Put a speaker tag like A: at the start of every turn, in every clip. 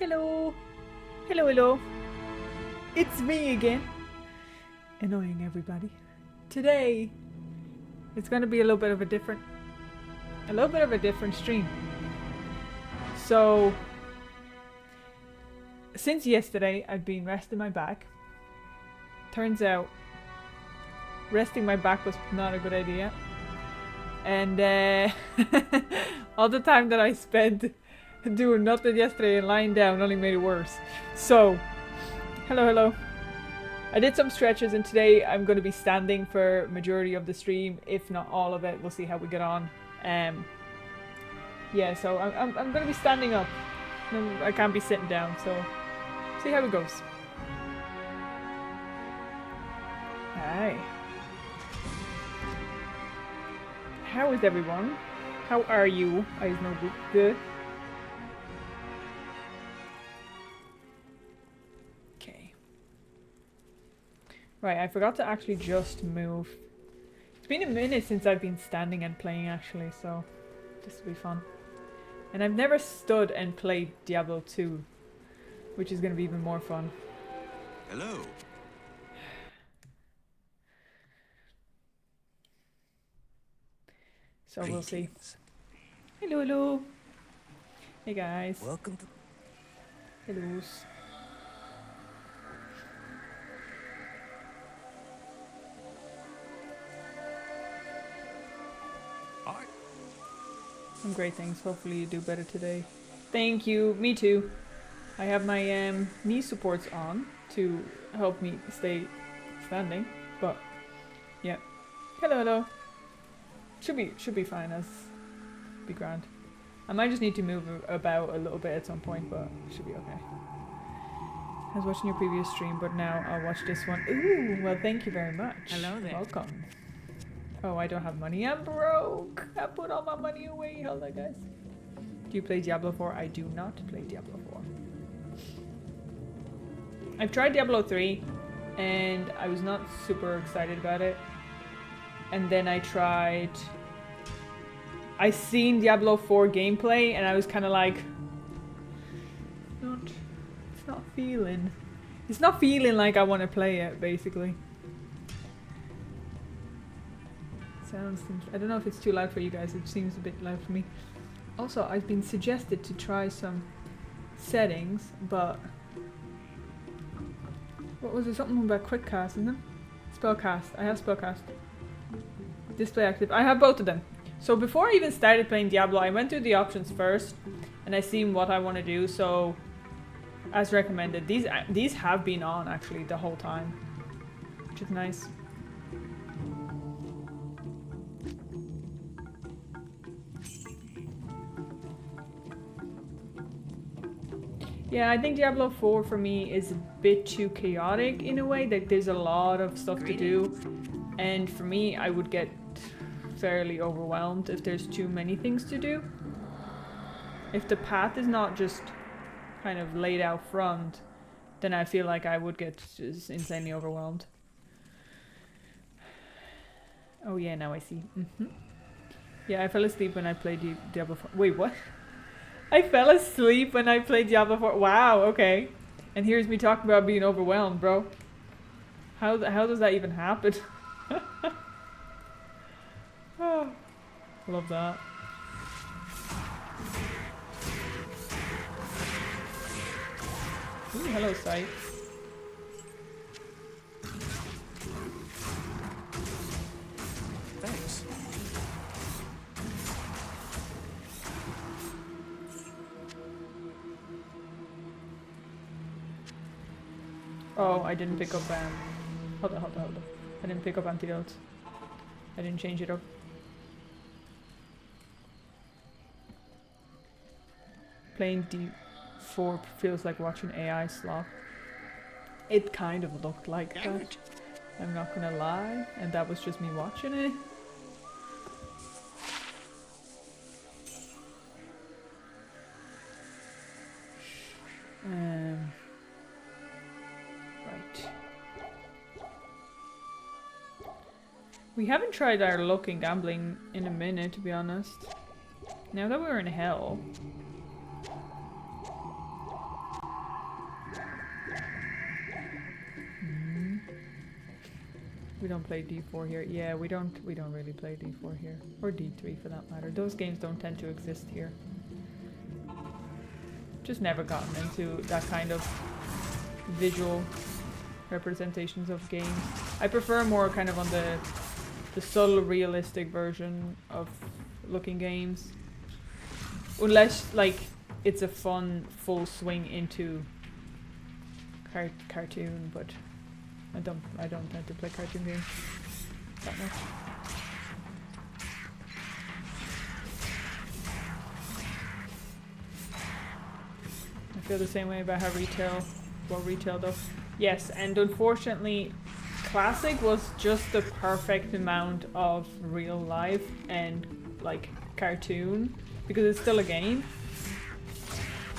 A: Hello. Hello, hello. It's me again. Annoying everybody. Today, it's gonna be a little bit of a different stream. So, since yesterday, I've been resting my back. Turns out, resting my back was not a good idea. And all the time that I spent doing nothing yesterday and lying down only made it worse. So, hello. I did some stretches and today I'm going to be standing for majority of the stream, if not all of it. We'll see how we get on. Yeah, so I'm going to be standing up. I can't be sitting down, so see how it goes. Hi. How is everyone? How are you? I know good. Okay. Right, I forgot to actually just move. It's been a minute since I've been standing and playing actually, so this will be fun. And I've never stood and played Diablo 2, which is going to be even more fun.
B: Hello.
A: So we'll see. Hello. Hey guys.
B: Welcome to...
A: Hellos.
B: Hi.
A: Some great things. Hopefully you do better today. Thank you. Me too. I have my knee supports on to help me stay standing. But yeah. Hello. Should be fine. As be grand. I might just need to move about a little bit at some point, but it should be okay. I was watching your previous stream, but now I'll watch this one. Ooh, well, thank you very much.
C: Hello there.
A: Welcome. Oh, I don't have money. I'm broke. I put all my money away. Hold on, guys. Do you play Diablo 4? I do not play Diablo 4. I've tried Diablo 3, and I was not super excited about it. And then I seen Diablo 4 gameplay and I was kind of like, it's not feeling like I want to play it, basically. I don't know if it's too loud for you guys, it seems a bit loud for me. Also, I've been suggested to try some settings, but what was it? Something about quick cast, isn't it? Spellcast. I have spellcast. Display active. I have both of them. So before I even started playing Diablo, I went through the options first and I seen what I want to do. So as recommended, these have been on actually the whole time, which is nice. Yeah, I think Diablo 4 for me is a bit too chaotic in a way. Like there's a lot of stuff to do, and for me I would get fairly overwhelmed if there's too many things to do. If the path is not just kind of laid out front, then I feel like I would get just insanely overwhelmed. Oh yeah, now I see. Yeah, I fell asleep when I played Diablo 4. Wait, what? I fell asleep when I played Diablo 4. Wow, okay. And here's me talking about being overwhelmed, bro. How does that even happen? Oh, love that. Ooh, hello, Sight.
B: Thanks.
A: Oh, I didn't pick up hold on. I didn't pick up antidotes. I didn't change it up. Playing D4 feels like watching AI slop. It kind of looked like that. I'm not gonna lie, and that was just me watching it. Right. We haven't tried our luck in gambling in a minute, to be honest. Now that we're in hell, We don't play D4 here. Yeah, we don't really play D4 here. Or D3 for that matter. Those games don't tend to exist here. Just never gotten into that kind of visual representations of games. I prefer more kind of on the subtle realistic version of looking games. Unless like it's a fun full swing into cartoon, but I don't tend to play cartoon games that much. I feel the same way about how retail does. Yes, and unfortunately Classic was just the perfect amount of real life and like cartoon, because it's still a game.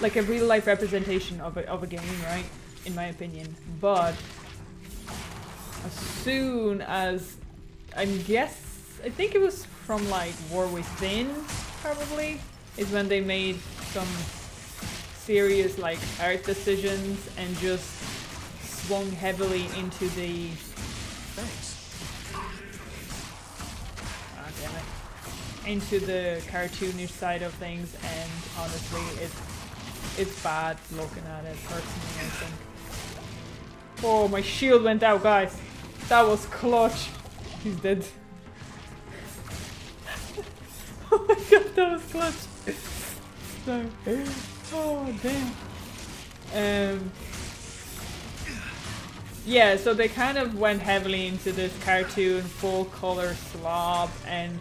A: Like a real life representation of a game, right? In my opinion. But as soon as I think it was from like War Within probably, is when they made some serious like art decisions and just swung heavily into the into the cartoonish side of things, and honestly it's bad looking at it personally, I think. Oh, my shield went out, guys. That was clutch. He's dead. Oh my god, that was clutch. Sorry. Oh damn. Yeah, so they kind of went heavily into this cartoon full color slob, and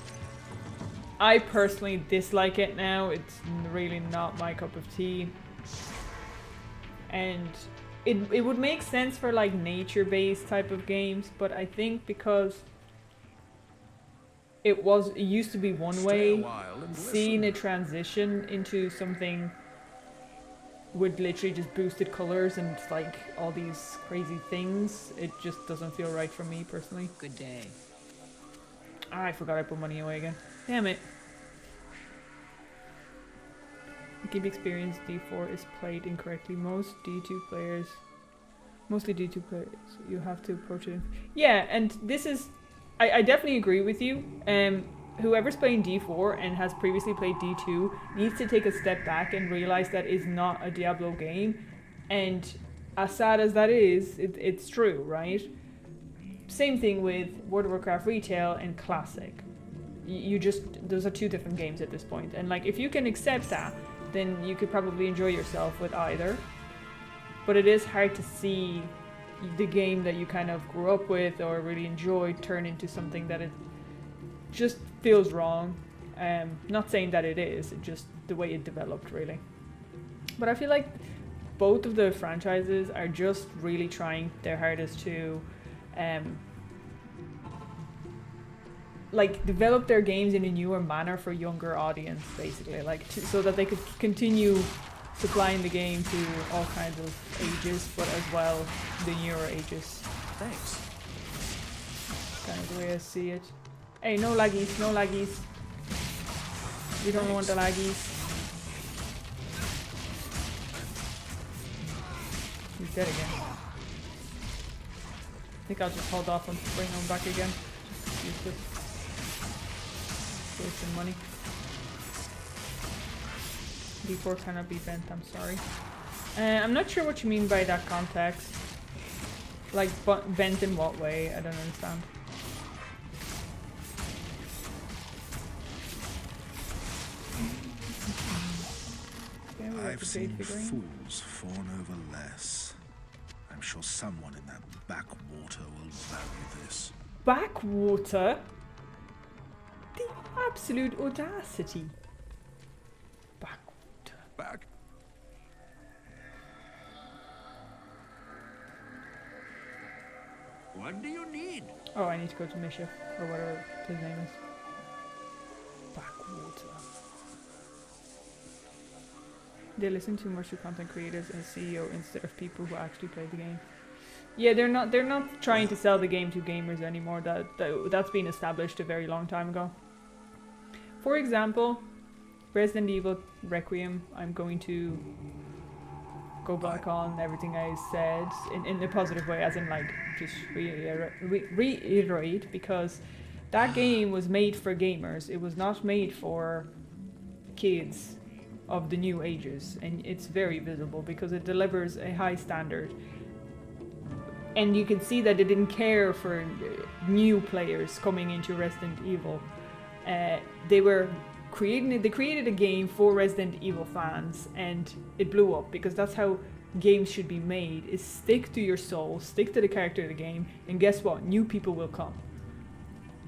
A: I personally dislike it now. It's really not my cup of tea. And it would make sense for like nature-based type of games, but I think because it used to be one way, seeing a transition into something with literally just boosted colors and like all these crazy things, it just doesn't feel right for me personally.
C: Good day.
A: Ah, I forgot I put money away again. Damn it. Game experience D4 is played incorrectly. Mostly D2 players, you have to approach it. Yeah, and this is, I definitely agree with you. Whoever's playing D4 and has previously played D2 needs to take a step back and realize that is not a Diablo game. And as sad as that is, it's true, right? Same thing with World of Warcraft Retail and Classic. Those are two different games at this point. And like, if you can accept that, then you could probably enjoy yourself with either. But it is hard to see the game that you kind of grew up with or really enjoyed turn into something that it just feels wrong. Not saying that it is, it just the way it developed, really. But I feel like both of the franchises are just really trying their hardest to like develop their games in a newer manner for younger audience, basically, like so that they could continue supplying the game to all kinds of ages, but as well the newer ages.
C: Thanks.
A: Kind of the way I see it. Hey, no laggies, no laggies. We don't want the laggies. He's dead again. I think I'll just hold off and bring him back again. Just use this. Wasting money. D4 cannot be bent, I'm sorry. I'm not sure what you mean by that context. Like, bent in what way? I don't understand.
D: I've seen fools fawn over less. I'm sure someone in that backwater will value this.
A: Backwater? The absolute audacity. Backwater.
B: Back. What do you need?
A: Oh, I need to go to Mischief, or whatever his name is. Backwater. They listen too much to content creators and CEO instead of people who actually play the game. Yeah, they're not trying to sell the game to gamers anymore. That's been established a very long time ago. For example, Resident Evil Requiem, I'm going to go back on everything I said in a positive way, as in like just reiterate, because that game was made for gamers. It was not made for kids of the new ages, and it's very visible because it delivers a high standard. And you can see that they didn't care for new players coming into Resident Evil. They created a game for Resident Evil fans, and it blew up because that's how games should be made, is stick to your soul, stick to the character of the game, and guess what? New people will come.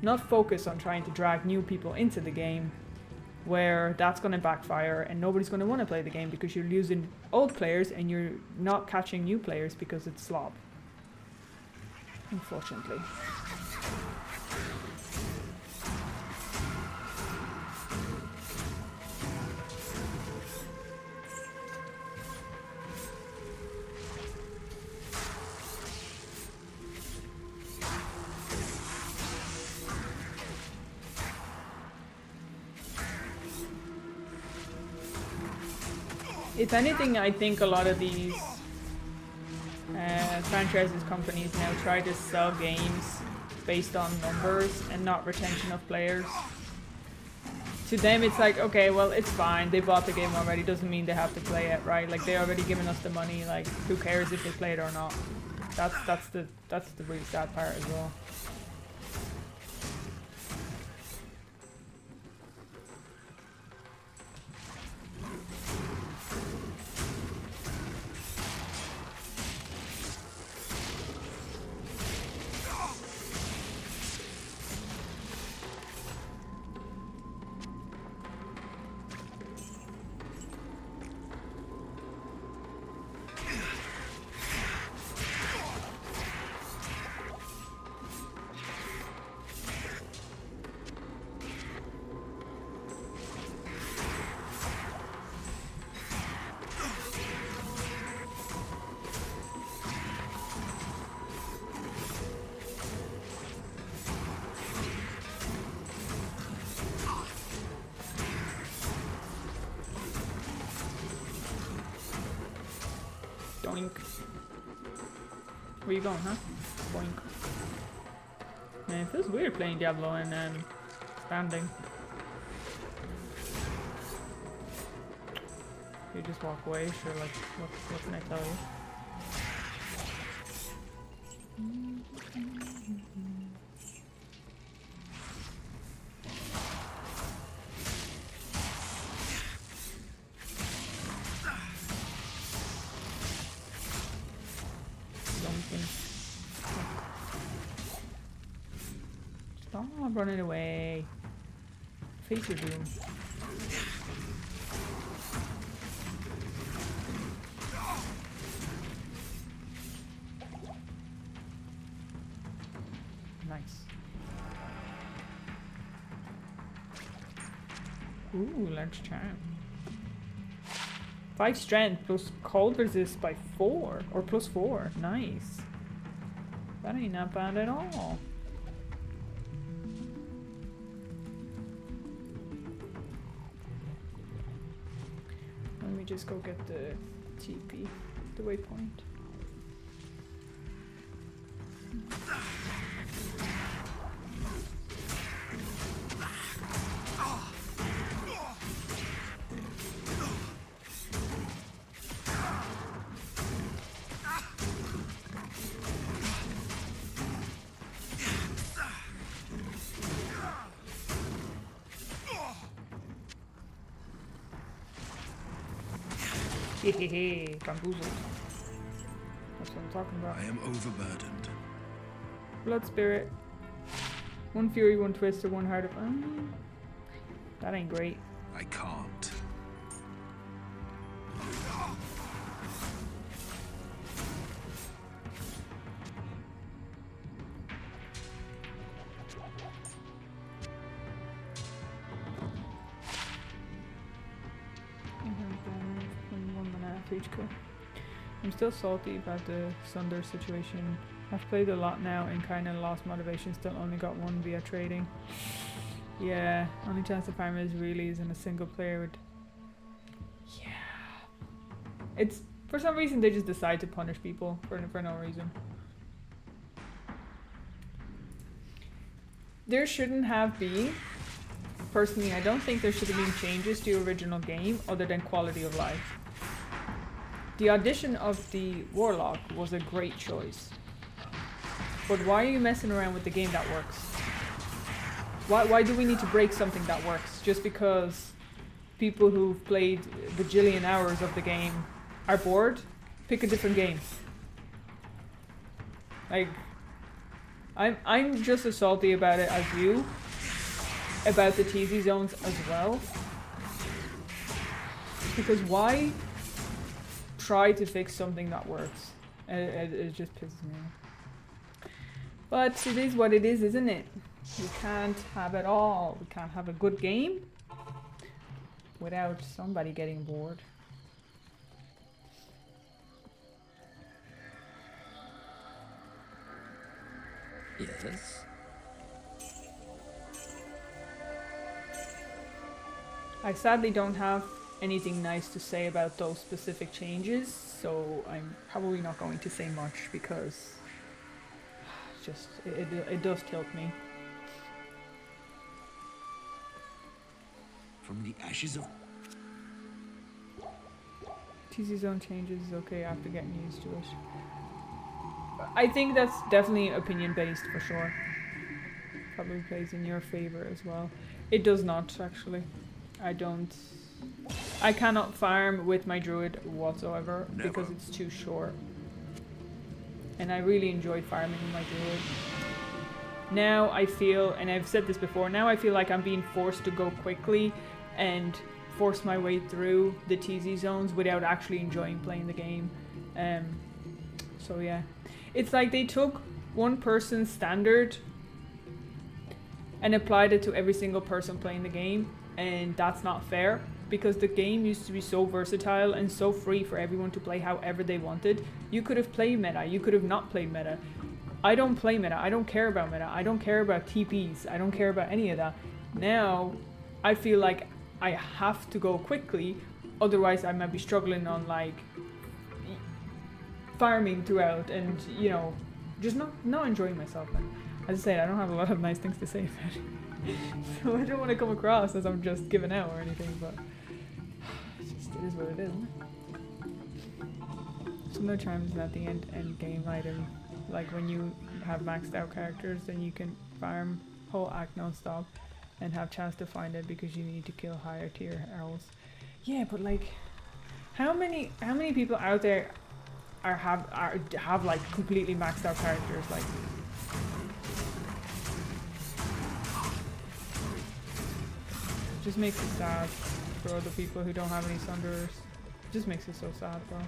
A: Not focus on trying to drag new people into the game, where that's going to backfire and nobody's going to want to play the game because you're losing old players and you're not catching new players because it's slop. Unfortunately. If anything, I think a lot of these franchises companies now try to sell games based on numbers and not retention of players. To them it's like, okay, well, it's fine, they bought the game already, doesn't mean they have to play it, right? Like, they already given us the money, like, who cares if they play it or not? That's the really sad part as well. Boink. Where you going, huh? Boink. Man, it feels weird playing Diablo and standing. You just walk away, sure, like, what can I tell you? Stop running away. Face your doom. Nice. Ooh, large charm. 5 strength plus cold resist by 4 or plus 4. Nice. That ain't not bad at all. Let me just go get the TP, the waypoint. Hehehe, bamboozled. That's what I'm talking about.
D: I am overburdened.
A: Blood spirit. 1 fury, 1 twister, 1 heart of... that ain't great.
D: I can't.
A: I'm still salty about the Sunder situation. I've played a lot now and kinda lost motivation, still only got 1 via trading. Yeah, only chance to farm is really is in a single player with... Yeah. For some reason, they just decide to punish people for no reason. There shouldn't have been. Personally, I don't think there should have been changes to the original game other than quality of life. The addition of the Warlock was a great choice. But why are you messing around with the game that works? Why do we need to break something that works just because people who've played bajillion hours of the game are bored? Pick a different game. Like, I'm just as salty about it as you. About the TZ zones as well. Because why try to fix something that works? It just pisses me off. But it is what it is, isn't it? We can't have it all. We can't have a good game without somebody getting bored.
C: Yes.
A: I sadly don't have anything nice to say about those specific changes, so I'm probably not going to say much because just it does tilt me.
B: From the ashes of...
A: TZ zone changes is okay after getting used to it. I think that's definitely opinion based for sure. Probably plays in your favor as well. It does not actually. I cannot farm with my druid whatsoever because it's too short. And I really enjoyed farming with my druid. Now I feel, and I've said this before, now I feel like I'm being forced to go quickly and force my way through the TZ zones without actually enjoying playing the game. So yeah. It's like they took one person's standard and applied it to every single person playing the game, and that's not fair because the game used to be so versatile and so free for everyone to play however they wanted. You could have played meta, you could have not played meta. I don't play meta, I don't care about meta, I don't care about TPs, I don't care about any of that. Now, I feel like I have to go quickly, otherwise I might be struggling on like farming throughout and, you know, just not enjoying myself. And as I said, I don't have a lot of nice things to say about it. So I don't want to come across as I'm just giving out or anything, but it is what it is, isn't it? Some of the charms is at the end game item. Like when you have maxed out characters, then you can farm whole act non-stop and have chance to find it because you need to kill higher tier owls. Yeah, but like, how many people out there have like completely maxed out characters? Like, it just makes it sad for other people who don't have any Sunders. It just makes it so sad, bro.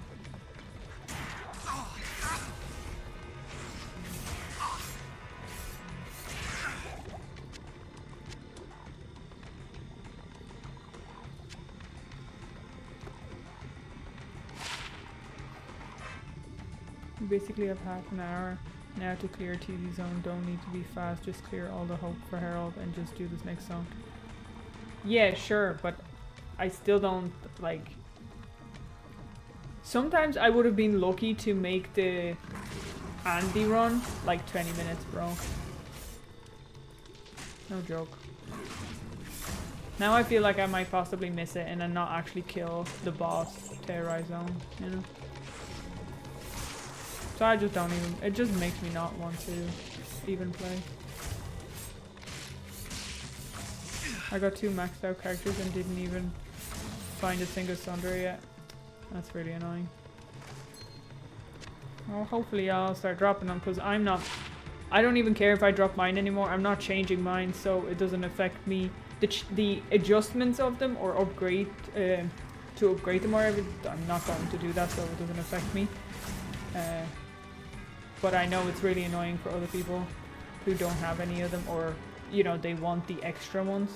A: You basically have half an hour now to clear TZ zone. Don't need to be fast, just clear all the hope for Herald and just do this next song. Yeah, sure, but I still don't, like... Sometimes I would have been lucky to make the Andy run like 20 minutes, bro. No joke. Now I feel like I might possibly miss it and then not actually kill the boss terrorize zone, you know? So I just don't even, it just makes me not want to even play. I got 2 maxed out characters and didn't even find a single Sunder yet. That's really annoying. Well, hopefully I'll start dropping them because I don't even care if I drop mine anymore. I'm not changing mine, so it doesn't affect me. The adjustments of them or upgrade, to upgrade them or whatever, I'm not going to do that, so it doesn't affect me. But I know it's really annoying for other people who don't have any of them, or, you know, they want the extra ones.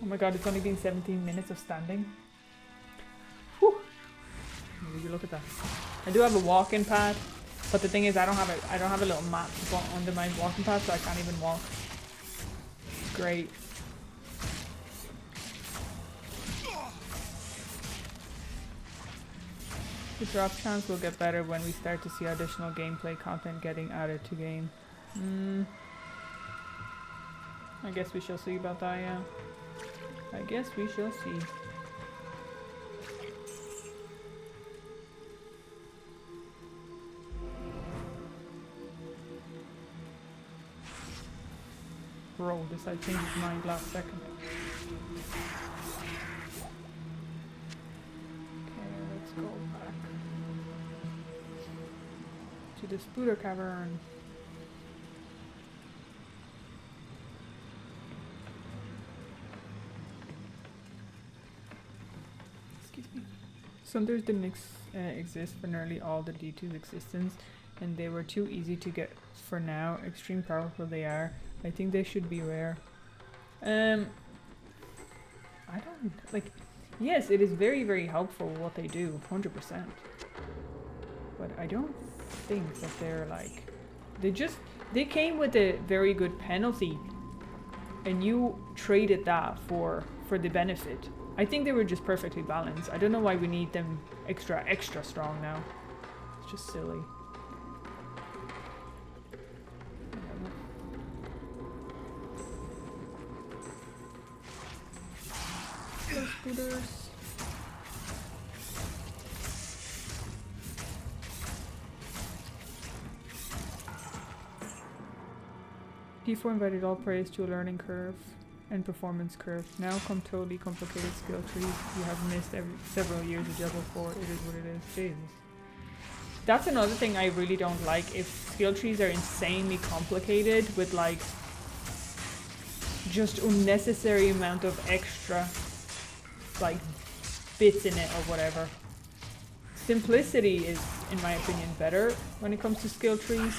A: Oh my god, it's only been 17 minutes of standing. Whew. Would you look at that? I do have a walk-in pad, but the thing is I don't have a little mat to put under my walking pad, so I can't even walk. Great. The drop chance will get better when we start to see additional gameplay content getting added to game. I guess we shall see about that, yeah. I guess we shall see. Bro, this I changed his mind last second. Okay, let's go back to the Spooder Cavern. Excuse me. Sunders didn't exist for nearly all the D2's existence, and they were too easy to get for now. Extreme powerful they are. I think they should be rare. I don't like. Yes, it is very, very helpful what they do, 100%. But I don't think that they're like. They came with a very good penalty, and you traded that for the benefit. I think they were just perfectly balanced. I don't know why we need them extra strong now. It's just silly. Scooters. D4 invited all players to a learning curve and performance curve. Now come totally complicated skill trees. You have missed several years of Diablo 4. It is what it is. Jesus. That's another thing I really don't like. If skill trees are insanely complicated with like just unnecessary amount of extra like bits in it or whatever. Simplicity is, in my opinion, better when it comes to skill trees,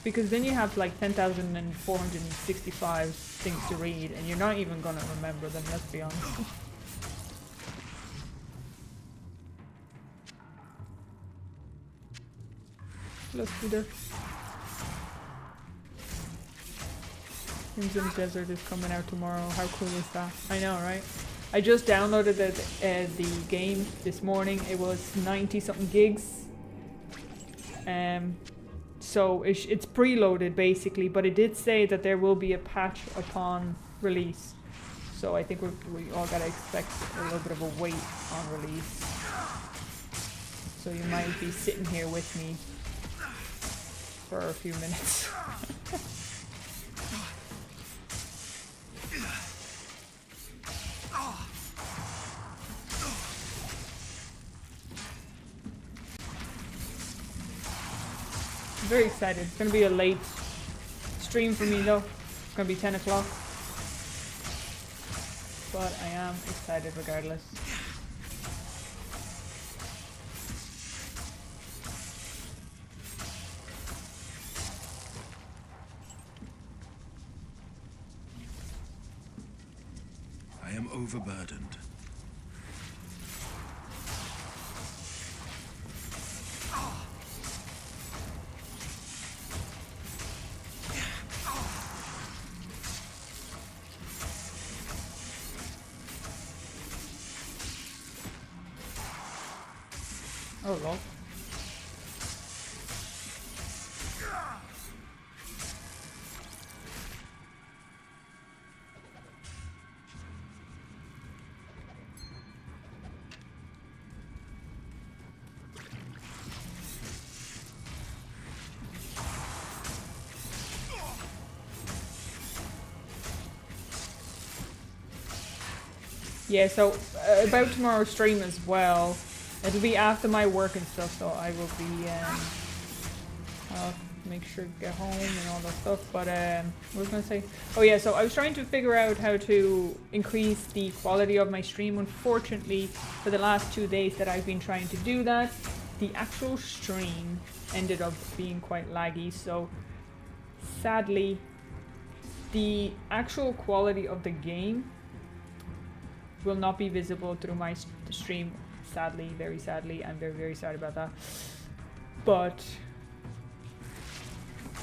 A: because then you have like 10,465 things to read and you're not even gonna remember them, let's be honest. Hello, Sunder. Crimson Desert is coming out tomorrow. How cool is that? I know, right? I just downloaded the game this morning. It was 90 something gigs. So it's preloaded basically, but it did say that there will be a patch upon release. So I think we all gotta expect a little bit of a wait on release. So you might be sitting here with me for a few minutes. Very excited. It's going to be a late stream for me though. It's going to be 10 o'clock. But I am excited regardless.
D: I am overburdened.
A: Oh lol. Yeah, so about tomorrow's stream as well. It'll be after my work and stuff, so I will be, I'll make sure to get home and all that stuff, but, what was I going to say? Oh yeah, so I was trying to figure out how to increase the quality of my stream. Unfortunately, for the last 2 days that I've been trying to do that, the actual stream ended up being quite laggy, so sadly, the actual quality of the game will not be visible through my stream, sadly, very sadly. I'm very, very sorry about that. But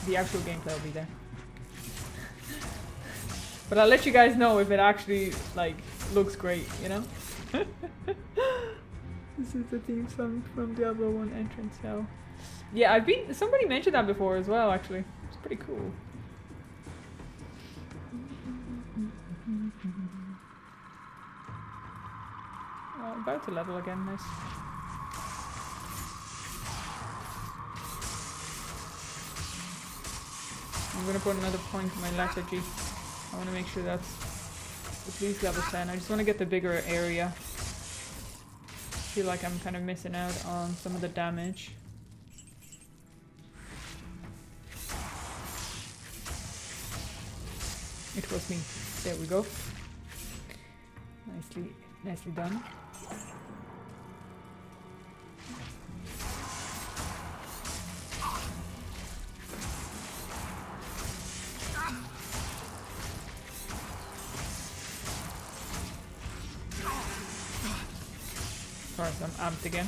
A: the actual gameplay will be there. But I'll let you guys know if it actually, like, looks great, you know? This is the theme song from Diablo 1 entrance, so... Yeah, somebody mentioned that before as well, actually. It's pretty cool. About to level again, nice. I'm gonna put another point in my lethargy. I wanna make sure that's at least level 10. I just wanna get the bigger area. I feel like I'm kind of missing out on some of the damage. It was me. There we go. Nicely done. Alright, so I'm amped again.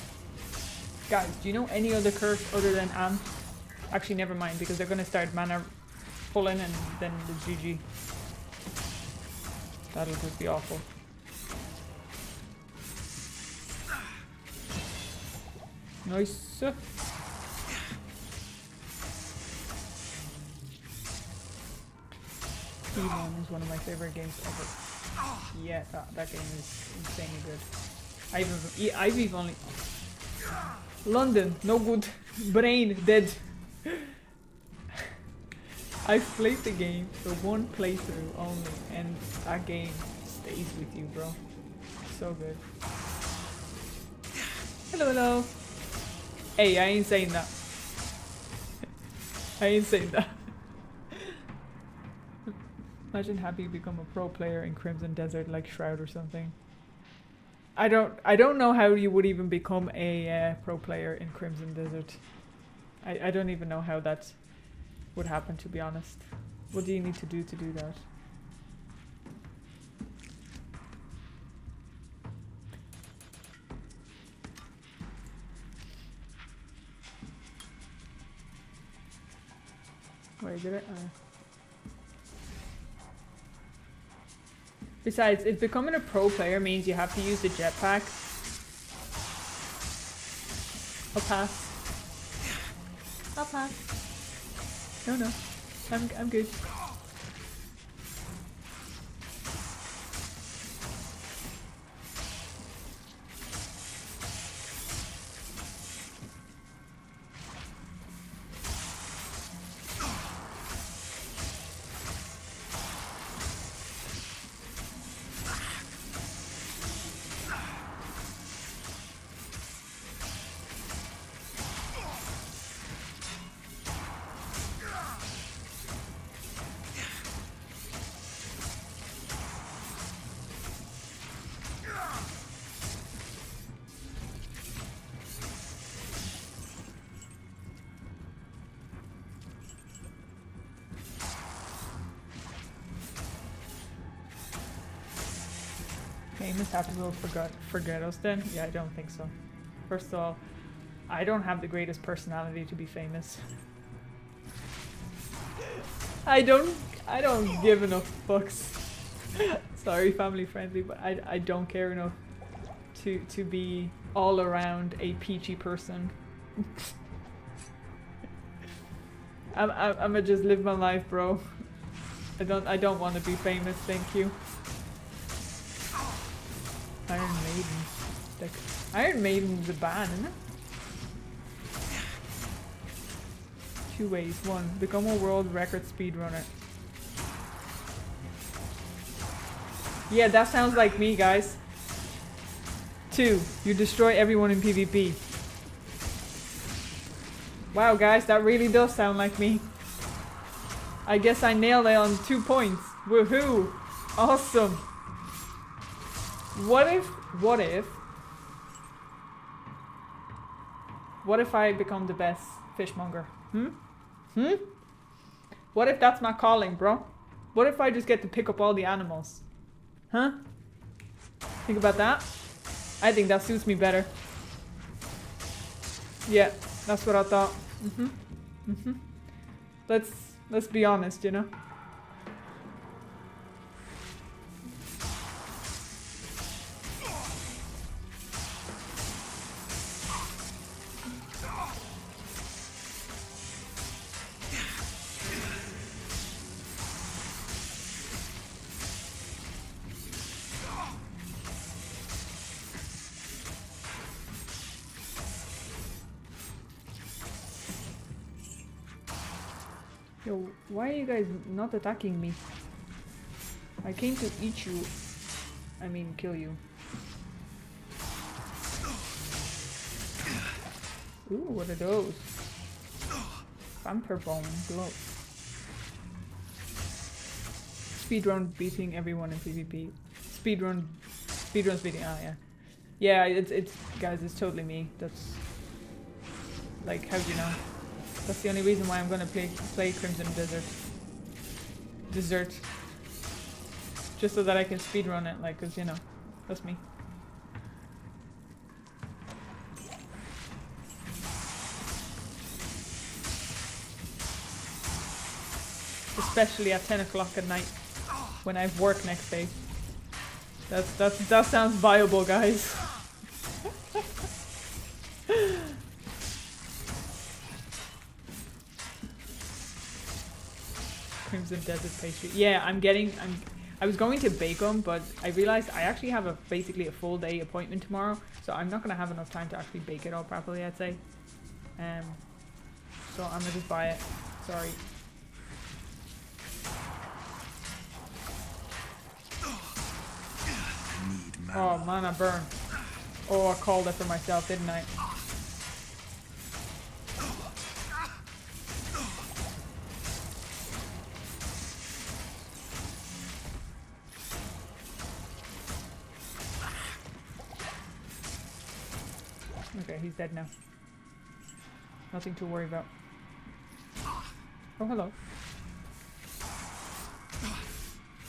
A: Guys, do you know any other curse other than amp? Actually, never mind, because they're gonna start mana pulling and then the GG. That'll just be awful. Nice. Fictional is one of my favorite games ever. Yeah, that game is insanely good. I've even only... London, no good. Brain, dead. I've played the game for one playthrough only, and that game stays with you, bro. So good. Hello, hello. Hey, I ain't saying that. I ain't saying that. Imagine happy become a pro player in Crimson Desert like Shroud or something. I don't know how you would even become a pro player in Crimson Desert. I don't even know how that would happen, to be honest. What do you need to do that? Wait, did it? Besides, if becoming a pro player means you have to use the jetpack, I'll pass. I'll pass. No, I'm good. Famous have to go forget us then? Yeah, I don't think so. First of all, I don't have the greatest personality to be famous. I don't give enough fucks. Sorry, family friendly, but I don't care enough to be all around a peachy person. I'ma just live my life, bro. I don't want to be famous, thank you. Iron Maiden. Iron Maiden's a band, isn't it? 2 ways. 1. Become a world record speedrunner. Yeah, that sounds like me, guys. 2. You destroy everyone in PvP. Wow, guys, that really does sound like me. I guess I nailed it on 2 points. Woohoo! Awesome! What if I become the best fishmonger? What if that's my calling, bro? What if I just get to pick up all the animals? Huh? Think about that? I think that suits me better. Yeah, that's what I thought. Let's be honest, you know? Yo, why are you guys not attacking me? I came to eat you. I mean, kill you. Ooh, what are those? Vampire bone gloves. Speedrun beating everyone in PvP. Speedrun's beating. Oh yeah, yeah. It's guys. It's totally me. That's like, how do you know? That's the only reason why I'm gonna play Crimson Desert. Just so that I can speedrun it, like, cause you know, that's me. Especially at 10 o'clock at night when I have work next day. That sounds viable, guys. Crimson Desert pastry. Yeah, I was going to bake them, but I realized I actually have basically a full day appointment tomorrow, so I'm not gonna have enough time to actually bake it all properly, I'd say. So I'm gonna just buy it. Sorry. Oh, mana burn. Oh, I called it for myself, didn't I? Okay, he's dead now. Nothing to worry about. Oh, hello.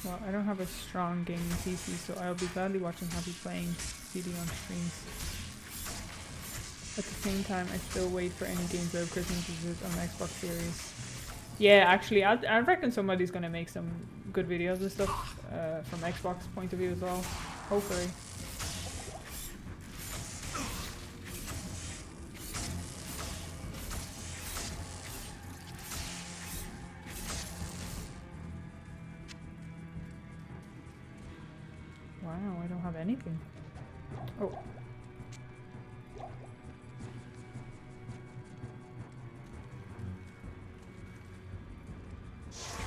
A: Well, I don't have a strong gaming PC, so I'll be gladly watching how he's playing CD on streams. At the same time, I still wait for any games out of Christmas on the Xbox Series. Yeah, actually, I reckon somebody's gonna make some good videos and stuff from Xbox point of view as well. Hopefully. Wow, I don't have anything. Oh.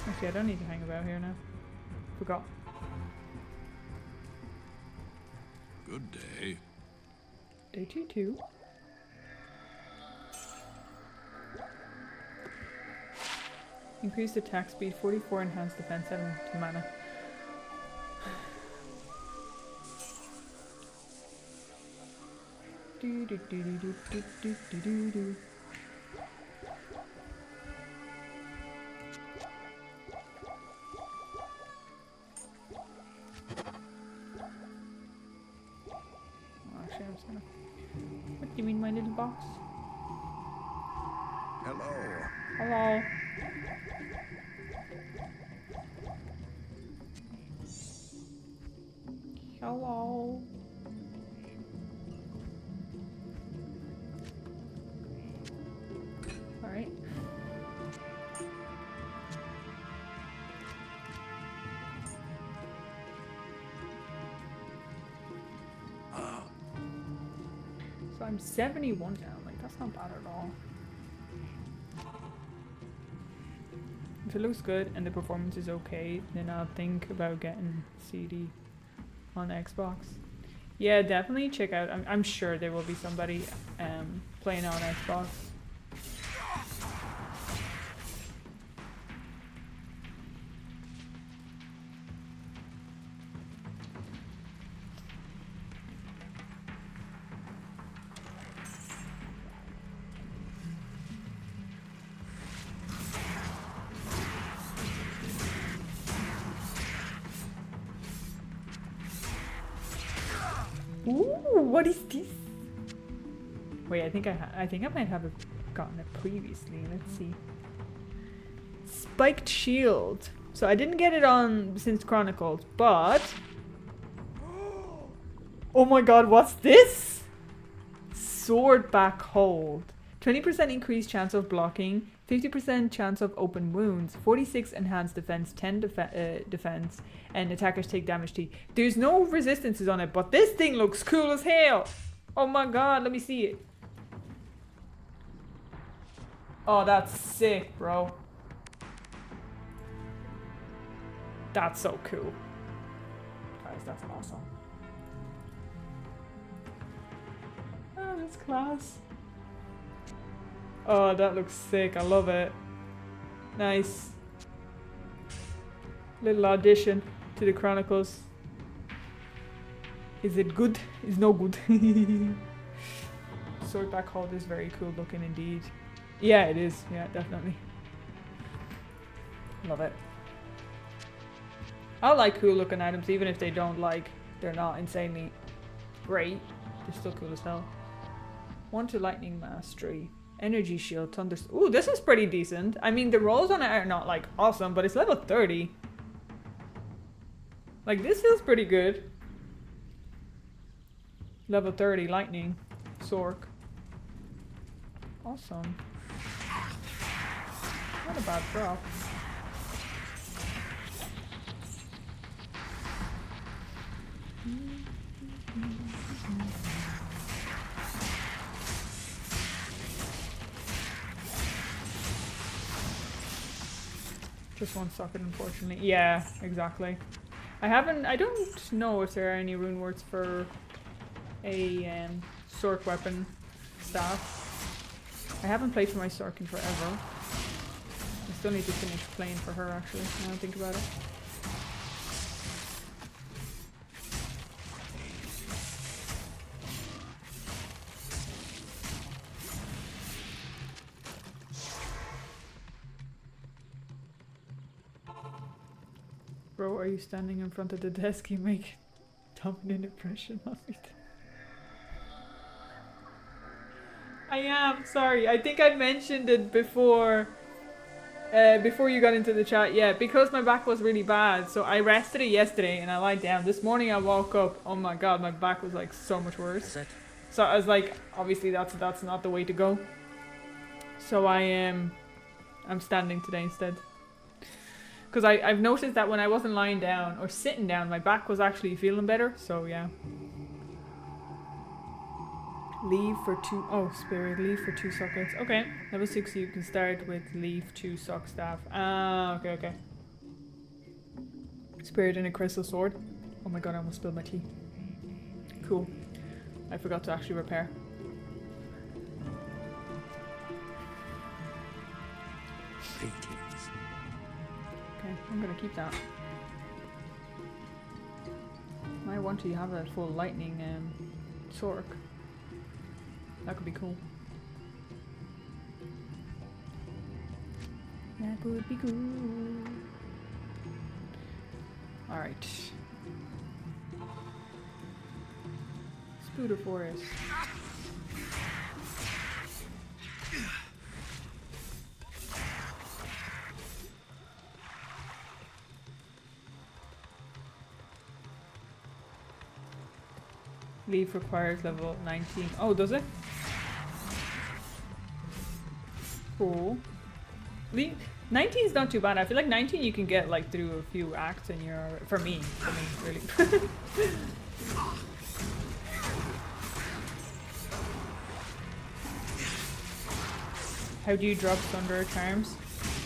A: Actually, I don't need to hang about here now. Forgot.
B: Good day.
A: Day 2. Increased attack speed, 44 enhanced defense, 7 to mana. Do do do do do do do do do. Actually, I'm just gonna. What do you mean, my little box?
B: Hello.
A: Hello. Hello. Alright. So I'm 71 now, like that's not bad at all. If it looks good and the performance is okay, then I'll think about getting CD on Xbox. Yeah, definitely check out. I'm sure there will be somebody playing on Xbox. Ooh, what is this? Wait, I think I might have gotten it previously. Let's see. Spiked shield. So I didn't get it on since Chronicles, but oh my god, what's this? Sword back hold. 20% increased chance of blocking, 50% chance of open wounds, 46 enhanced defense, 10 defense, and attackers take damage to. There's no resistances on it, but this thing looks cool as hell. Oh my god, let me see it. Oh, that's sick, bro. That's so cool. Guys, that's awesome. Oh, that's class. Oh, that looks sick. I love it. Nice. Little addition to the Chronicles. Is it good? It's no good. Sword back hold is very cool looking indeed. Yeah, it is. Yeah, definitely. Love it. I like cool looking items, even if they're not insanely great. They're still cool as hell. 1 to lightning mastery. Energy shield, thunder. Ooh, this is pretty decent. I mean, the rolls on it are not like awesome, but it's level 30. Like, this feels pretty good. Level 30, lightning. Sork. Awesome. Not a bad drop. Just one socket, unfortunately. Yeah, exactly. I don't know if there are any rune words for a Sork weapon staff. I haven't played for my Sork in forever. I still need to finish playing for her, actually, now I think about it. Bro, are you standing in front of the desk? You make dominant impression on me. I am, sorry. I think I mentioned it before before you got into the chat. Yeah, because my back was really bad. So I rested it yesterday and I lied down. This morning I woke up, oh my god, my back was like so much worse. So I was like, obviously that's not the way to go. So I'm standing today instead. Because I've noticed that when I wasn't lying down or sitting down, my back was actually feeling better. So yeah. Leave for 2. Oh, spirit. Leave for 2 sockets. Okay. Level 6 you can start with leave 2 sock staff. Ah, okay, okay. Spirit and a crystal sword. Oh my god, I almost spilled my tea. Cool. I forgot to actually repair. Okay, I'm gonna keep that. I want to have a full lightning Sork. That could be cool. That would be cool. Alright. Spooder Forest. Leaf requires level 19. Oh, does it? Cool. 19 is not too bad. I feel like 19 you can get like through a few acts and you're... For me, really. How do you drop Sunder charms?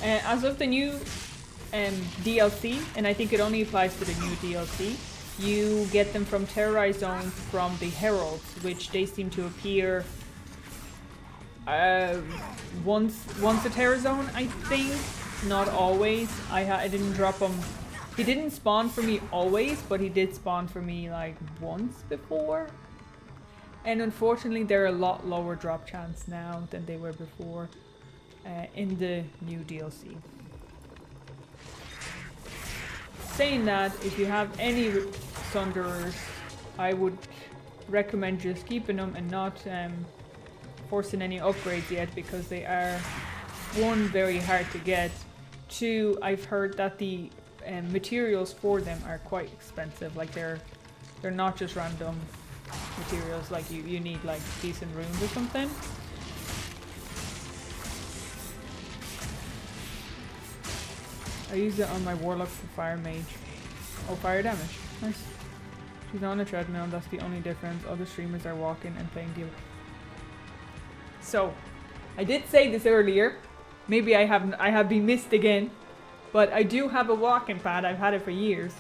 A: As of the new DLC, and I think it only applies to the new DLC, you get them from Terrorized Zones from the Heralds, which they seem to appear once a Terror Zone, I think. Not always. I didn't drop him. He didn't spawn for me always, but he did spawn for me like once before. And unfortunately, they're a lot lower drop chance now than they were before in the new DLC. Saying that, if you have any Sunderers, I would recommend just keeping them and not forcing any upgrades yet, because they are, one, very hard to get. Two, I've heard that the materials for them are quite expensive. Like they're not just random materials. Like you need like decent runes or something. I use it on my Warlock for fire mage. Oh, fire damage. Nice. She's not on a treadmill, that's the only difference. Other streamers are walking and playing Diablo. So, I did say this earlier. Maybe I have been missed again. But I do have a walking pad. I've had it for years.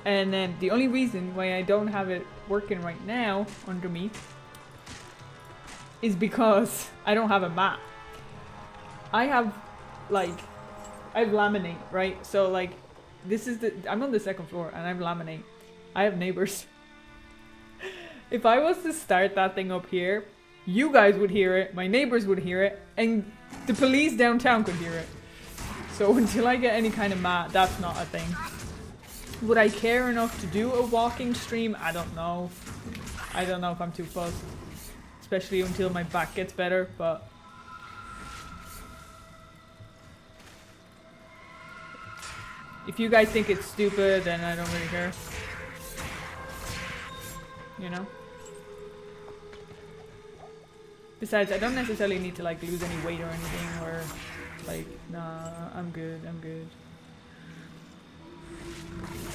A: And the only reason why I don't have it working right now under me is because I don't have a mat. I have laminate, right? So like, I'm on the second floor and I have laminate. I have neighbors. If I was to start that thing up here, you guys would hear it, my neighbors would hear it, and the police downtown could hear it. So until I get any kind of mat, that's not a thing. Would I care enough to do a walking stream? I don't know. I don't know if I'm too fussed. Especially until my back gets better, but... if you guys think it's stupid, then I don't really care. You know? Besides, I don't necessarily need to like lose any weight or anything, or like, nah, I'm good, I'm good.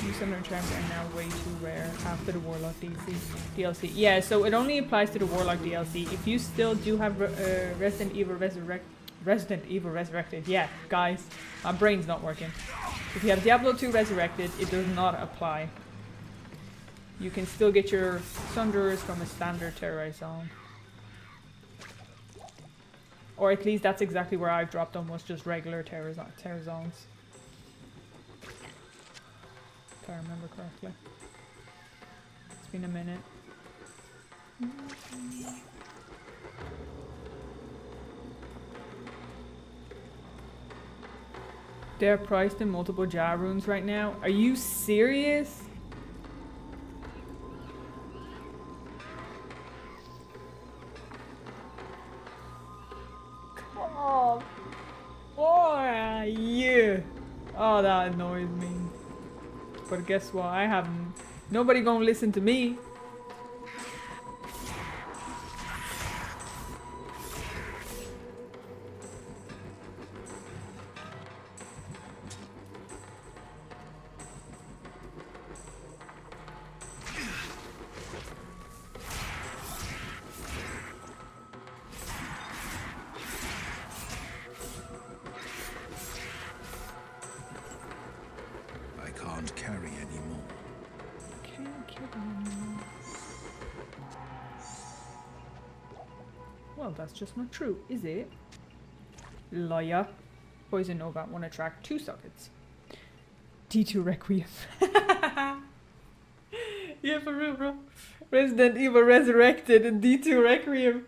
A: New Sunder charms are now way too rare after the Warlock DLC. Yeah, so it only applies to the Warlock DLC. If you still do have Resident Evil Resurrected, yeah, guys, my brain's not working. If you have Diablo 2 Resurrected, it does not apply. You can still get your Sunders from a standard terrorized zone. Or at least that's exactly where I've dropped them, was just regular terror zones. If I remember correctly. It's been a minute. They're priced in multiple jar runes right now. Are you serious? Oh, boy, yeah. Oh, that annoys me. But guess what? I have nobody gonna listen to me. Well, that's just not true, is it? Liar. Poison Nova won't attract 2 sockets. D2 Requiem. Yeah, for real, bro. Resident Evil Resurrected and D2 Requiem.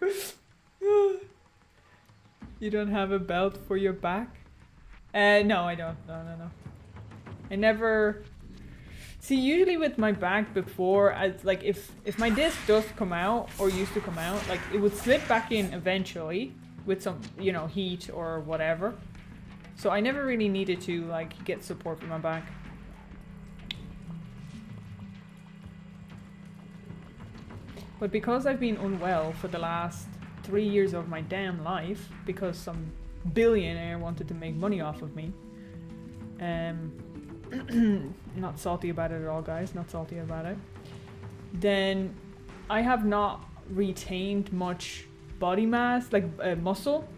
A: You don't have a belt for your back? No, I don't. No. I never... See, usually with my back before, like if my disc does come out, or used to come out, like it would slip back in eventually with some, you know, heat or whatever. So I never really needed to like get support for my back. But because I've been unwell for the last 3 years of my damn life, because some billionaire wanted to make money off of me, not salty about it at all, guys, not salty about it, then I have not retained much body mass, like muscle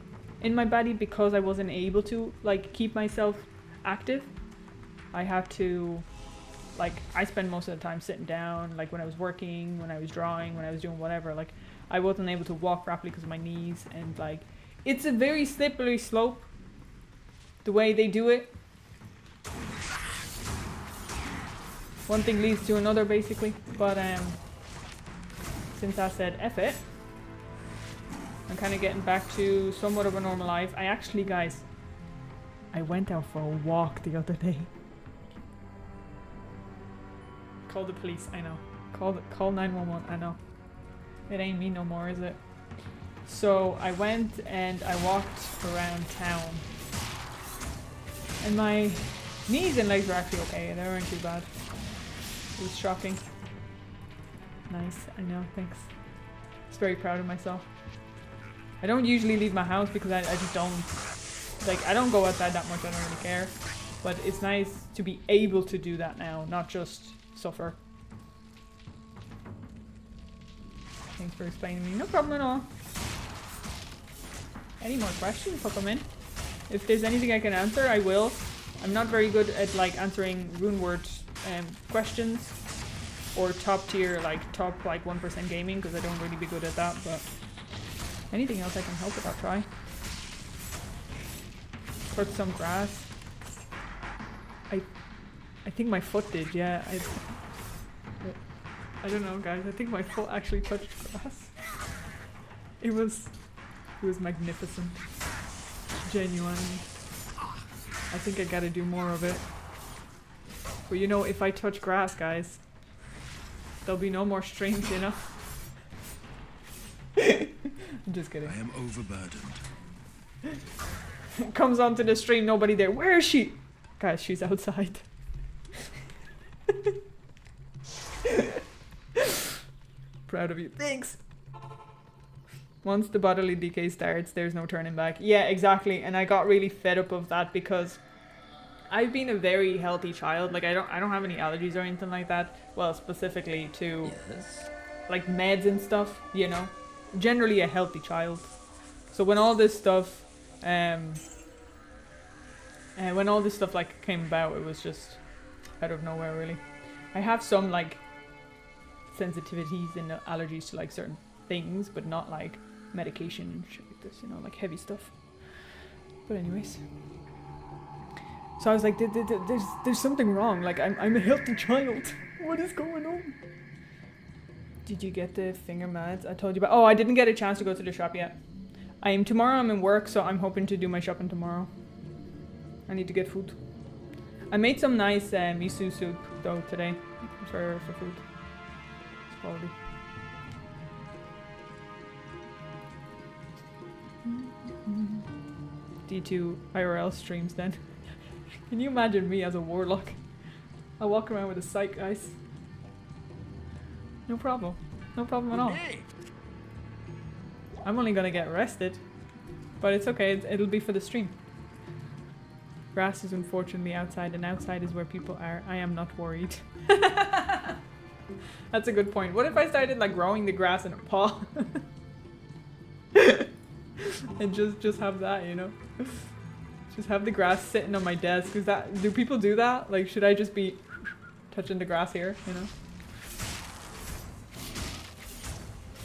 A: in my body, because I wasn't able to like keep myself active. I have to, like, I spend most of the time sitting down, like when I was working, when I was drawing, when I was doing whatever. Like I wasn't able to walk properly because of my knees, and like it's a very slippery slope the way they do it. One thing leads to another, basically. But since I said F it, I'm kind of getting back to somewhat of a normal life. I actually, guys, I went out for a walk the other day. Call the police, I know. Call 911, I know. It ain't me no more, is it? So I went and I walked around town. And my knees and legs were actually okay. They weren't too bad. It was shocking. Nice, I know, thanks. I was very proud of myself. I don't usually leave my house because I just don't, like, I don't go outside that much, I don't really care. But it's nice to be able to do that now, not just suffer. Thanks for explaining me. No problem at all. Any more questions? Pop them in. If there's anything I can answer, I will. I'm not very good at like answering rune word questions or top tier, like top like 1% gaming, because I don't really be good at that. But anything else I can help with, I'll try. Cut some grass. I think my foot did. Yeah. I don't know, guys. I think my foot actually touched grass. It was magnificent. Genuinely. I think I gotta do more of it. But you know, if I touch grass, guys, there'll be no more streams, you know? I'm just kidding.
D: I am overburdened.
A: Comes onto the stream, nobody there. Where is she? Guys, she's outside. Proud of you. Thanks. Once the bodily decay starts, there's no turning back. Yeah, exactly. And I got really fed up of that because I've been a very healthy child. Like I don't have any allergies or anything like that. Well, specifically to like meds and stuff, you know. Generally a healthy child. So when all this stuff like came about, it was just out of nowhere really. I have some like sensitivities and allergies to like certain things, but not like medication and shit like this, you know, like heavy stuff. But anyways, so I was like, there's something wrong. Like I'm a healthy child. What is going on? Did you get the finger meds I told you about? Oh, I didn't get a chance to go to the shop yet. Tomorrow I'm in work, so I'm hoping to do my shopping tomorrow. I need to get food. I made some nice miso soup though today for food. It's quality. D2 IRL streams then. Can you imagine me as a warlock? I walk around with a sight, guys. No problem. No problem at all. I'm only gonna get arrested. But it's okay, it'll be for the stream. Grass is unfortunately outside, and outside is where people are. I am not worried. That's a good point. What if I started like growing the grass in a pot? And just have that, you know? Just have the grass sitting on my desk. Do people do that? Like, should I just be touching the grass here, you know?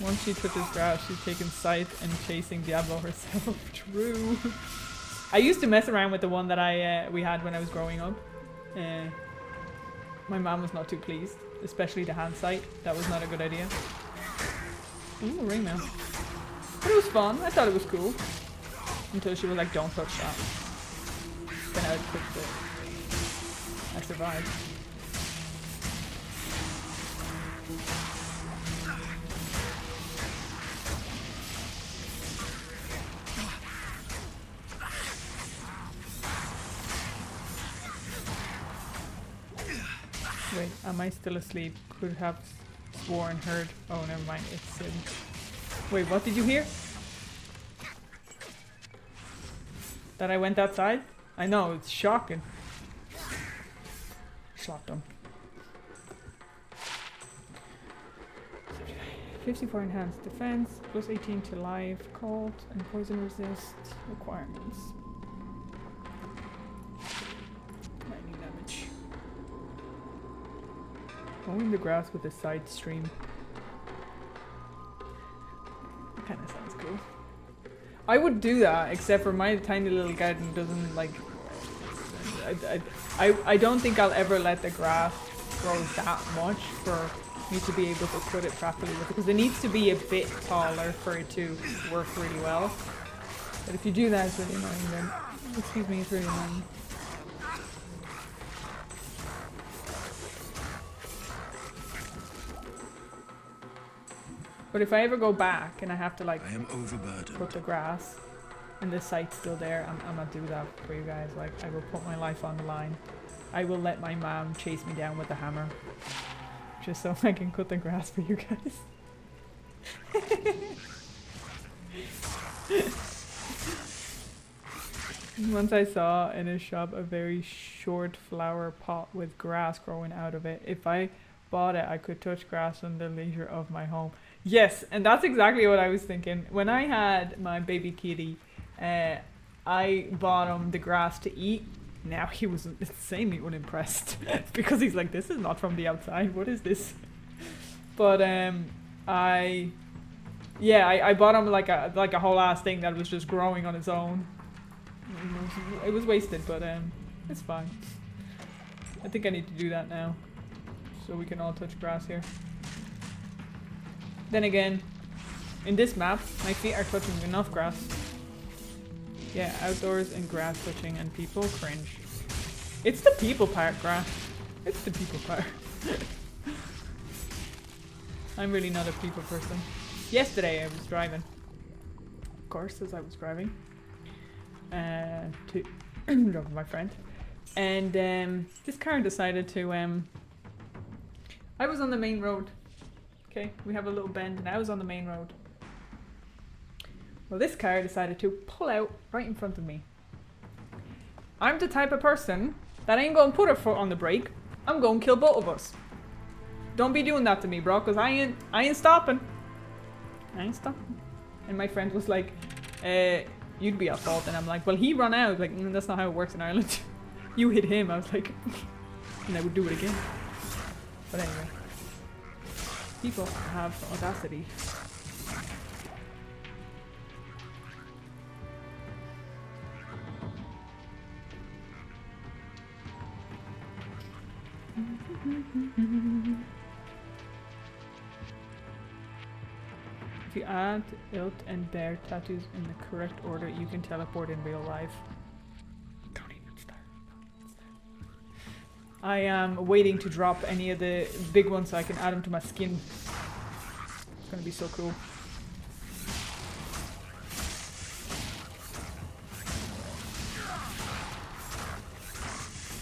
A: Once she touches grass, she's taking sight and chasing Diablo herself. True. I used to mess around with the one that we had when I was growing up. My mom was not too pleased, especially the hand sight. That was not a good idea. Ooh, ring mail. But it was fun. I thought it was cool. Until she was like, don't touch that. Then I touched it. I survived. Wait, am I still asleep? Could have sworn heard. Oh, never mind. It's Sim. Wait, what did you hear? That I went outside? I know, it's shocking. Shot them. 54 enhanced defense, plus 18 to life, cold, and poison resist requirements. Lightning damage. Mowing the grass with a side stream. That kind of sounds cool. I would do that, except for my tiny little garden doesn't like. I don't think I'll ever let the grass grow that much for me to be able to cut it properly with it, because it needs to be a bit taller for it to work really well. But if you do that, it's really annoying then. Excuse me, it's really annoying. But if I ever go back and I have to like
D: I am overburdened.
A: put the grass and the site's still there, I'm not do that for you guys. Like, I will put my life on the line. I will let my mom chase me down with a hammer. Just so I can cut the grass for you guys. Once I saw in a shop a very short flower pot with grass growing out of it. If I bought it, I could touch grass in the leisure of my home. Yes, and that's exactly what I was thinking. When I had my baby kitty, I bought him the grass to eat. Now he was insanely unimpressed because he's like, this is not from the outside. What is this? But I bought him like a whole ass thing that was just growing on its own. It was wasted, but it's fine. I think I need to do that now, so we can all touch grass here. Then again, in this map, my feet are touching enough grass. Yeah, outdoors and grass touching, and people cringe. It's the people part, grass. It's the people part. I'm really not a people person. Yesterday I was driving. Of course, as I was driving. To drop with my friend. And this car decided to... I was on the main road. Okay, we have a little bend and I was on the main road. Well, this car decided to pull out right in front of me. I'm the type of person that ain't gonna put her foot on the brake. I'm gonna kill both of us. Don't be doing that to me, bro, because I ain't stopping. I ain't stopping. And my friend was like, you'd be at fault. And I'm like, well, he run out. Like, that's not how it works in Ireland. You hit him. I was like, and I would do it again. But anyway. People have audacity. If you add Ilt and Bear tattoos in the correct order, you can teleport in real life. Don't even start. I am waiting to drop any of the big ones so I can add them to my skin. It's gonna be so cool.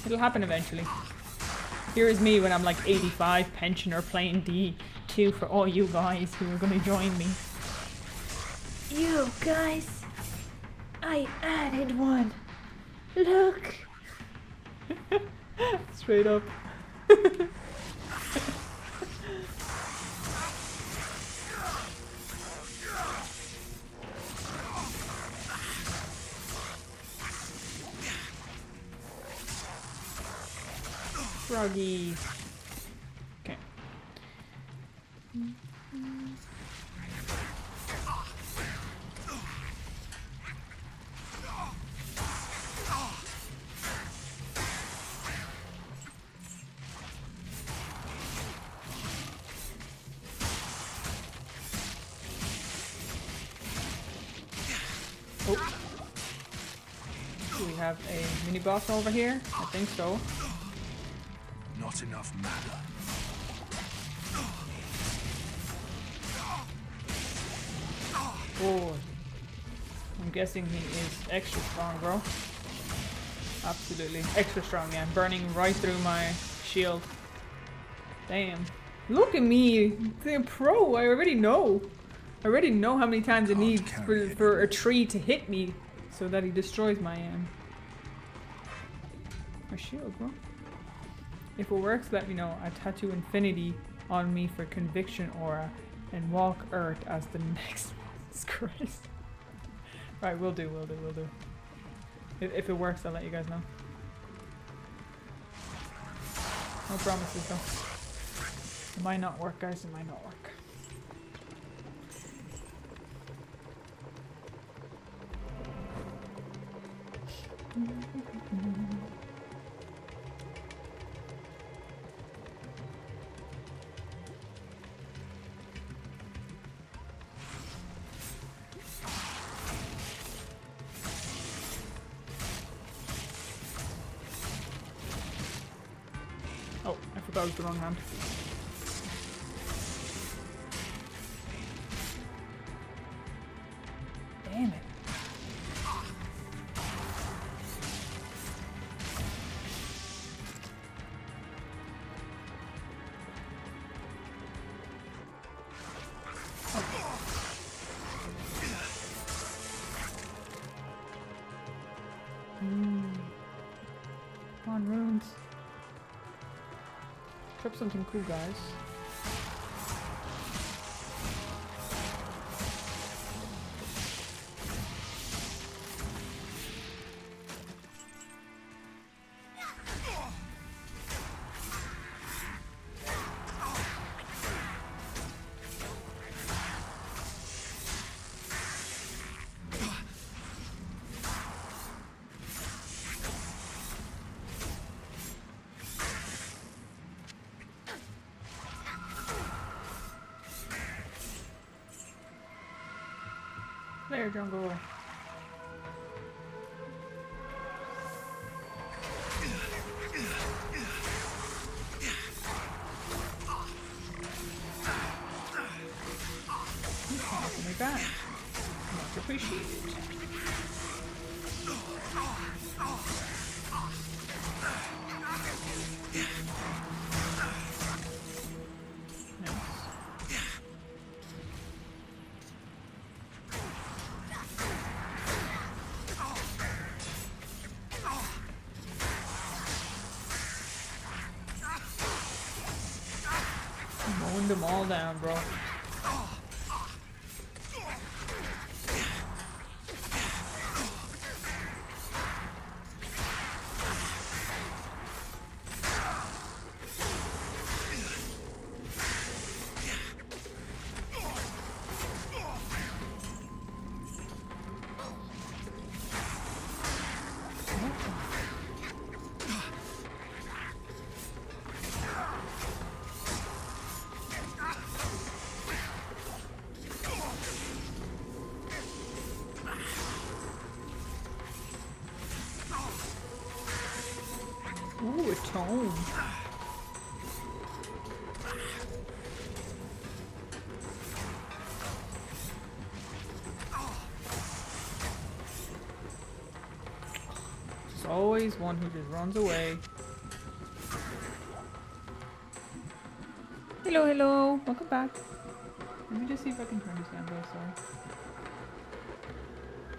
A: It'll happen eventually. Here is me when I'm like 85, pensioner, playing D2 for all you guys who are gonna join me. You guys, I added one. Look. Straight up. Froggy. Okay. Oh. Do we have a mini boss over here? I think so.
D: Not enough mana.
A: Oh. I'm guessing he is extra strong, bro. Absolutely. Extra strong, yeah. Burning right through my shield. Damn. Look at me. The pro. I already know. I already know how many times it needs for a tree to hit me so that he destroys my shield, bro. If it works, let me know. I tattoo infinity on me for conviction aura and walk earth as the next. Jesus Christ. Right, we'll do. If it works, I'll let you guys know. No promises though. It might not work, guys. It might not work. Oh, I forgot it was the wrong hand. around. Drop something cool, guys. There, jungle. Taking me back. Much appreciated. Mowing them all down, bro. Ooh, a tome. There's always one who just runs away. Hello, hello. Welcome back. Let me just see if I can turn this down, guys. Sorry.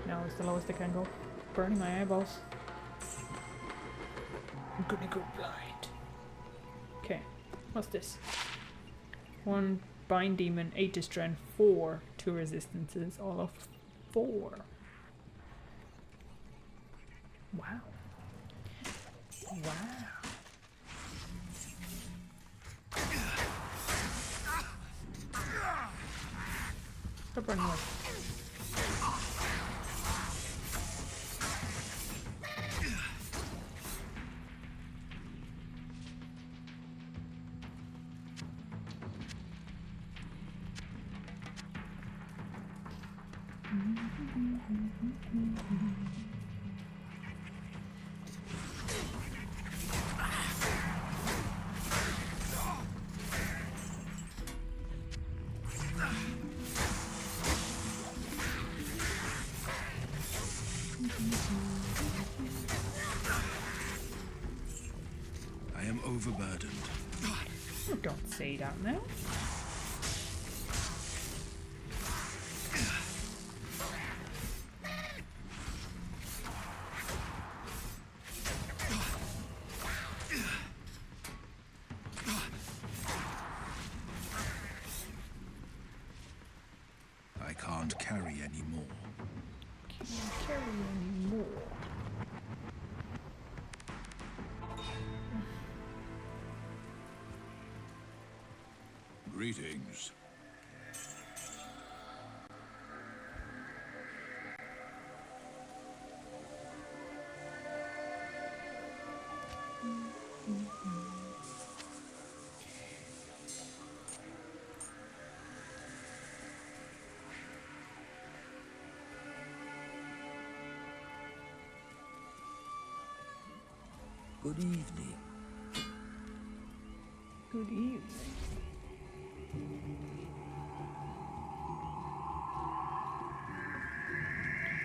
A: No, it's the lowest I can go. Burning my eyeballs. I'm gonna go blind. Okay, what's this? 1 bind demon, 8 to strength, 4 to resistances, all of 4. Wow. Wow. Stop running away.
D: I am overburdened.
A: Oh, don't say that now.
D: I can't carry anymore.
A: Can't carry anymore.
B: Greetings.
C: Good evening.
A: Good evening.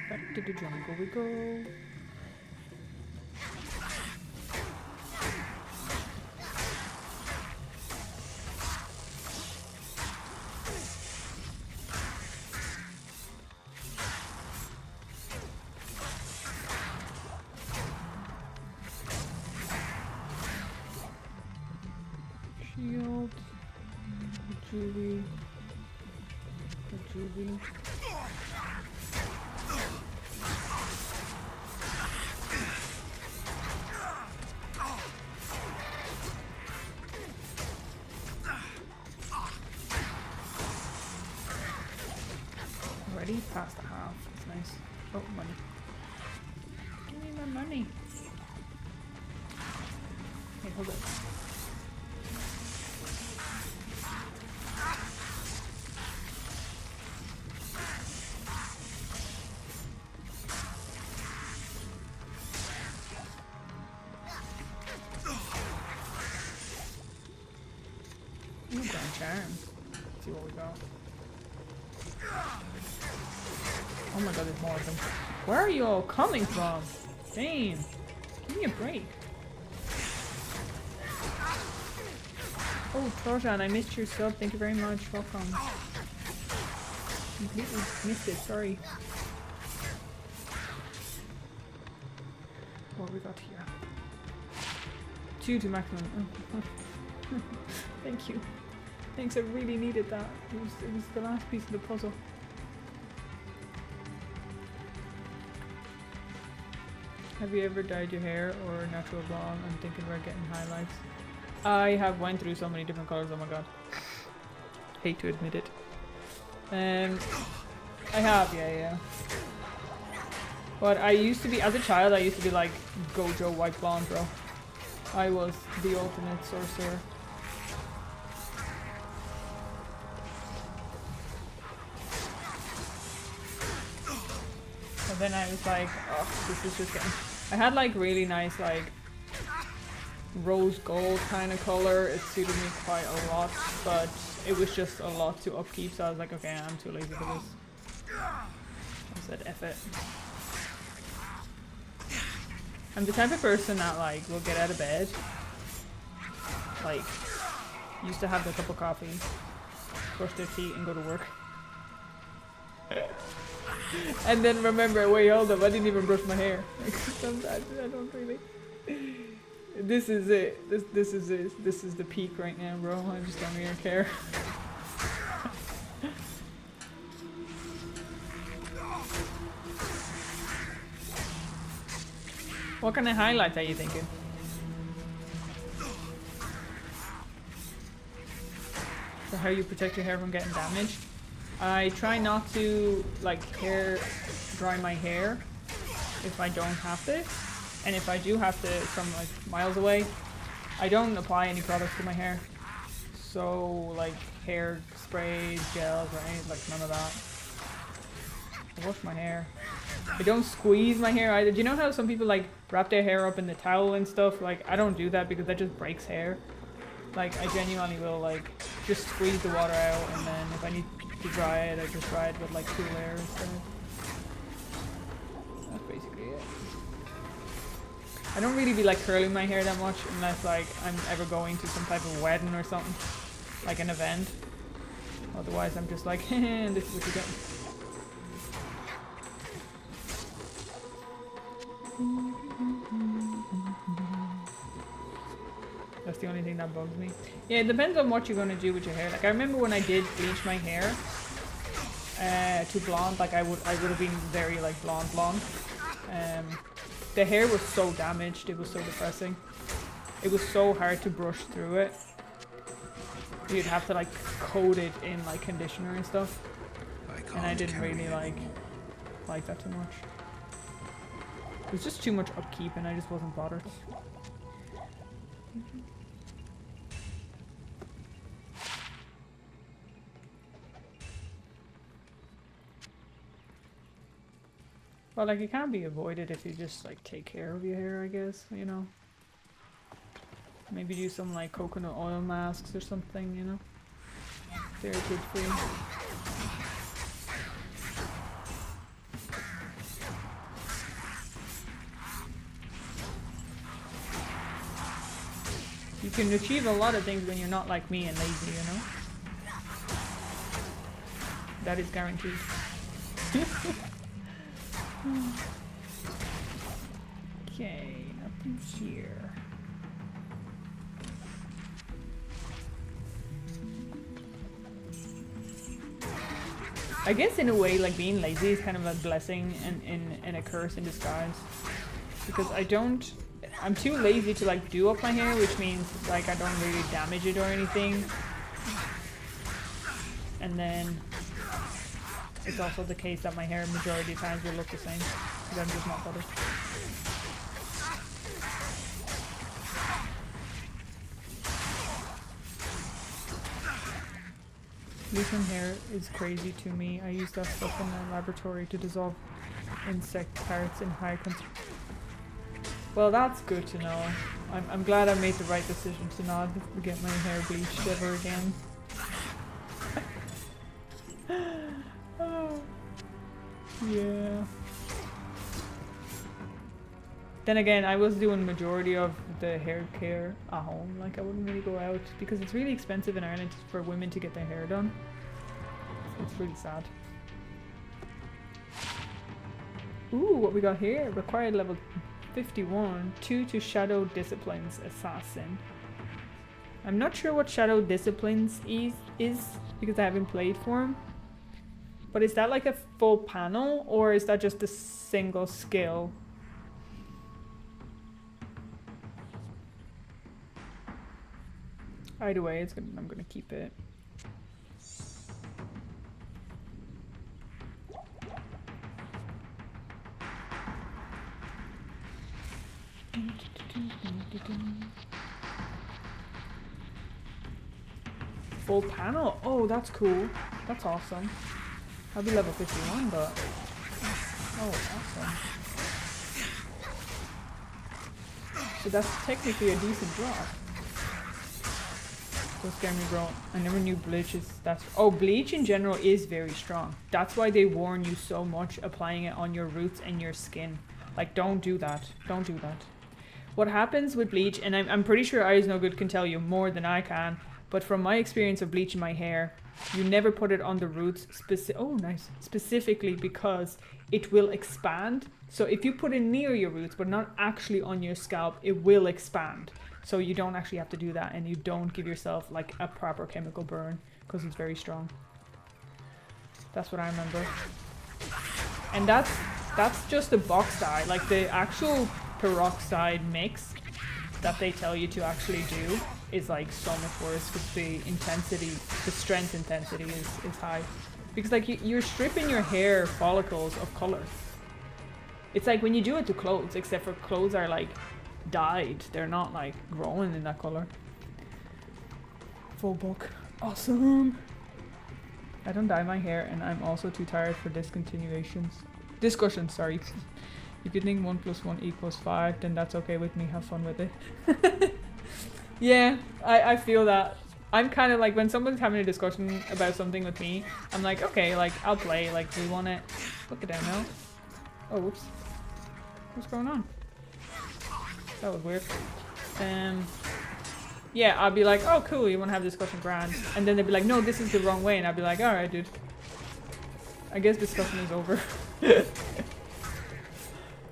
A: Back to the jungle we go. Shield. Juvie. Juvie. Already past the half. That's nice. Oh, money. Give me my money. Hey, hold it. Ooh, grand charm. Let's see what we got. Oh my god, there's more of them. Where are you all coming from? Damn. Give me a break. Oh, Trojan, I missed your sub. Thank you very much. Welcome. Completely missed it. Sorry. What we got here? 2 to maximum. Oh. Thank you. Thanks, I really needed that. It was the last piece of the puzzle. Have you ever dyed your hair or natural blonde? I'm thinking about getting highlights. I have went through so many different colors, oh my god. Hate to admit it. I have, yeah. But I used to be, as a child, I used to be like Gojo white blonde, bro. I was the ultimate sorcerer. And then I was like, oh, this is just getting... I had like really nice like rose gold kind of color. It suited me quite a lot, but it was just a lot to upkeep, so I was like, okay, I'm too lazy for this. I said, F it. I'm the type of person that like will get out of bed, like used to have their cup of coffee, brush their teeth and go to work. And then remember, wait, hold up, I didn't even brush my hair. Sometimes I don't really. This is it. This is it. This is the peak right now, bro. I just don't even care. What kind of highlights are you thinking? For how you protect your hair from getting damaged? I try not to like hair dry my hair if I don't have to, and if I do have to from like miles away, I don't apply any products to my hair. So like hair sprays, gels, right? Like none of that. I wash my hair. I don't squeeze my hair either. Do you know how some people like wrap their hair up in the towel and stuff? Like I don't do that because that just breaks hair. Like I genuinely will like just squeeze the water out, and then if I need to dry it, I just dry it with like 2 layers instead. That's basically it. I don't really be like curling my hair that much unless like I'm ever going to some type of wedding or something, like an event. Otherwise I'm just like, this is what you get. That's the only thing that bugs me. Yeah, it depends on what you're gonna do with your hair. Like I remember when I did bleach my hair to blonde, like I would have been very like blonde. The hair was so damaged, it was so depressing. It was so hard to brush through it. You'd have to like coat it in like conditioner and stuff. And I didn't really like that too much. It was just too much upkeep and I just wasn't bothered. Well, like it can't be avoided if you just like take care of your hair, I guess, you know. Maybe do some like coconut oil masks or something, you know. Very kid free. You can achieve a lot of things when you're not like me and lazy, you know. That is guaranteed. Okay, nothing here. I guess in a way, like being lazy is kind of a blessing and a curse in disguise. Because I'm too lazy to like do up my hair, which means like I don't really damage it or anything. And then it's also the case that my hair majority of times will look the same. Because I'm just not bothered. Bleaching hair is crazy to me. I use that stuff in the laboratory to dissolve insect parts in high concentration. Well, that's good to know. I'm glad I made the right decision to not get my hair bleached ever again. Oh, yeah. Then again, I was doing majority of the hair care at home. Like I wouldn't really go out because it's really expensive in Ireland for women to get their hair done. It's really sad. Ooh, what we got here? Required level 51. 2 to Shadow Disciplines Assassin. I'm not sure what Shadow Disciplines is because I haven't played for him. But is that like a full panel or is that just a single skill? Either way, I'm gonna keep it. Full panel? Oh, that's cool. That's awesome. I'll be level 51, but... Oh, awesome. So that's technically a decent drop. Don't scare me, bro. I never knew bleach is that's. Oh, bleach in general is very strong. That's why they warn you so much applying it on your roots and your skin. Like, don't do that. Don't do that. What happens with bleach, and I'm pretty sure Eyes No Good can tell you more than I can, but from my experience of bleaching my hair, you never put it on the roots specifically because it will expand. So if you put it near your roots, but not actually on your scalp, it will expand. So you don't actually have to do that, and you don't give yourself like a proper chemical burn because it's very strong. That's what I remember. And that's just the box dye. Like the actual peroxide mix that they tell you to actually do is like so much worse because the intensity, the strength intensity is high. Because like you're stripping your hair follicles of color. It's like when you do it to clothes, except for clothes are like dyed. They're not like growing in that color. Full book. Awesome. I don't dye my hair and I'm also too tired for discontinuations. Discussions, sorry. If you think 1 + 1 = 5, then that's okay with me. Have fun with it. Yeah, I feel that. I'm kind of like, when someone's having a discussion about something with me, I'm like, okay, like, I'll play. Like, we want it. Look at that now. Oh, whoops. What's going on? That was weird. Yeah, I'll be like, oh, cool, you want to have a discussion, grand. And then they'd be like, no, this is the wrong way. And I'd be like, alright, dude. I guess discussion is over.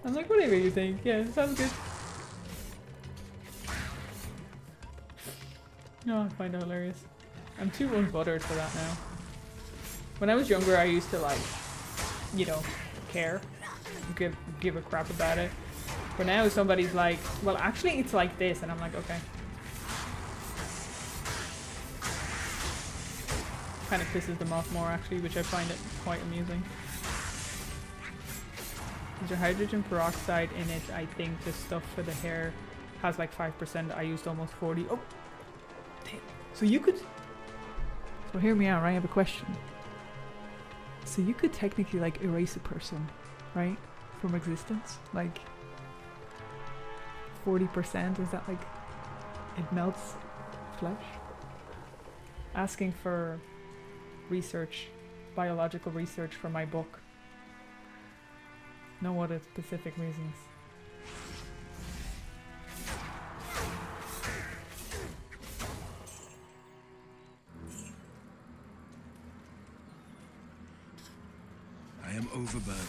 A: I'm like, whatever you think. Yeah, sounds good. No, I find it hilarious. I'm too unbuttered for that now. When I was younger, I used to like, you know, care. Give a crap about it. But now somebody's like, well, actually it's like this. And I'm like, okay. Kind of pisses them off more actually, which I find it quite amusing. Is there hydrogen peroxide in it? I think the stuff for the hair has like 5%. I used almost 40. Oh, damn. So you could... So hear me out, right? I have a question. So you could technically like erase a person, right? From existence? Like 40%? Is that like... It melts flesh? Asking for research, biological research for my book. No other specific reasons.
D: I am overburdened.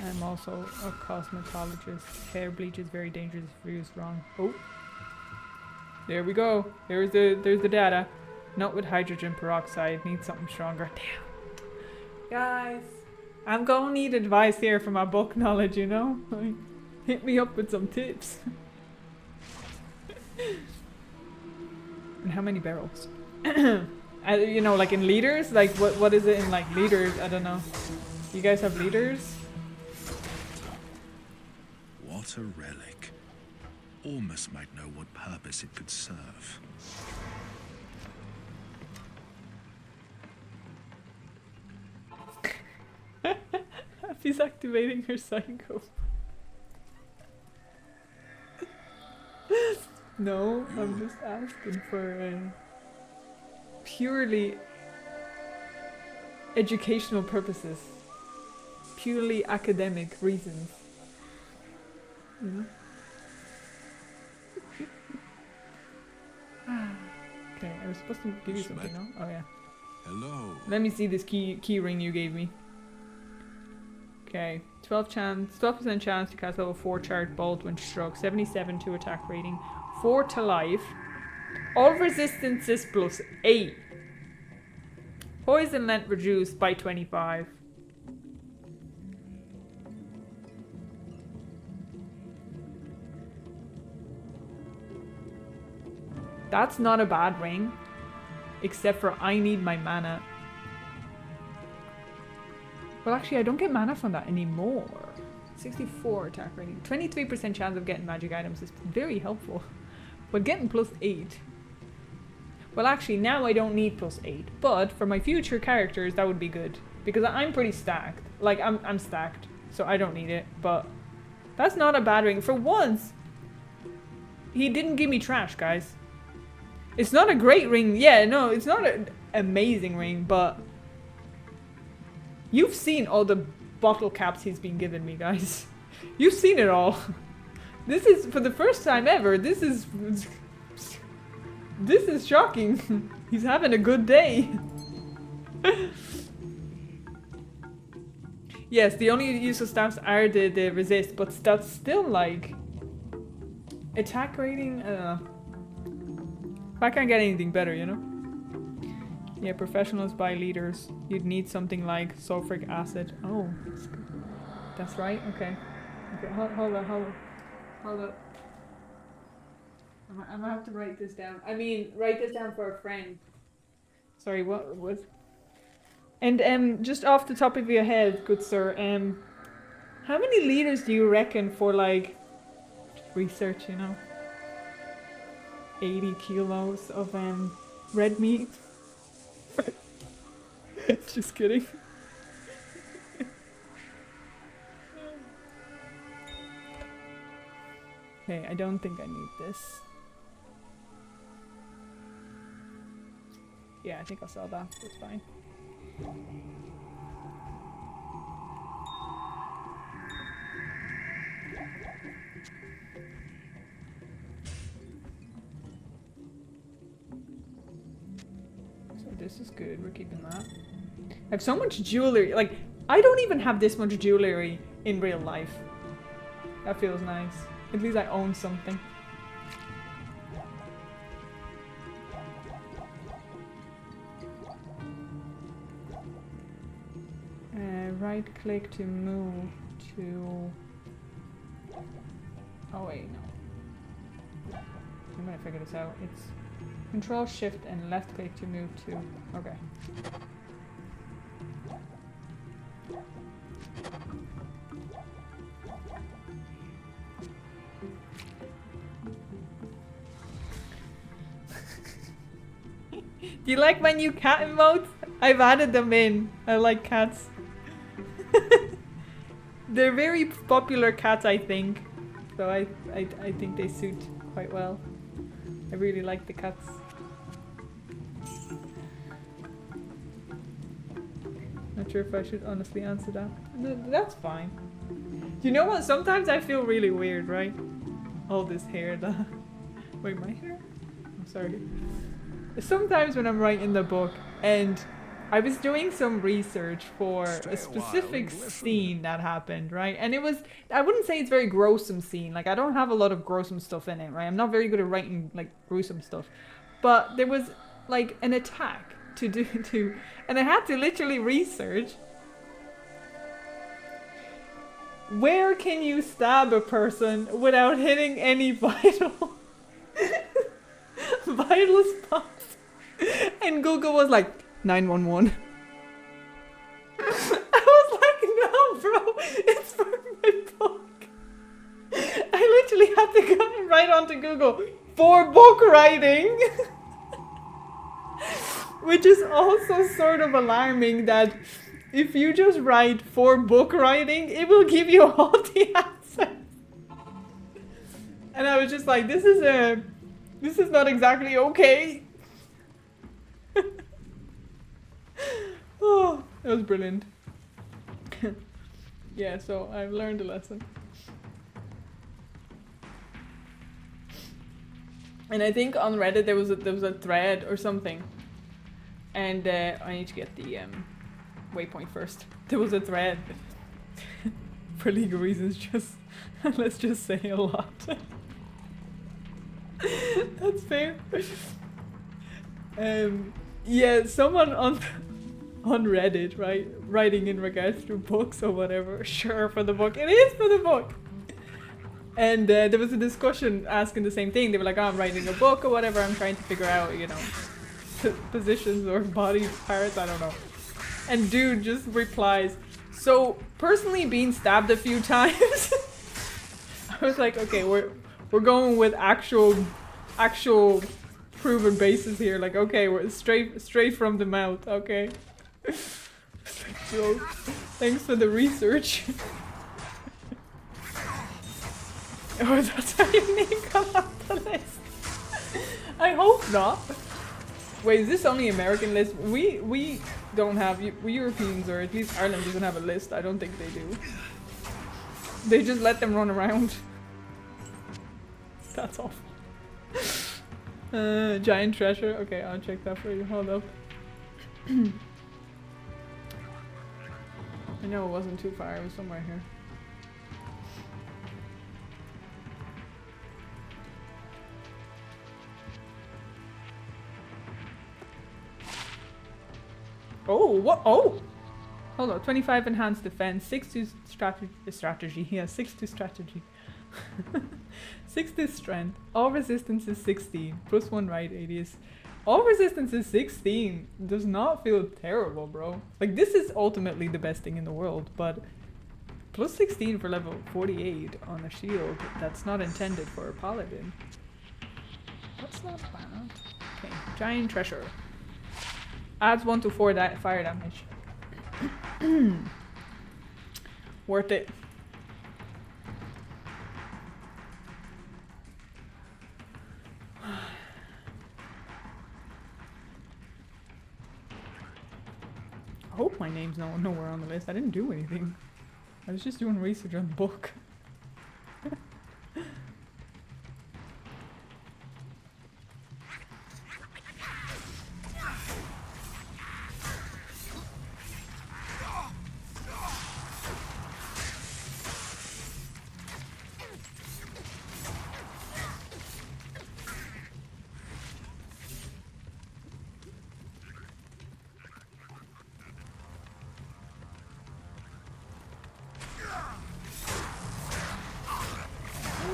A: I'm also a cosmetologist. Hair bleach is very dangerous if used wrong. Oh, there we go. There's the data. Not with hydrogen peroxide. Need something stronger. Damn. Guys, I'm gonna need advice here for my book knowledge, you know? Like, hit me up with some tips. And how many barrels? You know, like in liters? Like, what is it in, like, liters? I don't know. You guys have liters?
D: What a relic. Almost might know what purpose it could serve.
A: Happy's activating her psycho. No, I'm just asking for purely educational purposes. Purely academic reasons. You know? Okay, I was supposed to give you something, no? Oh yeah.
B: Hello.
A: Let me see this key ring you gave me. Okay, 12% chance to cast level 4 charged bolt when struck, 77 to attack rating, 4 to life. All resistances plus 8. Poison length reduced by 25. That's not a bad ring, except for I need my mana. Well, actually, I don't get mana from that anymore. 64 attack rating. 23% chance of getting magic items is very helpful. But getting plus 8. Well, actually, now I don't need plus 8. But for my future characters, that would be good. Because I'm pretty stacked. Like, I'm stacked. So I don't need it. But that's not a bad ring. For once, he didn't give me trash, guys. It's not a great ring. Yeah, no, it's not an amazing ring, but you've seen all the bottle caps he's been giving me, guys. You've seen it all. This is, for the first time ever, this is shocking. He's having a good day. Yes, the only use of stamps are the resist, but that's still like attack rating, I don't know. I can't get anything better, you know? Yeah, professionals buy liters. You'd need something like sulfuric acid. Oh, that's right. Okay. Okay, hold on. I'm gonna have to write this down. I mean, write this down for a friend. Sorry, what was? And just off the top of your head, good sir, how many liters do you reckon for like research? You know, 80 kilos of red meat. Just kidding. Okay, I don't think I need this. Yeah, I think I'll sell that. That's fine. So this is good. We're keeping that. I have so much jewelry. Like, I don't even have this much jewelry in real life. That feels nice. At least I own something. Right click to move to... Oh wait, no. I'm gonna figure this out. It's Control Shift and left click to move to... Okay. Do you like my new cat emotes? I've added them in. I like cats. They're very popular cats, I think. So I think they suit quite well. I really like the cats. Not sure if I should honestly answer that. That's fine. You know what? Sometimes I feel really weird, right? All this hair. Wait, my hair? I'm sorry. Sometimes when I'm writing the book and I was doing some research for a specific scene that happened, right? And it was, I wouldn't say it's very gruesome scene. Like, I don't have a lot of gruesome stuff in it, right? I'm not very good at writing, like, gruesome stuff. But there was, like an attack to do to, and I had to literally research. Where can you stab a person without hitting any vital vital spots? And Google was like 911. I was like, no, bro, it's for my book. I literally had to go right onto Google for book writing. Which is also sort of alarming that if you just write for book writing, it will give you all the answers. And I was just like, this is not exactly okay. Oh, that was brilliant. Yeah, so I've learned a lesson. And I think on Reddit there was a thread or something. And I need to get the waypoint first. There was a thread. For legal reasons, just let's just say a lot. That's fair. Yeah, someone on Reddit, right, writing in regards to books or whatever. Sure, for the book. It is for the book. And there was a discussion asking the same thing. They were like, oh, I'm writing a book or whatever. I'm trying to figure out, you know, positions or body parts. I don't know. And dude just replies, so personally being stabbed a few times. I was like, okay, we're going with actual proven basis here. Like, okay, we're straight from the mouth. Okay. So, thanks for the research. Oh, that's how your name got off the list. I hope not. Wait, is this only American list? We don't have, we Europeans, or at least Ireland doesn't have a list. I don't think they do. They just let them run around. That's awful. Giant treasure. Okay, I'll check that for you. Hold up. I know it wasn't too far. It was somewhere here. Oh, what? Oh! Hold on. 25 enhanced defense, 6 to strategy. Yeah, 6 to strategy. 6 to strength. All resistance is 16. Plus 1 ride radius. All resistance is 16. Does not feel terrible, bro. Like, this is ultimately the best thing in the world, but plus 16 for level 48 on a shield that's not intended for a paladin. That's not bad. Okay, giant treasure. Adds 1 to 4 fire damage. Worth it. I hope my name's nowhere on the list. I didn't do anything. I was just doing research on the book.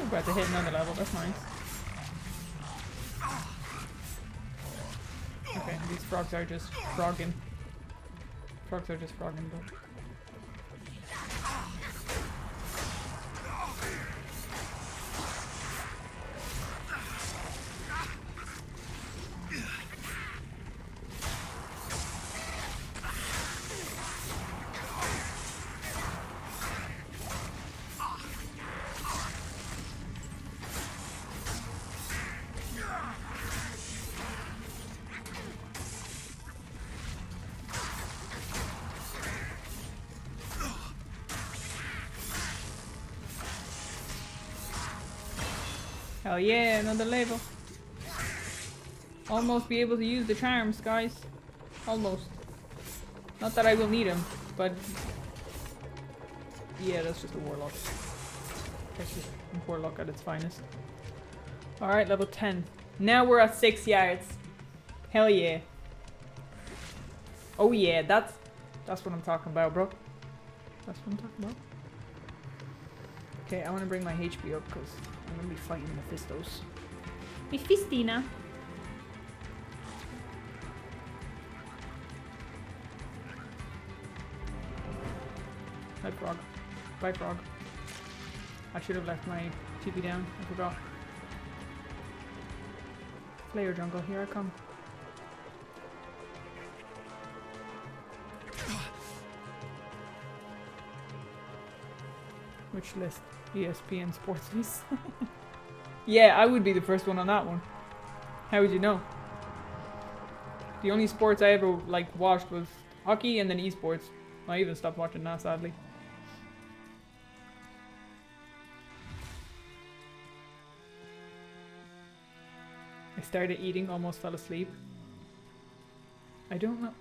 A: About to hit another level, that's nice. Okay, these frogs are just frogging. Frogs are just frogging, but... Hell yeah, another level. Almost be able to use the charms, guys. Almost. Not that I will need them, but... yeah, that's just a Warlock. That's just a Warlock at its finest. Alright, level 10. Now we're at 6 yards. Hell yeah. Oh yeah, that's what I'm talking about, bro. That's what I'm talking about. Okay, I want to bring my HP up because I'm going to be fighting Mephistos. Mephistina. Bye, frog. Bye, frog. I should have left my TP down. I forgot. Slayer jungle, here I come. Which list? ESPN Sports News. Yeah, I would be the first one on that one. How would you know? The only sports I ever watched was hockey and then esports. I even stopped watching that, sadly. I started eating, almost fell asleep. I don't know.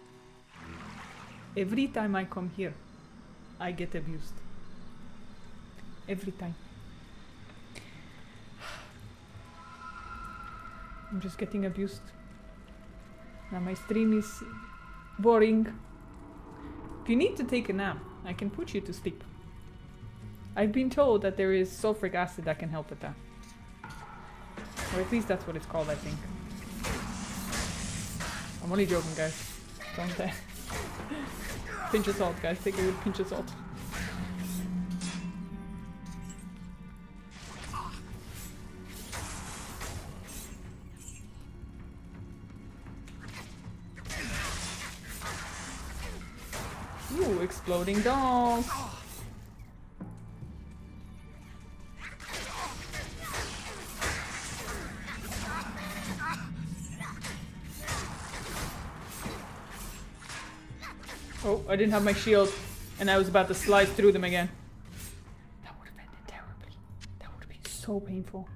A: Every time I come here, I get abused. Every time. I'm just getting abused. Now my stream is boring. If you need to take a nap, I can put you to sleep. I've been told that there is sulfuric acid that can help with that. Or at least that's what it's called, I think. I'm only joking, guys. Don't pinch of salt, guys. Take a good pinch of salt. Ooh, exploding dolls. Oh, I didn't have my shield, and I was about to slide through them again. That would have ended terribly. That would have been so painful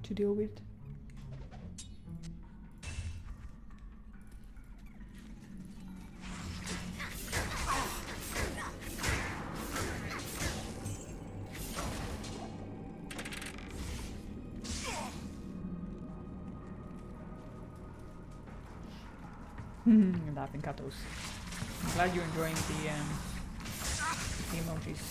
A: to deal with. Laughing katos. I'm glad you're enjoying the emojis.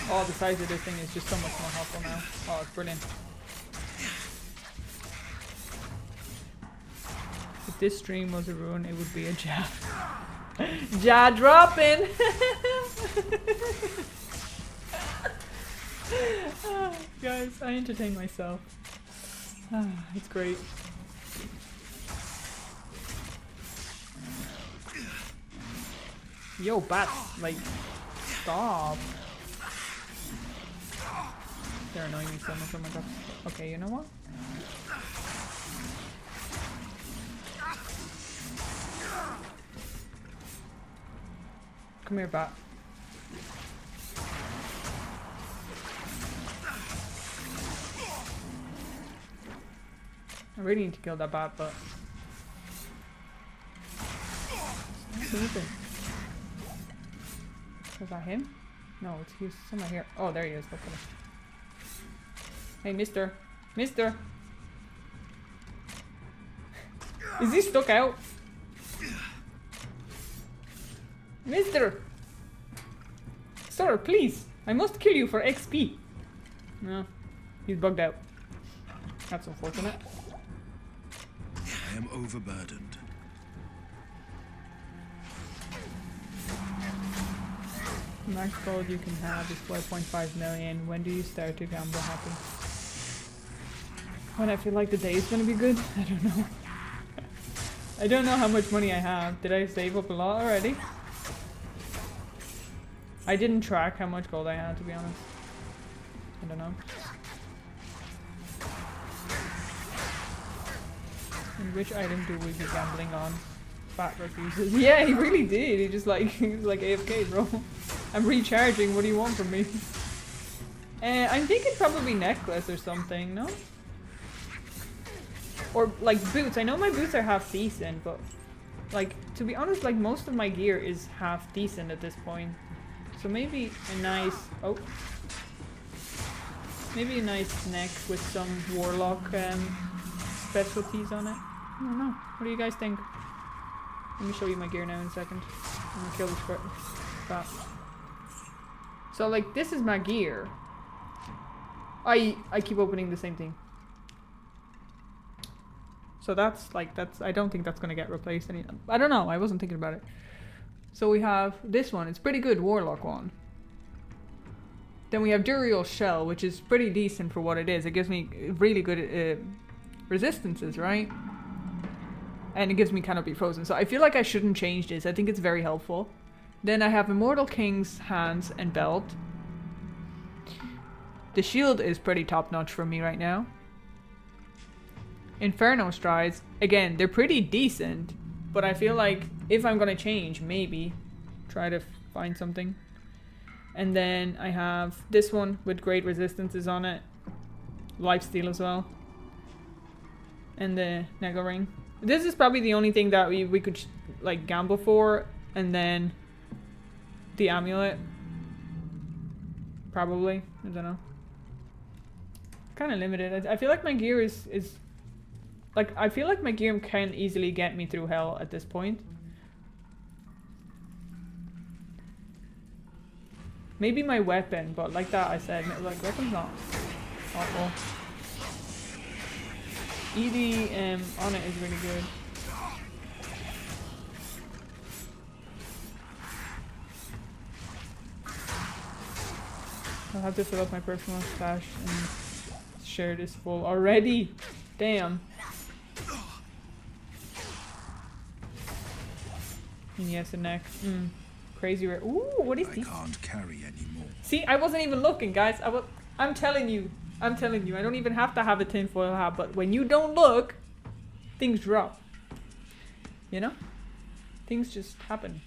A: Oh, the size of this thing is just so much more helpful now. Oh, it's brilliant. If this stream was a rune, it would be a jab. Ja dropping! Guys, I entertain myself. It's great. Yo, bats, stop. They're annoying me so much, oh my god. Okay, you know what? Come here, bat. I really need to kill that bat, but... It's not moving. Was that him? No, he's somewhere here. Oh, there he is. Look at him. Hey, mister. Mister! Is he stuck out? Mister! Sir, please! I must kill you for XP. No. He's bugged out. That's unfortunate.
D: I am overburdened.
A: Max gold you can have is 4.5 million. When do you start to gamble happy? When I feel like the day is gonna be good? I don't know. I don't know how much money I have. Did I save up a lot already? I didn't track how much gold I had, to be honest. I don't know. And which item do we be gambling on? Fat refuses. Yeah, he really did. He just he was like AFK, bro. I'm recharging. What do you want from me? I'm thinking probably necklace or something, no? Or boots. I know my boots are half decent, but to be honest, most of my gear is half decent at this point. So maybe a nice... Oh. Maybe a nice neck with some Warlock specialties on it. I don't know. What do you guys think? Let me show you my gear now in a second. I'm gonna kill this crap. So like this is my gear. I keep opening the same thing. So that's I don't think that's gonna get replaced I don't know, I wasn't thinking about it. So we have this one, it's pretty good Warlock one. Then we have Duriel Shell, which is pretty decent for what it is. It gives me really good resistances, right? And it gives me Canopy Frozen. So I feel like I shouldn't change this. I think it's very helpful. Then I have Immortal King's Hands and Belt. The shield is pretty top notch for me right now. Inferno Strides, again, they're pretty decent. But I feel like if I'm going to change, maybe try to find something. And then I have this one with great resistances on it. Lifesteal as well. And the Nego Ring. This is probably the only thing that we could like gamble for. And then the amulet. Probably. I don't know. Kind of limited. I feel like my gear is like, I feel like my gear can easily get me through hell at this point. Maybe my weapon, but like that I said, like weapon's not awful. ED on it is really good. I'll have to fill up my personal stash and share this full already. Damn. And yes, a neck. Crazy rare. Ooh, what is this?
D: I can't carry anymore.
A: See, I wasn't even looking, guys. I'm telling you. I don't even have to have a tinfoil hat, but when you don't look, things drop. You know? Things just happen.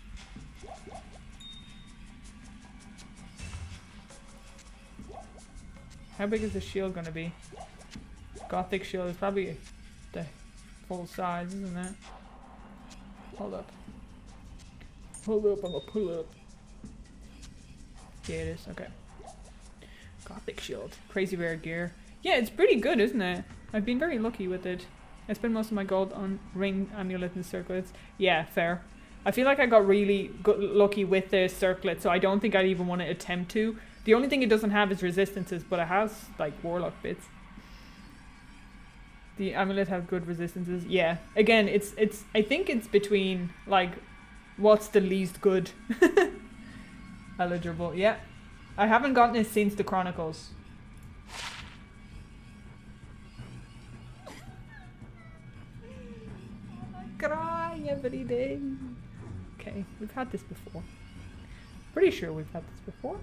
A: How big is the shield gonna be? Gothic shield is probably the full size, isn't it? Hold up. Hold up, I'm gonna pull up. Yeah, it is. Okay. Gothic shield. Crazy rare gear. Yeah, it's pretty good, isn't it? I've been very lucky with it. I spent most of my gold on ring, amulet, and circlets. Yeah, fair. I feel like I got really lucky with the circlet, so I don't think I'd even want to attempt to. The only thing it doesn't have is resistances, but it has, like, Warlock bits. The amulet have good resistances. Yeah. Again, it's I think it's between, like, what's the least good eligible. Yeah. I haven't gotten it since the Chronicles. I cry every day. Okay, we've had this before. Pretty sure we've had this before.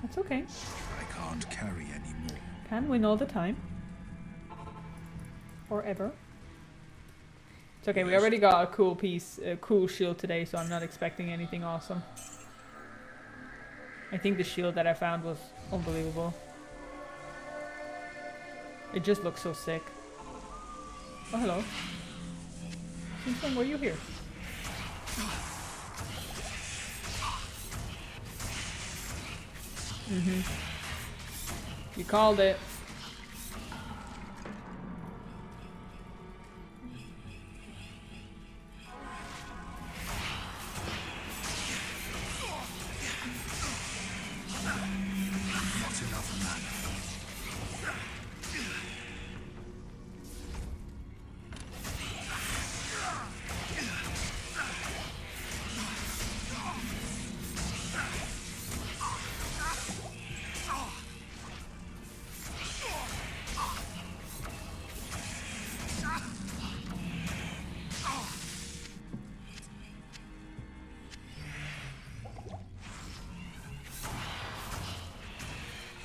A: That's okay.
D: I can't carry anymore.
A: Can win all the time. Or ever. It's okay, we already got a cool piece, a cool shield today, so I'm not expecting anything awesome. I think the shield that I found was unbelievable. It just looks so sick. Oh, hello. Since when were you here? You called it.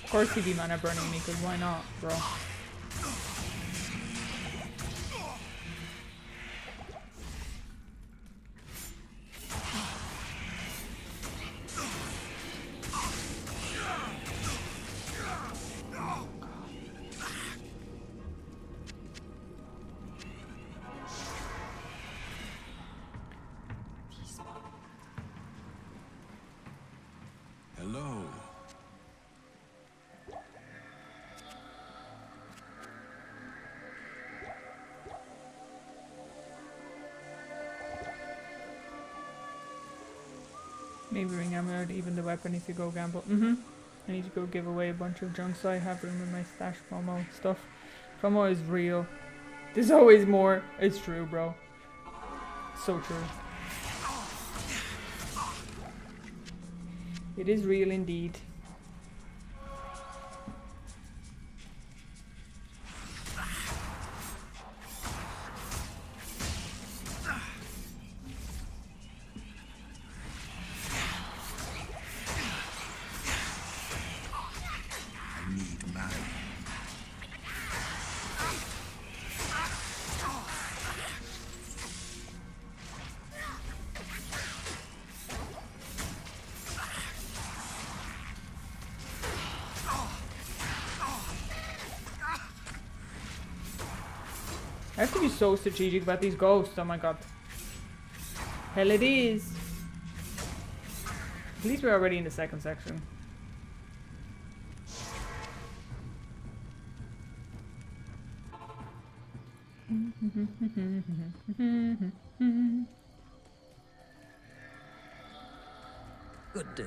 A: Of course he'd be mana burning me, because why not, bro?
B: Hello.
A: Maybe ring amulet, even the weapon if you go gamble. I need to go give away a bunch of junk so I have room in my stash. FOMO stuff. FOMO is real. There's always more. It's true, bro. So true. It is real indeed. I have to be so strategic about these ghosts, oh my god. Hell it is. At least we're already in the second section.
C: Good day.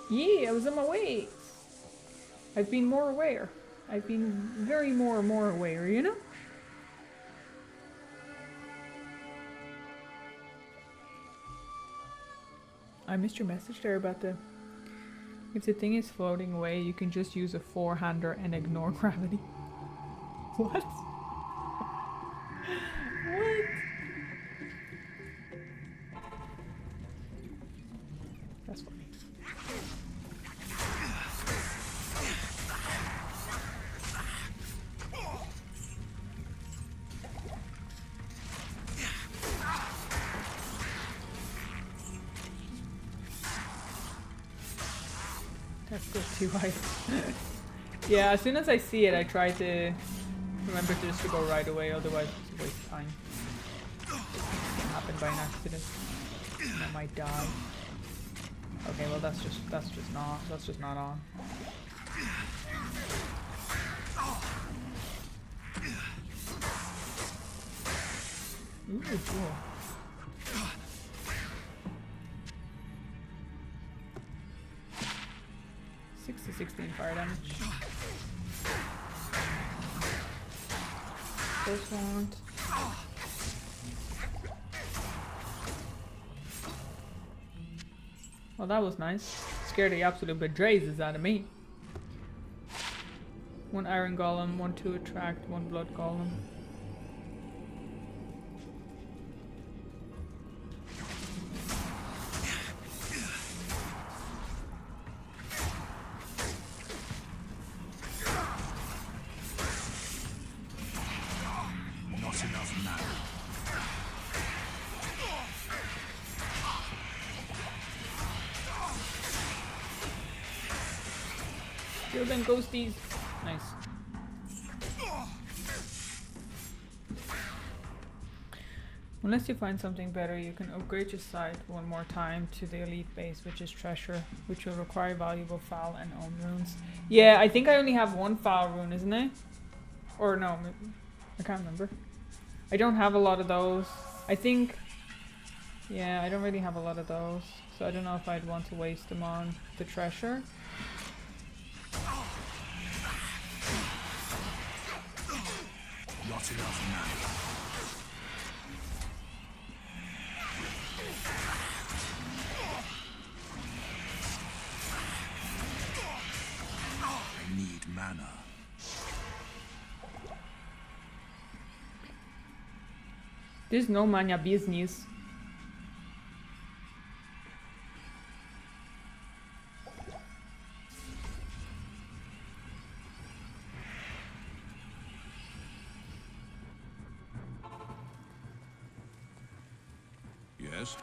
A: Yeah, I was on my way. I've been more aware. I've been very more aware, you know? I missed your message there about the... If the thing is floating away, you can just use a four-hander and ignore gravity. What? What? That's funny. That's good too, right? Yeah, as soon as I see it, I try to remember just to go right away, otherwise it's a waste of time. It can happen by an accident. And I might die. Okay, well that's just not on. Ooh, cool. 6 to 16 fire damage. First round. Well, that was nice. Scared the absolute betrays out of me. 1 iron golem, 1 to attract, 1 blood golem. Kill them ghosties. Nice. Unless you find something better, you can upgrade your site one more time to the elite base, which is treasure, which will require valuable foul and own runes. Yeah, I think I only have 1 foul rune, isn't it? Or no, I can't remember. I don't have a lot of those. I think, yeah, I don't really have a lot of those. So I don't know if I'd want to waste them on the treasure.
D: Not enough mana. I need mana.
A: There's no mana business.
B: Yes?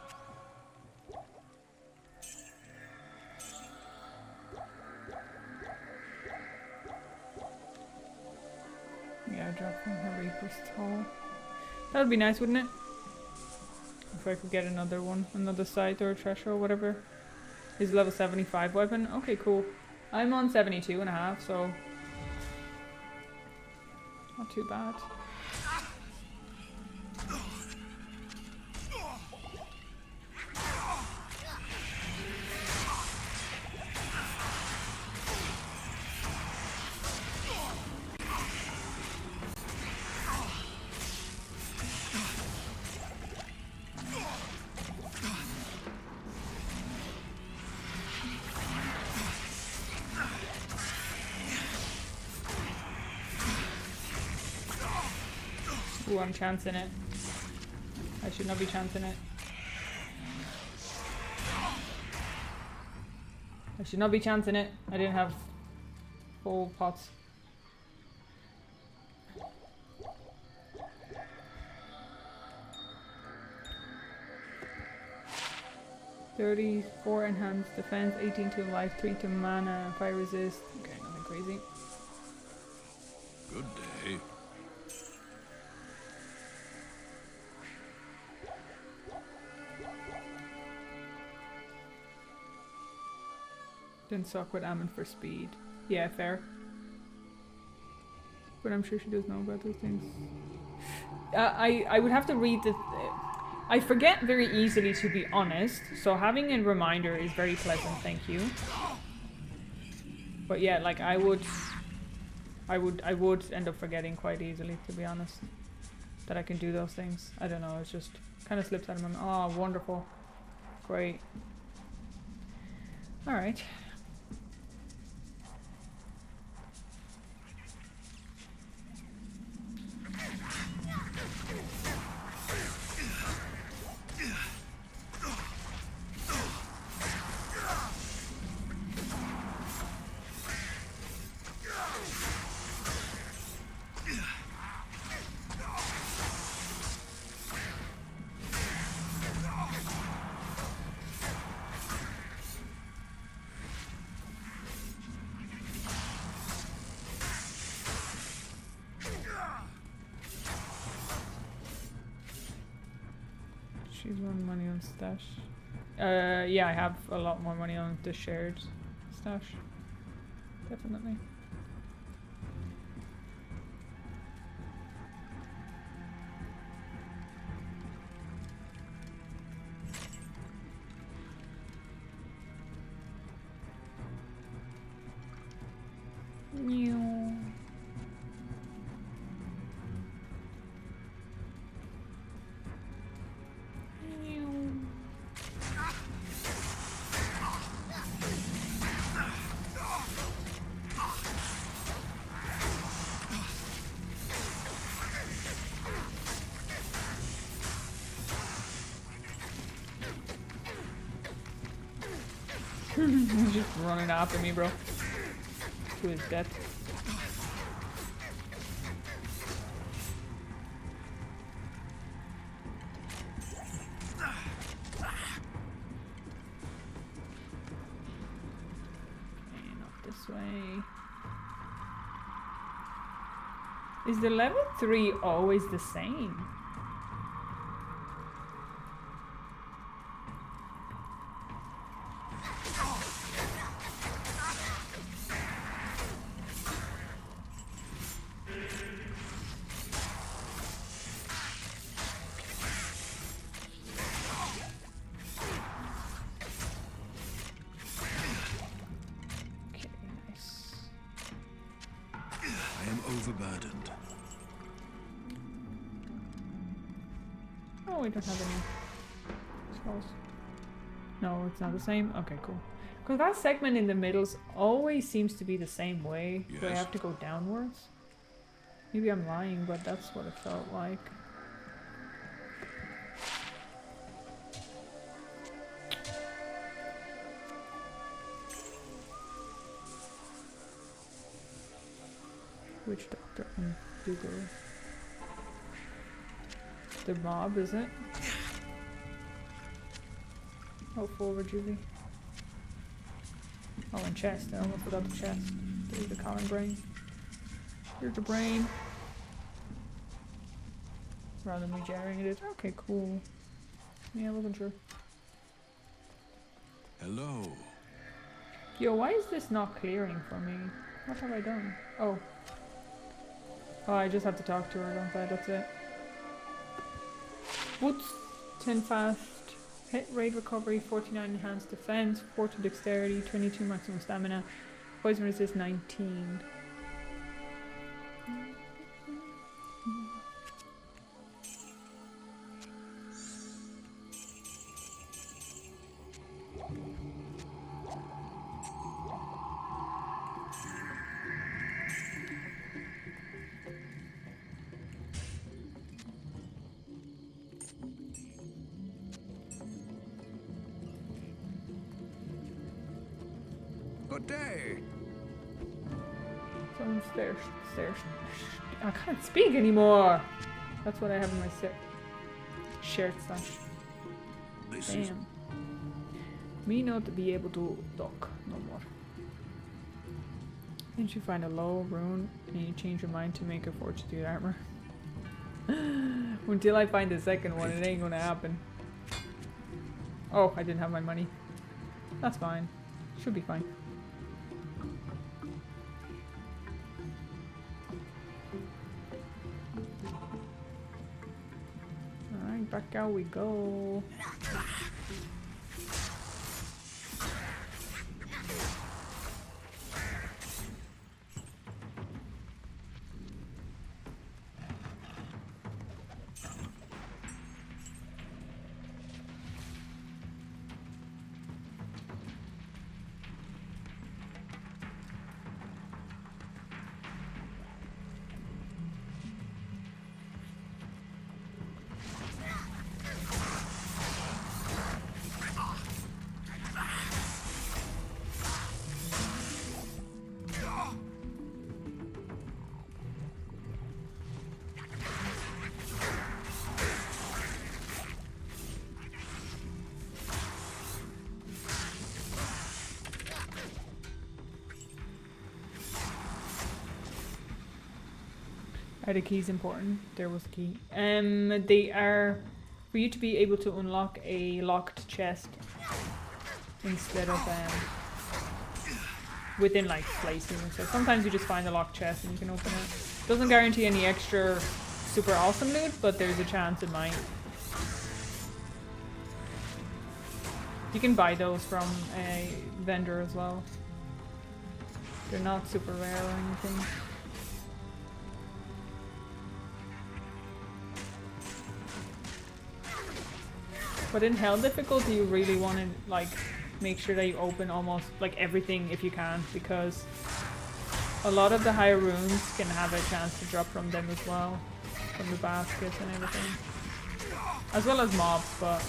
A: Yeah, drop from her Reaper's Toll. That would be nice, wouldn't it? If I could get another one, another scythe or a treasure or whatever. Is level 75 weapon? Okay, cool. I'm on 72.5, so Not too bad. Ooh, I'm chancing it. I should not be chancing it. I should not be chancing it. I didn't have full pots. $34 enhanced defense, 18 to life, 3 to mana, fire resist. Okay, nothing crazy.
B: Good day.
A: Didn't suck with Ammon for speed. Yeah, fair. But I'm sure she does know about those things. I would have to read the... I forget very easily, to be honest. So having a reminder is very pleasant, thank you. But yeah, like I would end up forgetting quite easily, to be honest. That I can do those things. I don't know, it's just kind of slips out of my mind. Oh, wonderful. Great. Alright. She's won money on stash. Yeah, I have a lot more money on the shared stash. Definitely. Meow. He's just running after me, bro. To his death. Okay, not this way. Is the level 3 always the same?
D: Overburdened.
A: Oh, we don't have any spells. No, it's not the same? Okay, cool. Because that segment in the middle always seems to be the same way.
B: Yes.
A: Do I have to go downwards? Maybe I'm lying, but that's what it felt like. Witch Doctor and Dougal. The mob, is it? Oh, forward, Julie. Oh, and chest. I almost forgot the chest. There's the common brain. Here's the brain. Rather than me jarring it. Okay, cool. Yeah, I wasn't sure.
B: Hello.
A: Yo, why is this not clearing for me? What have I done? Oh. Oh, I just have to talk to her, don't I? That's it. Boots, 10 fast, hit rate recovery, 49 enhanced defense, 40 dexterity, 22 maximum stamina, poison resist 19.
B: Good day.
A: Someone's there. I can't speak anymore. That's what I have in my shirt stash.
B: This is
A: Damn. Me not be able to talk no more. Didn't you find a low rune and you change your mind to make a fortitude armor? Until I find the second one, it ain't gonna happen. Oh, I didn't have my money. That's fine. Should be fine. Alright, back out we go. Are the keys important? There was a key. They are for you to be able to unlock a locked chest instead of within like placing. So sometimes you just find a locked chest and you can open it. Doesn't guarantee any extra super awesome loot, but there's a chance it might. You can buy those from a vendor as well. They're not super rare or anything. But in hell difficulty, you really want to like make sure that you open almost like everything if you can, because a lot of the higher runes can have a chance to drop from them as well, from the baskets and everything, as well as mobs. But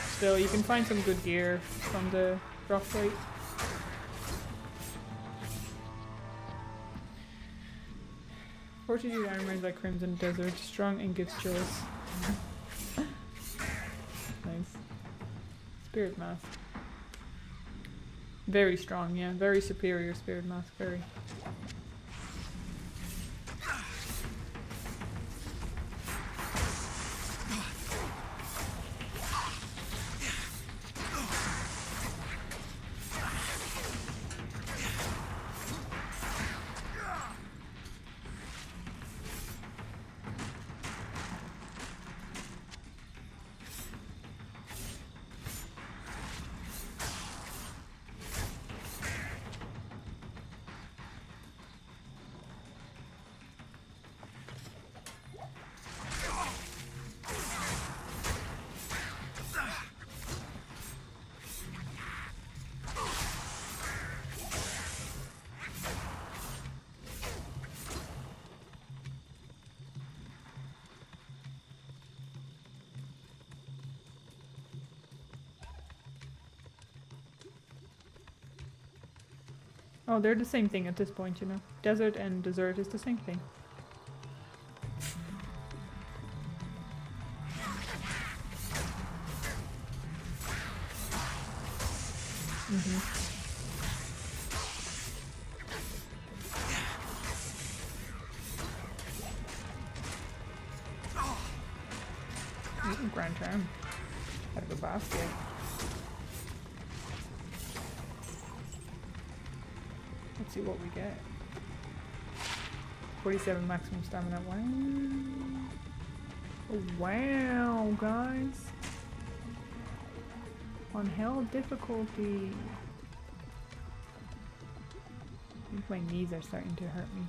A: still, you can find some good gear from the drop rate. Fortitude armor is like Crimson Desert, strong and gives chills. Nice. Spirit mask. Very strong, yeah. Very superior spirit mask. Very. Oh, they're the same thing at this point, you know. Desert and dessert is the same thing. Ooh, grand charm. Out of a basket. Let's see what we get. 47 maximum stamina. Wow. Oh, wow, guys. On hell difficulty. I think my knees are starting to hurt me.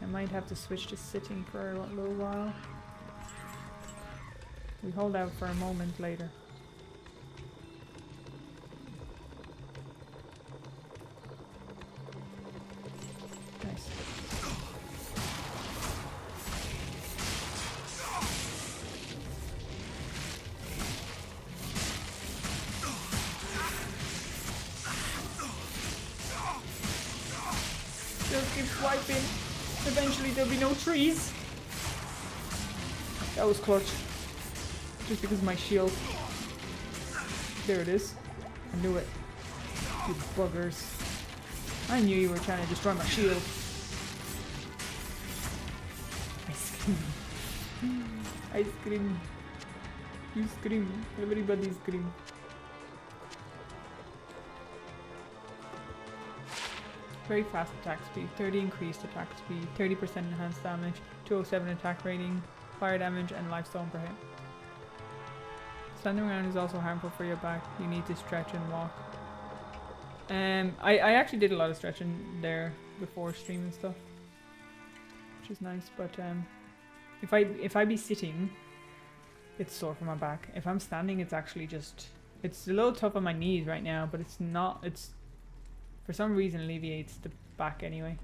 A: I might have to switch to sitting for a little while. We hold out for a moment later. Nice. Just keep swiping. Eventually there'll be no trees. That was clutch. Just because of my shield. There it is. I knew it. You buggers. I knew you were trying to destroy my shield. Ice cream. Ice cream. You scream. Everybody scream. Very fast attack speed, 30 increased attack speed, 30% enhanced damage, 207 attack rating, fire damage, and lifestone per hit. Standing around is also harmful for your back. You need to stretch and walk. I actually did a lot of stretching there before streaming stuff, which is nice. But if I be sitting, it's sore for my back. If I'm standing, it's actually just it's a little tough on my knees right now, but it's not. It's for some reason alleviates the back anyway.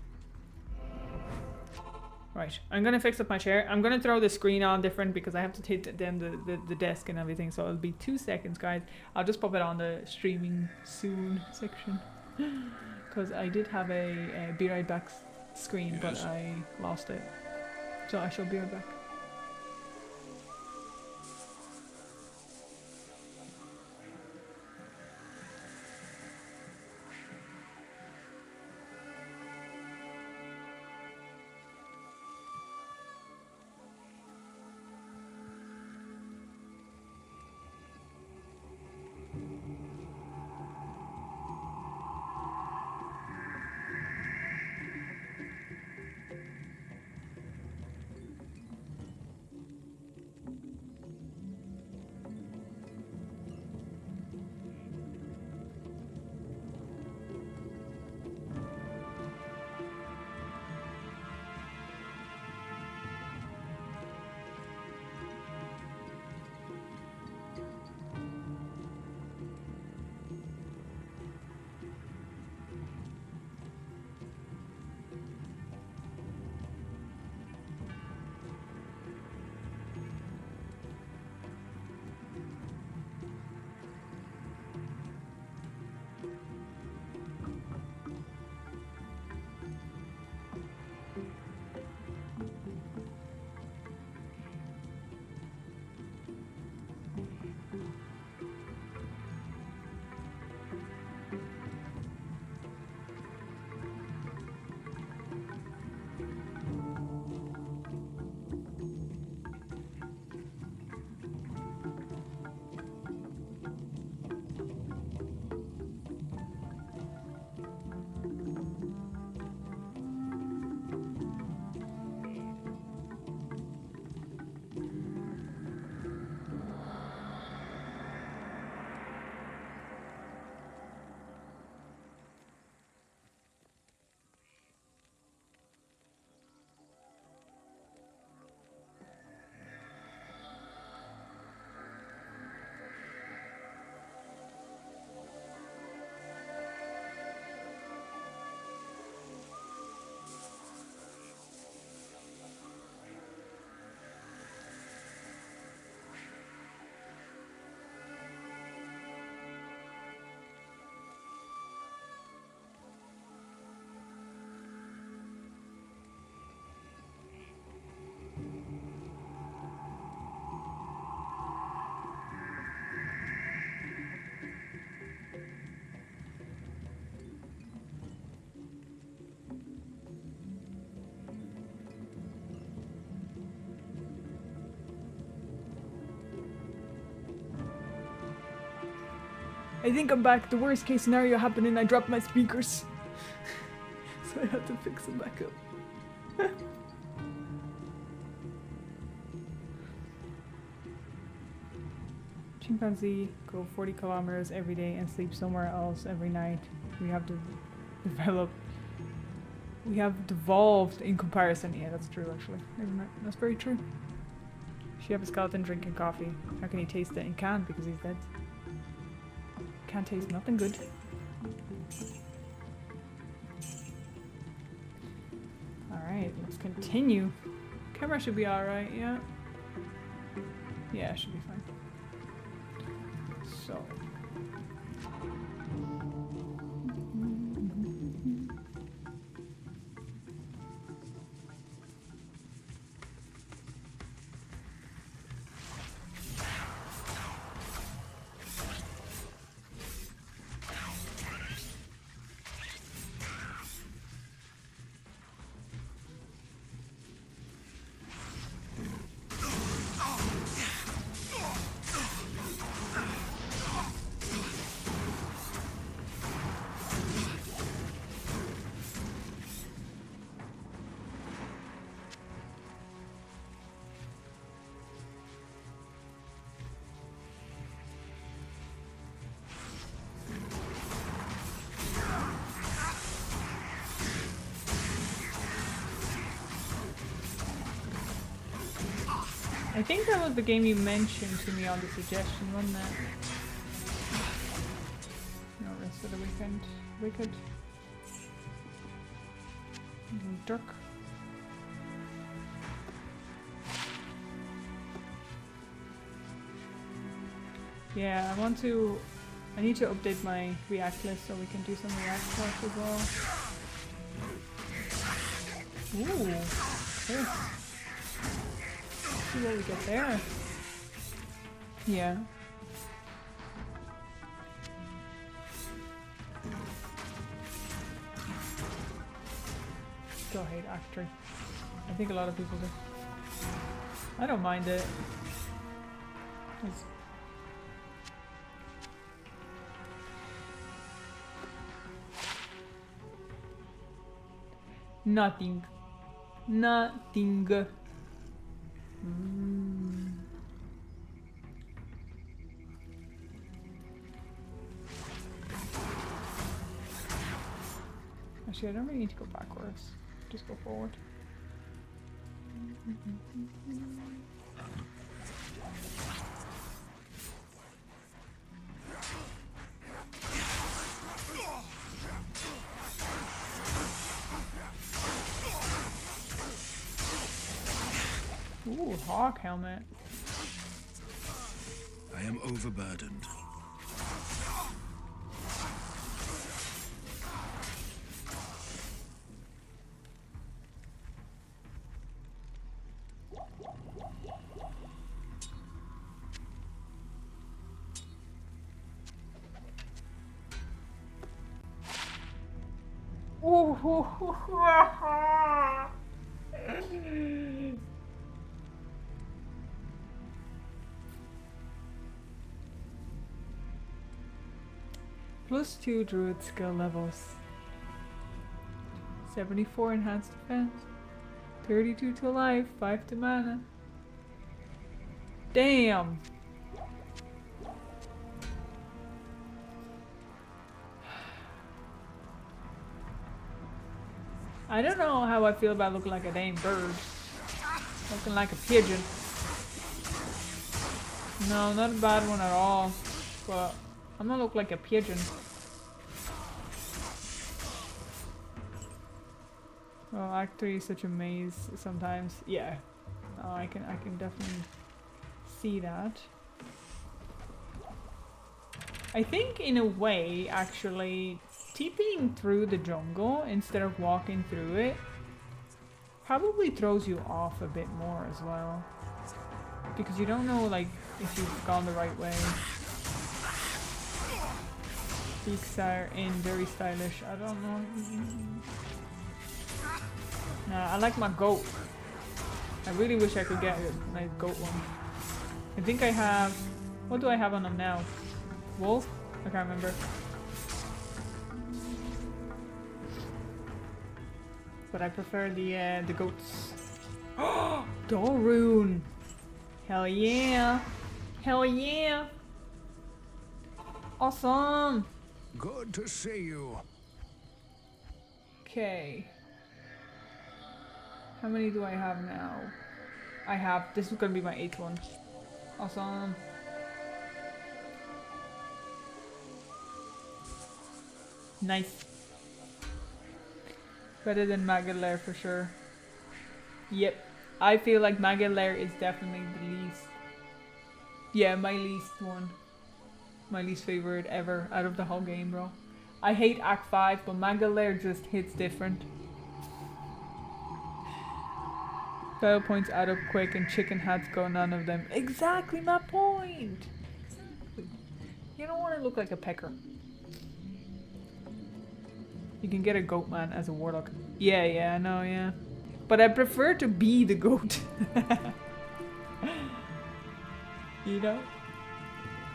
A: Right, I'm gonna fix up my chair. I'm gonna throw the screen on different because I have to take down the desk and everything, so it'll be 2 seconds, guys. I'll just pop it on the streaming soon section because I did have a be right back screen, but I lost it, so I shall be right back. I think I'm back. The worst case scenario happened and I dropped my speakers. So I had to fix them back up. chimpanzee, go 40 kilometers every day and sleep somewhere else every night. We have we have devolved in comparison. Yeah, that's true actually. Isn't it? That's very true. She have a skeleton drinking coffee. How can he taste it? He can't because he's dead. Can't taste nothing good. Alright, let's continue. Camera should be alright, yeah. Yeah, it should be fine. So. I think that was the game you mentioned to me on the suggestion, wasn't it? No rest of the weekend. Wicked. Dark. Yeah, I need to update my React list so we can do some React stuff as well. Ooh, this. See what we get there. Yeah. Still hate Act 3. I think a lot of people do. I don't mind it. It's nothing. Nothing. Actually, I don't really need to go backwards. Just go forward. Ooh, hawk helmet.
D: I am overburdened. +2 druid skill levels. 74 enhanced defense. 32 to life, 5 to mana. Damn! I don't know how I feel about looking like a damn bird. Looking like a pigeon. No, not a bad one at all. But I'm gonna look like a pigeon. Well, Act 3 is such a maze sometimes. Yeah. Oh, I can definitely see that. I think in a way, actually, TPing through the jungle instead of walking through it probably throws you off a bit more as well. Because you don't know, like, if you've gone the right way. Peaks are in very stylish. I don't know. Nah, I like my goat. I really wish I could get a nice goat one. I think I have... What do I have on them now? Wolf? I can't remember. But I prefer the goats. Oh, door rune! Hell yeah! Hell yeah! Awesome!
B: Good to see you.
D: Okay. How many do I have now? I have, this is gonna be my 8th one. Awesome. Nice. Better than Maggot Lair for sure. Yep. I feel like Maggot Lair is definitely the least. Yeah, my least one. My least favorite ever out of the whole game, bro. I hate Act 5, but Maggot Lair just hits different. Fail points add up quick and chicken hats go none of them. Exactly my point! Exactly. You don't want to look like a pecker. You can get a goat man as a warlock. Yeah, I know, yeah. But I prefer to be the goat. You know?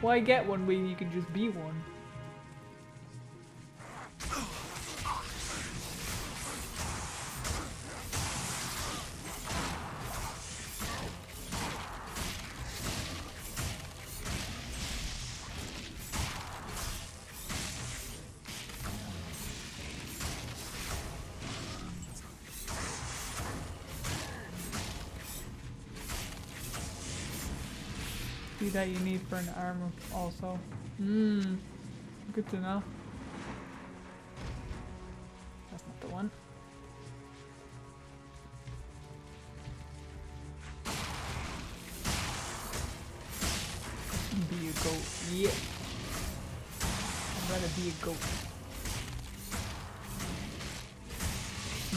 D: Why get one when you can just be one? See that you need for an armor also. Good to know. That's not the one. Be a goat. Yeah. I'd rather be a goat.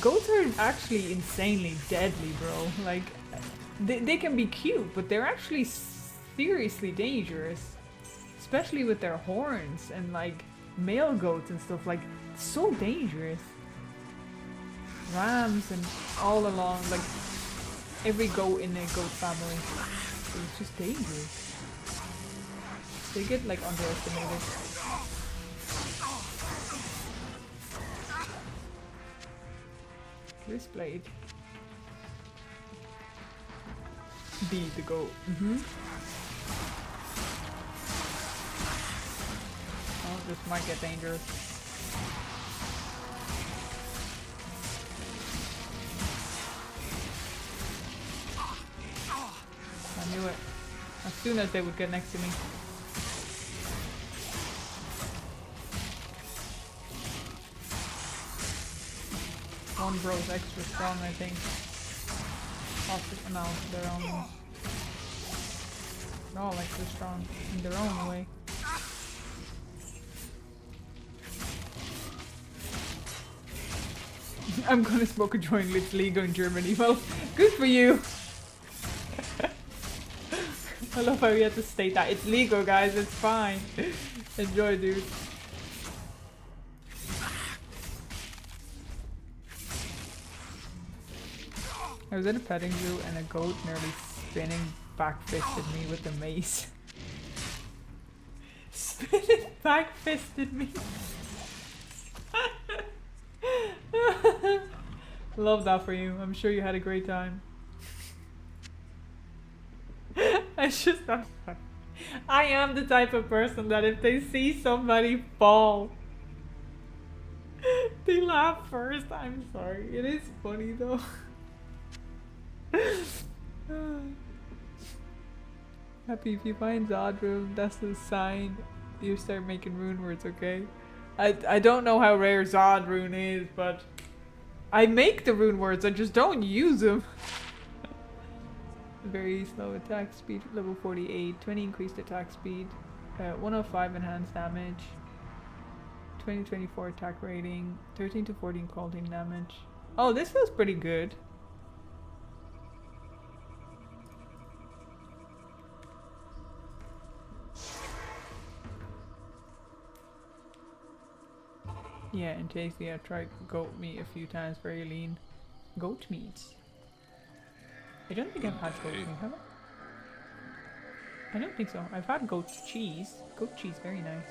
D: Goats are actually insanely deadly, bro. Like, they can be cute, but they're actually seriously dangerous. Especially with their horns and like male goats and stuff. Like, so dangerous. Rams and all along, like every goat in a goat family. It's just dangerous. They get like underestimated. This blade. Be the goat. Oh, this might get dangerous. I knew it. As soon as they would get next to me. One bro's extra strong, I think. No, they're almost. They're all extra strong in their own way. I'm gonna smoke a joint, it's legal in Germany. Well, good for you! I love how you had to state that. It's legal, guys, it's fine. Enjoy, dude. I was in a petting zoo and a goat nearly spinning back-fisted me with the mace. Spinning back-fisted me. Love that for you. I'm sure you had a great time. I am the type of person that if they see somebody fall, they laugh first. I'm sorry. It is funny though. Happy if you find Zod rune, that's the sign you start making rune words, okay? I don't know how rare Zod rune is, but I make the rune words, I just don't use them. Very slow attack speed, level 48, 20 increased attack speed, 105 enhanced damage, 20-24 attack rating, 13 to 14 cold damage. Oh, this feels pretty good. Yeah, and tasty. I've tried goat meat a few times, very lean. Goat meat? I don't think I've had goat meat, have I? I don't think so. I've had goat cheese. Goat cheese, very nice.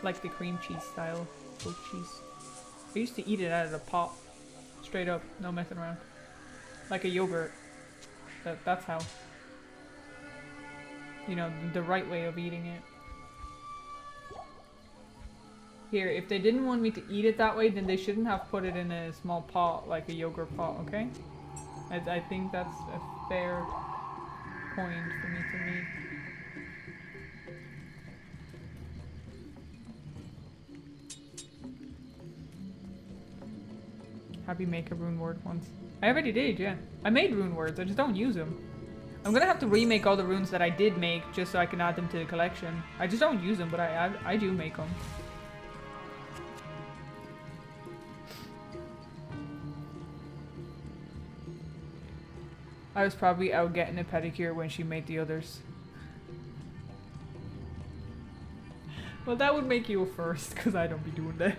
D: Like the cream cheese style goat cheese. I used to eat it out of the pot. Straight up, no messing around. Like a yogurt. That's how. You know, the right way of eating it. Here, if they didn't want me to eat it that way, then they shouldn't have put it in a small pot, like a yogurt pot, okay? I think that's a fair point for me to make. Happy make a rune word once. I already did, yeah. I made rune words, I just don't use them. I'm gonna have to remake all the runes that I did make just so I can add them to the collection. I just don't use them, but I do make them. I was probably out getting a pedicure when she made the others. Well, that would make you a first, because I don't be doing that.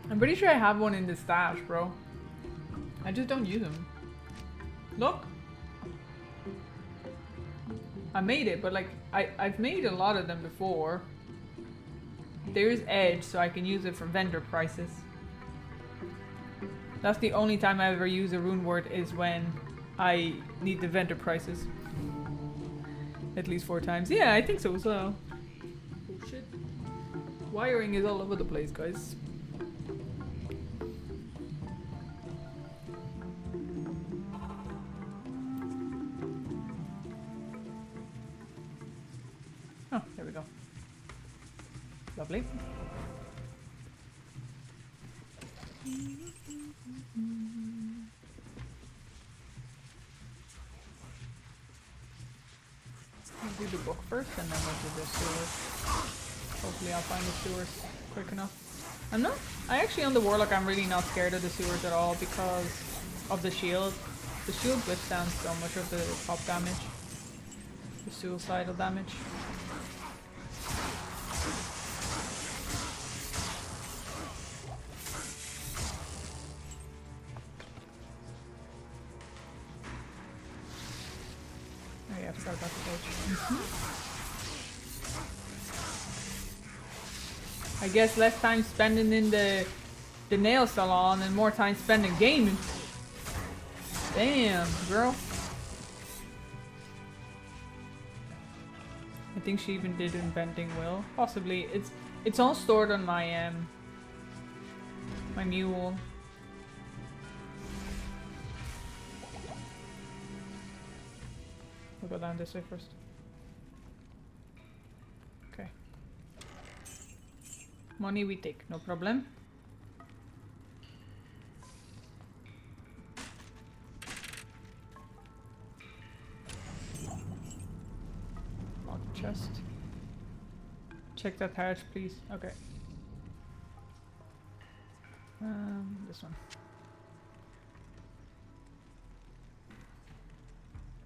D: I'm pretty sure I have one in the stash, bro. I just don't use them. Look. I made it, but like, I've made a lot of them before. There's Edge, so I can use it for vendor prices. That's the only time I ever use a rune word is when I need the vendor prices. At least 4 times. Yeah, I think so as well. Oh shit. Wiring is all over the place, guys. Oh, there we go. Lovely. I'll do the book first and then we'll do the sewers. Hopefully I'll find the sewers quick enough. I actually on the Warlock I'm really not scared of the sewers at all because of the shield. The shield withstands so much of the pop damage. The suicidal damage. Oh yeah, I forgot about the page. I guess less time spending in the nail salon and more time spending gaming. Damn, girl. I think she even did inventing will. Possibly. It's all stored on my my mule. We'll go down this way first. Okay. Money we take, no problem. Lock chest. Check that hatch, please. Okay. This one.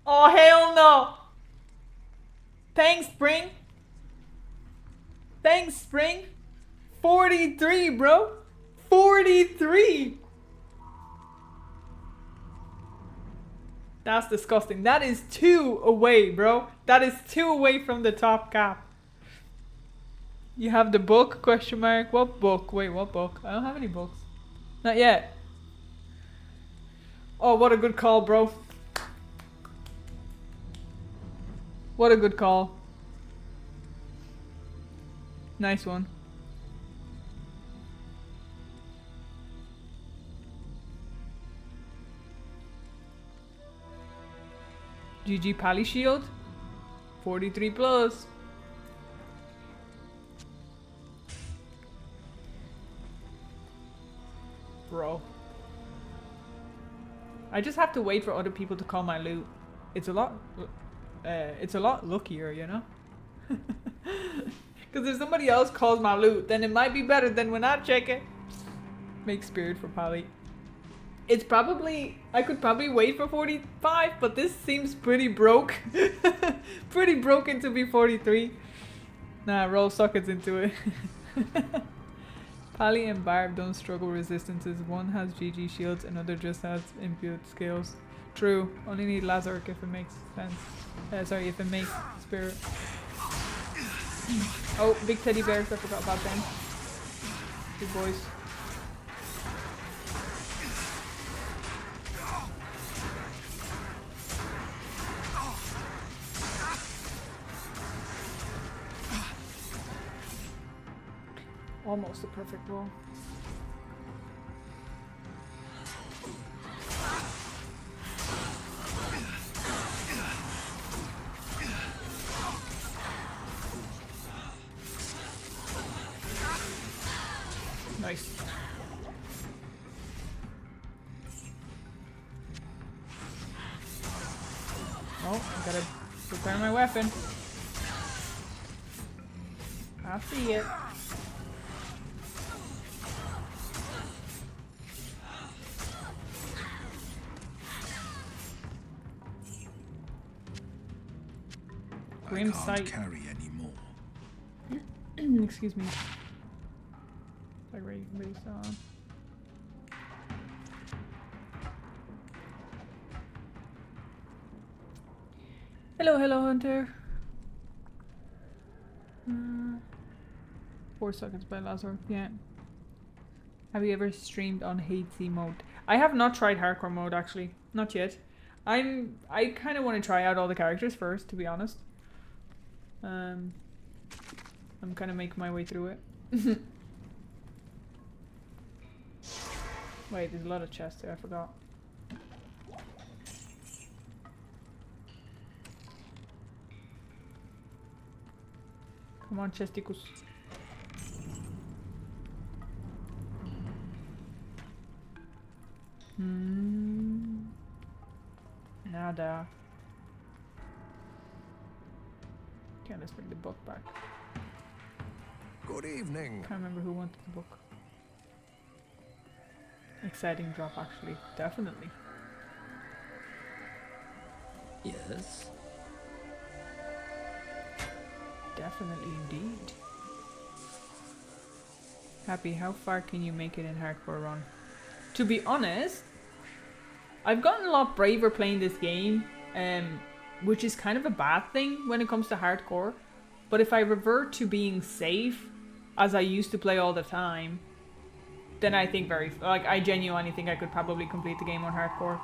D: Oh hell no! Thanks, Spring. Thanks, Spring. 43, bro. 43. That's disgusting. That is 2 away, bro. That is 2 away from the top cap. You have the book? Question mark. What book? Wait, what book? I don't have any books. Not yet. Oh, what a good call, bro. What a good call. Nice one. GG Pally Shield. 43 plus. Bro. I just have to wait for other people to call my loot. It's a lot luckier, you know? Because if somebody else calls my loot, then it might be better than when I check it. Make spirit for Pally. It's probably... I could probably wait for 45, but this seems pretty broke. Pretty broken to be 43. Nah, roll sockets into it. Pally and Barb don't struggle resistances. One has GG shields, another just has imbued skills. True. Only need Lazark if it makes sense. Sorry, if it makes spirit. Oh, big teddy bears. I forgot about them. Good boys.
A: Almost a perfect roll. Nice. Oh, I gotta prepare my weapon. I see it. Grim sight.
B: Carry anymore.
A: Excuse me. Like ready on. Hello, hello, Hunter. 4 seconds by Lazar. Yeah. Have you ever streamed on HC mode? I have not tried hardcore mode actually. Not yet. I kind of want to try out all the characters first, to be honest. I'm kind of making my way through it. Wait, there's a lot of chests there. I forgot. Come on, chesticus. Nada. Okay, let's bring the book back.
B: Good evening.
A: Can't remember who wanted the book. Exciting drop, actually. Definitely.
C: Yes.
A: Definitely indeed. Happy, how far can you make it in hardcore run? To be honest, I've gotten a lot braver playing this game, which is kind of a bad thing when it comes to hardcore. But if I revert to being safe, as I used to play all the time, then I think I genuinely think I could probably complete the game on hardcore.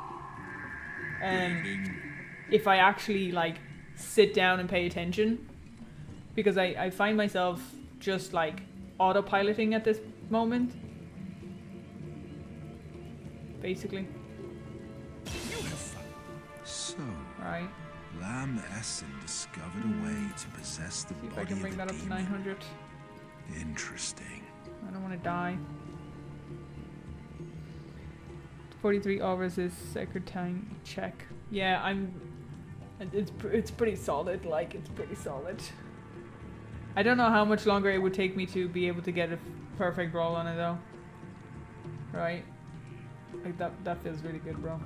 A: If I actually like sit down and pay attention, because I find myself just like autopiloting at this moment, basically.
B: So,
A: Right.
B: Lamb Essen discovered a way to possess the
A: See if I
B: body
A: can
B: of
A: bring
B: a
A: that up to
B: demon.
A: 900.
B: Interesting.
A: I don't want to die. 43 hours is sacred time check. Yeah, it's pretty solid. Like, it's pretty solid. I don't know how much longer it would take me to be able to get a perfect roll on it though. Right? Like that feels really good, bro.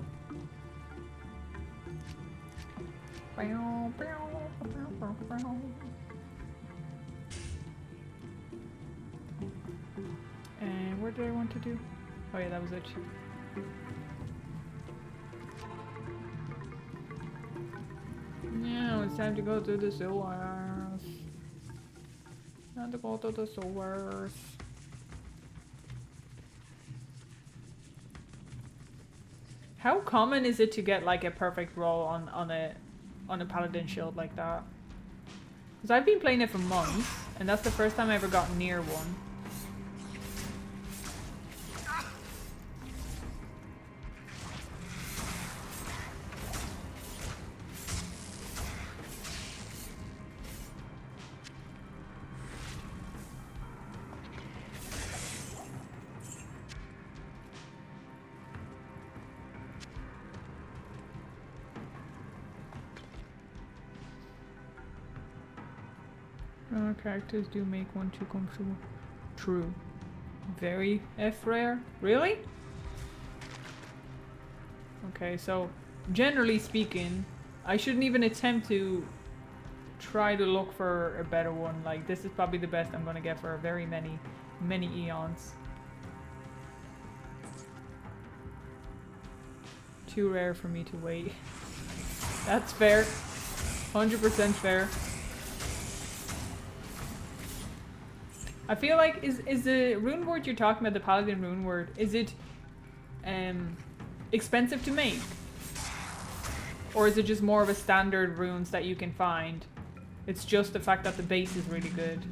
A: And what did I want to do? Oh yeah, that was it. Now it's time to go to the sewers. Time to go to the sewers. How common is it to get like a perfect roll on a paladin shield like that? Because I've been playing it for months, and that's the first time I ever got near one. Characters do make one too comfortable. True. Very F rare? Really? Okay, so generally speaking, I shouldn't even attempt to try to look for a better one. Like, this is probably the best I'm gonna get for very many eons. Too rare for me to wait. That's fair. 100% fair. I feel like, is the rune word you're talking about, the paladin rune word, is it expensive to make? Or is it just more of a standard runes that you can find? It's just the fact that the base is really good.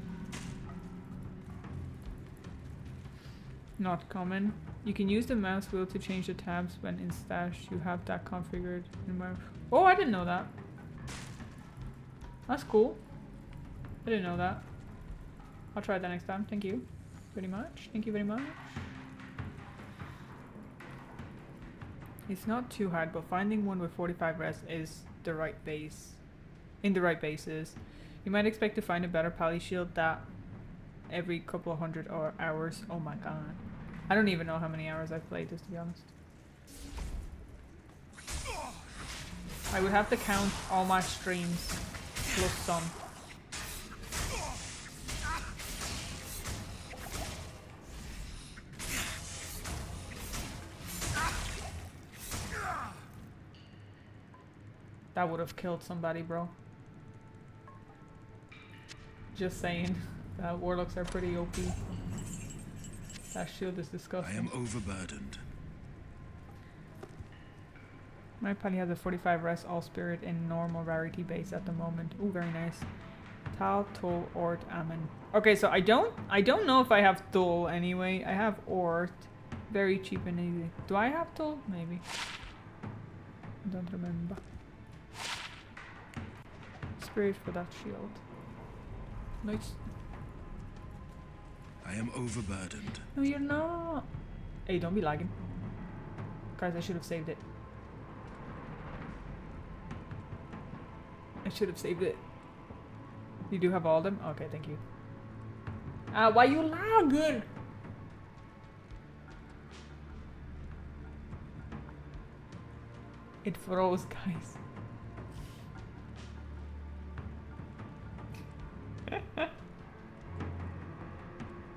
A: Not common. You can use the mouse wheel to change the tabs when in stash. You have that configured in my... Oh, I didn't know that. That's cool. I didn't know that. I'll try that next time. Thank you very much. Thank you very much. It's not too hard, but finding one with 45 res is the right base. In the right bases. You might expect to find a better pally shield that every couple of hundred hours. Oh my god. I don't even know how many hours I've played this, to be honest. I would have to count all my streams plus some. That would have killed somebody, bro. Just saying. Warlocks are pretty OP. That shield is disgusting.
B: I am overburdened.
A: My pally has a 45 res all spirit in normal rarity base at the moment. Ooh, very nice. Tal, Tol, Ort, Ammon. Okay, so I don't know if I have Tol anyway. I have Ort. Very cheap and easy. Do I have Tol? Maybe. I don't remember. Spirit for that shield. Nice.
B: I am overburdened.
A: No, you're not. Hey, don't be lagging. Guys, I should have saved it. I should have saved it. You do have all of them? Okay, thank you. Why you lagging? It froze, guys.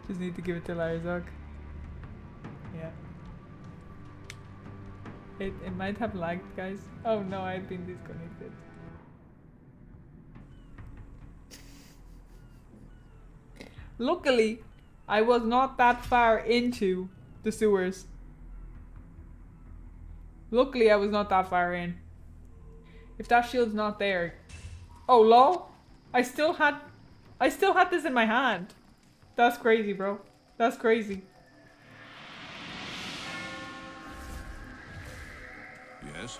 A: Just need to give it to Larzok. Yeah. It might have lagged, guys. Oh no, I've been disconnected. Luckily, I was not that far into the sewers. Luckily, I was not that far in. If that shield's not there... Oh, lol. I still had this in my hand. That's crazy, bro. That's crazy.
B: Yes?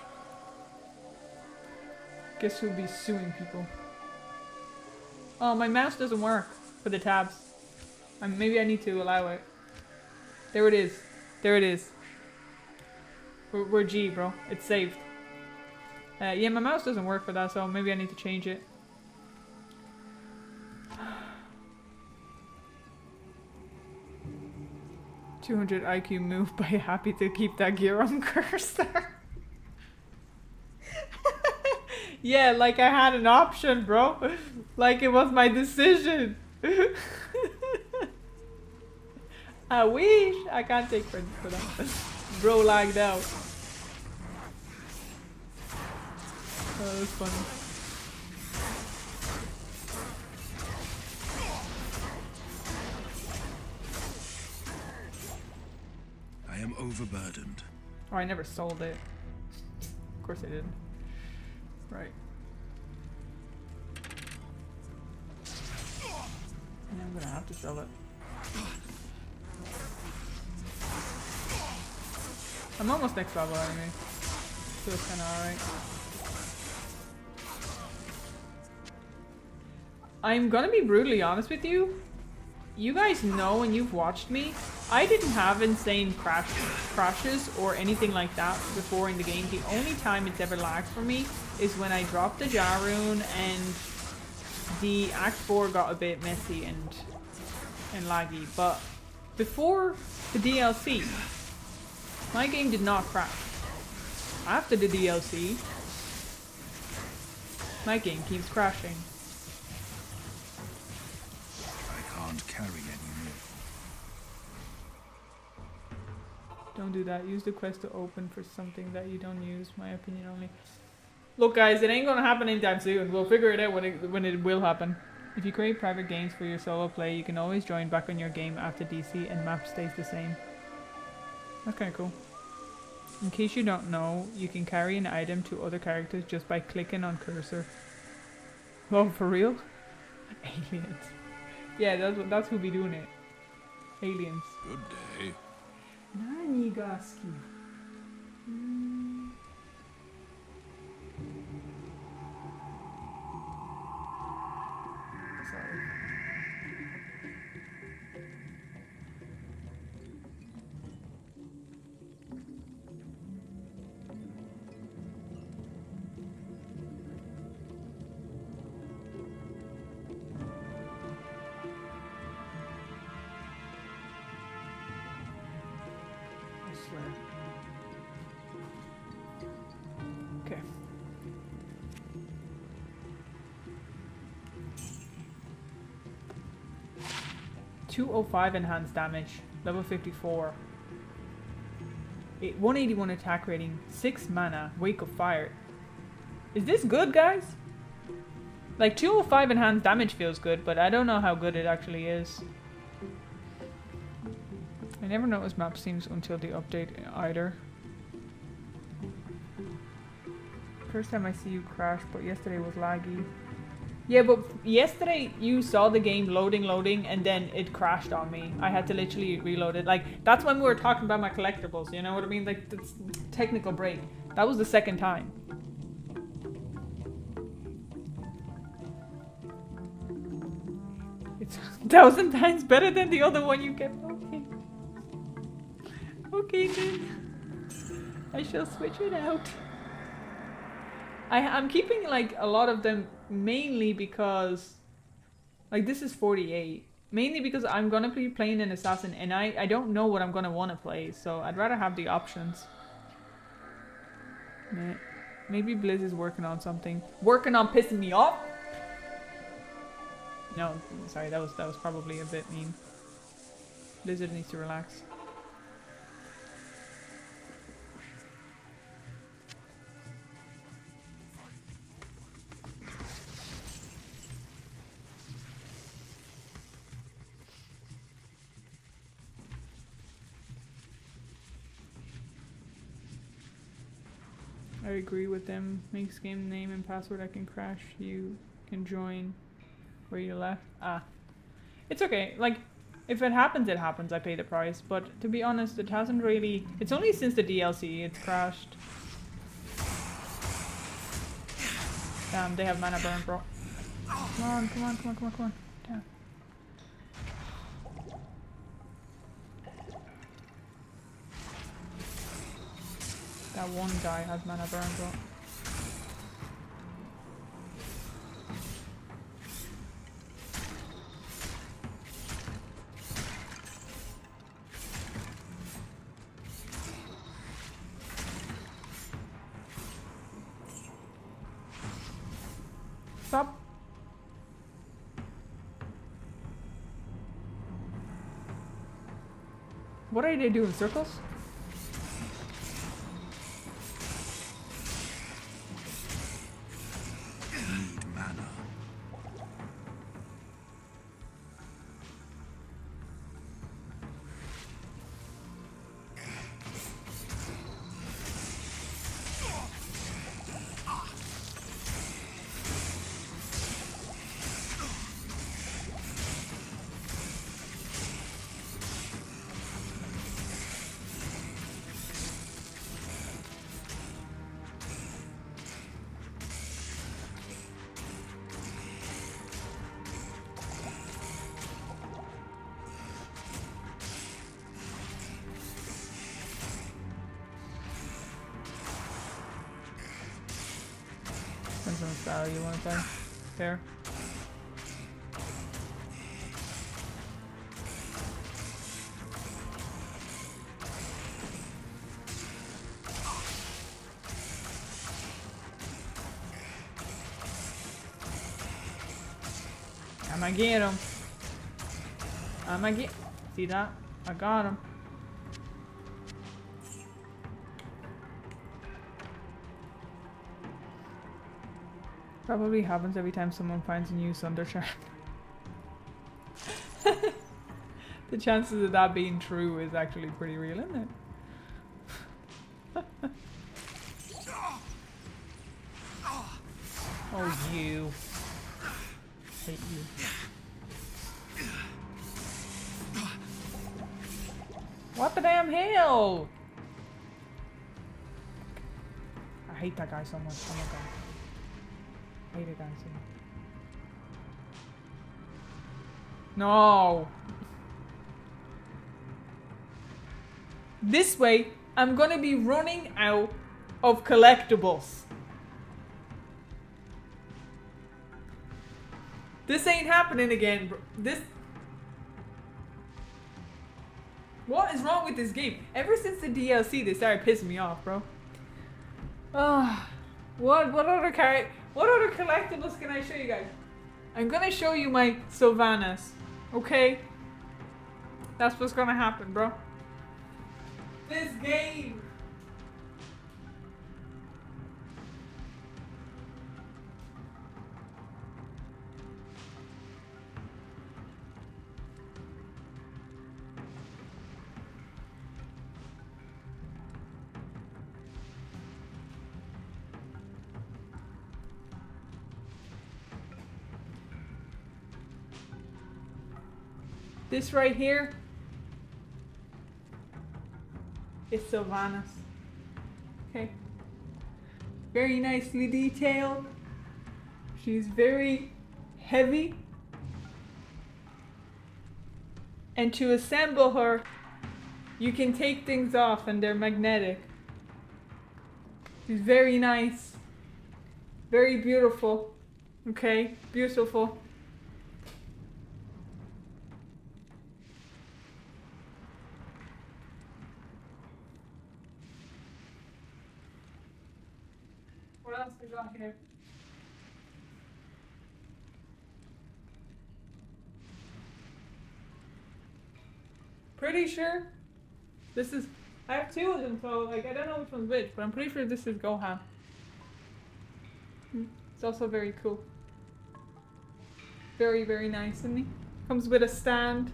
A: Guess who'll be suing people? Oh, my mouse doesn't work for the tabs. Maybe I need to allow it. There it is. There it is. We're G, bro. It's saved. Yeah, my mouse doesn't work for that, so maybe I need to change it. $200 IQ move, but happy to keep that gear on cursor. Yeah, like I had an option, bro. Like it was my decision. I wish. I can't take credit for that. Bro lagged out. Oh, that was funny.
B: I am overburdened.
A: Oh, I never sold it. Of course I didn't. Right. Yeah, I'm gonna have to sell it. I'm almost next level anyway, so it's kinda alright. I'm gonna be brutally honest with you. You guys know and you've watched me. I didn't have insane crashes or anything like that before in the game. The only time it's ever lagged for me is when I dropped the Jarun and the Act 4 got a bit messy and laggy. But before the DLC, my game did not crash. After the DLC, my game keeps crashing.
B: I can't carry anymore.
A: Don't do that. Use the quest to open for something that you don't use. My opinion only. Look, guys, it ain't gonna happen anytime soon. We'll figure it out when it will happen. If you create private games for your solo play, you can always join back on your game after DC and map stays the same. That's kinda cool. In case you don't know, you can carry an item to other characters just by clicking on cursor. Oh, for real? Aliens. Yeah, that's who be doing it. Aliens.
B: Good day.
A: Nigaski. Sorry. I swear. Okay. .205 enhanced damage, level 54. 181 attack rating, 6 mana, Wake of Fire. Is this good, guys? Like 205 enhanced damage feels good, but I don't know how good it actually is. I never noticed map themes until the update either. First time I see you crash, but yesterday was laggy. Yeah, but yesterday you saw the game loading, and then it crashed on me. I had to literally reload it. Like, that's when we were talking about my collectibles, you know what I mean? Like, that's technical break. That was the second time. It's 1,000 times better than the other one you kept. Okay. Okay, then. I shall switch it out. I'm keeping, like, a lot of them mainly because, like, this is 48. Mainly because I'm gonna be playing an assassin, and I don't know what I'm gonna want to play, so I'd rather have the options. Nah. Maybe Blizz is working on something. Working on pissing me off? No, sorry, that was probably a bit mean. Blizzard needs to relax. I agree with them. Makes game name and password I can crash. You can join where you left. Ah. It's okay. Like, if it happens, it happens. I pay the price. But to be honest, it hasn't really... It's only since the DLC it's crashed. Damn, they have mana burn, bro. Come on, come on, come on, come on, come on. Damn. That one guy has mana burn, bro. Stop. What are they doing? Circles?
B: Need mana.
A: Depends on the style you want to play. Fair. I'ma get him. I'ma get. See that? I got him. Probably happens every time someone finds a new Sunder charm. The chances of that being true is actually pretty real, isn't it? Oh, you. Hate you. What the damn? damn hill! I hate that guy so much. Oh my god. I hate that guy so much. No! This way, I'm gonna be running out of collectibles. This ain't happening again, bro. What is wrong with this game? Ever since the DLC, they started pissing me off, bro. What other collectibles can I show you guys? I'm gonna show you my Sylvanas, okay? That's what's gonna happen, bro. This game. This right here is Sylvanas. Okay. Very nicely detailed. She's very heavy. And to assemble her, you can take things off and they're magnetic. She's very nice. Very beautiful. Okay, beautiful. What else we got here? Pretty sure this is. I have two of them, so like I don't know which one's which, but I'm pretty sure this is Gohan. It's also very cool. Very, very nice, isn't he? Comes with a stand.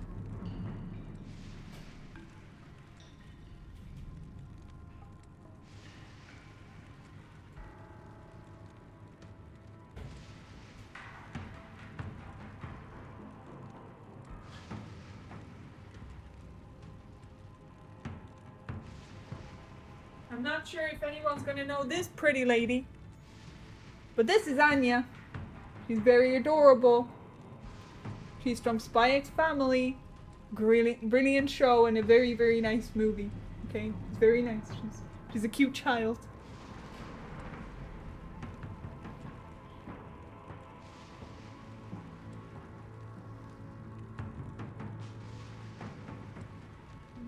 A: I'm not sure if anyone's gonna know this pretty lady, but this is Anya. She's very adorable. She's from Spy X Family. Brilliant show and a very, very nice movie. Okay, it's very nice. She's a cute child.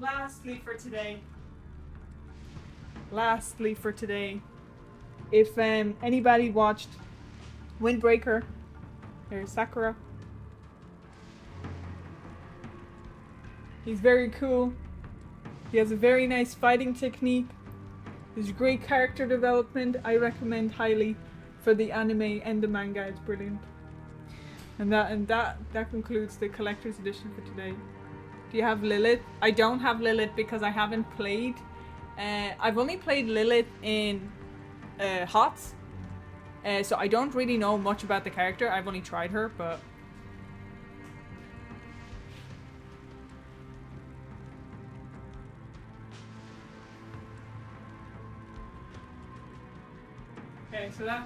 A: Lastly for today, if anybody watched Windbreaker, there's Sakura. He's very cool. He has a very nice fighting technique. There's great character development. I recommend highly for the anime and the manga. It's brilliant. And that concludes the collector's edition for today. Do you have Lilith? I don't have Lilith because I haven't played. I've only played Lilith in HOTS. So I don't really know much about the character. I've only tried her, but... Okay, so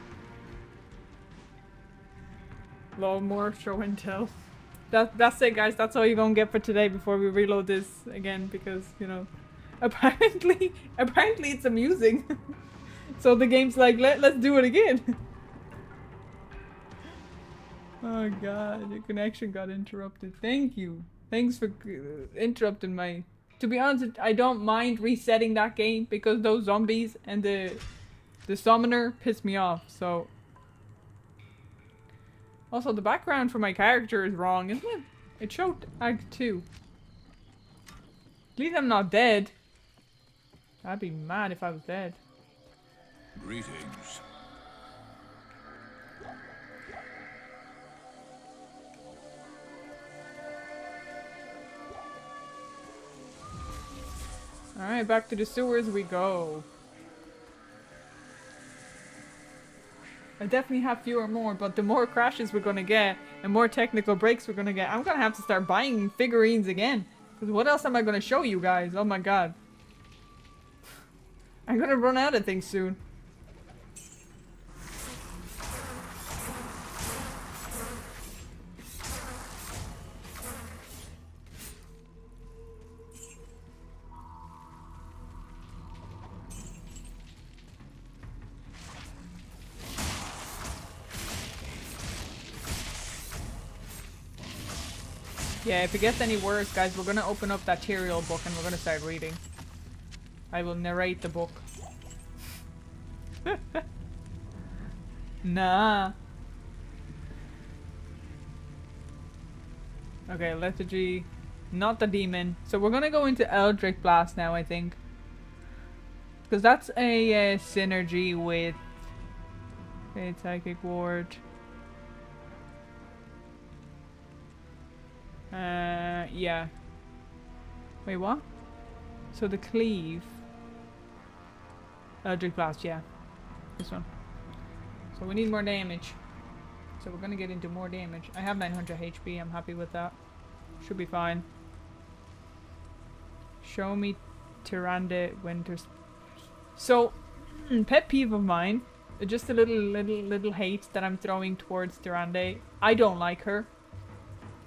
A: lol, more show and tell. That's it, guys. That's all you're gonna get for today before we reload this again, because, you know, apparently it's amusing. So the game's like, let's do it again. Oh god, your connection got interrupted. Thank you. Thanks for interrupting my... To be honest, I don't mind resetting that game because those zombies and the summoner pissed me off, so... Also, the background for my character is wrong, isn't it? It showed Act 2. At least I'm not dead. I'd be mad if I was dead.
B: Greetings.
A: Alright, back to the sewers we go. I definitely have fewer more, but the more crashes we're gonna get and more technical breaks we're gonna get, I'm gonna have to start buying figurines again. Because what else am I gonna show you guys? Oh my god. I'm gonna run out of things soon. Yeah, if it gets any worse, guys, we're gonna open up that Tyrael book and we're gonna start reading. I will narrate the book. Nah. Okay, lethargy. Not the demon. So we're gonna go into Eldritch Blast now, I think. Because that's a synergy with Psychic Ward. Yeah. Wait, what? So the cleave. Eldritch Blast, yeah. This one. So we need more damage. So we're gonna get into more damage. I have 900 HP, I'm happy with that. Should be fine. Show me Tyrande Winters. So, pet peeve of mine. Just a little hate that I'm throwing towards Tyrande. I don't like her.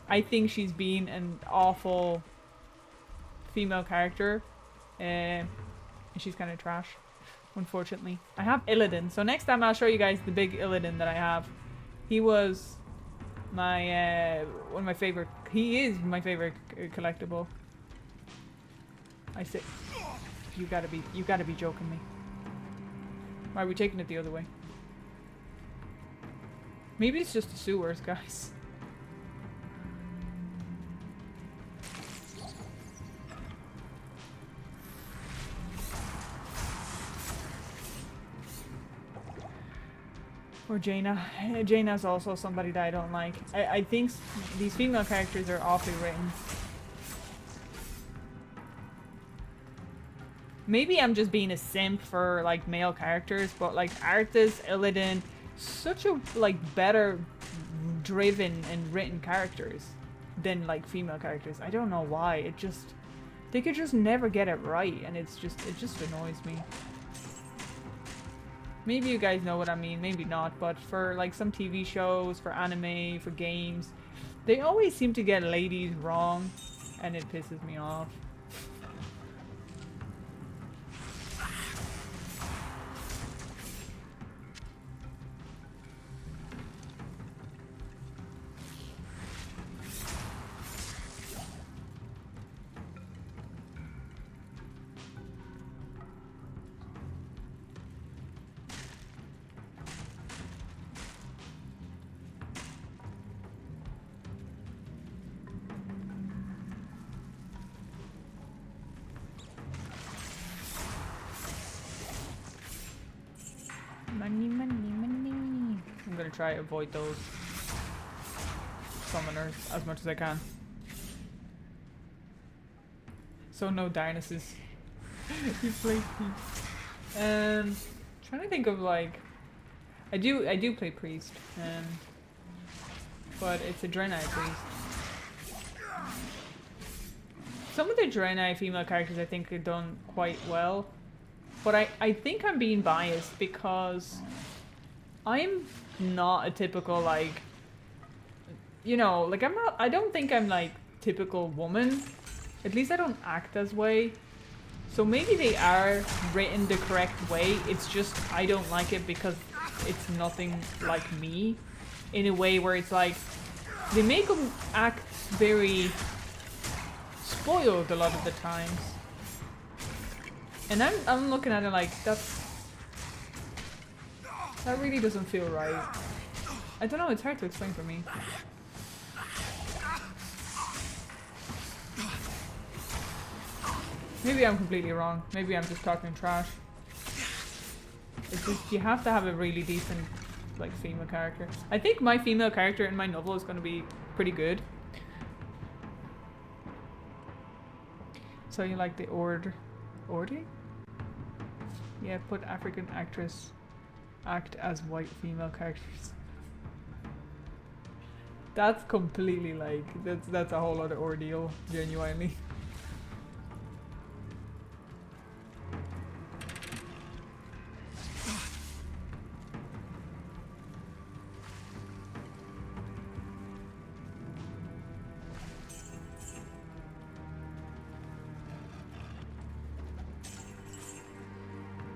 A: I think she's been an awful female character. And she's kind of trash, unfortunately. I have Illidan. So next time I'll show you guys the big Illidan that I have. He was my, one of my favorite, he is my favorite collectible. I say, you gotta be joking me. Why are we taking it the other way? Maybe it's just the sewers, guys. Or Jaina. Jaina's also somebody that I don't like. I think these female characters are awfully written. Maybe I'm just being a simp for like male characters, but like Arthas, Illidan, such a like better driven and written characters than like female characters. I don't know why. It just, they could just never get it right, and it just annoys me. Maybe you guys know what I mean, maybe not, but for like some TV shows, for anime, for games, they always seem to get ladies wrong, and it pisses me off. Money, money, money. I'm gonna try to avoid those summoners as much as I can. So no Dionysus. You play trying to think of like, I do play priest, but it's a Draenei priest. Some of the Draenei female characters I think are done quite well. But I think I'm being biased because I'm not a typical, like, you know, like I don't think I'm like typical woman. At least I don't act as way. So maybe they are written the correct way. It's just I don't like it because it's nothing like me. In a way where it's like, they make them act very spoiled a lot of the times. And I'm looking at it like, that really doesn't feel right. I don't know, it's hard to explain for me. Maybe I'm completely wrong. Maybe I'm just talking trash. It's just, you have to have a really decent, like, female character. I think my female character in my novel is going to be pretty good. So you like the Order? Yeah, put African actress act as white female characters. That's completely like, that's a whole other ordeal, genuinely.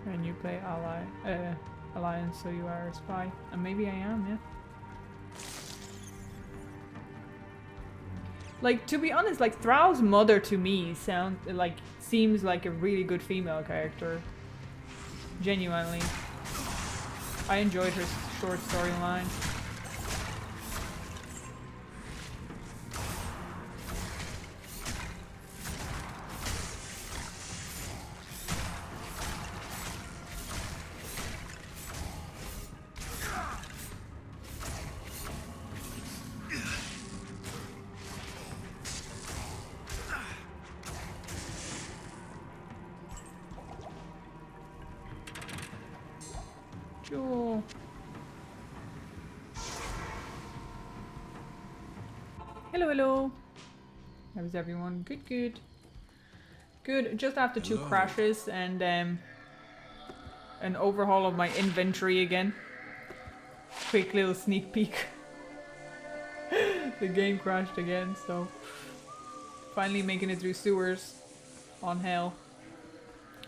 D: And you play Alliance, so you are a spy. And maybe I am, yeah. Like, to be honest, like, Thrall's mother to me seems like a really good female character. Genuinely. I enjoyed her short storyline. Sure. Hello, hello. How's everyone? Good, good. Good, just after 2 crashes and an overhaul of my inventory again. Quick little sneak peek. The game crashed again, so finally making it through sewers on hell.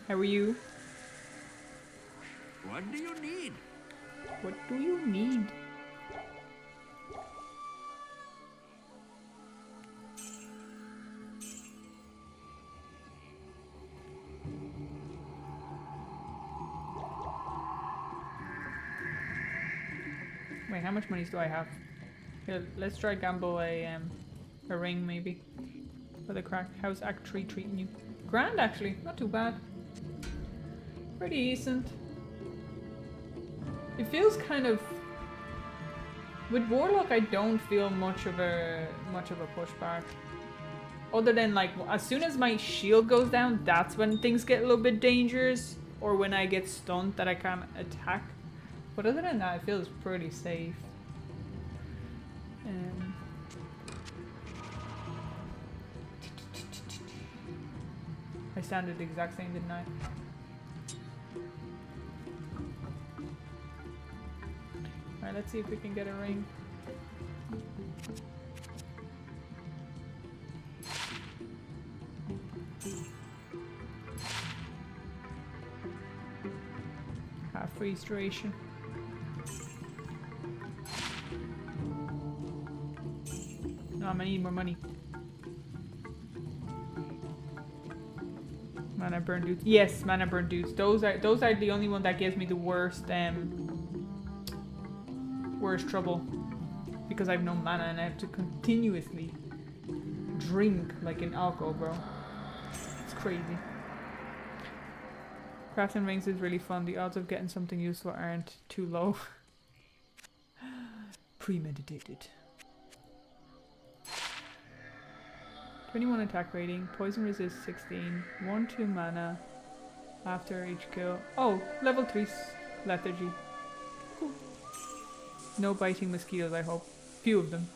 D: How are you?
C: What do you need?
D: What do you need? Wait, how much money do I have? Here, let's try gamble a ring maybe. For the crack. How's Act 3 treating you? Grand actually, not too bad. Pretty decent. It feels kind of... With Warlock I don't feel much of a pushback. Other than like, as soon as my shield goes down, that's when things get a little bit dangerous. Or when I get stunned that I can't attack. But other than that, it feels pretty safe. I sounded the exact same, didn't I? Alright, let's see if we can get a ring. Half restoration. No, I need more money. Mana burn dudes. Yes, mana burn dudes. Those are the only one that gives me the worst worst trouble. Because I have no mana and I have to continuously drink like an alcohol, bro. It's crazy. Crafting rings is really fun. The odds of getting something useful aren't too low. Premeditated. 21 attack rating, poison resist 16, 1-2 mana after each kill. Oh, level 3 lethargy. Cool. No biting mosquitoes, I hope. Few of them.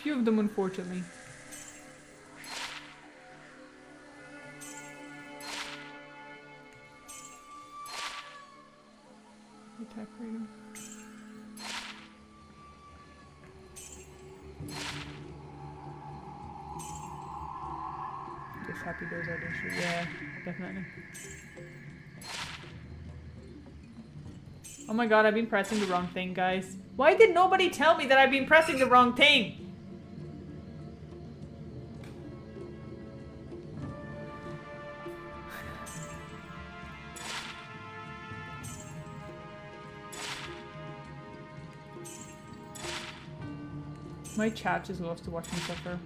D: Few of them, unfortunately. Attack rating. Just happy those are the issue. Yeah, definitely. Oh my god, I've been pressing the wrong thing, guys. Why did nobody tell me that I've been pressing the wrong thing? My chat just loves to watch me suffer.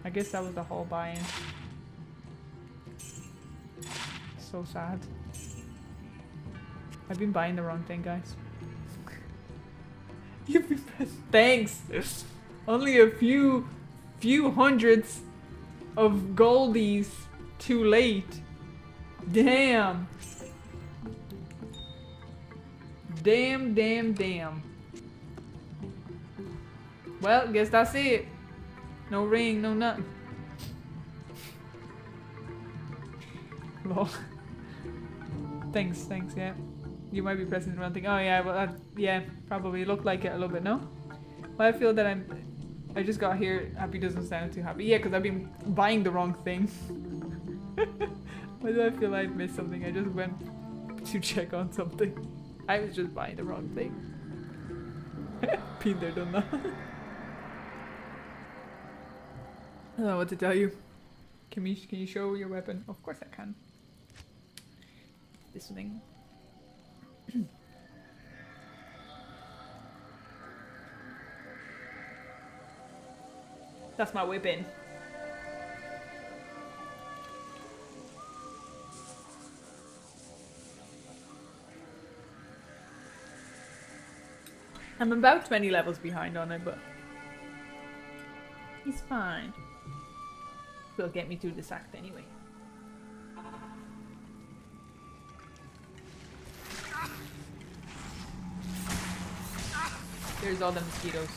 D: I guess that was the whole buy-in. So sad. I've been buying the wrong thing, guys. You've been thanks! Only a few hundreds of goldies too late. Damn! Damn, damn, damn. Well, guess that's it. No ring, no nothing. Lol. Thanks, yeah. You might be pressing the wrong thing. Oh yeah, well, yeah, probably looked like it a little bit, no? Well, I feel that I just got here, happy doesn't sound too happy. Yeah, because I've been buying the wrong thing. Why do I feel like I missed something? I just went
A: to check on something. I was just buying the wrong thing. Been there, done that. I don't know what to tell you. Can you show your weapon? Of course I can. This thing. That's my weapon. I'm about 20 levels behind on it, but it's fine. Will get me through this act anyway. There's all the mosquitoes.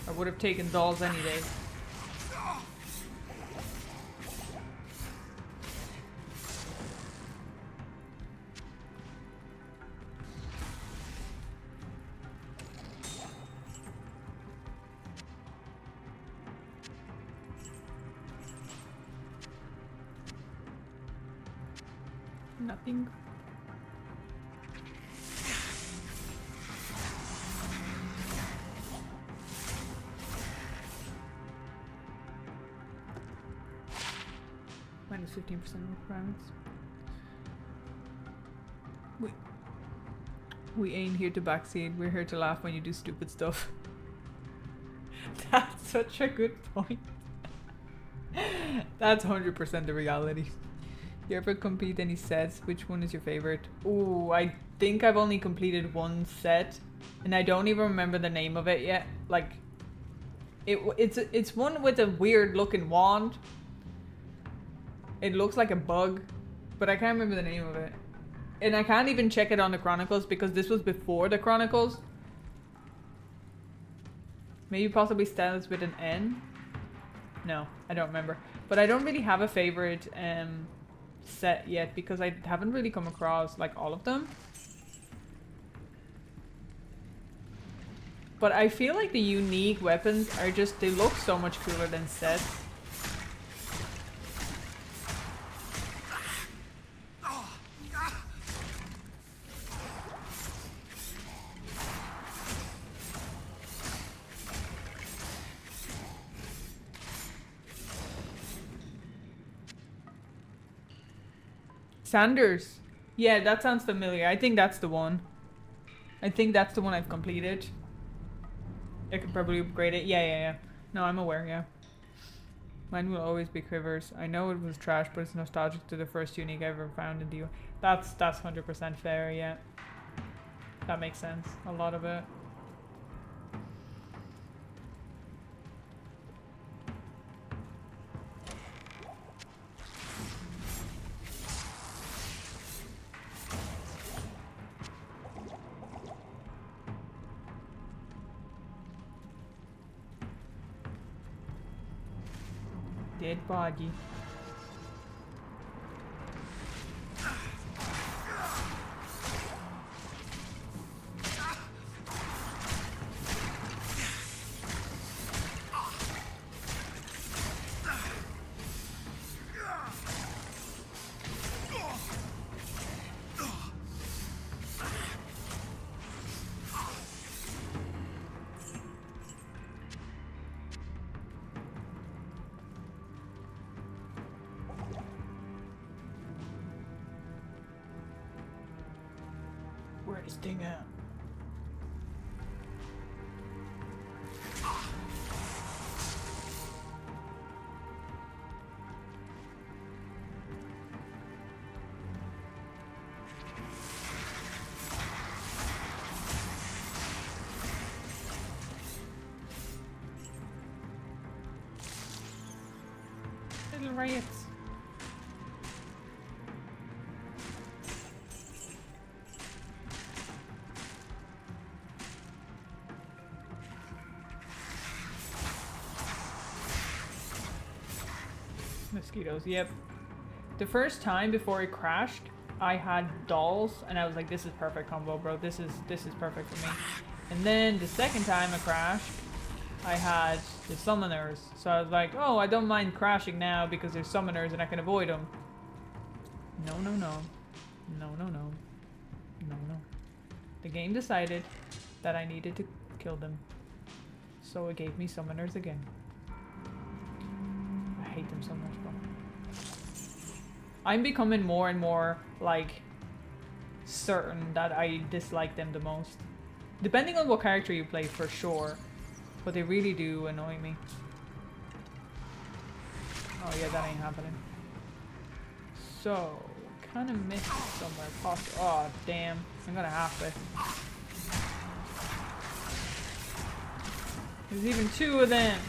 A: I would have taken dolls any day. Nothing. Minus 15% requirements. We ain't here to backseat. We're here to laugh when you do stupid stuff. That's such a good point. That's 100% the reality. You ever complete any sets? Which one is your favorite? Ooh, I think I've only completed one set, and I don't even remember the name of it yet. Like, it's one with a weird looking wand. It looks like a bug, but I can't remember the name of it. And I can't even check it on the Chronicles because this was before the Chronicles. Maybe possibly starts with an N? No, I don't remember. But I don't really have a favorite set yet because I haven't really come across like all of them. But I feel like the unique weapons are just, they look so much cooler than sets. Sanders. Yeah, that sounds familiar. I think that's the one. I think that's the one I've completed. I could probably upgrade it. Yeah. No, I'm aware, yeah. Mine will always be Quivers. I know it was trash, but it's nostalgic to the first unique I ever found in the... That's 100% fair, yeah. That makes sense. A lot of it. Dead body. Where's this thing at? Little riots. Mosquitoes, yep. The first time before it crashed, I had dolls, and I was like, "This is perfect combo, bro. This is perfect for me." And then the second time it crashed, I had the summoners. So I was like, "Oh, I don't mind crashing now because there's summoners and I can avoid them." No, no, no, no, no, no, no, no. The game decided that I needed to kill them, so it gave me summoners again. I hate them so much, bro. I'm becoming more and more, like, certain that I dislike them the most. Depending on what character you play, for sure. But they really do annoy me. Oh yeah, that ain't happening. So, kind of missed somewhere possible. Oh, damn. I'm gonna have to. There's even two of them.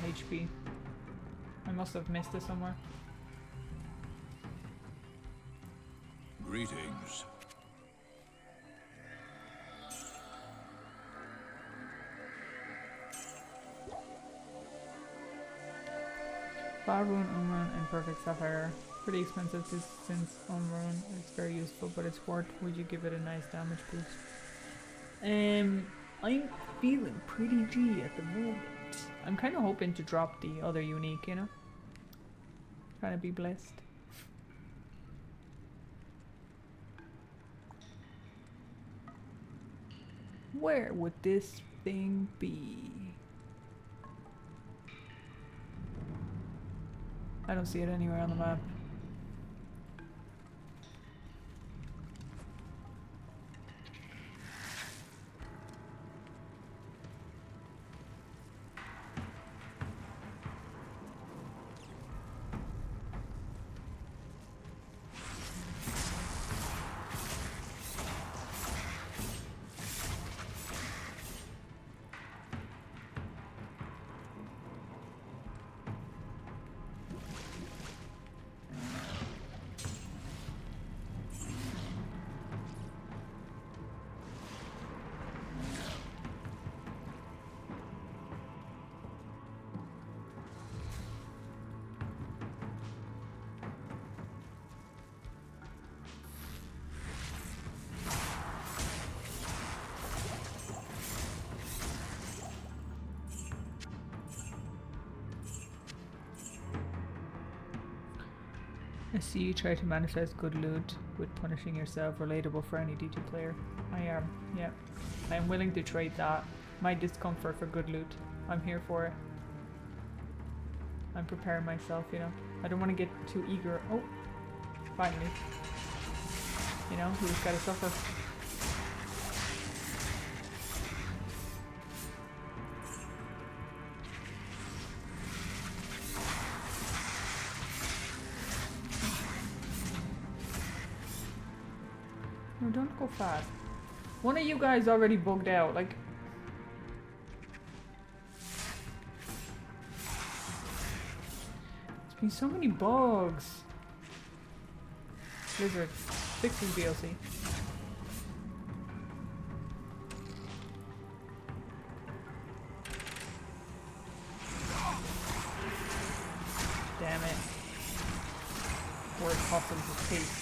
A: HP. I must have missed it somewhere.
B: Greetings.
A: Fire Rune, Unrune, and Perfect Sapphire. Pretty expensive since Unrune is very useful, but it's worth. Would you give it a nice damage boost? I'm feeling pretty G at the moment. I'm kind of hoping to drop the other unique, you know? Trying to be blessed. Where would this thing be? I don't see it anywhere on the map. I see you try to manifest good loot with punishing yourself. Relatable for any DT player. I am, yeah. I am willing to trade that. My discomfort for good loot. I'm here for it. I'm preparing myself, you know. I don't want to get too eager. Oh, finally. You know, we just gotta suffer. No, don't go fast. One of you guys already bugged out, like... There's been so many bugs. Blizzard, fix this DLC. Damn it. Word possums is peace.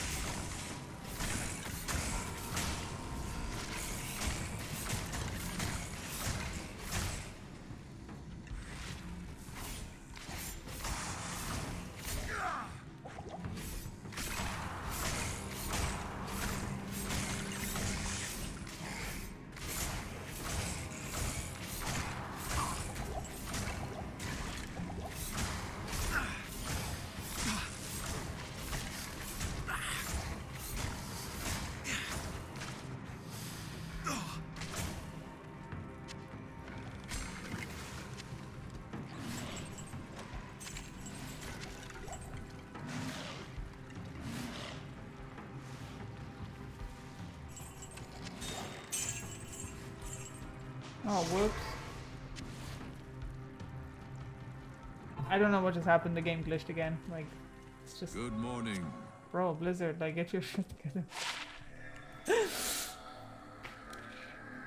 A: whoops. I don't know what just happened. The game glitched again. Like, it's just...
B: Good morning.
A: Bro, Blizzard, like, get your shit together.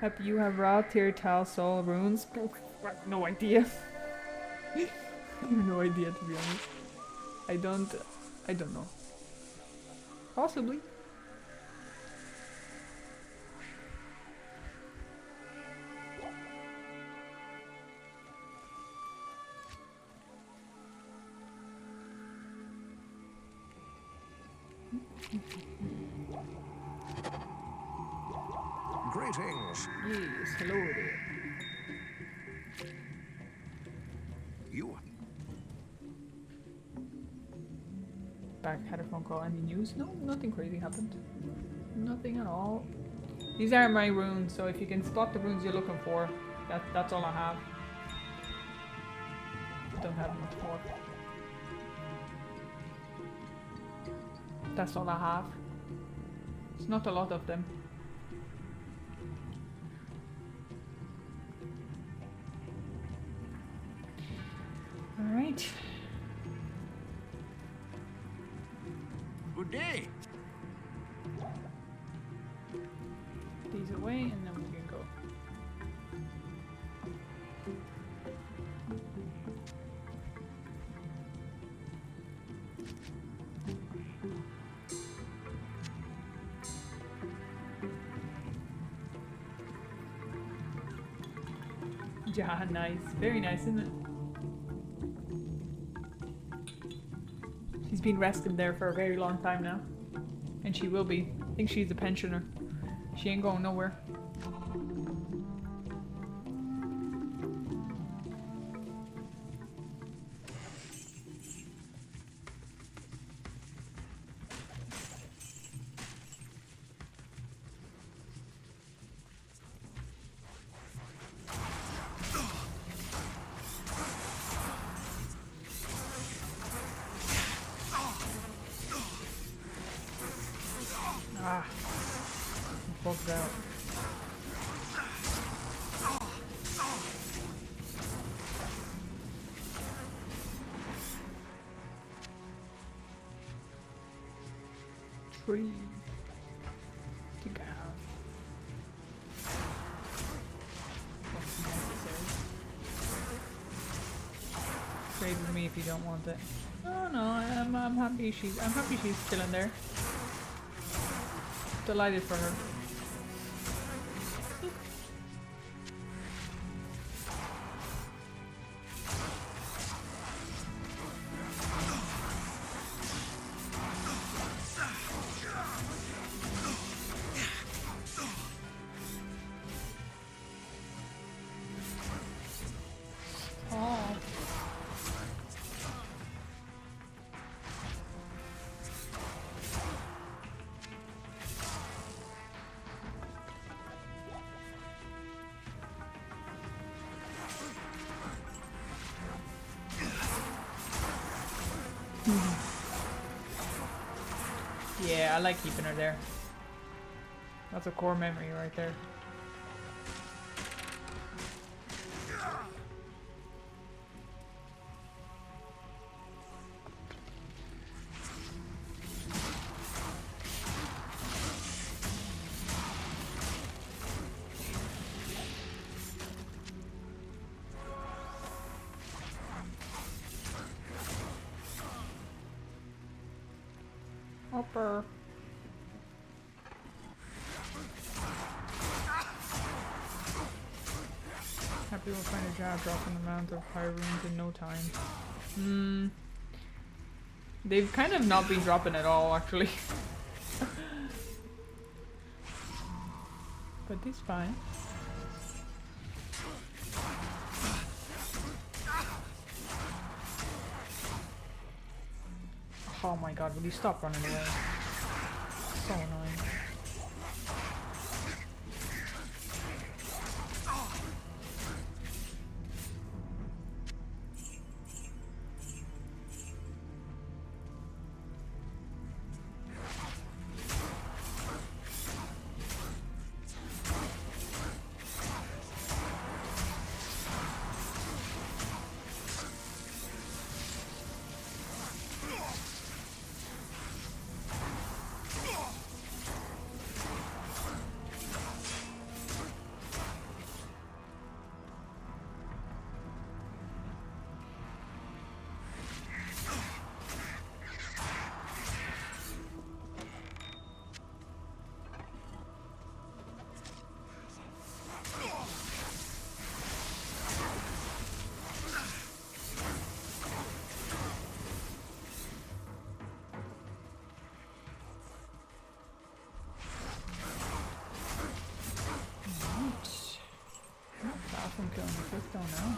A: Happy you have raw tier tile soul runes. I have no idea. I have no idea, to be honest. I don't know. Possibly.
E: Greetings.
A: Yes, hello there.
E: You.
A: Back had a phone call. Any news? No, nothing crazy happened. Nothing at all. These are my runes, so if you can spot the runes you're looking for, that's all I have. Don't have much more. That's all I have. It's not a lot of them. Alright.
E: Good day.
A: These away and then we can go. Yeah, nice. Very nice, isn't it? She's been resting there for a very long time now. And she will be. I think she's a pensioner. She ain't going nowhere. Ah, I'm bugged out. Tree. To go. What's necessary? Trade with me if you don't want it. Oh no, I'm happy she's still in there. Delighted for her. Oh. Yeah, I like keeping her there. That's a core memory right there. Upper. Happy we'll find a job dropping the amount of high runes in no time. They've kind of not been dropping at all, actually. But it's fine. Oh my god, will you stop running away? So annoying.
D: Don't know.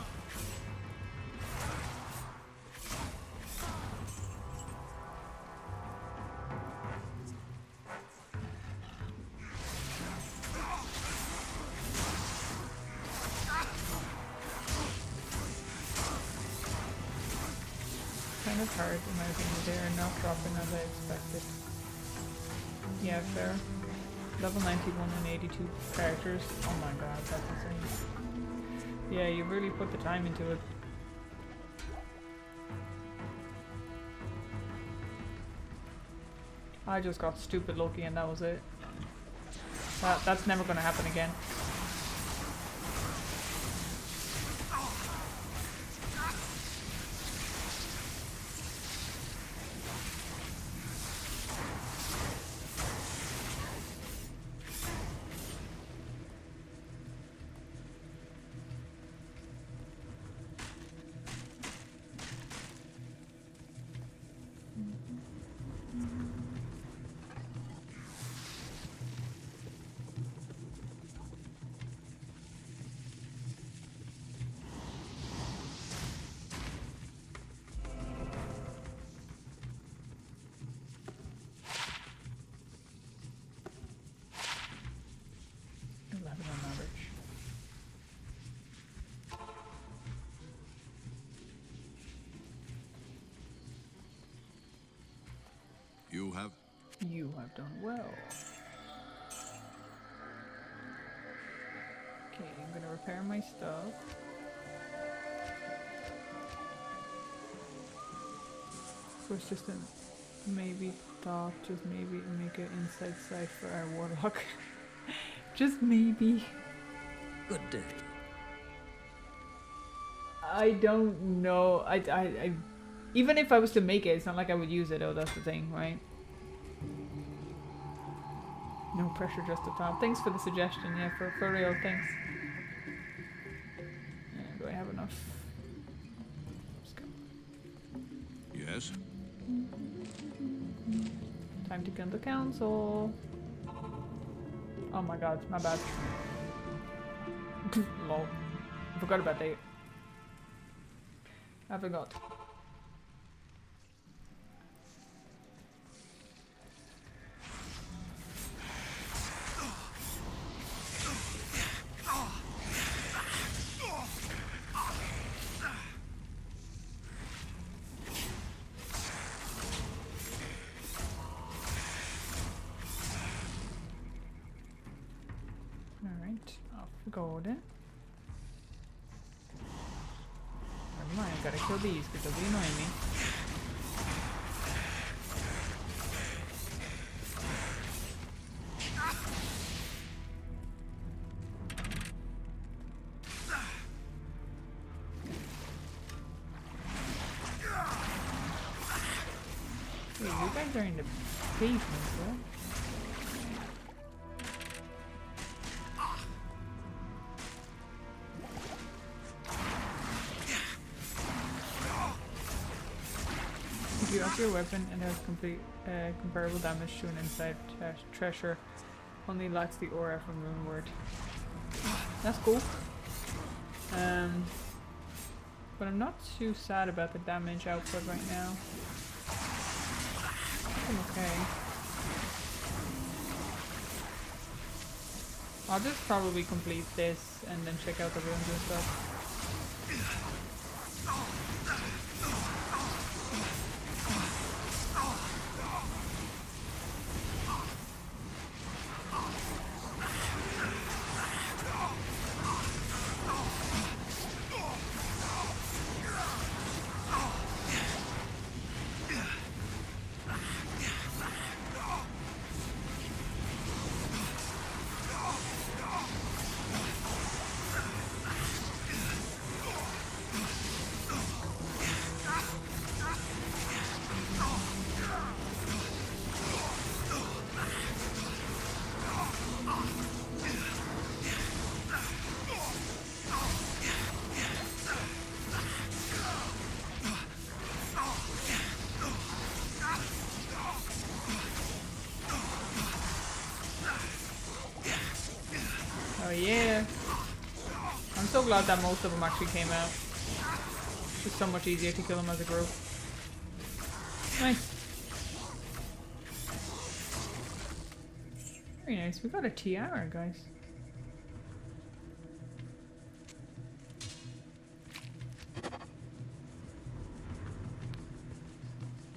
D: Kind of hard in my opinion. They are not dropping as I expected. Yeah, fair. Level 91 and 82 characters. Oh my god, that's insane. Yeah, you really put the time into it. I just got stupid lucky and that was it. That's never gonna happen again.
A: You have done well. Okay, I'm gonna repair my stuff. So it's just a maybe thought, just maybe make an inside sight for our Warlock. Just maybe.
C: Good day.
A: I don't know. I even if I was to make it, it's not like I would use it. Oh, that's the thing, right? No pressure, just a thought. Thanks for the suggestion. Yeah, for real. Thanks. Yeah, do I have enough? Let's go.
E: Yes?
A: Time to kill the council. Oh my god, my bad. Lol. I forgot about that. I forgot. Alright, off we go then. Never mind, I gotta kill these because they annoy me. Wait, you guys are in the basement, bro. If you up your weapon and has complete comparable damage to an inside treasure, only lacks the aura from Rune Word. That's cool. But I'm not too sad about the damage output right now. I'm okay. I'll just probably complete this and then check out the runes and stuff. Oh yeah. I'm so glad that most of them actually came out. It's so much easier to kill them as a group. Nice. Very nice. We got a tiara, guys.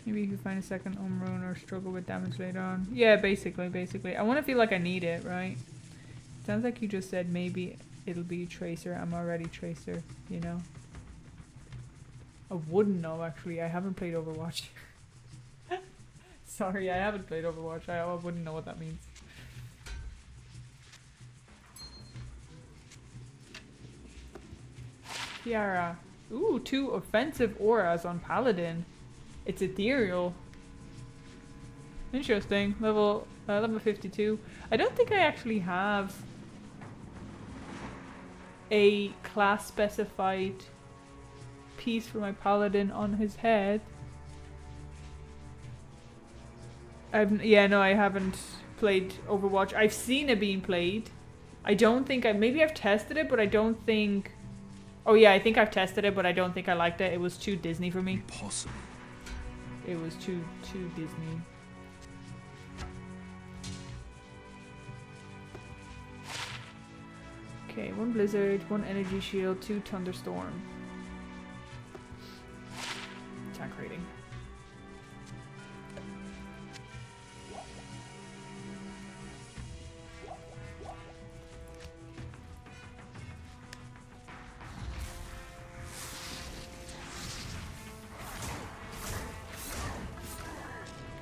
A: Maybe you can find a second rune or struggle with damage later on. Yeah, basically. I want to feel like I need it, right? Sounds like you just said maybe it'll be Tracer. I'm already Tracer, you know? I wouldn't know, actually. I haven't played Overwatch. Sorry, I haven't played Overwatch. I wouldn't know what that means. Tiara. Ooh, 2 offensive auras on Paladin. It's ethereal. Interesting. Level 52. I don't think I actually have a class specified piece for my Paladin on his head. I haven't played Overwatch. I've seen it being played. I don't think maybe I've tested it, but I don't think. Oh yeah, I think I've tested it, but I don't think I liked it. It was too Disney for me.
B: Impossible.
A: It was too Disney. Okay, 1 blizzard, 1 energy shield, 2 thunderstorm. Attack rating.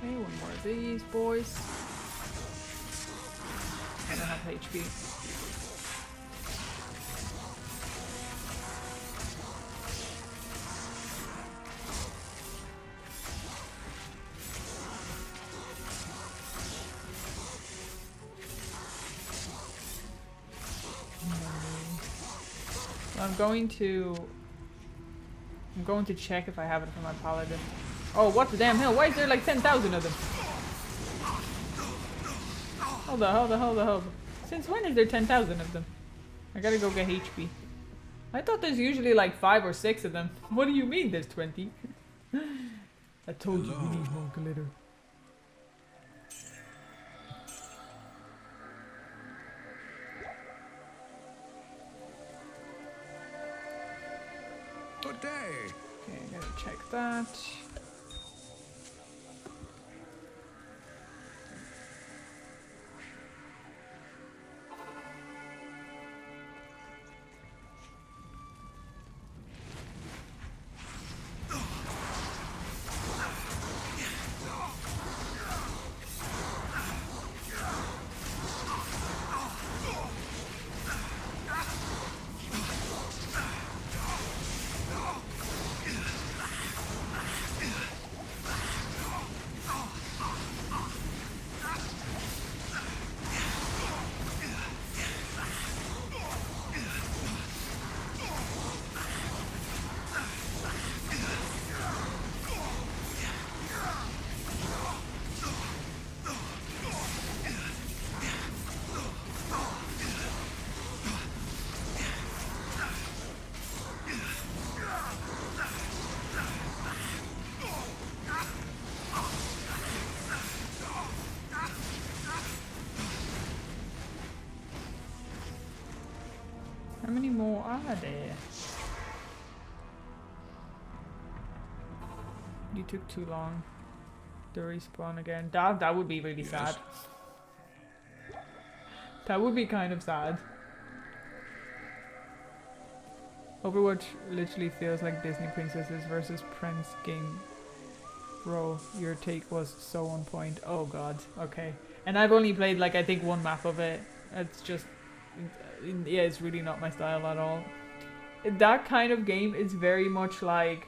A: Okay, 1 more of these boys. I don't have HP. I'm going to check if I have it for my Paladin. Oh, what the damn hell? Why is there like 10,000 of them? Hold on. Since when is there 10,000 of them? I gotta go get HP. I thought there's usually like 5 or 6 of them. What do you mean there's 20? I told you we need more glitter.
E: Good day.
A: Okay, I gotta check that. How many more are there? You took too long to respawn again. That would be really sad. That would be kind of sad. Overwatch literally feels like Disney princesses versus Prince game. Bro, your take was so on point. Oh god, okay. And I've only played like I think 1 map of it. It's just, yeah, it's really not my style at all. That kind of game is very much like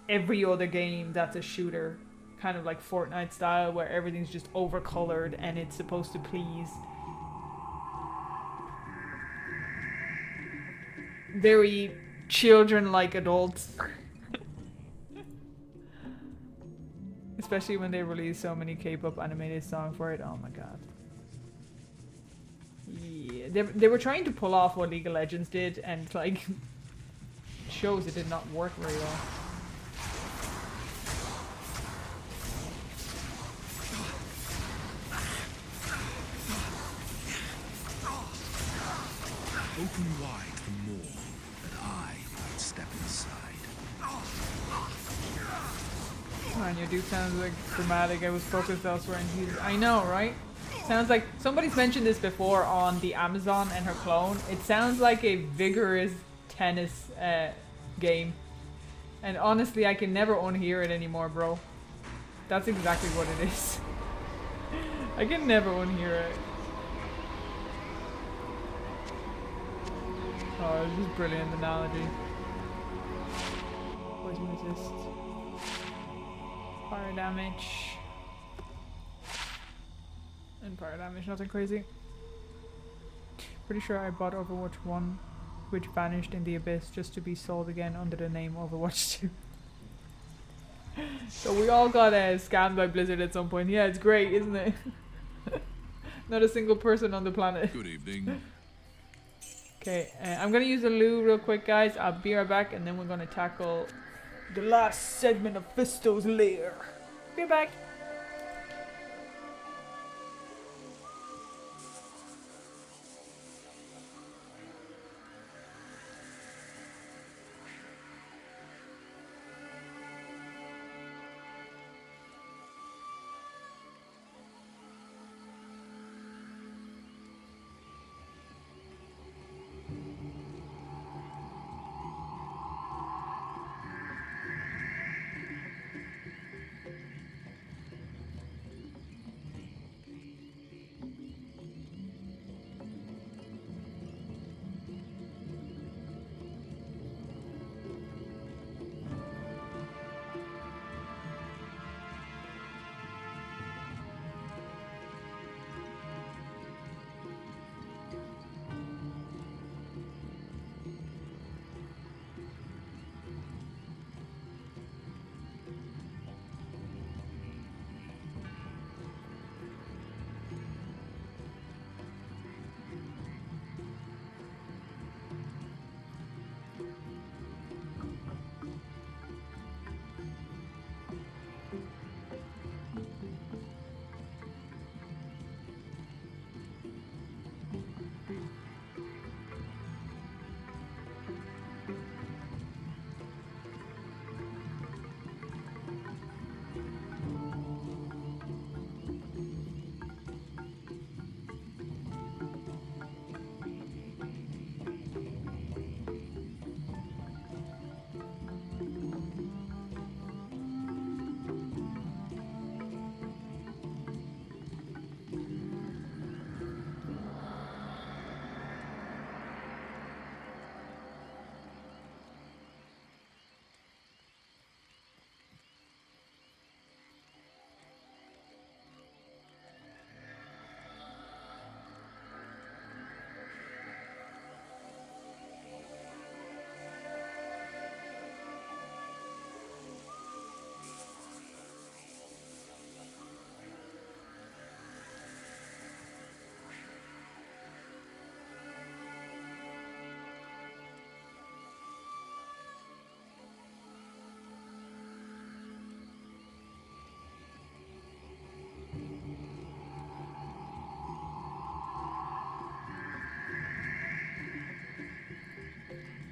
A: every other game that's a shooter. Kind of like Fortnite style where everything's just overcolored and it's supposed to please very children-like adults. Especially when they release so many K-pop animated songs for it. Oh my god. Yeah, they were trying to pull off what League of Legends did, and like shows it did not work very well.
B: Open wide the maw that I might step inside.
A: Man, your dude sounds like dramatic. I was focused elsewhere, and he's. I know, right? Sounds like somebody's mentioned this before on the Amazon and her clone. It sounds like a vigorous tennis game, and honestly, I can never unhear it anymore, bro. That's exactly what it is. I can never unhear it. Oh, this is brilliant analogy. Poison resist. Fire damage. And fire damage, nothing crazy. Pretty sure I bought Overwatch 1, which vanished in the abyss just to be sold again under the name Overwatch 2. So we all got scammed by Blizzard at some point. Yeah, it's great, isn't it? Not a single person on the planet.
E: Good evening.
A: Okay, I'm gonna use the loo real quick, guys. I'll be right back, and then we're gonna tackle the last segment of Fisto's lair. Be right back.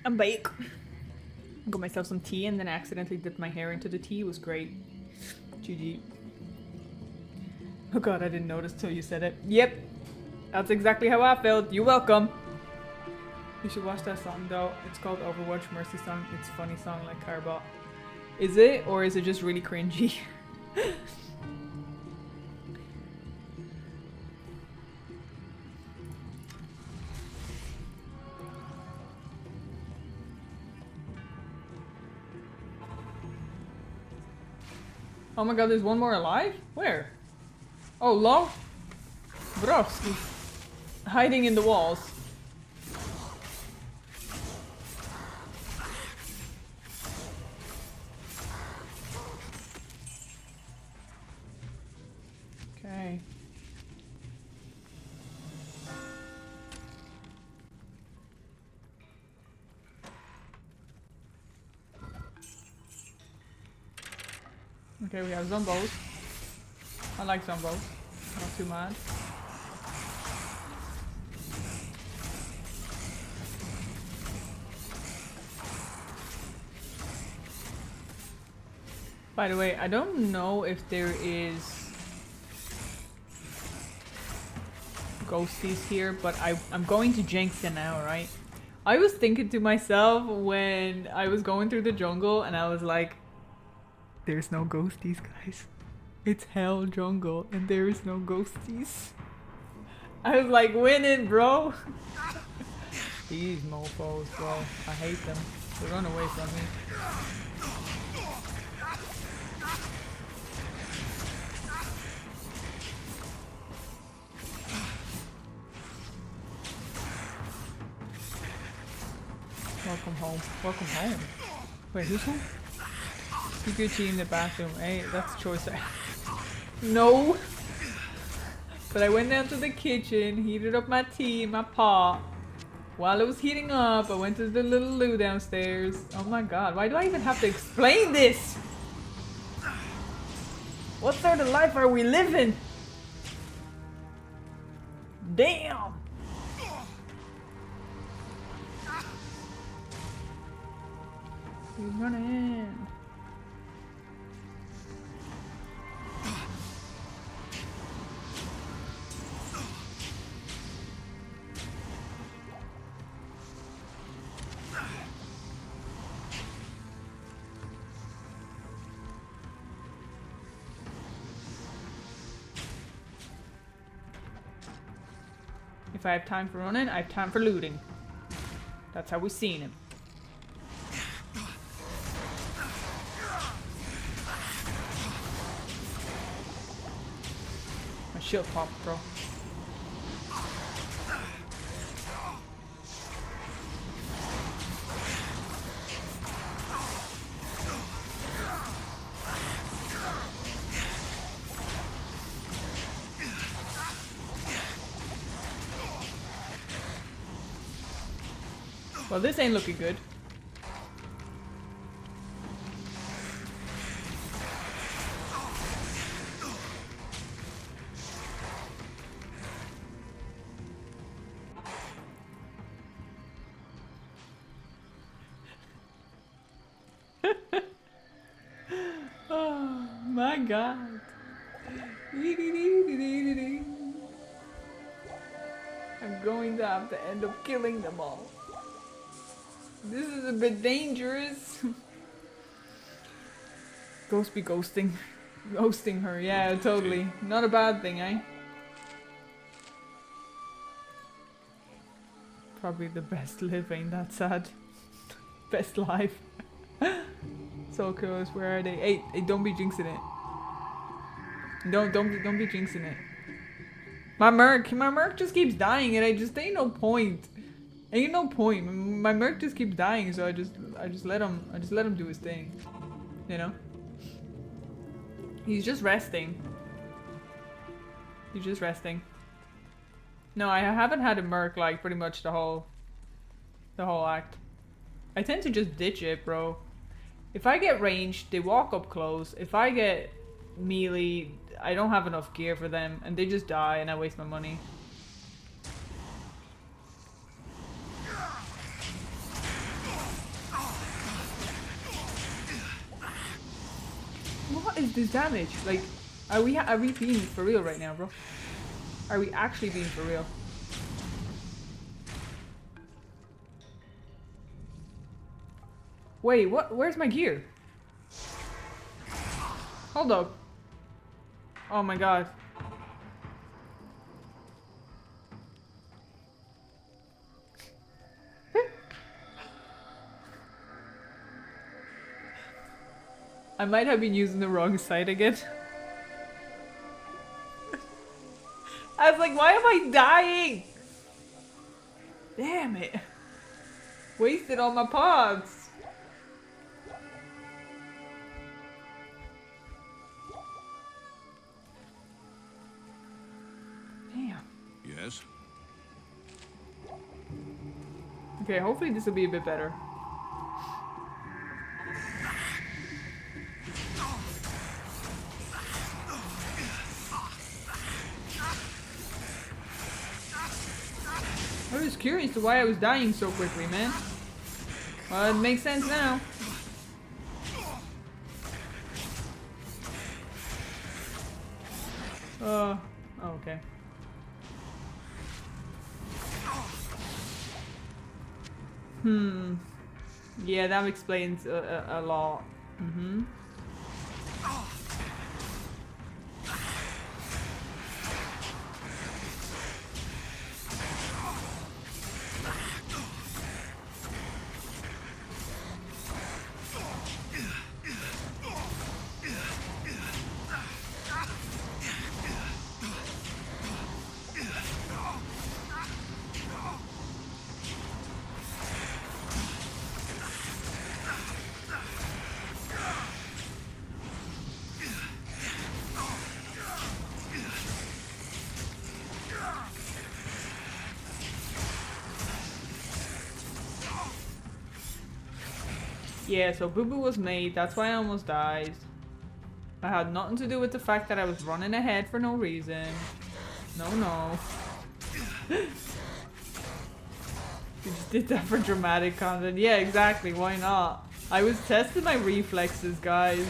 A: I'm back. Got myself some tea and then accidentally dipped my hair into the tea. It was great. GG. Oh god, I didn't notice till you said it. Yep. That's exactly how I felt. You're welcome. You should watch that song though. It's called Overwatch Mercy Song. It's a funny song like Carbot. Is it? Or is it just really cringy? Oh my god, there's one more alive? Where? Oh, low? Broski. Hiding in the walls. Okay.
D: Okay, we have zombos. I like zombos. Not too mad. By the way, I don't know if there is ghosties here, but I'm going to jinx it now, right? I was thinking to myself when I was going through the jungle and I was like, there's no ghosties, guys. It's hell jungle and there is no ghosties. I was like, win it, bro. These mofos, bro. I hate them. They run away from me. Welcome home. Welcome home. Wait, who's home? Gucci in the bathroom. Hey, that's a choice. No! But I went down to the kitchen, heated up my tea, my pot. While it was heating up, I went to the little loo downstairs. Oh my god, why do I even have to explain this? What sort of life are we living? Damn! He's running. If I have time for running, I have time for looting. That's how we seen him. My shield popped, bro. Well, this ain't looking good. Oh my god. I'm going to have to end up killing them all. This is a bit dangerous. Ghost be ghosting. Ghosting her, yeah, totally. Not a bad thing, eh? Probably the best live, ain't that sad? Best life. So close, where are they? Hey, don't be jinxing it. Don't be jinxing it. My merc just keeps dying and ain't no point. Ain't no point. My merc just keeps dying, so I just let him do his thing. You know? He's just resting. He's just resting. No, I haven't had a merc like pretty much the whole act. I tend to just ditch it, bro. If I get ranged, they walk up close. If I get melee, I don't have enough gear for them and they just die and I waste my money. What is this damage? Like, are we being for real right now, bro? Are we actually being for real? Wait, what? Where's my gear? Hold up. Oh my god. I might have been using the wrong side again. I was like, why am I dying? Damn it. Wasted all my pods. Damn.
E: Yes?
D: Okay, hopefully this will be a bit better.
A: curious to why I was dying so quickly, man. Well, it makes sense now. Oh, okay. Yeah, that explains a lot. Yeah, so Boo Boo was made, that's why I almost died. I had nothing to do with the fact that I was running ahead for no reason. No. You just did that for dramatic content. Yeah, exactly, why not? I was testing my reflexes, guys.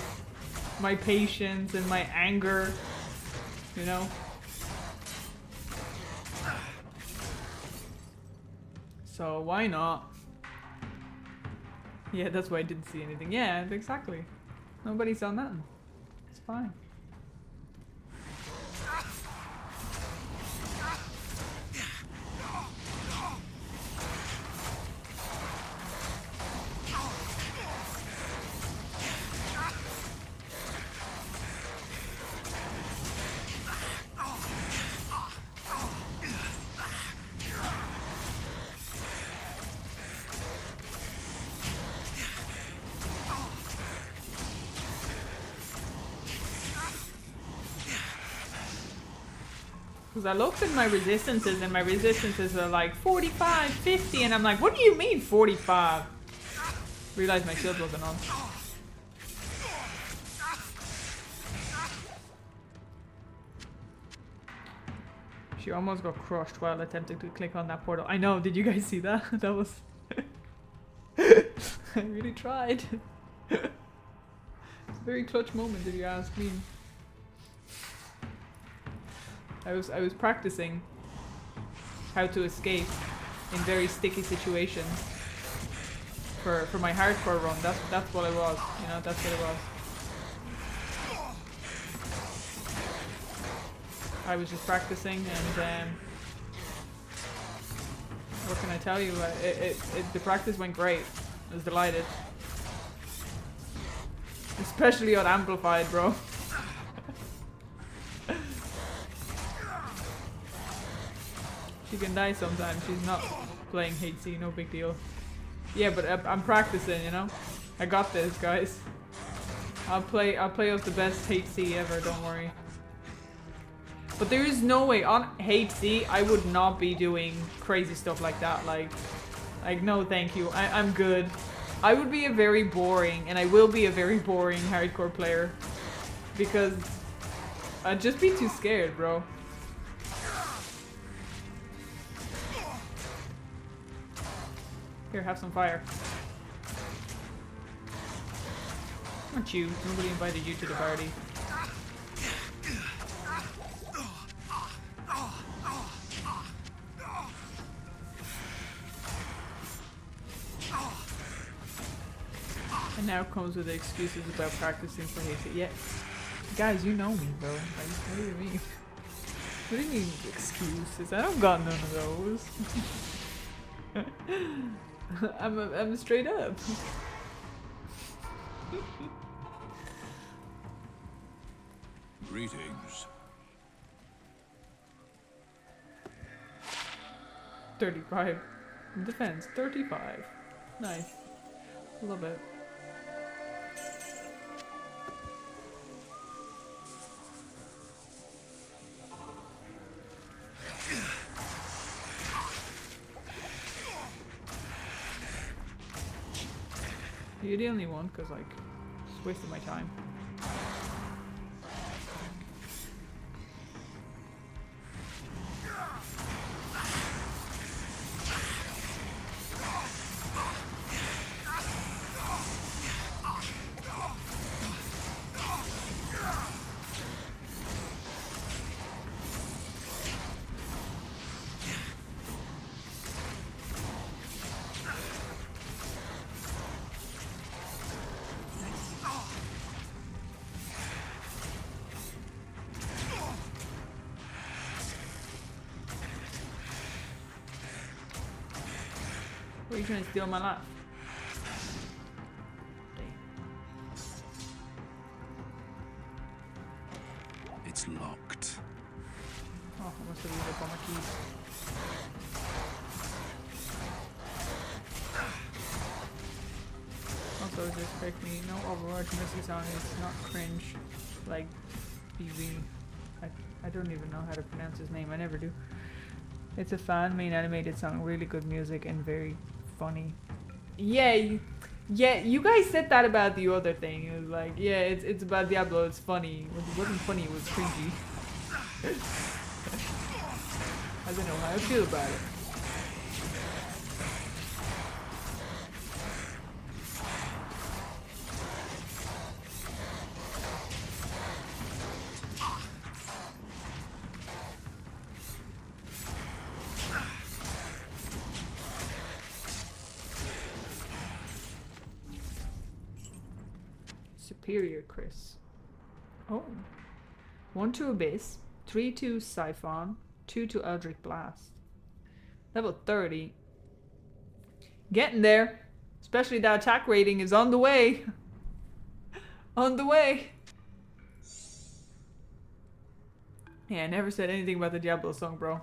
A: My patience and my anger. You know? So, why not? Yeah, that's why I didn't see anything. Yeah, exactly. Nobody saw nothing. It's fine. Because I looked at my resistances and my resistances are like 45, 50, and I'm like, what do you mean 45? Realized my shield wasn't on. She almost got crushed while attempting to click on that portal. I know, did you guys see that? That was... I really tried. It's a very clutch moment if you ask me. I was practicing how to escape in very sticky situations for my hardcore run. That's what it was, you know, that's what it was. I was just practicing, and what can I tell you? The practice went great. I was delighted, especially on Amplified, bro. She can die sometimes. She's not playing HC, no big deal. Yeah, but I'm practicing, you know. I got this, guys. I'll play out the best HC ever. Don't worry. But there is no way on HC I would not be doing crazy stuff like that. Like no, thank you. I'm good. I would be a very boring, and I will be a very boring hardcore player because I'd just be too scared, bro. Here, have some fire. Not you. Nobody invited you to the party. And now comes with the excuses about practicing for HC. Yeah. Guys, you know me, bro. Like, what do you mean? What do you mean excuses? I don't got none of those. I'm straight up.
E: Greetings.
A: 35. Defense, 35. Nice. Love it. You're the only one, because, like, it's wasting my time. you trying to steal my life?
B: It's locked.
A: Oh, I must have used up all my keys. Also, just correct me, no Overwatch Missy song is not cringe like BB. I don't even know how to pronounce his name, I never do. It's a fan-made animated song, really good music and very funny. Yeah, you guys said that about the other thing. It was like, yeah, it's about Diablo, it's funny. It wasn't funny, it was cringy. I don't know how I feel about it. Superior Chris. Oh. 1 to Abyss, 3 to Siphon, 2 to Eldritch Blast. Level 30. Getting there. Especially that attack rating is on the way. On the way. Yeah, I never said anything about the Diablo song, bro.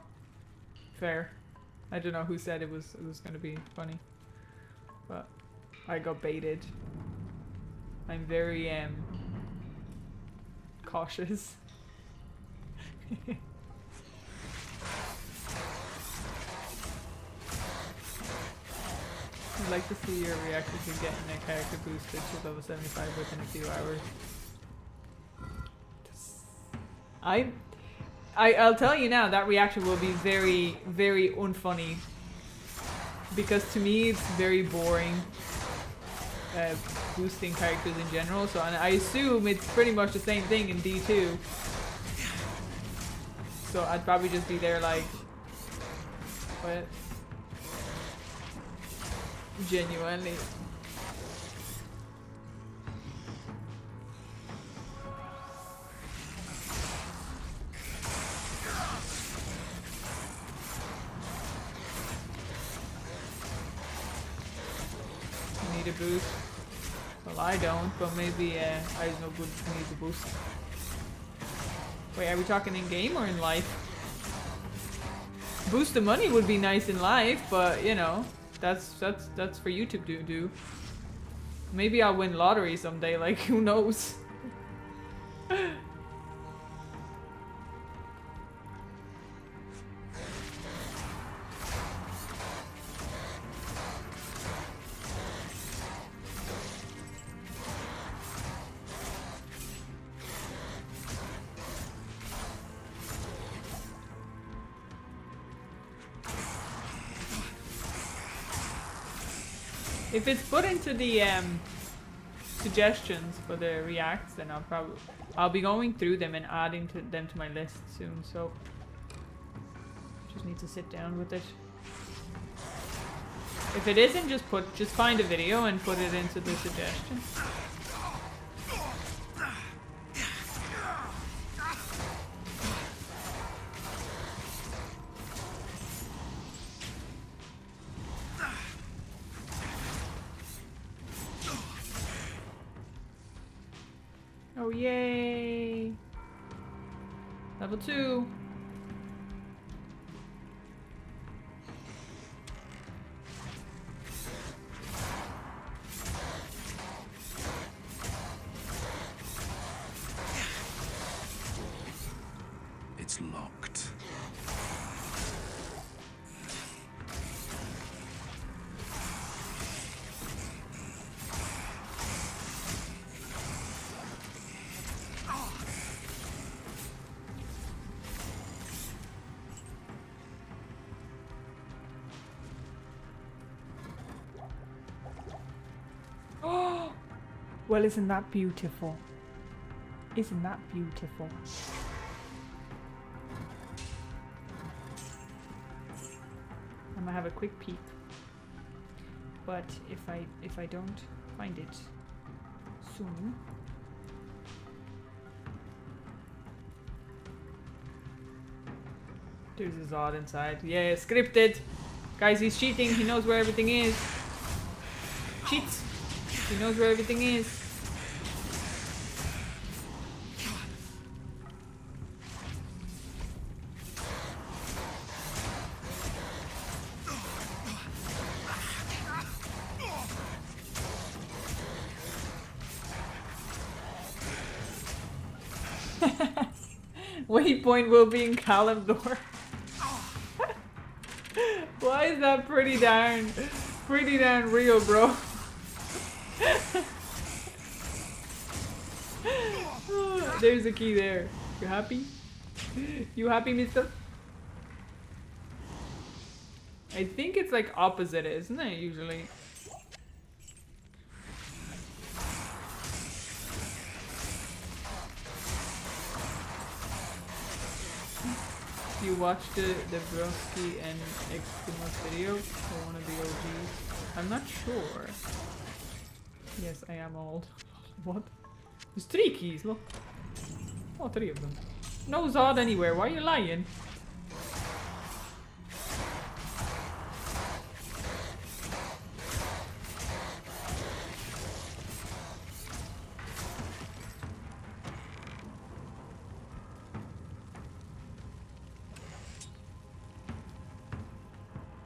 A: Fair. I don't know who said it was gonna be funny. But I got baited. I'm very cautious. I'd like to see your reaction to getting a character boosted to level 75 within a few hours. I'll tell you now, that reaction will be very, very unfunny. Because to me, it's very boring. Boosting characters in general, so I assume it's pretty much the same thing in D2. So I'd probably just be there like, what? Genuinely. You need a boost. Well, I don't, but maybe I no good needs a boost. Wait, are we talking in game or in life? Boost of money would be nice in life, but you know, that's for you to do. Maybe I'll win lottery someday, like who knows? If it's put into the suggestions for the reacts, then I'll be going through them and adding them to my list soon. So just need to sit down with it. If it isn't, just find a video and put it into the suggestions. Oh, yay! Level 2.
B: It's locked.
A: Well, isn't that beautiful? Isn't that beautiful? I'm gonna have a quick peek. But if I don't find it soon, there's a Zod inside. Yeah, scripted. Guys, he's cheating. He knows where everything is. Cheats. He knows where everything is. Waypoint will be in Kalimdor. Why is that pretty darn real, bro? There's a key there. You happy? You happy, mister? I think it's like opposite, isn't it, usually? You watched the Broski and Extremo's video for one of the OGs? I'm not sure. Yes, I am old. What? There's 3 keys, look. Oh, 3 of them. No Zod anywhere, why are you lying?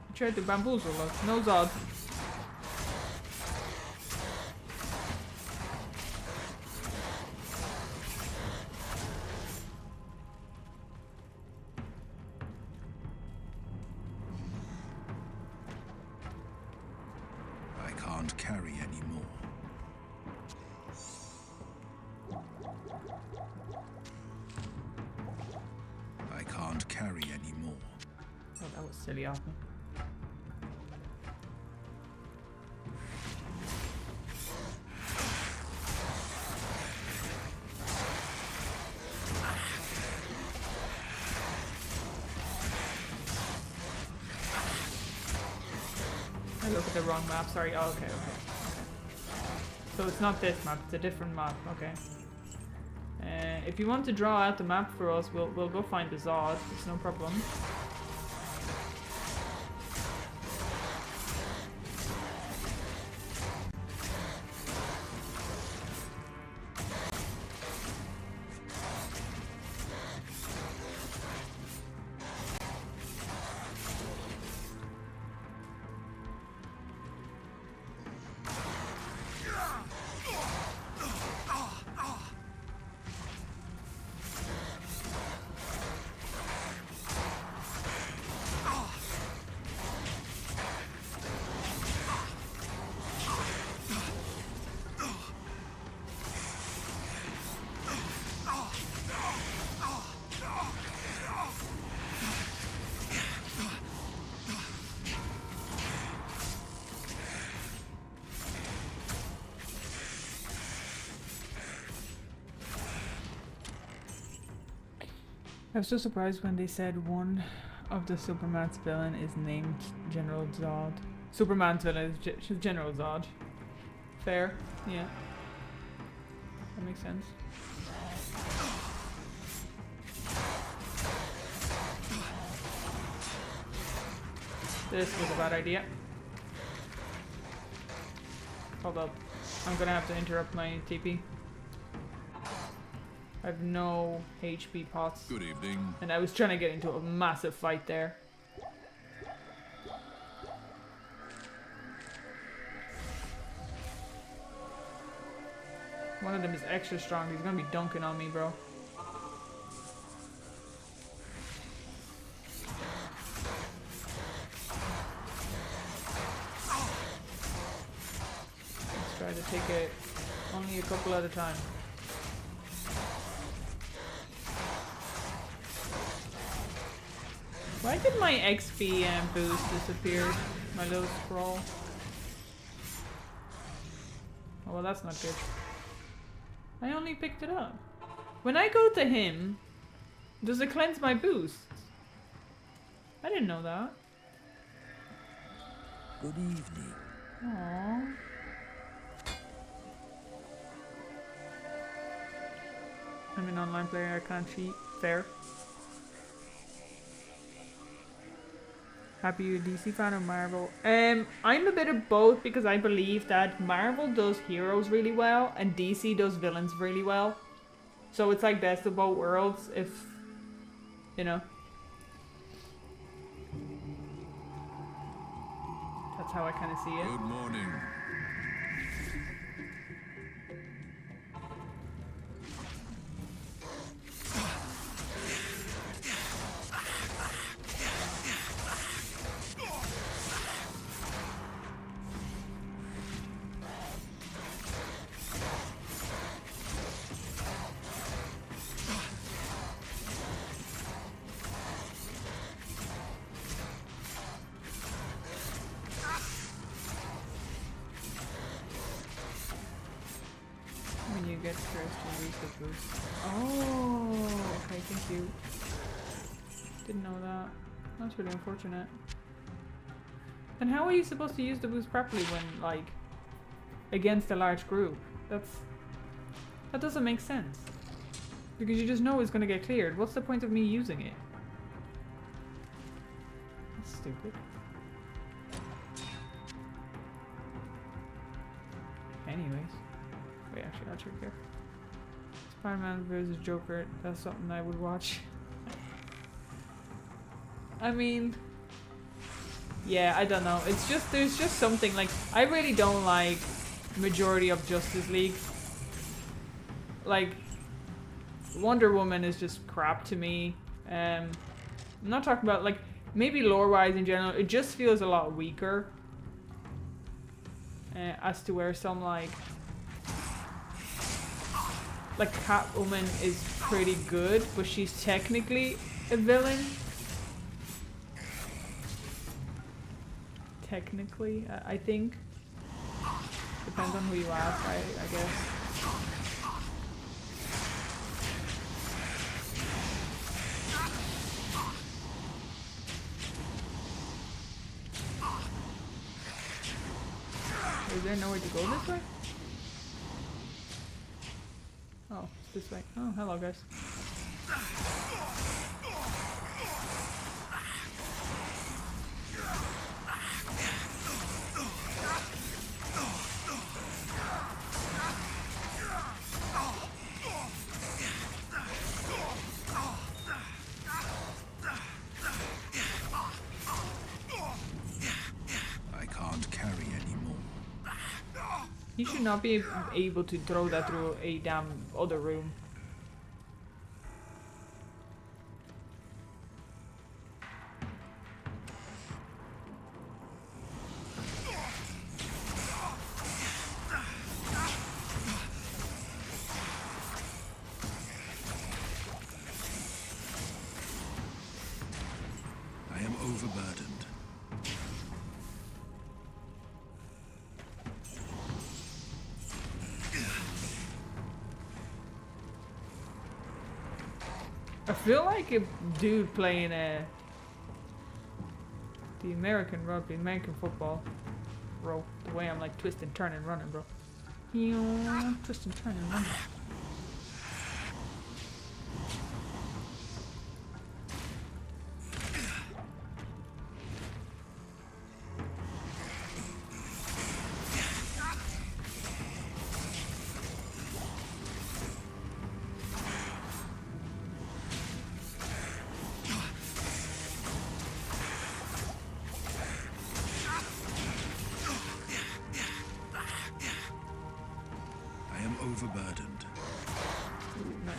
A: I tried to bamboozle us. No Zod.
B: I can't carry anymore. I can't carry anymore.
A: Oh, that was silly of me. I looked at the wrong map, sorry. Oh, okay. So it's not this map, it's a different map, okay. If you want to draw out the map for us, we'll go find the Zod, it's no problem. I was so surprised when they said one of the Superman's villain is named General Zod. Superman's villain is General Zod. Fair, yeah. That makes sense. This was a bad idea. Hold up. I'm gonna have to interrupt my TP. I have no HP pots.
E: Good evening.
A: And I was trying to get into a massive fight there. One of them is extra strong. He's gonna be dunking on me, bro. Let's try to take it only a couple at a time. Why did my XP boost disappear? My little scroll. Oh, well, that's not good. I only picked it up. When I go to him, does it cleanse my boosts? I didn't know that.
C: Good evening.
A: Aww. I'm an online player, I can't cheat. Fair. Happy you a DC fan or Marvel? I'm a bit of both because I believe that Marvel does heroes really well and DC does villains really well. So it's like best of both worlds if, you know. That's how I kind of see it.
E: Good morning.
A: When you get cursed, you lose the boost. Oh, okay, thank you. Didn't know that. That's really unfortunate. Then how are you supposed to use the boost properly when, like, against a large group? That doesn't make sense. Because you just know it's gonna get cleared. What's the point of me using it? That's stupid. Anyways. Wait, actually, I'll check here. Spider-Man vs. Joker. That's something I would watch. I mean... Yeah, I don't know. It's just, there's just something, like, I really don't like majority of Justice League. Like, Wonder Woman is just crap to me. I'm not talking about, like, maybe lore-wise in general, it just feels a lot weaker. As to where some, like Catwoman is pretty good, but she's technically a villain. Technically, I think. Depends on who you ask, I guess. Is there nowhere to go this way? Oh, it's this way. Oh, hello guys.
B: I can't carry anymore.
A: You should not be able to throw that through a damn other room.
B: I am overburdened.
A: I feel like a dude playing the American rugby, American football, bro. The way I'm like twisting, turning, running, bro. Twisting, turning, running.
B: I am overburdened.
A: Ooh, nice.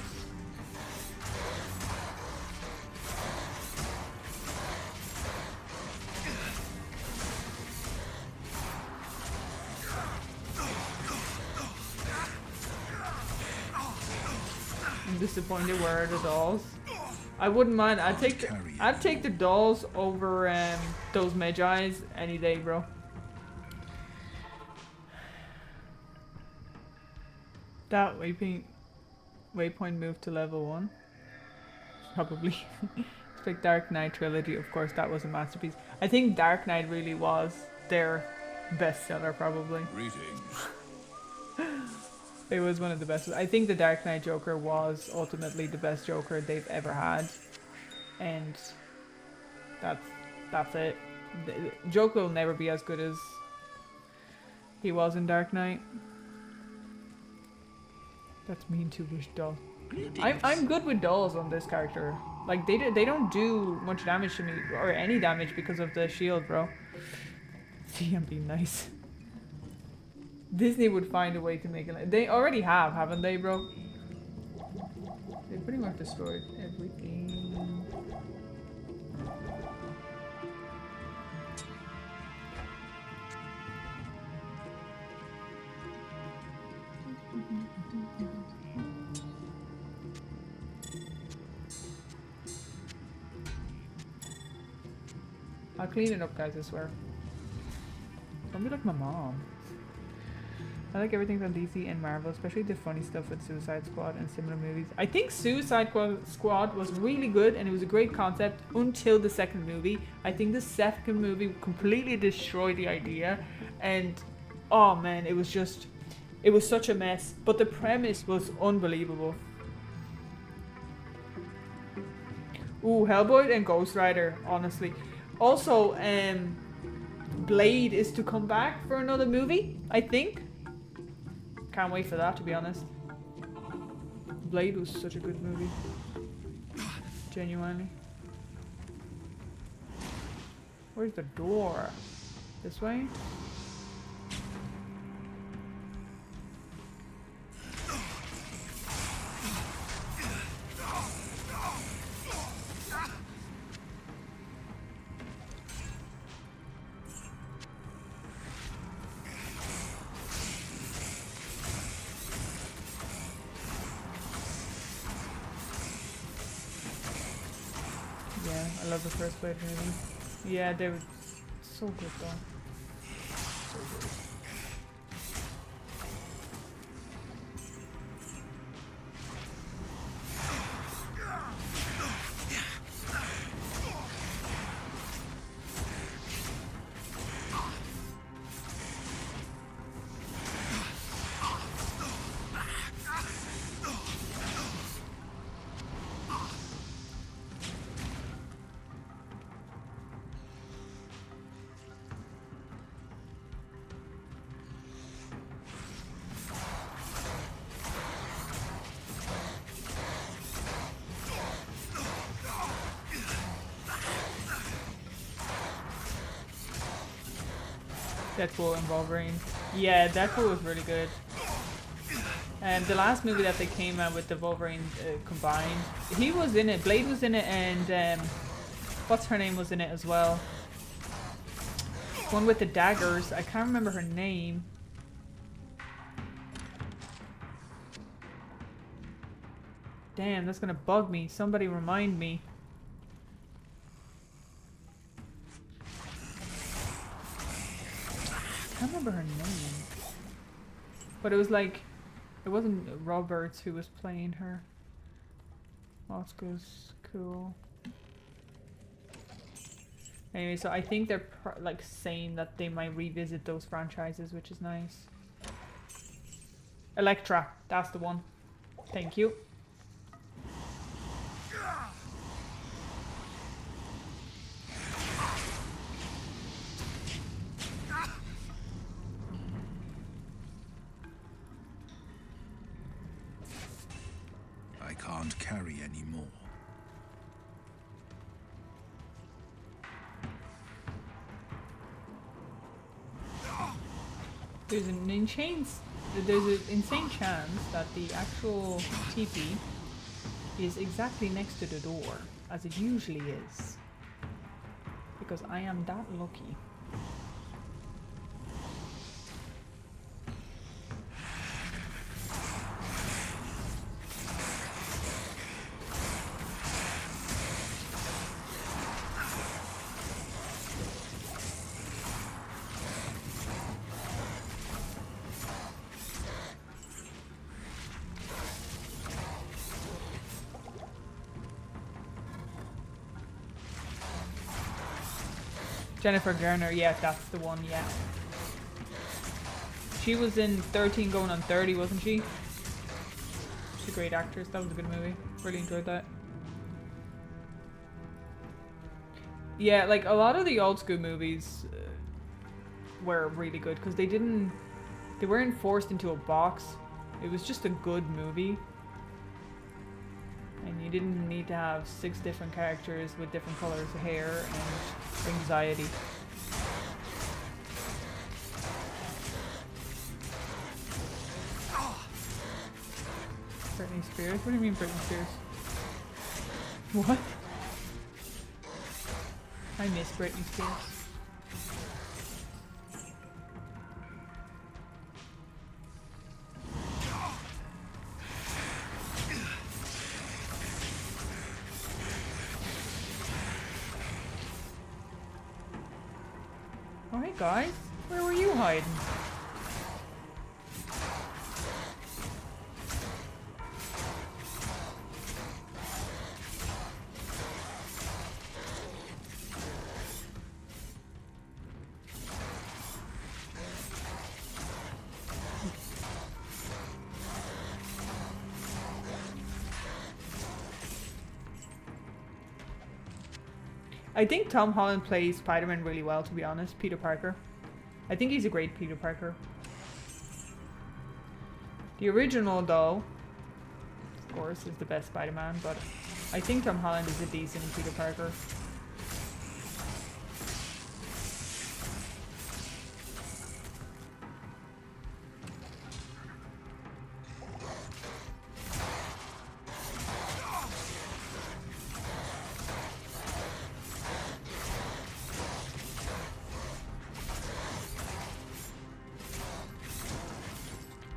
A: I'm disappointed where are the dolls. I wouldn't mind. I'd take the dolls over those Magi's any day, bro. That waypoint moved to level 1. Probably. It's like Dark Knight trilogy, of course, that was a masterpiece. I think Dark Knight really was their bestseller, probably.
E: Greetings.
A: It was one of the best. I think the Dark Knight Joker was ultimately the best Joker they've ever had. And that's it. Joker will never be as good as he was in Dark Knight. That's mean to wish doll. I'm good with dolls on this character. Like they don't do much damage to me or any damage because of the shield, bro. See, I'm being nice. Disney would find a way to make it. They already have, haven't they, bro? They pretty much destroyed everything. I'll clean it up, guys, I swear. Don't be like my mom. I like everything from DC and Marvel, especially the funny stuff with Suicide Squad and similar movies. I think Suicide Squad was really good and it was a great concept until the second movie. I think the second movie completely destroyed the idea and oh man, it was such a mess. But the premise was unbelievable. Ooh, Hellboy and Ghost Rider, honestly. Also, Blade is to come back for another movie, I think. Can't wait for that, to be honest. Blade was such a good movie. Genuinely. Where's the door? This way? Yeah, I love the first Blade movie. Yeah, they were so good though. So good. Deadpool and Wolverine. Yeah, Deadpool was really good. And the last movie that they came out with the Wolverine combined, he was in it, Blade was in it, and what's her name was in it as well. One with the daggers, I can't remember her name. Damn, that's gonna bug me. Somebody remind me. I can't remember her name. But it was like, it wasn't Roberts who was playing her. Oscar's cool. Anyway, so I think they're like saying that they might revisit those franchises, which is nice. Elektra, that's the one. Thank you.
B: I can't carry any more.
A: There's an insane chance that the actual TP is exactly next to the door, as it usually is. Because I am that lucky. Jennifer Garner, yeah, that's the one, yeah. She was in 13 going on 30, wasn't she? She's a great actress, that was a good movie. Really enjoyed that. Yeah, like a lot of the old school movies were really good because they weren't forced into a box. It was just a good movie. And you didn't need to have 6 different characters with different colors of hair and anxiety. Britney Spears? What do you mean Britney Spears? What? I miss Britney Spears. Oh, hey guys, where were you hiding? I think Tom Holland plays Spider-Man really well, to be honest. Peter Parker. I think he's a great Peter Parker. The original, though, of course, is the best Spider-Man, but I think Tom Holland is a decent Peter Parker.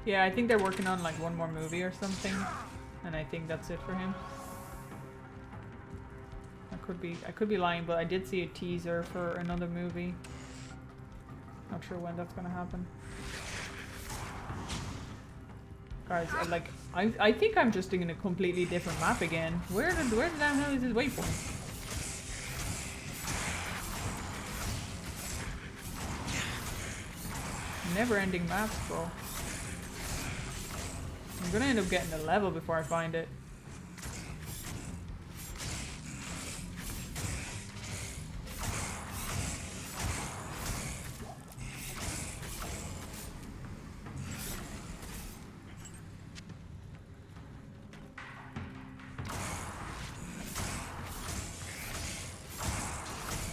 A: Yeah, I think they're working on like one more movie or something, and I think that's it for him. I could be lying, but I did see a teaser for another movie. Not sure when that's gonna happen. Guys, I think I'm just in a completely different map again. Where the damn hell is this waypoint? Never-ending maps, bro. I'm gonna end up getting a level before I find it.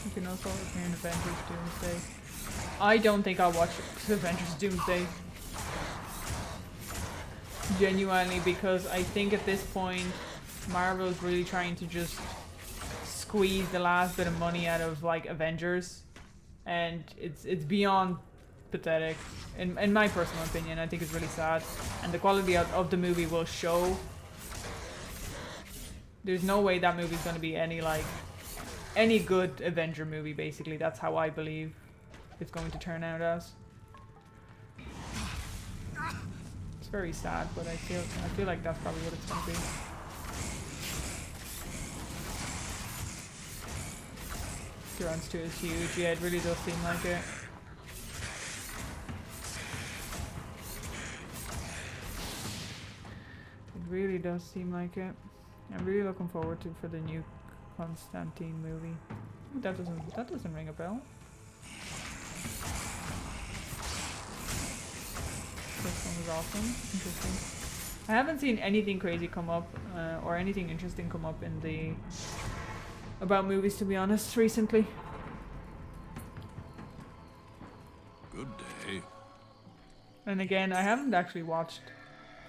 A: You can also appear in Avengers Doomsday. I don't think I'll watch Avengers Doomsday. Genuinely, because I think at this point Marvel is really trying to just squeeze the last bit of money out of like Avengers, and it's beyond pathetic in my personal opinion. I think it's really sad, and the quality of the movie will show. There's no way that movie's going to be any good Avenger movie. Basically, that's how I believe it's going to turn out as. Very sad, but I feel like that's probably what it's gonna be. Durance 2 is huge. Yeah, it really does seem like it. It really does seem like it. I'm really looking forward for the new Constantine movie. Ooh, that doesn't ring a bell. This one was awesome. Interesting. I haven't seen anything crazy come up or anything interesting come up in the about movies, to be honest, recently.
E: Good day.
A: And again, I haven't actually watched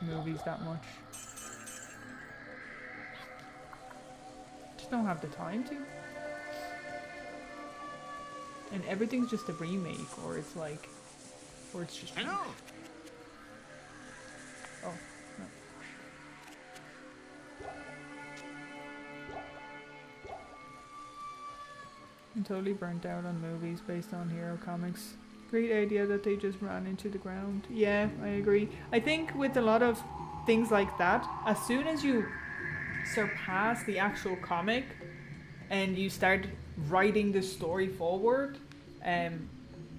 A: movies that much. Just don't have the time to. And everything's just a remake, or it's like, or it's just.
E: Hello.
A: Oh, no. I'm totally burnt out on movies based on hero comics. Great idea that they just ran into the ground. Yeah, I agree. I think with a lot of things like that, as soon as you surpass the actual comic and you start writing the story forward,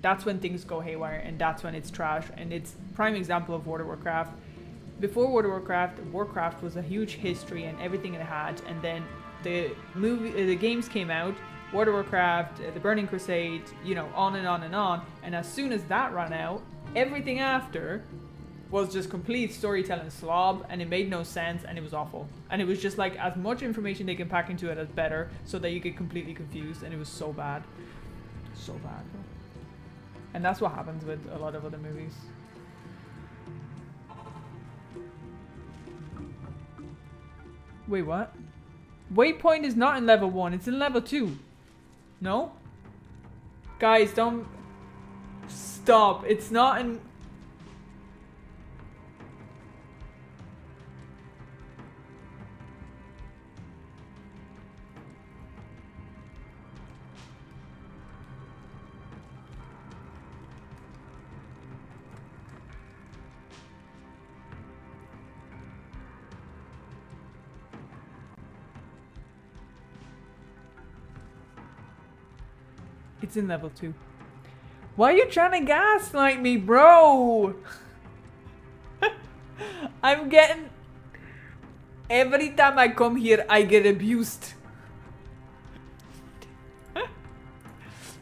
A: that's when things go haywire, and that's when it's trash. And it's prime example of World of Warcraft. Before World of Warcraft, Warcraft was a huge history and everything it had, and then the games came out, World of Warcraft, the Burning Crusade, you know, on and on and on. And as soon as that ran out, everything after was just complete storytelling slob, and it made no sense, and it was awful. And it was just like as much information they can pack into it as better, so that you get completely confused, and it was so bad. So bad. And that's what happens with a lot of other movies. Wait, what? Waypoint is not in level 1, it's in level 2. No? Guys, don't... Stop. It's not in... It's in level 2. Why are you trying to gaslight me, bro? I'm getting... Every time I come here, I get abused.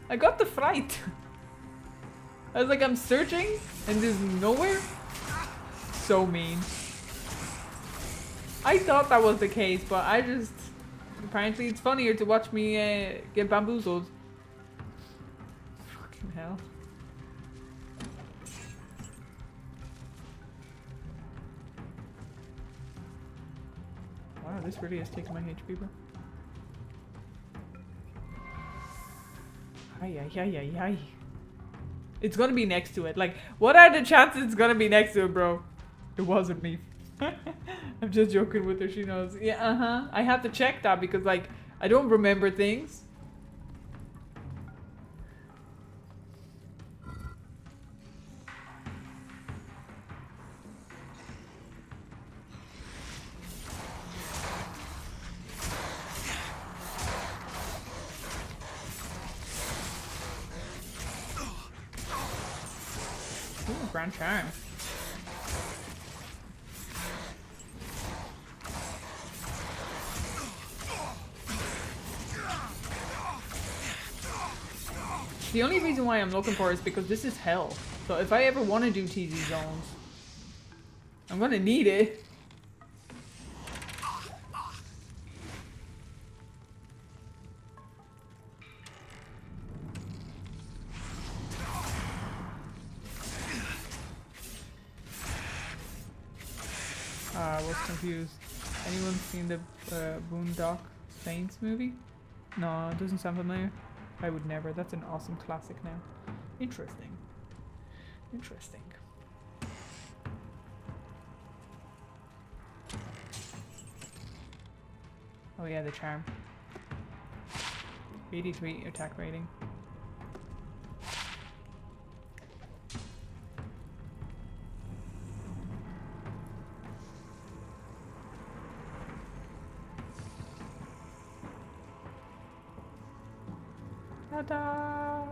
A: I got the fright. I was like, I'm searching, and there's nowhere? So mean. I thought that was the case, but I just... Apparently it's funnier to watch me get bamboozled. Fucking hell. Wow, this really is taking my HP, bro. Ay, ay, ay, ay, ay. It's gonna be next to it. Like, what are the chances it's gonna be next to it, bro? It wasn't me. I'm just joking with her, she knows. Yeah, I have to check that because, like, I don't remember things. Ooh, Grand Charm. The only reason why I'm looking for it is because this is hell. So if I ever want to do TZ zones, I'm gonna need it. I was confused. Anyone seen the Boondock Saints movie? No, it doesn't sound familiar. I would never. That's an awesome classic now. Interesting. Interesting. Oh yeah, the charm. 83 attack rating. Ta-da!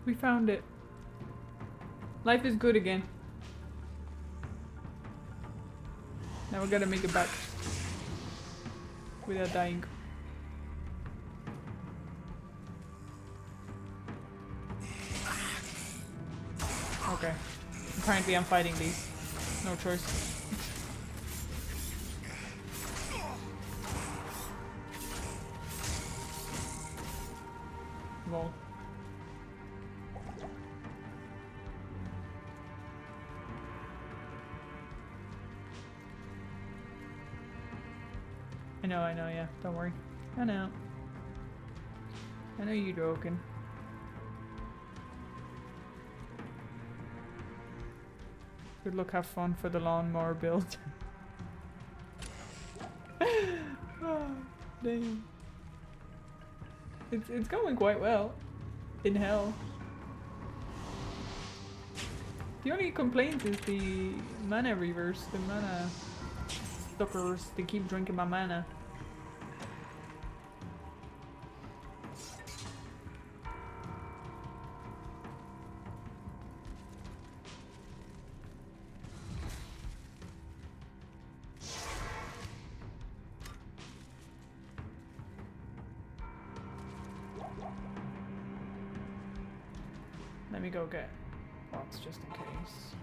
A: We found it. Life is good again. Now we gotta make it back without dying. Okay. Apparently I'm fighting these. No choice. Lol. I know, yeah. Don't worry. I know. I know you're joking. Good luck, have fun for the lawnmower build. Oh, damn. It's going quite well. In hell. The only complaint is the mana reverse, the mana suckers. They keep drinking my mana. Let me go get pots just in case.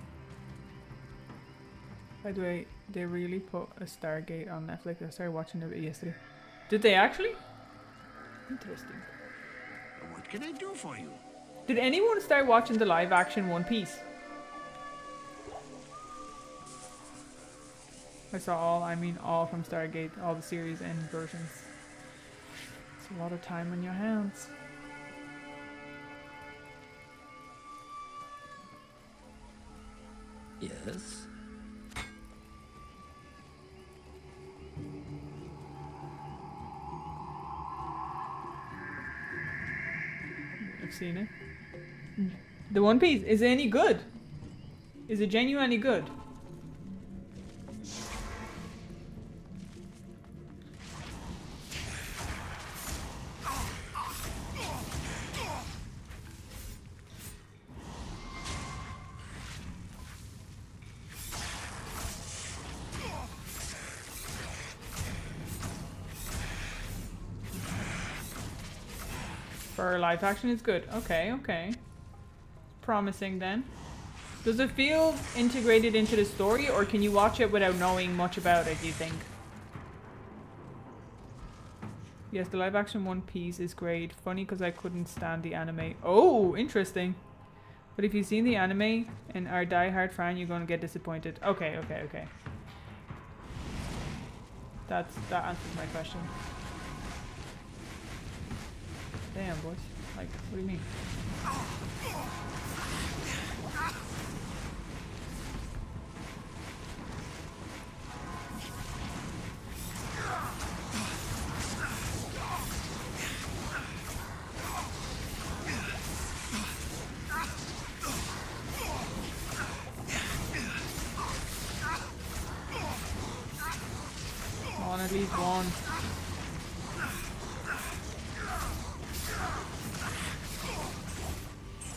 A: By the way, they really put a Stargate on Netflix. I started watching it yesterday. Did they actually? Interesting.
E: What can I do for you?
A: Did anyone start watching the live action One Piece? I saw all from Stargate, all the series and versions. It's a lot of time on your hands.
C: Yes.
A: I've seen it. The One Piece, is it any good? Is it genuinely good? For live action, it's good. Okay, okay. Promising then. Does it feel integrated into the story, or can you watch it without knowing much about it, do you think? Yes, the live action One Piece is great. Funny because I couldn't stand the anime. Oh, interesting. But if you've seen the anime and are a diehard fan, you're going to get disappointed. Okay, okay, okay. That answers my question. Damn, boys. Like, what do you mean? Come on, at least one.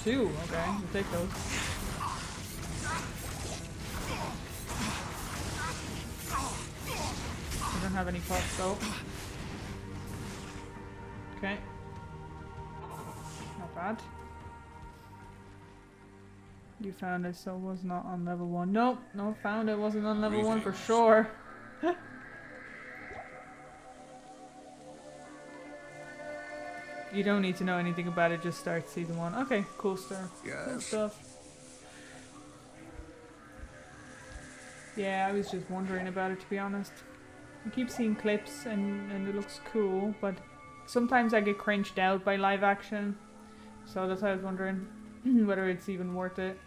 A: Two, okay, we'll take those. We don't have any pots though. Okay. Not bad. You found it, so it was not on level 1. Nope, no, found it, wasn't on level 1 for sure. You don't need to know anything about it, just start season 1. Okay, cool stuff.
E: Yes.
A: Cool stuff. Yeah, I was just wondering about it, to be honest. I keep seeing clips and it looks cool, but sometimes I get cringed out by live action. So that's why I was wondering whether it's even worth it.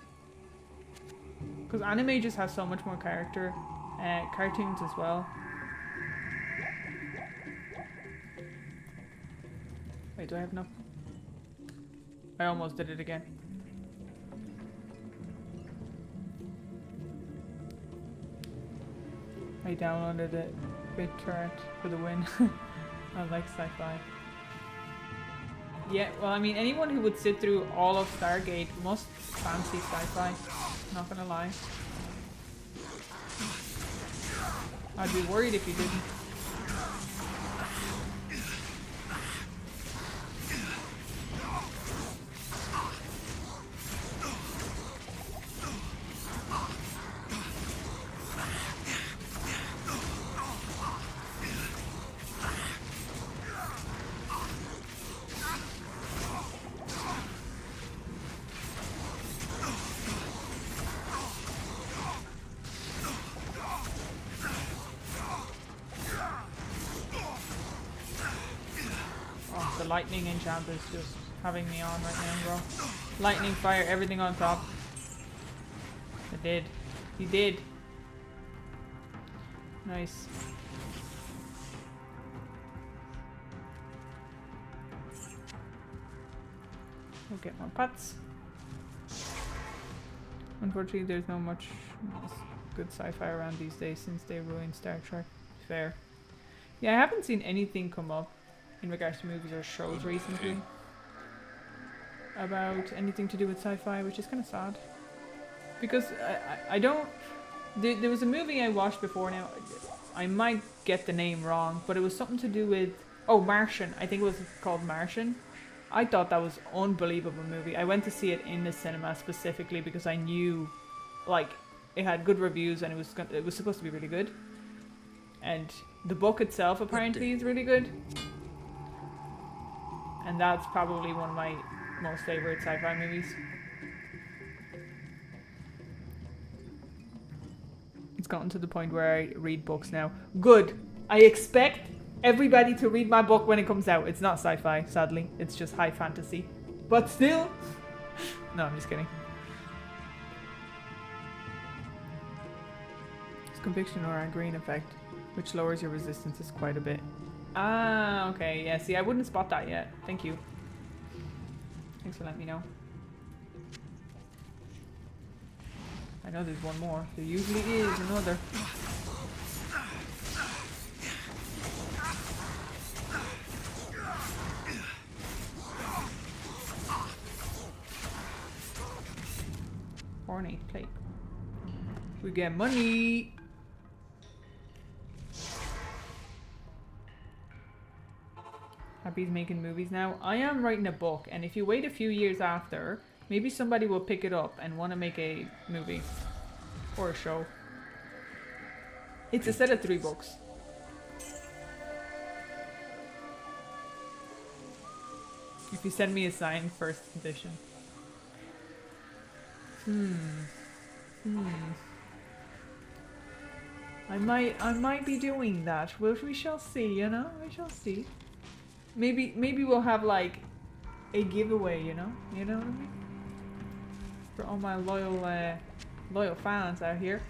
A: Because anime just has so much more character. Cartoons as well. Wait, do I have enough? I almost did it again. I downloaded it. BitTorrent for the win. I like sci-fi. Yeah, well, I mean, anyone who would sit through all of Stargate must fancy sci-fi. Not gonna lie. I'd be worried if you didn't. The lightning enchant is just having me on right now, bro. Lightning, fire, everything on top. I did. He did. Nice. We'll get more pots. Unfortunately, there's no much good sci-fi around these days since they ruined Star Trek. Fair. Yeah, I haven't seen anything come up in regards to movies or shows recently about anything to do with sci-fi, which is kind of sad. Because I don't... There was a movie I watched before now. I might get the name wrong, but it was something to do with... Oh, Martian. I think it was called Martian. I thought that was unbelievable movie. I went to see it in the cinema specifically because I knew, like, it had good reviews and it was supposed to be really good. And the book itself apparently is really good. And that's probably one of my most favorite sci-fi movies. It's gotten to the point where I read books now. Good. I expect everybody to read my book when it comes out. It's not sci-fi, sadly. It's just high fantasy. But still. No, I'm just kidding. It's conviction or a green effect, which lowers your resistances quite a bit. Ah, okay. Yeah, see, I wouldn't spot that yet. Thank you. Thanks for letting me know. I know there's one more. There usually is another. Ornate plate. We get money. Happy's making movies now. I am writing a book, and if you wait a few years after, maybe somebody will pick it up and want to make a movie or a show. It's a set of 3 books. If you send me a signed first edition. I might be doing that. Well, we shall see, you know? We shall see. Maybe we'll have like a giveaway, you know? You know what I mean? For all my loyal fans out here.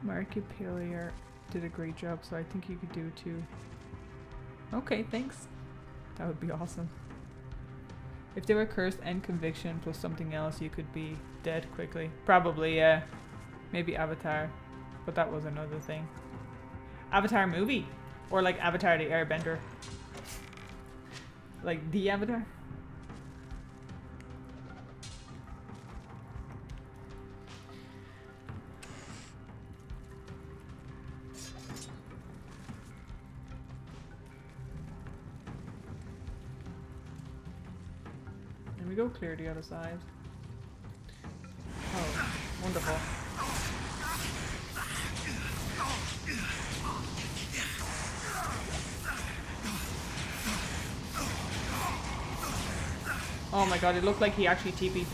A: Markiplier did a great job, so I think you could do it too. Okay, thanks. That would be awesome. If they were cursed and conviction plus something else, you could be dead quickly. Probably, yeah. Maybe Avatar, but that was another thing. Avatar movie, or like Avatar the Airbender, like the Avatar. Go clear the other side. Oh, wonderful. Oh my god, it looked like he actually TP'd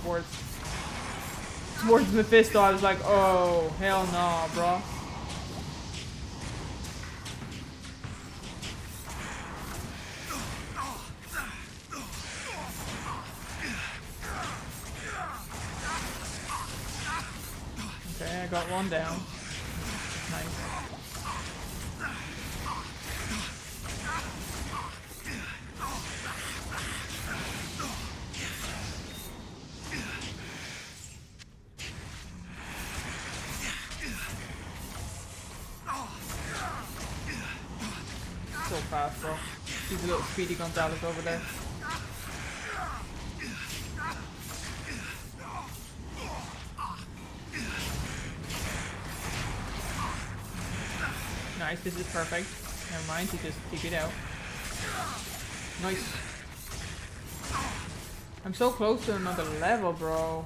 A: towards Mephisto. I was like, oh, hell no, bro. I got one down. Nice. So fast, bro. He's a little Speedy Gonzalez over there. Nice, this is perfect. Never mind, he just keep it out. Nice. I'm so close to another level, bro.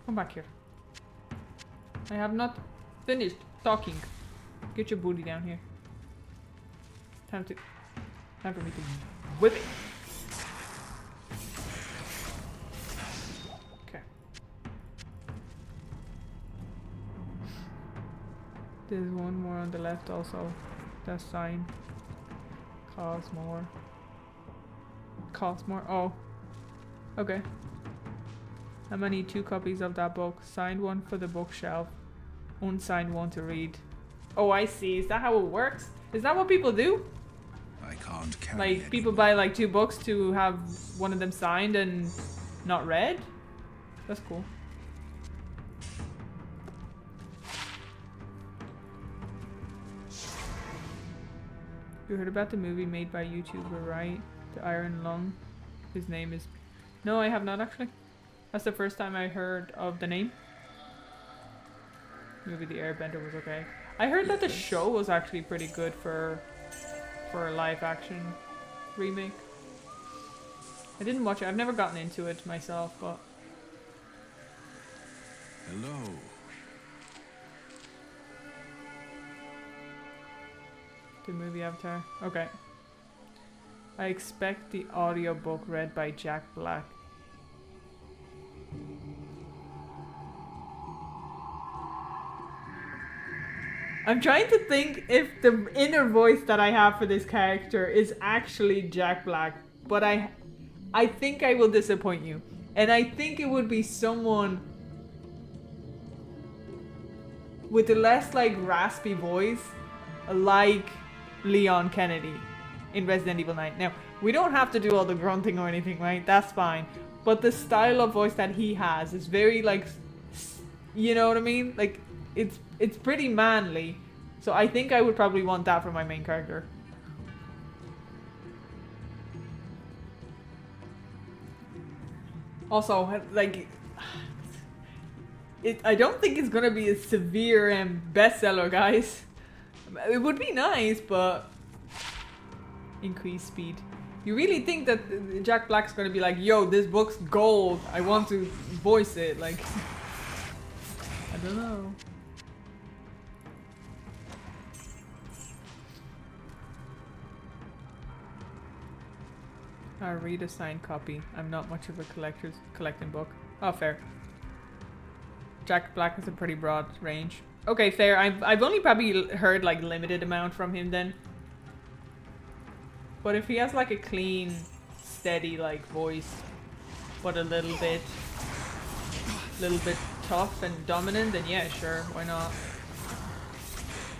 A: Come back here. I have not finished talking. Get your booty down here. Time for me to whip it. There's one more on the left also. That sign. Cost more. Cost more. Oh. Okay. I'm gonna need 2 copies of that book. Signed one for the bookshelf. Unsigned one to read. Oh, I see. Is that how it works? Is that what people do?
B: I can't can't carry
A: Like,
B: any
A: people buy like 2 books to have one of them signed and not read? That's cool. You heard about the movie made by YouTuber, right? The Iron Lung. His name is... No, I have not actually. That's the first time I heard of the name. Maybe the Airbender was okay. I heard that the show was actually pretty good for a live action remake. I didn't watch it. I've never gotten into it myself, but...
B: Hello.
A: The movie Avatar. Okay. I expect the audiobook read by Jack Black. I'm trying to think if the inner voice that I have for this character is actually Jack Black, but I think I will disappoint you. And I think it would be someone with a less like raspy voice, like Leon Kennedy in Resident Evil 9. Now, we don't have to do all the grunting or anything, right? That's fine. But the style of voice that he has is very like, you know what I mean? Like, it's pretty manly. So I think I would probably want that for my main character. Also, like, I don't think it's gonna be a severe bestseller, guys. It would be nice, but increase speed. You really think that Jack Black's gonna be like, yo, this book's gold, I want to voice it? Like, I don't know. I'll read a signed copy. I'm not much of a collecting book. Oh, fair. Jack Black has a pretty broad range. Okay, fair. I've only probably heard like limited amount from him then. But if he has like a clean, steady like voice, but a little bit tough and dominant, then yeah, sure, why not?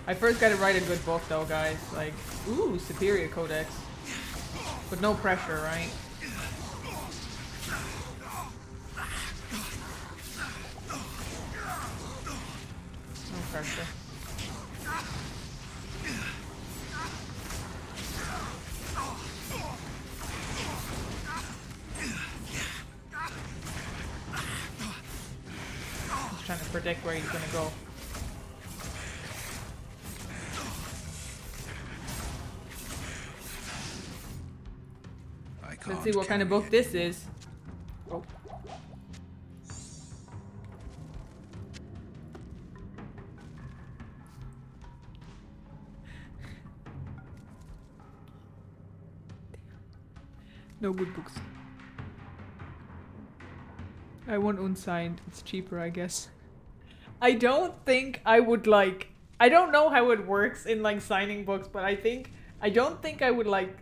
A: I first gotta write a good book though, guys. Like, ooh, Superior Codex. But no pressure, right? No pressure. Just trying to predict where he's gonna go. Let's see what kind of book this is. Oh. No good books. I want unsigned. It's cheaper, I guess. I don't think I would like... I don't know how it works in like signing books, but I don't think I would like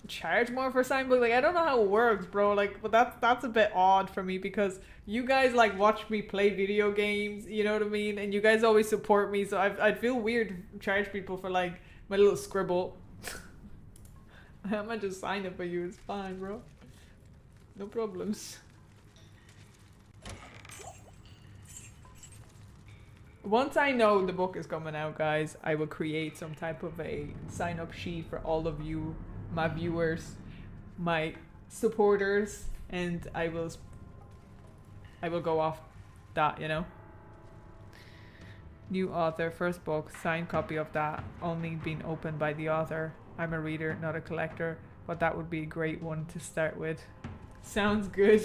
A: charge more for signed book. Like, I don't know how it works, bro. Like, but that's a bit odd for me because you guys like watch me play video games, you know what I mean? And you guys always support me, so I'd feel weird to charge people for like my little scribble. I might just sign it for you. It's fine, bro. No problems. Once I know the book is coming out, guys, I will create some type of a sign-up sheet for all of you, my viewers, my supporters, and I will go off that, you know. New author, first book, signed copy of that, only been opened by the author. I'm a reader, not a collector, but that would be a great one to start with. Sounds good.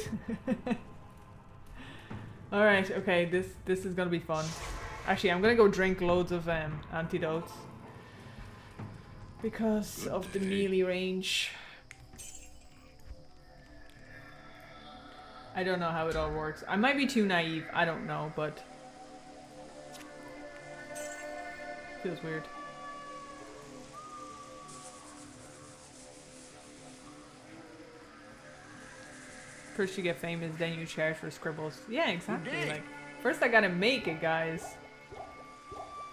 A: All right, okay, this is gonna be fun. Actually, I'm gonna go drink loads of antidotes because of the melee range. I don't know how it all works. I might be too naive. I don't know, but feels weird. First you get famous, then you charge for scribbles. Yeah, exactly. Like, first I gotta make it, guys.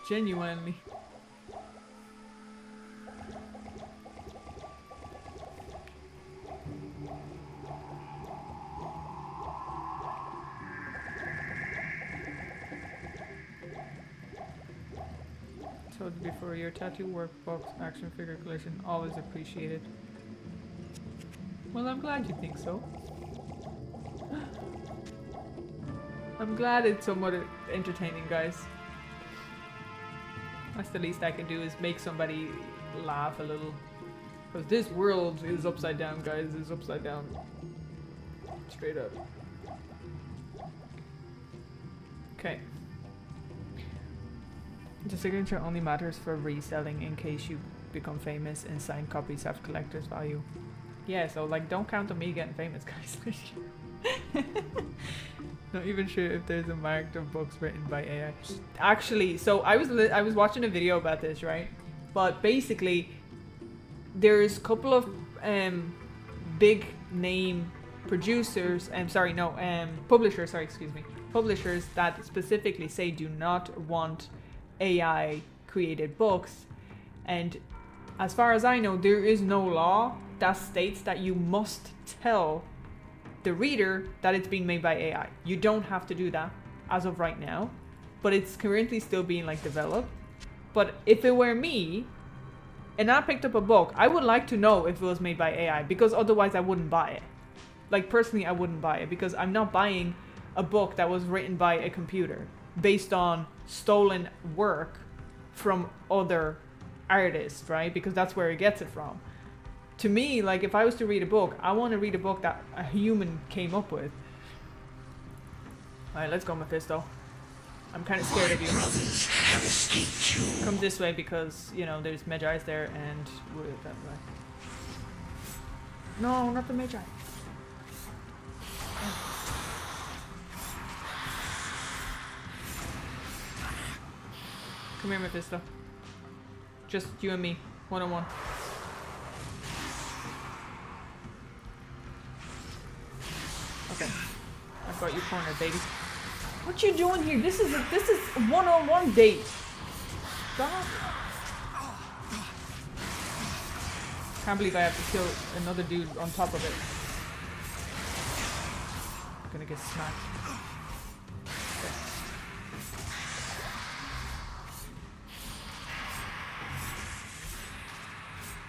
A: Genuinely. told you before, your tattoo workbox action figure collection always appreciated. Well, I'm glad you think so. I'm glad it's somewhat entertaining, guys. That's the least I can do is make somebody laugh a little. Because this world is upside down, guys. It's upside down. Straight up. Okay. The signature only matters for reselling in case you become famous and signed copies have collector's value. Yeah, so like don't count on me getting famous, guys. Not even sure if there's a mark of books written by AI. Actually, so I was watching a video about this, right? But basically, there's a couple of big name producers. Publishers. Sorry, excuse me. Publishers that specifically say do not want AI created books, and as far as I know, there is no law that states that you must tell the reader that it's being made by AI. You don't have to do that as of right now, but it's currently still being like developed. But if it were me and I picked up a book, I would like to know if it was made by AI, because otherwise I wouldn't buy it. Like personally, I wouldn't buy it because I'm not buying a book that was written by a computer based on stolen work from other artists, right? Because that's where it gets it from. To me, like if I was to read a book, I want to read a book that a human came up with. Alright, let's go, Mephisto. I'm kind of scared of you. Come this way because, you know, there's Magi's there and we're that way. No, not the Magi. Come here, Mephisto. Just you and me, one-on-one. Okay, I've got you cornered, baby. What you doing here? This is a one-on-one date. Stop. Can't believe I have to kill another dude on top of it. I'm gonna get smacked. Okay.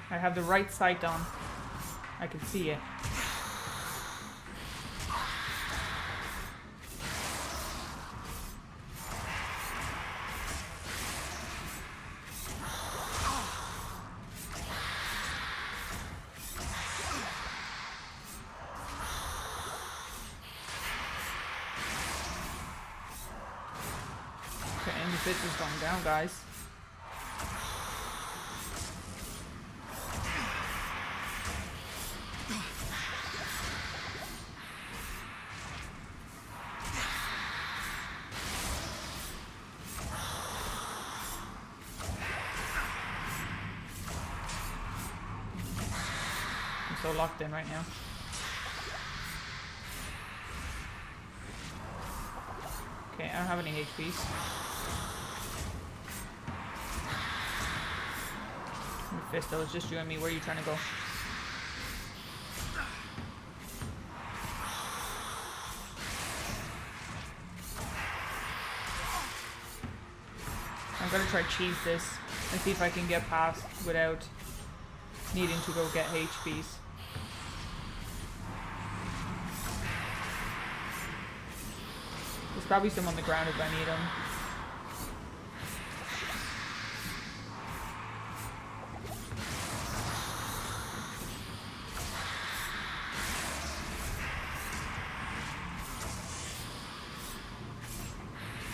A: I have the right sight on. I can see it. Okay, and the bitch is going down, guys. So locked in right now. Okay, I don't have any HPs. Mephisto, it's just you and me. Where are you trying to go? I'm gonna try cheese this and see if I can get past without needing to go get HPs. There's probably some on the ground if I need them.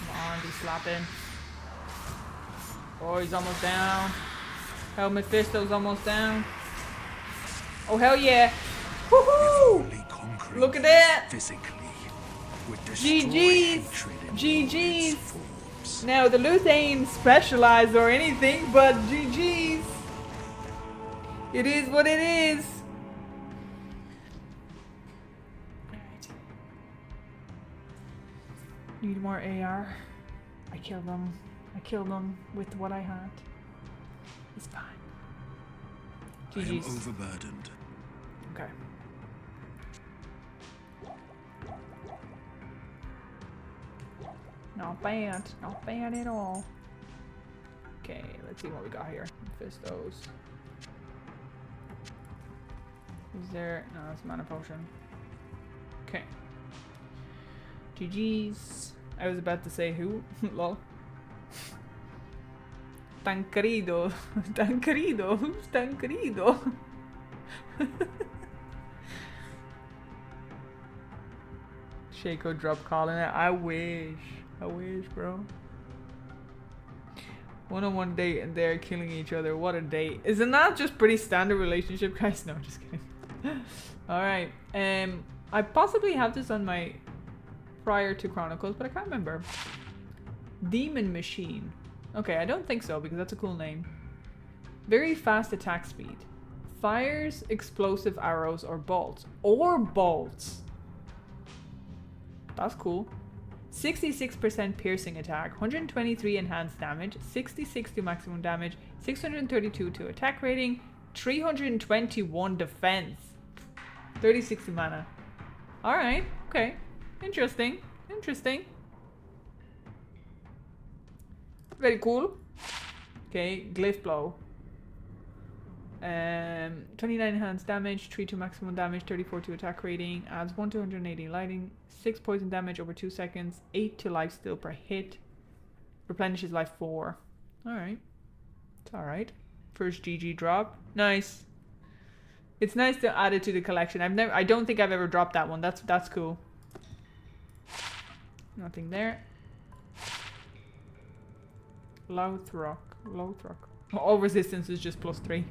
A: Come on, be slapping. Oh, he's almost down. Hell, Mephisto's almost down. Oh, hell yeah. Woohoo! Look at that! GG's! GG's! Now, the loot ain't specialized or anything, but GG's! It is what it is! Alright. Need more AR. I killed them. I killed them with what I had. It's fine. GG's.
B: I am overburdened.
A: Okay. Not bad. Not bad at all. Okay, let's Let's see what we got here. Fistos. Is there... No, that's a mana potion. Okay. GG's. I was about to say who. Lol. Tan querido. Tan querido. Who's tan querido? Shaco drop calling it. I wish. I wish, bro. One-on-one date and they're killing each other. What a date. Isn't that just pretty standard relationship, guys? No, just kidding. Alright. I possibly have this on my prior to Chronicles, but I can't remember. Demon Machine. Okay, I don't think so because that's a cool name. Very fast attack speed. Fires explosive arrows or bolts. Or bolts. That's cool. 66% piercing attack, 123 enhanced damage, 66 to maximum damage, 632 to attack rating, 321 defense, 36 to mana. Alright, okay. Interesting. Interesting. Very cool. Okay, Glyph Blow. 29 enhanced damage, 3 to maximum damage, 34 to attack rating, adds 1 to 180 lighting, 6 poison damage over 2 seconds, 8 to life steal per hit, replenishes life 4. Alright. It's alright. First GG drop. Nice. It's nice to add it to the collection. I don't think I've ever dropped that one. That's cool. Nothing there. Lothrock. All resistance is just +3.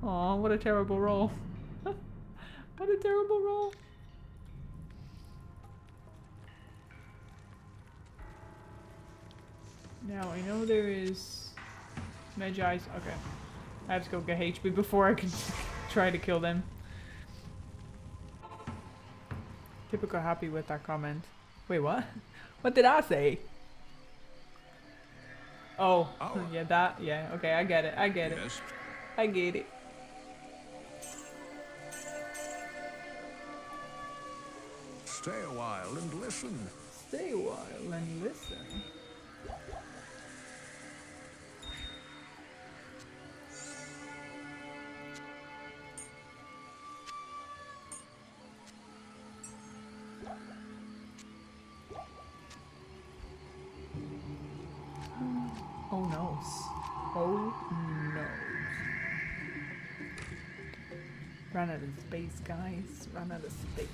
A: Aw, what a terrible roll. What a terrible roll. Now, I know there is Magi's. Okay. I have to go get HP before I can try to kill them. Typical happy with that comment. Wait, what? What did I say? Oh, yeah, that. Yeah, okay, I get it. I get it. I get it.
E: Stay a while and listen.
A: Stay a while and listen. Oh no. Oh no. Run out of space, guys. Run out of space.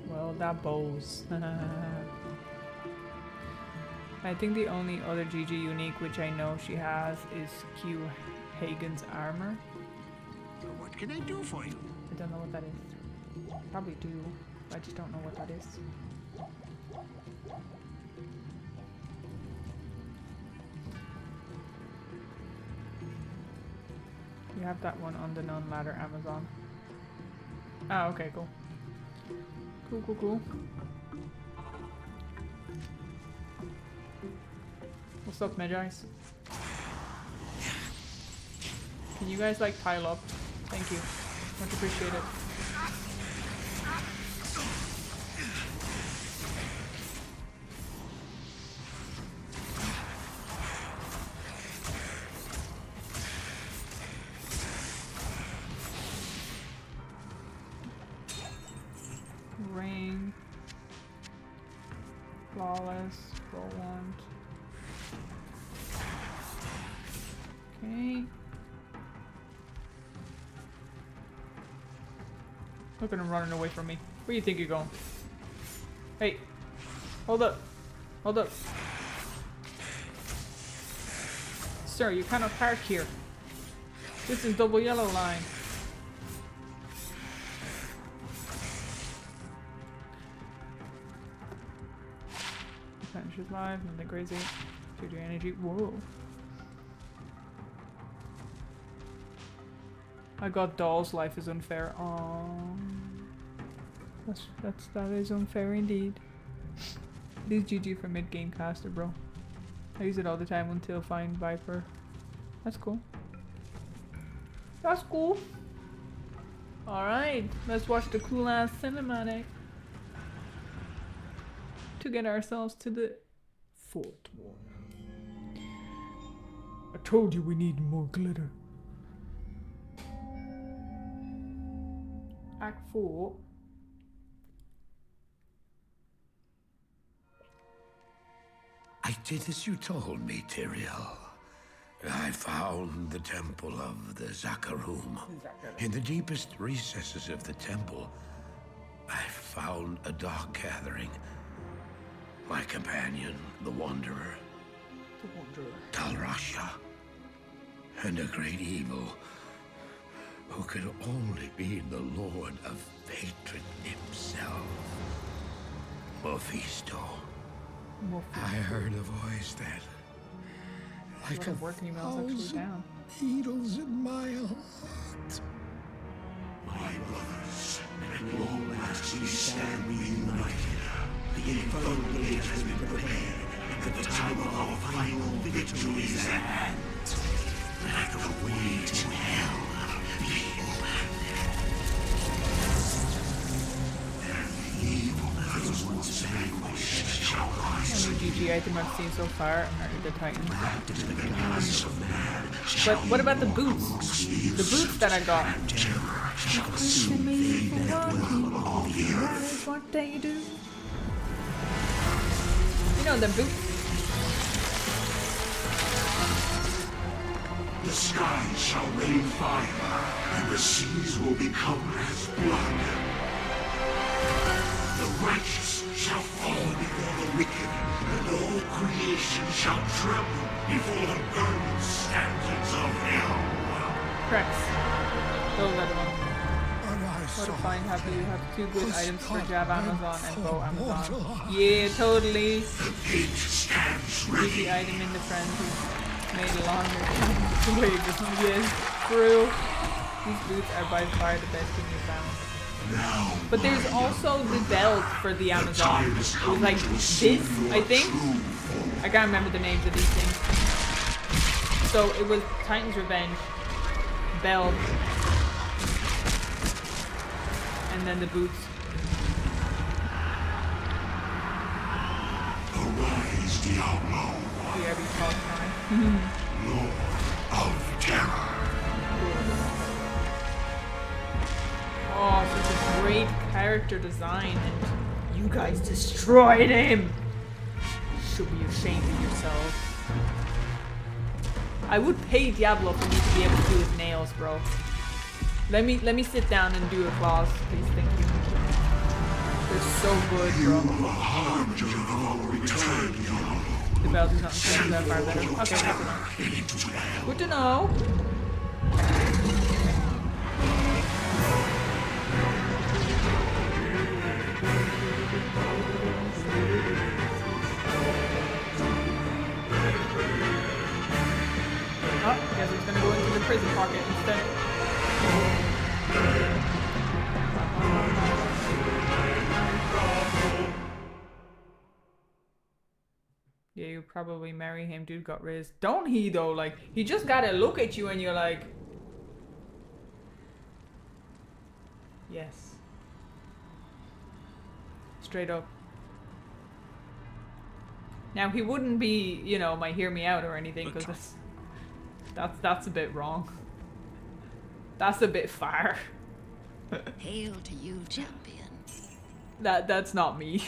A: Well, that bows. I think the only other GG unique which I know she has is Q Hagen's armor.
E: What can I do for you?
A: I don't know what that is. Probably do. I just don't know what that is. You have that one on the non-ladder Amazon. Ah, okay, cool. Cool. What's up, Magi's? Can you guys like pile up? Thank you. Much appreciated. Ring. Flawless. Roll one. Okay. Look at him running away from me. Where do you think you're going? Hey. Hold up. Hold up. Sir, you cannot park here. This is double yellow line. Finishes live, nothing crazy. 2D energy. Whoa. I got Doll's life is unfair. That is unfair indeed. It is GG for mid-game caster, bro. I use it all the time until find Viper. That's cool. That's cool. Alright, let's watch the cool ass cinematic. to get ourselves to the fourth one. I told you we need more glitter. Act 4.
E: I did as you told me, Tyrael. I found the temple of the Zakarum. In the deepest recesses of the temple, I found a dark gathering. My companion, the Wanderer. Talrasha. And a great evil who could only be the Lord of Hatred himself. Mephisto. I heard a voice that, like a
A: work emails actually
E: thousand
A: down.
E: needles in my heart.
F: My brothers, at long last we stand reunited. The infernal blade has been prepared, and the time of our final victory is at hand. Like the way to hell, people. And the evil that was once vanquished shall rise
A: Only GG item I've seen so far. I'm ready to Titan.
F: to the class of man.
A: But what about the boots? The boots that I got. What do you do? You know the boots.
F: The skies shall rain fire, and the seas will become as blood. The righteous shall fall before the wicked, and all creation shall tremble before the burning standards of hell.
A: Cracks. Those are the ones. What a find have you have two good items for Jab Amazon and Bow Amazon. Yeah, totally.
F: The gate stands ready.
A: The item in the friend who made a longer time. Wait, this one yes, true. These boots are by far the best thing we found.
F: Now,
A: But there's also the belt for the Amazon. It was like this, I think. I can't remember the names of these things. So it was Titan's Revenge, belt, and then the boots.
F: arise, Diablo,
A: Yeah, we called time.
F: Lord of terror.
A: Oh, such a great character design, and you guys destroyed him. You should be ashamed of yourself. I would pay Diablo for me to be able to do his nails, bro. Let me sit down and do a claws, please. Thank you. They're so good, bro.
F: Harmed our return, Diablo.
A: The belt is not saying that far better. Okay, good to know. Good to know. Oh, guess it's gonna go into the prison pocket instead. Yeah, you probably marry him. Dude got riz. Don't he though? Like, he just gotta look at you and you're like, yes. Straight up. Now he wouldn't be, you know, my hear me out or anything, because that's a bit wrong. That's a bit far.
G: Hail to you, champion.
A: That's not me.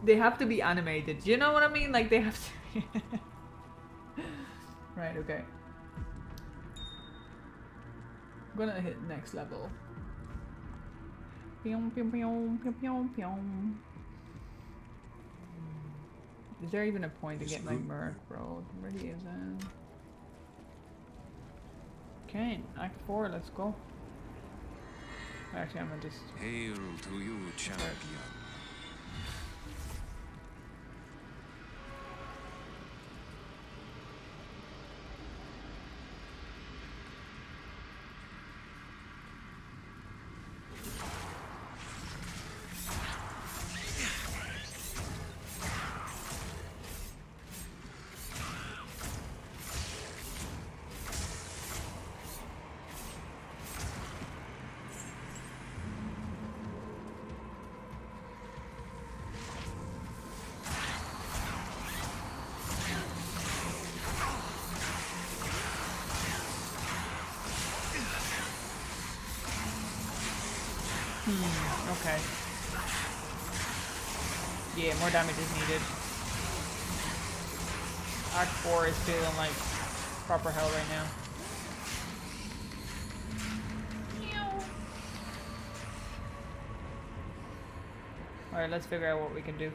A: They have to be animated. You know what I mean? Like, they have to. Right, okay. I'm gonna hit next level. Pyong, pyong, pyong, pyong, pyong, pyong. Is there even a point to get my Merc, bro? It really isn't. Okay, Act 4, let's go. Actually, I'm gonna just.
B: Hail to you, champion.
A: Okay. Yeah, more damage is needed. Act 4 is feeling like proper hell right now. Alright, let's figure out what we can do.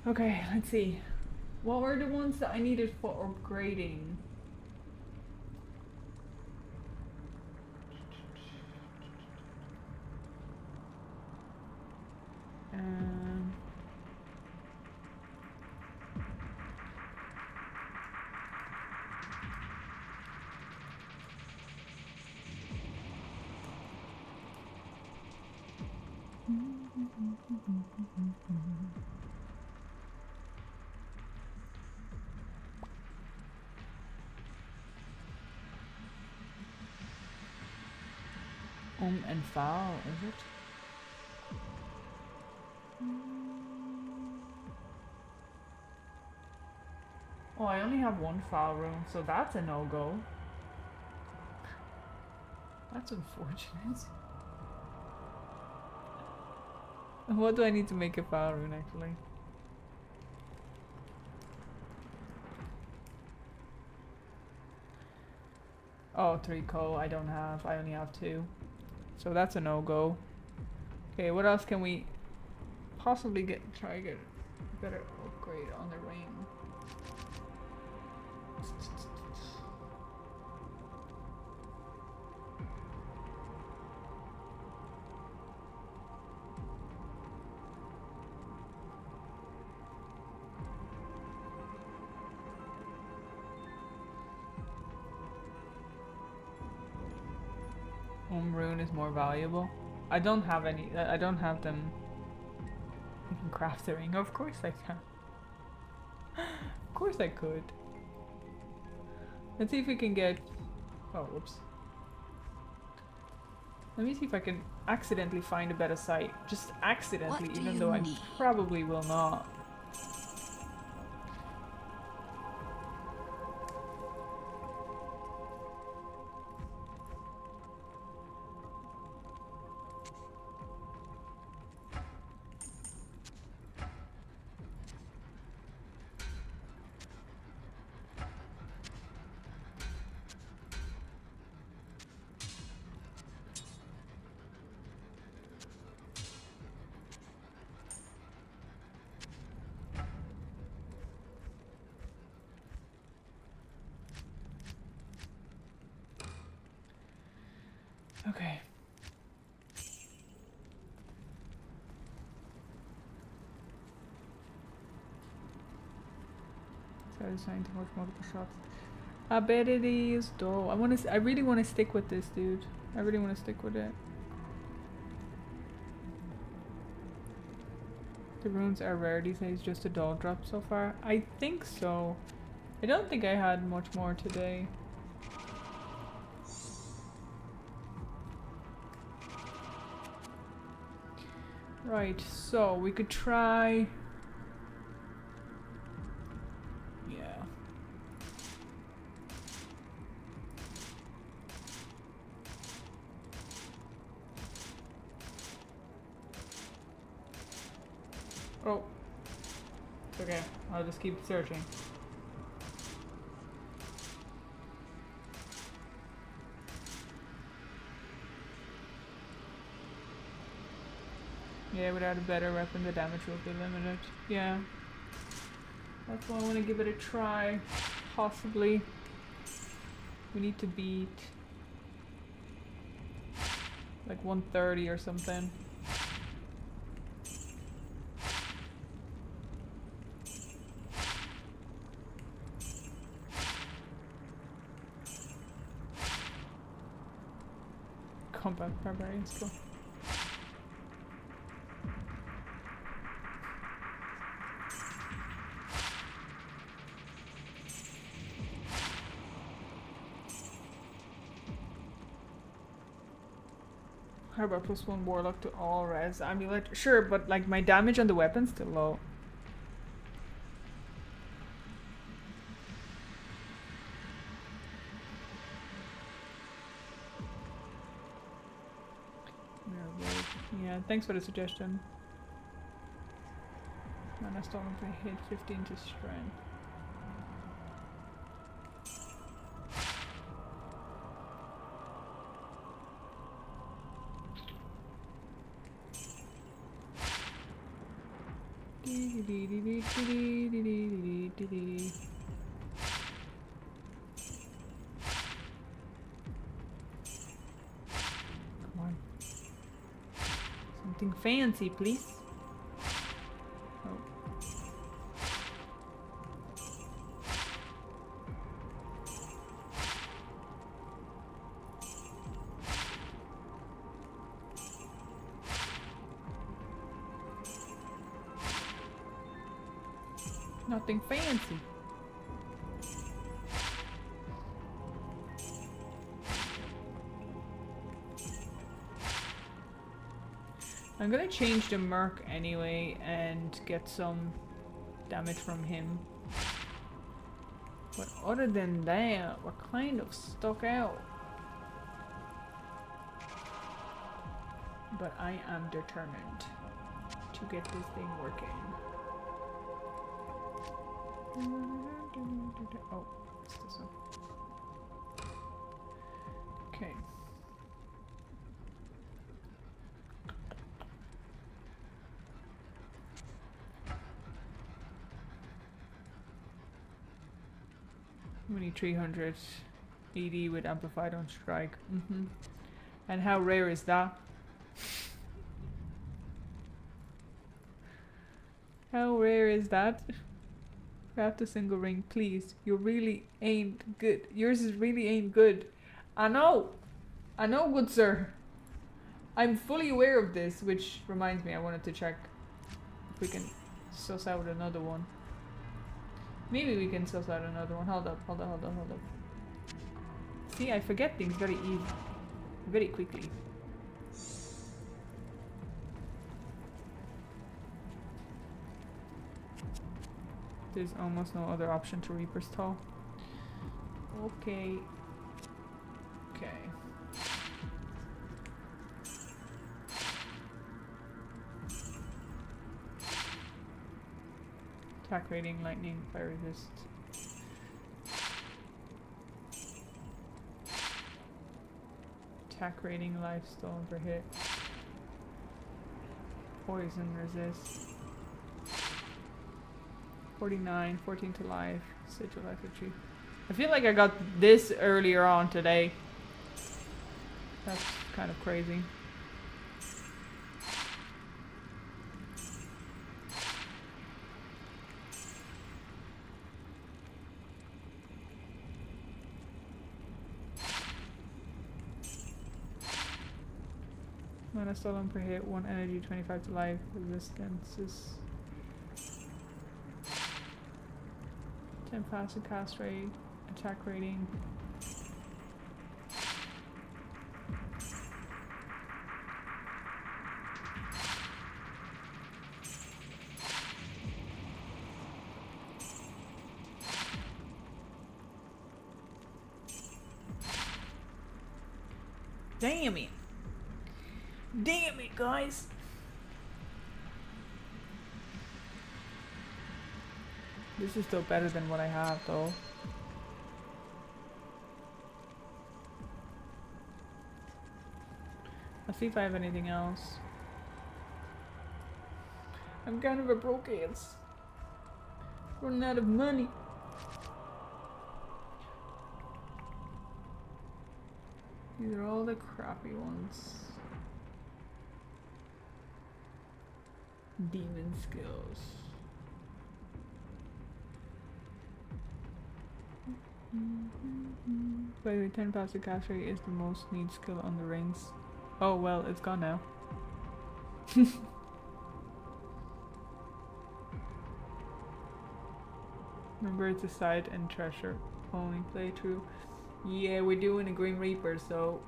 A: Okay, let's see. What were the ones that I needed for upgrading? And foul, is it? Oh, I only have one foul rune, so that's a no-go. That's unfortunate. What do I need to make a foul rune, actually? Oh, 3 coal I don't have. I only have 2. So that's a no-go. Okay, what else can we possibly try to get a better upgrade on the ring? Rune is more valuable. I don't have any. I don't have them. I can craft the ring. Of course I can. Of course I could. Let's see if we can get. Oh, whoops. Let me see if I can accidentally find a better site. Just accidentally, even though I probably will not. Okay. So I'm trying to work multiple shots. I bet it is though. I really want to stick with this, dude. I really want to stick with it. The runes are rare these days, just a doll drop so far. I think so. I don't think I had much more today. Right, so we could try. Yeah. Oh. It's okay. I'll just keep searching. Yeah, without a better weapon, the damage will be limited. Yeah. That's why I want to give it a try. Possibly. We need to beat like 130 or something. Combat barbarian skill. How about +1 Warlock to all res amulet? Sure, but like my damage on the weapon's still low. Yeah, thanks for the suggestion. Mana stolen per hit, 15 to strength. Come on. Something fancy, please. Oh. Nothing fancy. I'm gonna change the Merc anyway and get some damage from him. But other than that, we're kind of stuck out. But I am determined to get this thing working. Oh, it's this one. Okay. We need 300 ED with amplified on strike. And how rare is that? How rare is that? Craft a single ring, please. You really ain't good. Yours is really ain't good. I know, good sir. I'm fully aware of this, which reminds me I wanted to check if we can suss out another one. Maybe we can suss out another one. Hold up. See, I forget things very quickly. There's almost no other option to Reaper's Toll. Okay. Attack rating, lightning, fire resist. Attack rating, life stolen per hit. Poison resist. 49, 14 to life. Sigil life retreat. I feel like I got this earlier on today. That's kind of crazy. Mana stolen per hit, 1 energy, 25 to life. Resistance is 10 fast and cast rate, attack rating. Damn it! Damn it, guys! This is still better than what I have, though. I'll see if I have anything else. I'm kind of a broke ass. Running out of money. These are all the crappy ones. Demon skills. By the way, 10 passive cast rate is the most need skill on the rings. Oh well, it's gone now. Remember, it's a side and treasure only playthrough. Yeah, we're doing a Green Reaper, so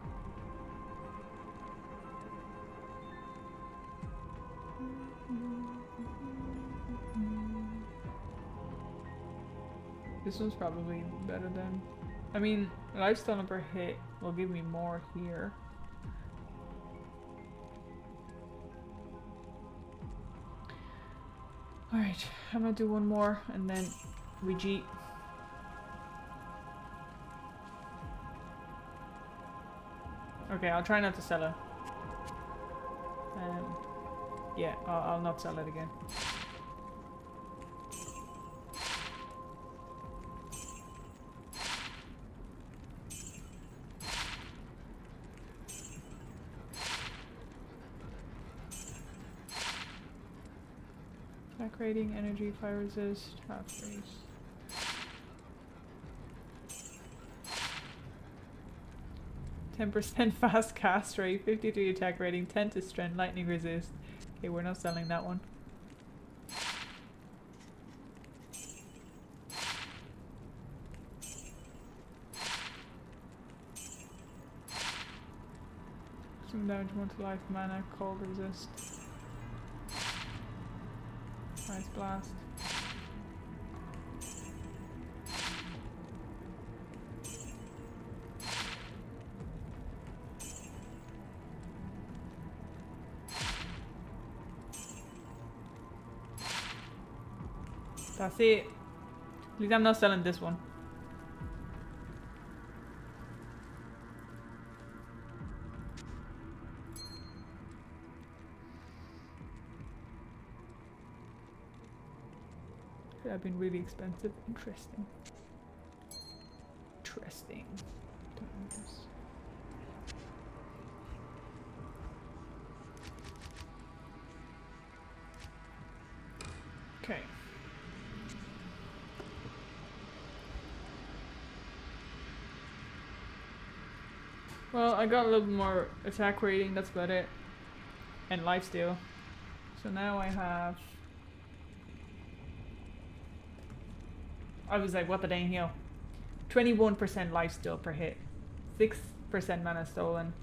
A: this one's probably better than... I mean, lifestyle per hit will give me more here. Alright, I'm gonna do one more and then we G. Okay, I'll try not to sell it. Yeah, I'll not sell it again. Attack rating, energy, fire resist, half race. %, fast cast rate, 53 attack rating, 10 to strength, lightning resist. Okay, we're not selling that one. Some damage, 1 to life, mana, cold resist. Ice blast. That's it. At least I'm not selling this one. Could have been really expensive. Interesting. Interesting. Don't want this. Okay. Well, I got a little more attack rating, that's about it. And lifesteal. So now I have... I was like, what the dang hell? 21% lifesteal per hit. 6% mana stolen.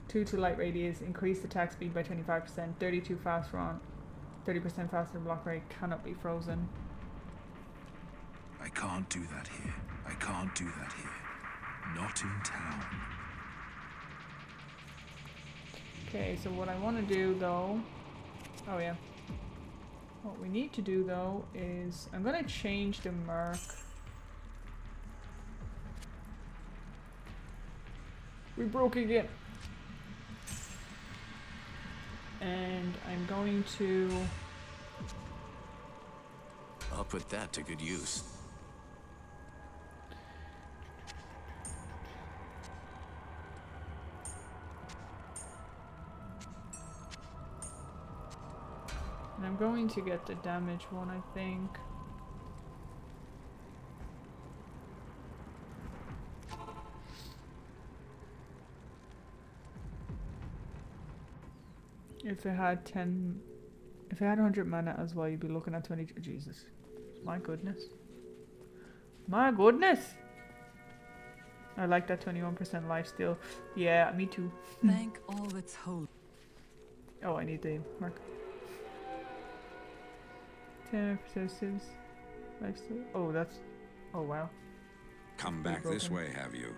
A: 2 to light radius. Increased attack speed by 25%. 32 fast run. 30% faster block rate. Cannot be frozen.
B: I can't do that here. I can't do that here. Not in town.
A: Okay, so what I want to do though... Oh yeah. What we need to do though is... I'm going to change the merc. We broke again. And I'm going to...
H: I'll put that to good use.
A: And I'm going to get the damage one, I think. If it had 10... If it had 100 mana as well, you'd be looking at 20... Jesus. My goodness. My goodness! I like that 21% lifesteal. Yeah, me too.
I: Thank all that's holy.
A: Oh, I need the mark. 10 persistence. Lifesteal. Oh, that's... Oh, wow.
J: Come back this
A: broken.
J: way, have you?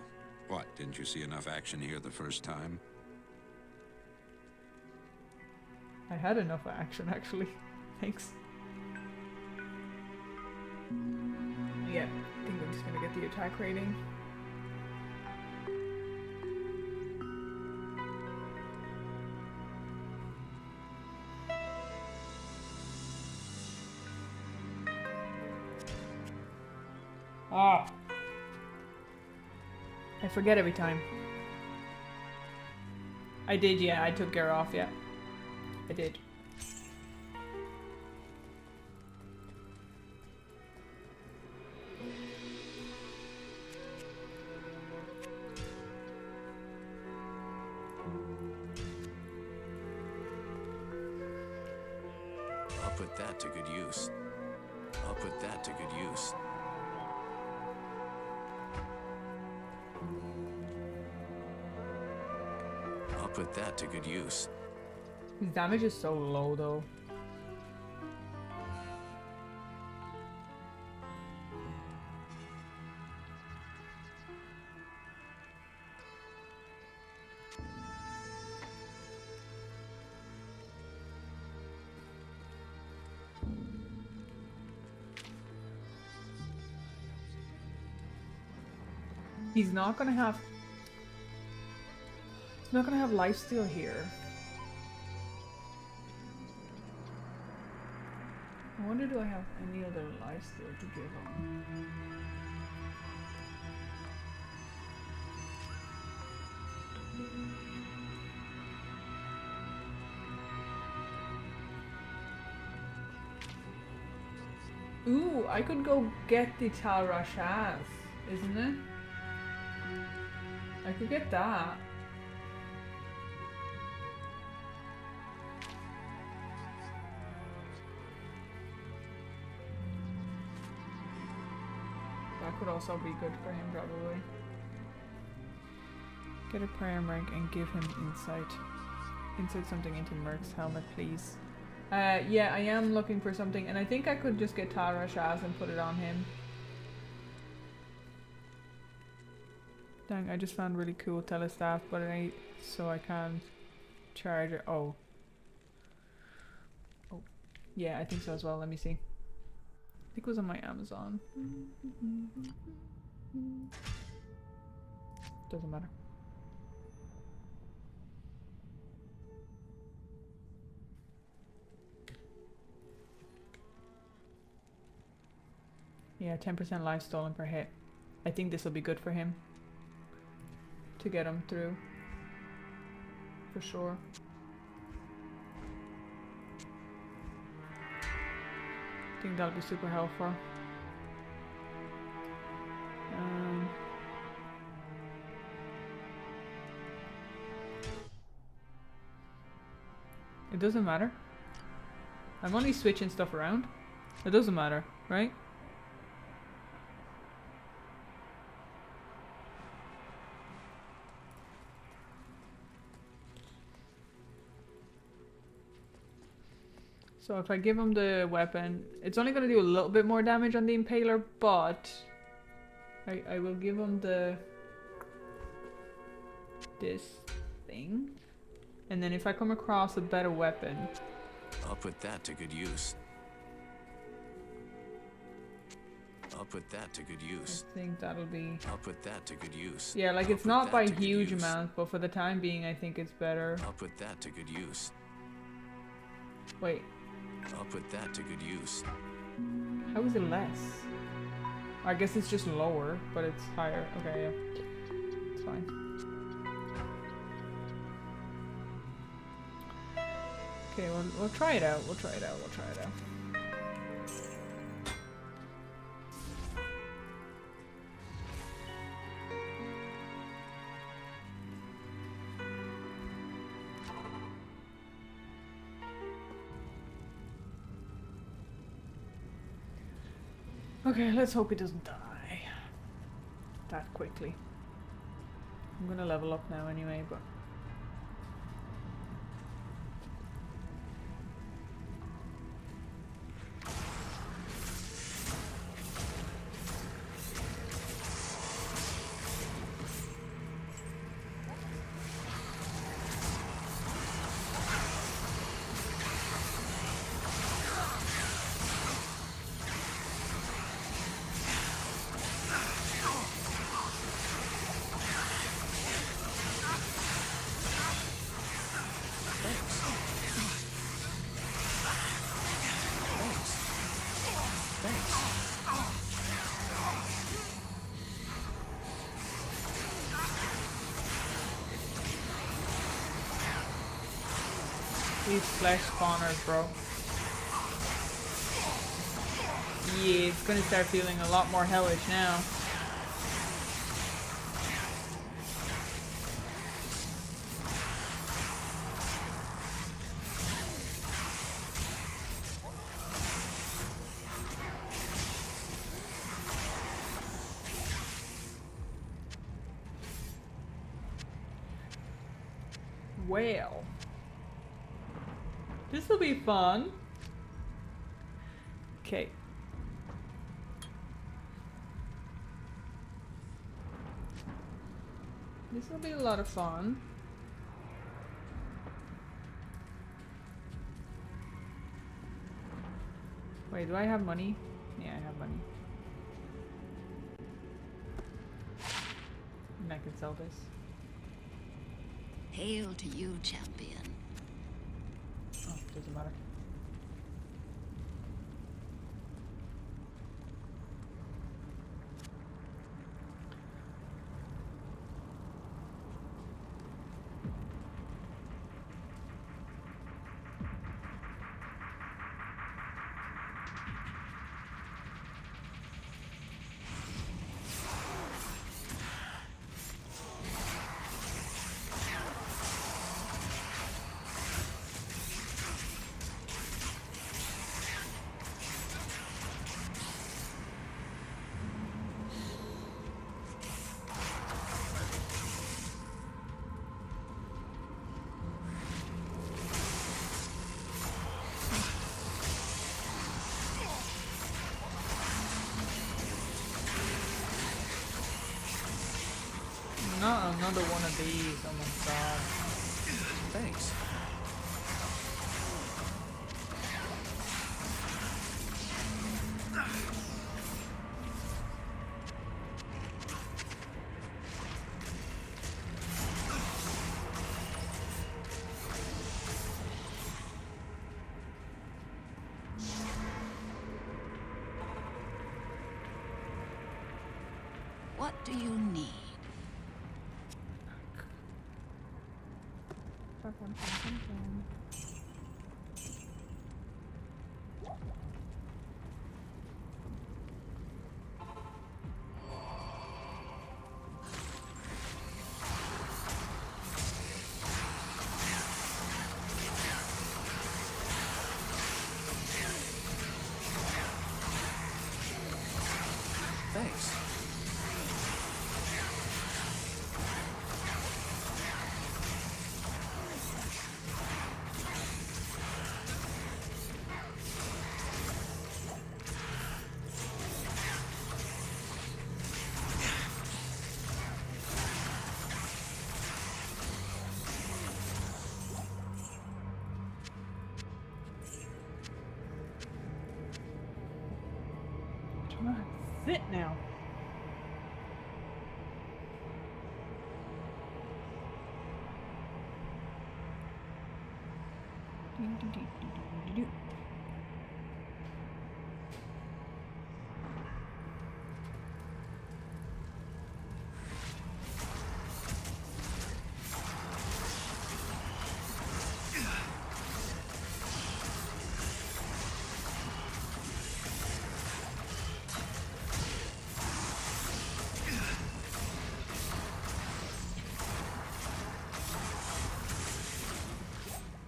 J: What, didn't you see enough action here the first time?
A: I had enough action, actually. Thanks. Yeah, I think I'm just gonna get the attack rating. Ah! I forget every time. I did, yeah. I took gear off, yeah. I did.
H: I'll put that to good use. I'll put that to good use. I'll put that to good use.
A: His damage is so low, though. He's not gonna have... He's not gonna have lifesteal here. I wonder, do I have any other lifesteal to give him? Ooh, I could go get the Talrashaz, isn't it? I could get that. That could also be good for him, probably. Get a prayer mark and give him insight. Insert something into Merc's helmet, please. Yeah, I am looking for something, and I think I could just get Tara Shaz and put it on him. Dang, I just found really cool telestaff, but so I can't charge it. Oh. Oh. Yeah, I think so as well. Let me see. I think it was on my Amazon. Doesn't matter. Yeah, 10% life stolen per hit. I think this will be good for him. To get him through. For sure. I think that'll be super helpful. It doesn't matter. I'm only switching stuff around. It doesn't matter, right? So if I give him the weapon, it's only going to do a little bit more damage on the Impaler, but I will give him this thing. And then if I come across a better weapon,
H: I'll put that to good use. I'll put that to good use.
A: I think that'll be...
H: I'll put that to good use.
A: Yeah, like it's not by huge amounts, but for the time being I think it's better.
H: I'll put that to good use.
A: Wait.
H: I'll put that to good use.
A: How is it less? I guess it's just lower, but it's higher. Okay, yeah. It's fine. Okay, we'll try it out. We'll try it out. We'll try it out. Okay, let's hope he doesn't die that quickly. I'm gonna level up now anyway, but... These flesh spawners, bro. Yeah, it's gonna start feeling a lot more hellish now. Well. This will be fun. Okay. This will be a lot of fun. Wait, do I have money? Yeah, I have money. And I can sell this.
G: Hail to you, champion.
A: Oh, doesn't matter. Not another one of these, oh my god.
H: Thanks.
G: What do you need?
H: Thanks.
A: Sit now.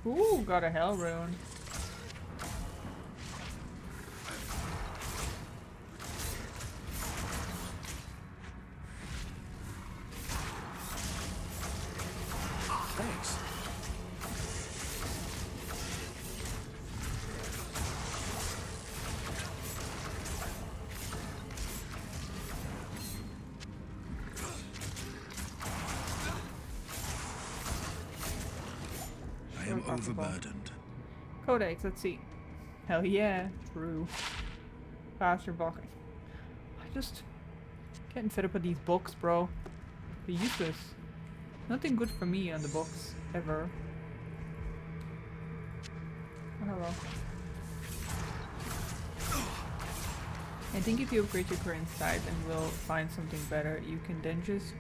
A: Ooh, got a hell rune.
H: Thanks.
B: I am overburdened.
A: Codex, let's see. Hell yeah, true. Faster blocking. I just getting fed up with these books, bro. They're useless. Nothing good for me on the books, ever. Oh, hello. I think if you upgrade your current site and will find something better, you can then just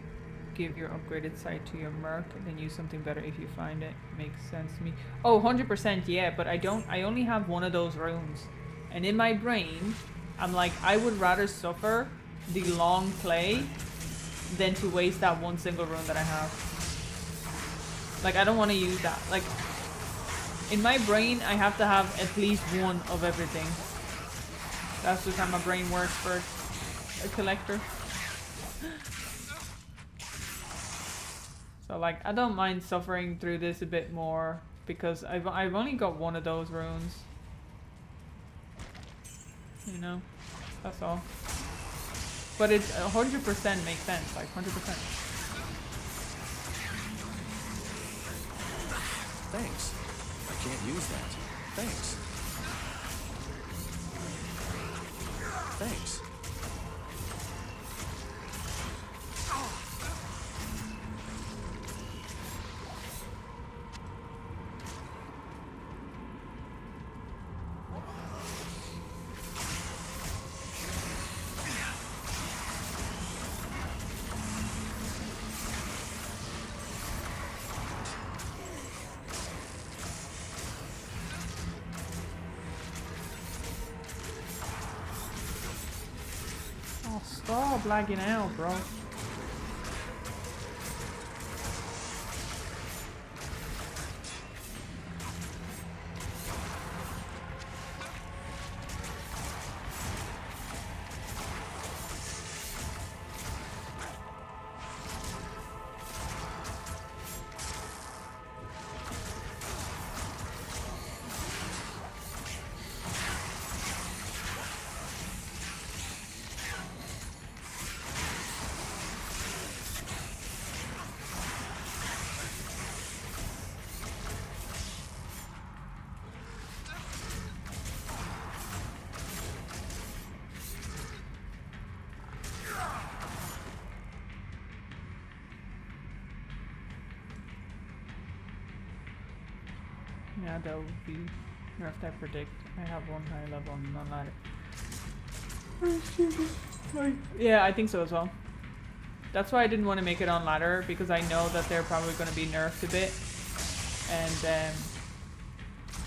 A: give your upgraded site to your merc and then use something better if you find it. Makes sense to me. Oh, 100% yeah, but I only have one of those runes. And in my brain, I'm like, I would rather suffer the long play than to waste that one single rune that I have. Like, I don't want to use that. Like, in my brain, I have to have at least one of everything. That's just how my brain works for a collector. So like, I don't mind suffering through this a bit more because I've only got one of those runes. You know, that's all. But it 100% makes sense, like 100%.
H: Thanks. I can't use that. Thanks. Thanks.
A: Stop lagging out, bro. Yeah, that would be nerfed, I predict. I have one high level on non-ladder. Yeah, I think so as well. That's why I didn't want to make it on ladder, because I know that they're probably going to be nerfed a bit. And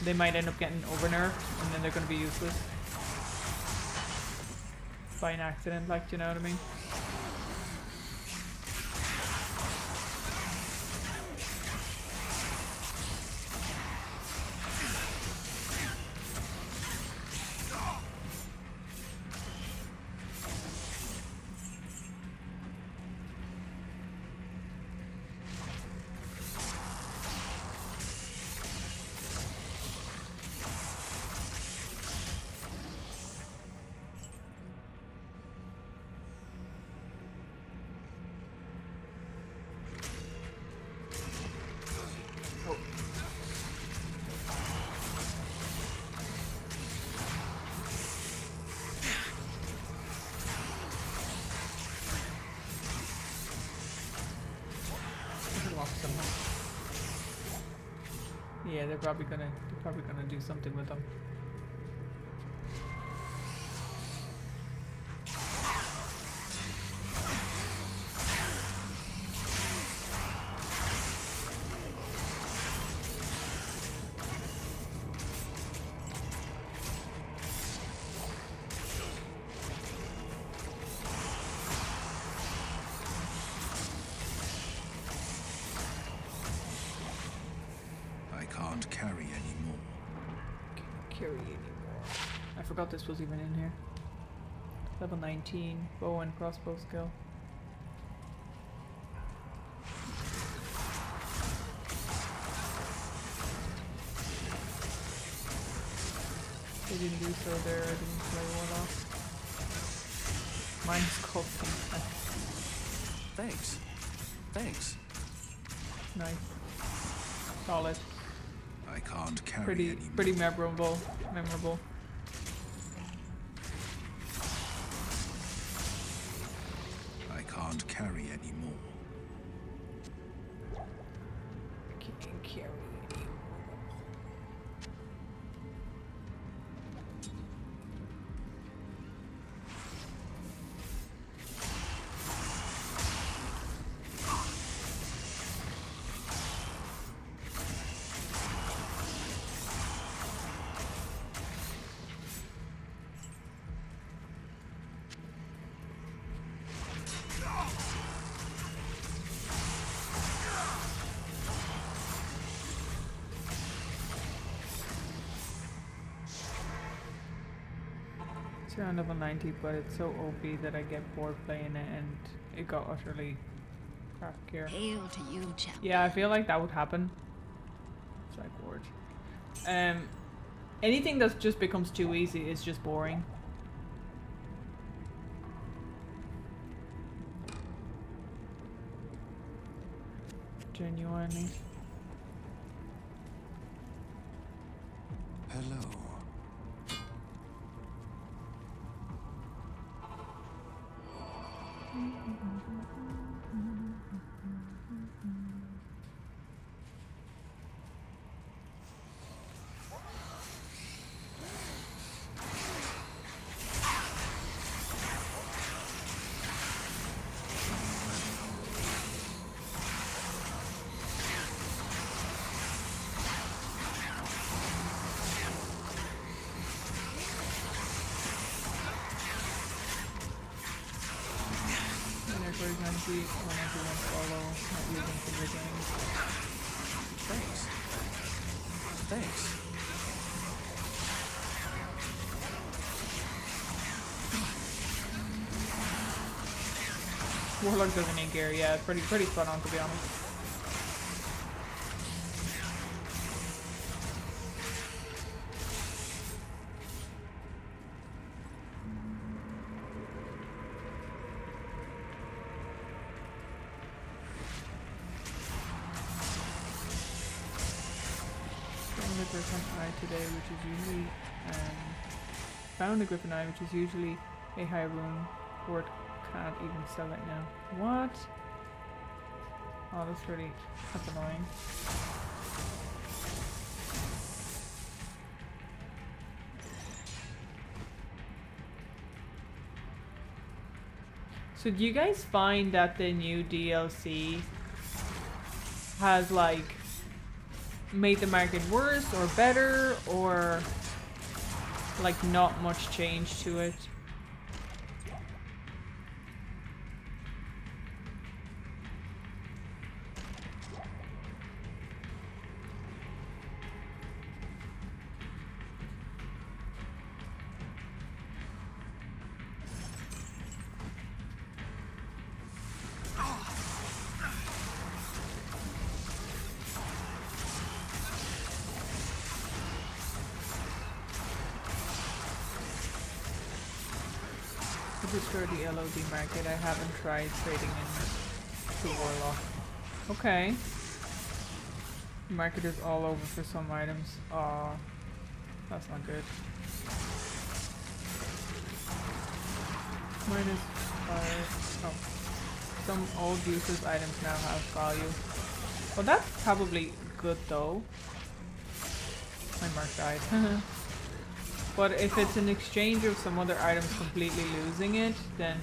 A: they might end up getting over-nerfed, and then they're going to be useless. By an accident, like, do you know what I mean? Yeah, they're probably gonna do something with them.
B: Carry anymore.
A: Can't carry anymore. I forgot this was even in here. Level 19, bow and crossbow skill. They didn't do so there, I didn't play Warlock. Mine's called
H: Thanks. Thanks.
A: Nice. Solid.
B: I can't carry anymore.
A: Pretty memorable.
B: I can't carry anymore.
A: Can't carry anymore. It's around level 90, but it's so OP that I get bored playing it, and it got utterly cracked here.
G: Hail to you, champion.
A: Yeah, I feel like that would happen. It's like Forge. Anything that just becomes too easy is just boring. Genuinely.
H: Hello.
A: see when I do one follow, not using for the game.
H: Thanks. Thanks.
A: Warlock doesn't need gear, yeah, pretty spot on to be honest. Found a griffin eye today, which is usually found a griffin eye, which is usually a high rune. Word can't even sell it now. What? Oh, that's annoying. So do you guys find that the new DLC has like made the market worse or better, or like not much change to it? Just for the LOD market, I haven't tried trading in to Warlock. Okay. The market is all over for some items. Aw, that's not good. Minus 5. Oh. Some old users items now have value. Well, that's probably good though. My mark died. But if it's an exchange of some other items completely losing it, then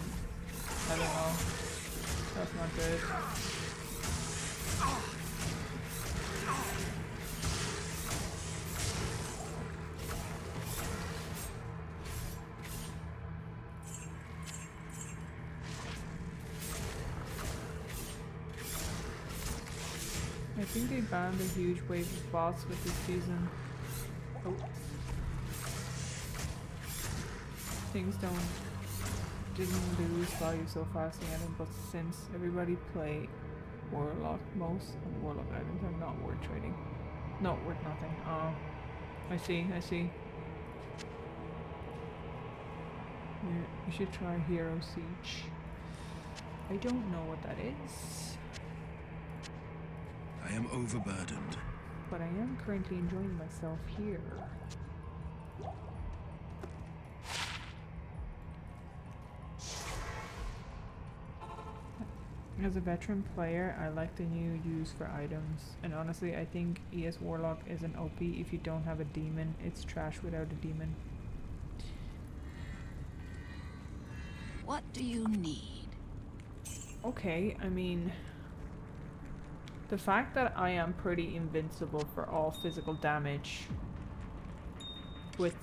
A: I don't know. That's not good. I think they banned a huge wave of bots with this season. Oh. Things didn't lose value so fast yet, but since everybody play Warlock, most of Warlock items are not worth trading. Not worth nothing. Oh, I see. You should try Hero Siege. I don't know what that is.
B: I am overburdened.
A: But I am currently enjoying myself here. As a veteran player, I like the new use for items, and honestly I think ES Warlock is an OP if you don't have a demon. It's trash without a demon.
G: What do you need?
A: Okay, I mean, the fact that I am pretty invincible for all physical damage with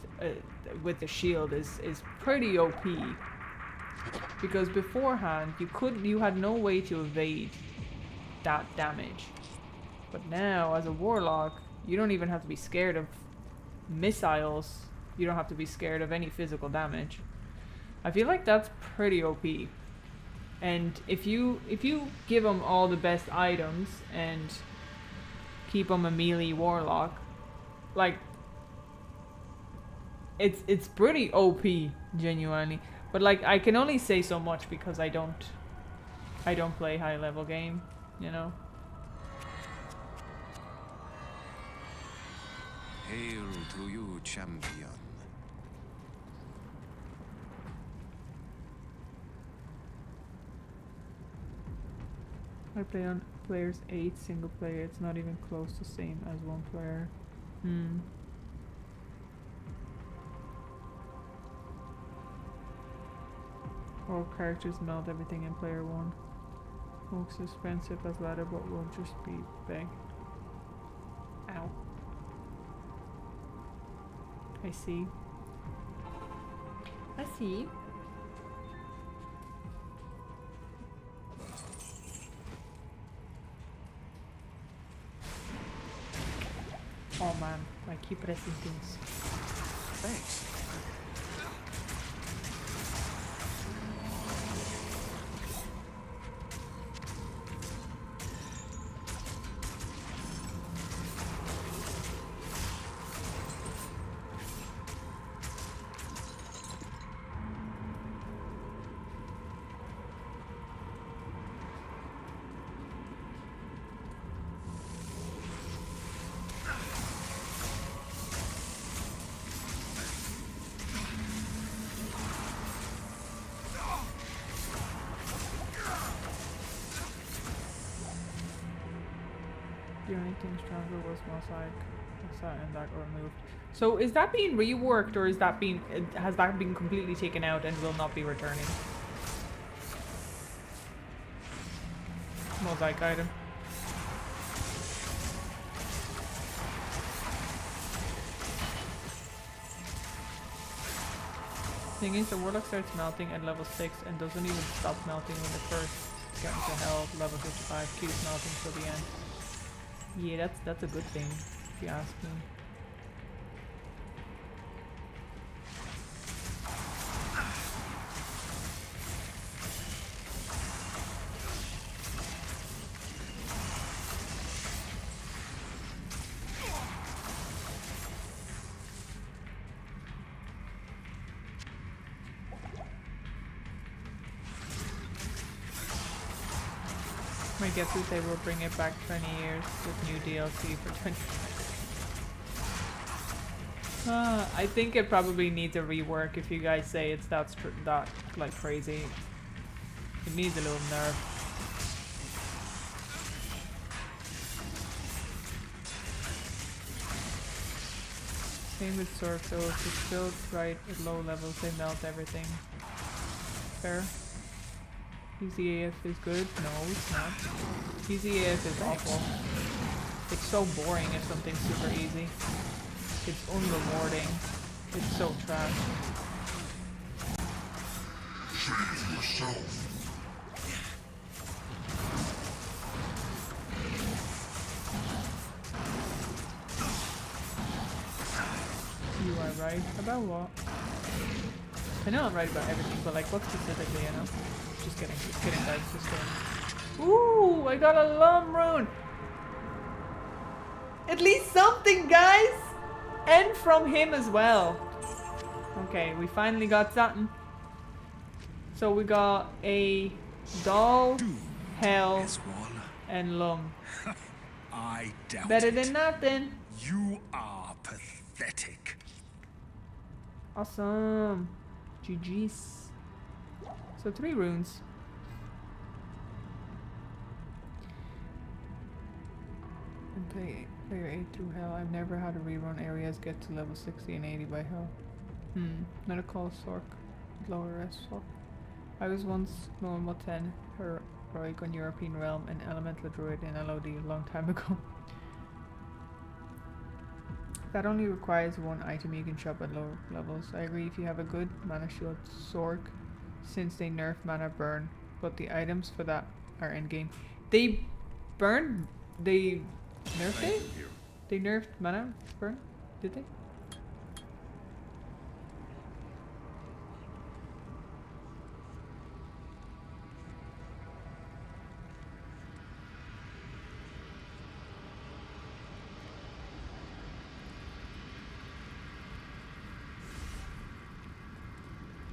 A: the shield is pretty OP. Because beforehand you had no way to evade that damage. But now as a warlock, you don't even have to be scared of missiles. You don't have to be scared of any physical damage. I feel like that's pretty OP. And if you give them all the best items and keep them a melee warlock, like it's pretty OP, genuinely. But like I can only say so much because I don't play high level game, you know.
H: Hail to you, champion.
A: I play on players 8 single player. It's not even close to same as one player. All characters melt everything in player 1. Looks expensive as ladder, but will just be big. Ow. I see.
D: Oh man, I keep pressing things.
H: Thanks.
D: The only thing stronger was mosaic, and that got removed. So is that being reworked, or is that being has that been completely taken out and will not be returning? Mosaic item. Thing is, the Warlock starts melting at level 6 and doesn't even stop melting when it first gets to hell. Level 55 keeps melting till the end. Yeah, that's a good thing, if you ask me. My guess is they will bring it back 20 years with new DLC for 20 years. I think it probably needs a rework if you guys say it's that like crazy. It needs a little nerf. Same with sword, so if it's built right at low levels, they melt everything. Fair. Easy AF is good? No, it's not. Easy AF is awful. It's so boring if something's super easy. It's unrewarding. It's so trash.
F: Save yourself.
D: You are right about what? I know I'm right about everything, but like what specifically, you know? Just kidding guys, just kidding. Ooh, I got a lum rune! At least something, guys! And from him as well. Okay, we finally got something. So we got a doll, hell, and lum.
B: I doubt
D: Better
B: it.
D: than nothing.
B: You are pathetic.
D: Awesome. GG's. So 3 runes. And player 8 through hell. I've never had a rerun areas get to level 60 and 80 by hell. Medical Sork. Lower S Sork. I was once normal 10 heroic on European Realm and Elemental Druid in LOD a long time ago. That only requires 1 item you can shop at lower levels. I agree if you have a good mana shield Sork, since they nerf mana burn, but the items for that are endgame. They burn? They nerfed it? They nerfed mana burn? Did they?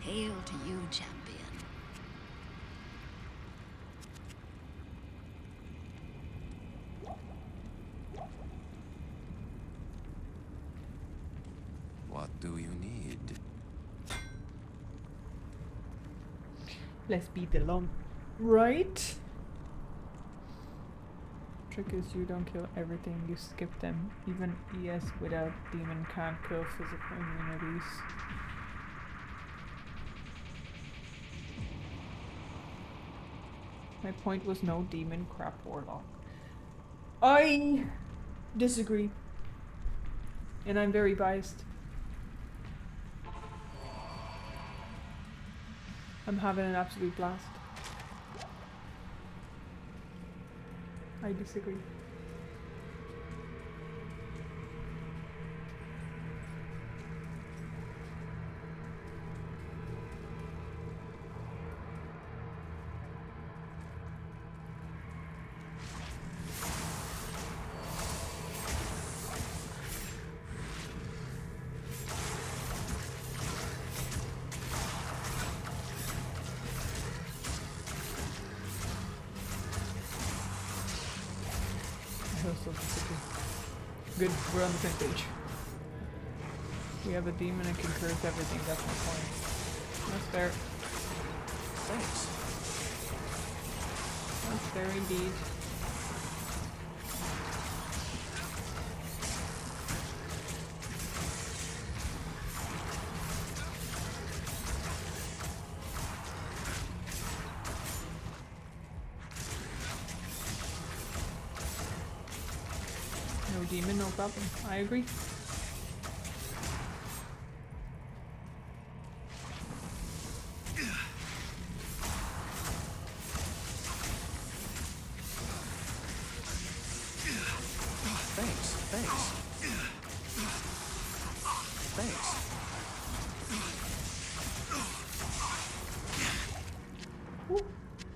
G: Hail to you, champion.
H: What do you need?
D: Let's beat the lump. Right? Trick is you don't kill everything, you skip them. Even ES without demon can't kill physical immunities. My point was no demon crap warlock. I disagree. And I'm very biased. I'm having an absolute blast. I disagree.
A: still disappear. Good, we're on the same page. We have a demon and can curse everything, that's my point. That's fair.
H: Thanks.
A: That's fair indeed. No demon, no problem. I agree.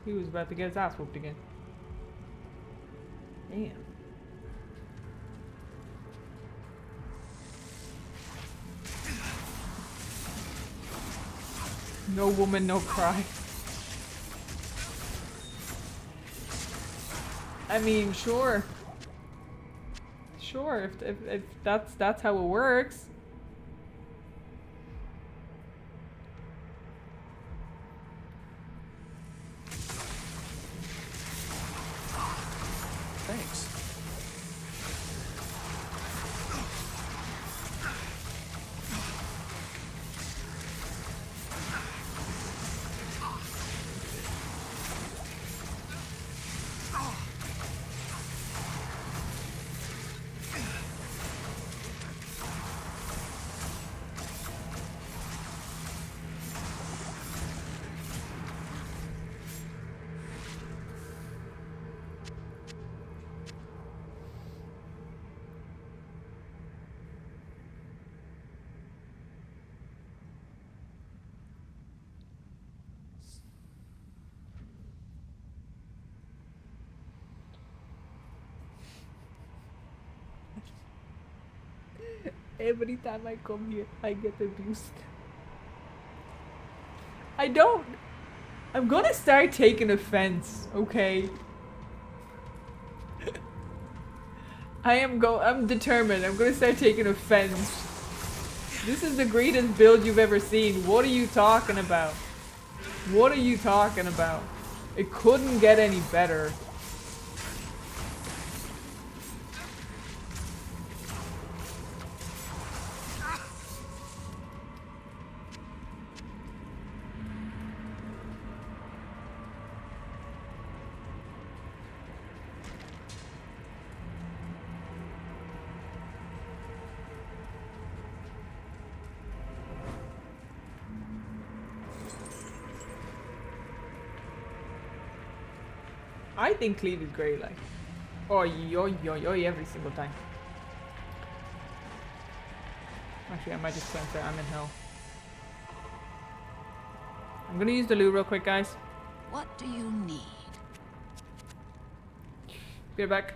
A: He was about to get his ass whooped again. Damn. No woman, no cry. I mean, sure. Sure, if that's how it works.
H: Thanks.
A: Every time I come here, I get abused. I don't. I'm gonna start taking offense, okay? I'm determined. I'm gonna start taking offense. This is the greatest build you've ever seen. What are you talking about? What are you talking about? It couldn't get any better. I think cleave is great, like. Oh, yo, every single time. Actually, I might just cleanse that. I'm in hell. I'm gonna use the loo real quick, guys.
G: What do you need?
A: Be right back.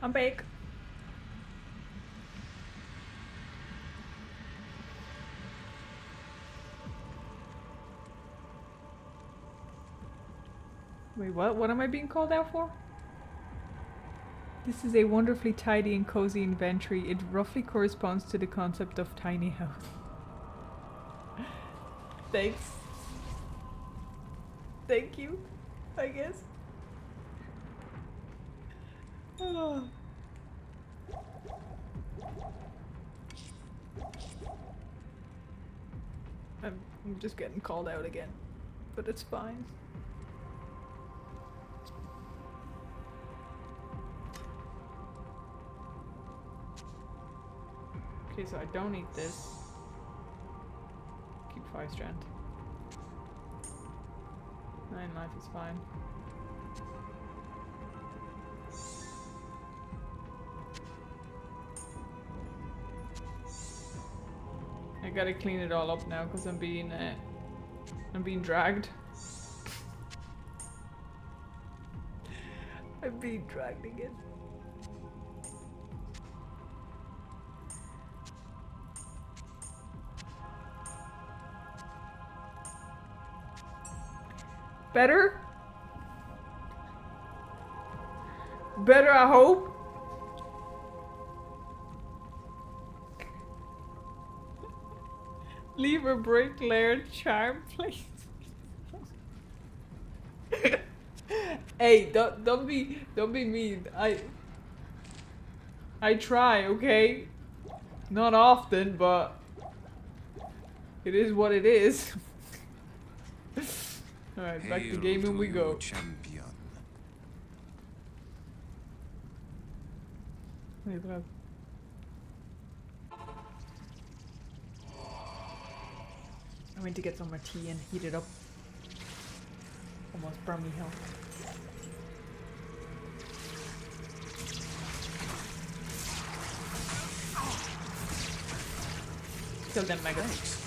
A: I'm back. Wait, what? What am I being called out for? This is a wonderfully tidy and cozy inventory. It roughly corresponds to the concept of tiny house. Thanks. Thank you, I guess. Oh. I'm just getting called out again, but it's fine. Okay, so I don't eat this. Keep 5 strength. 9 life is fine. I gotta clean it all up now because I'm being dragged. I'm being dragged again. Better? Better, I hope? Leave a brick layered charm, please. Hey, don't be mean. I try, okay? Not often, but it is what it is. Alright, back to gaming we go.
B: Champion.
A: Wait, what? I went to get some more tea and heat it up. Almost brought me hell. Kill them, Mega.
B: Thanks.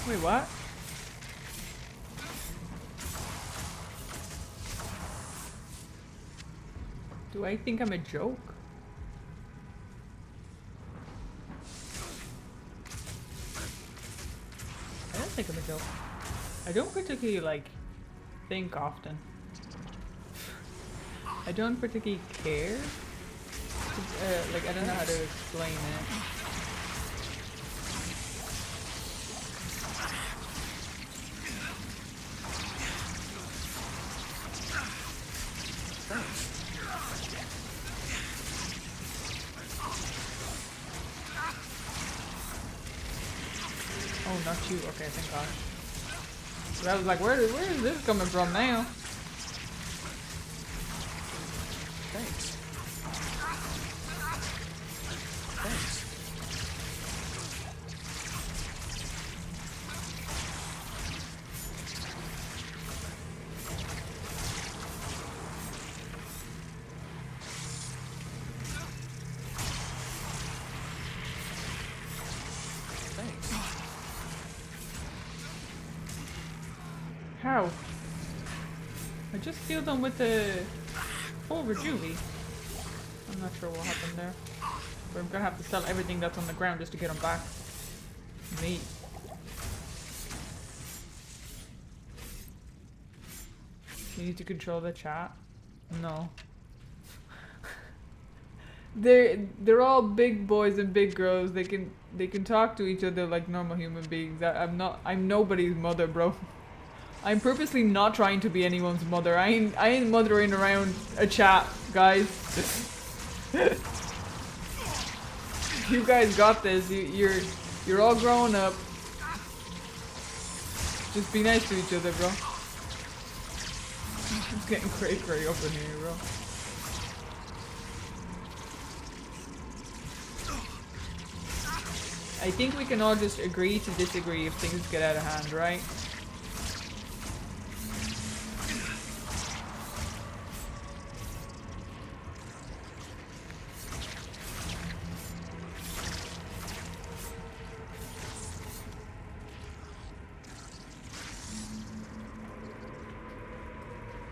A: Wait, what? Do I think I'm a joke? I don't think I'm a joke. I don't particularly, like, think often. I don't particularly care. Like, I don't know how to explain it. Oh, not you. Okay, thank God. So I was like, where is this coming from now?
B: Thanks. Thanks.
A: How? I just healed them with the full rejuvie. I'm not sure what happened there. But I'm gonna have to sell everything that's on the ground just to get them back. Me. You need to control the chat? No.
D: they're all big boys and big girls. They can talk to each other like normal human beings. I'm nobody's mother, bro. I'm purposely not trying to be anyone's mother. I ain't mothering around a chat, guys. You guys got this. You're all growing up. Just be nice to each other, bro. It's getting cray up in here, bro. I think we can all just agree to disagree if things get out of hand, right?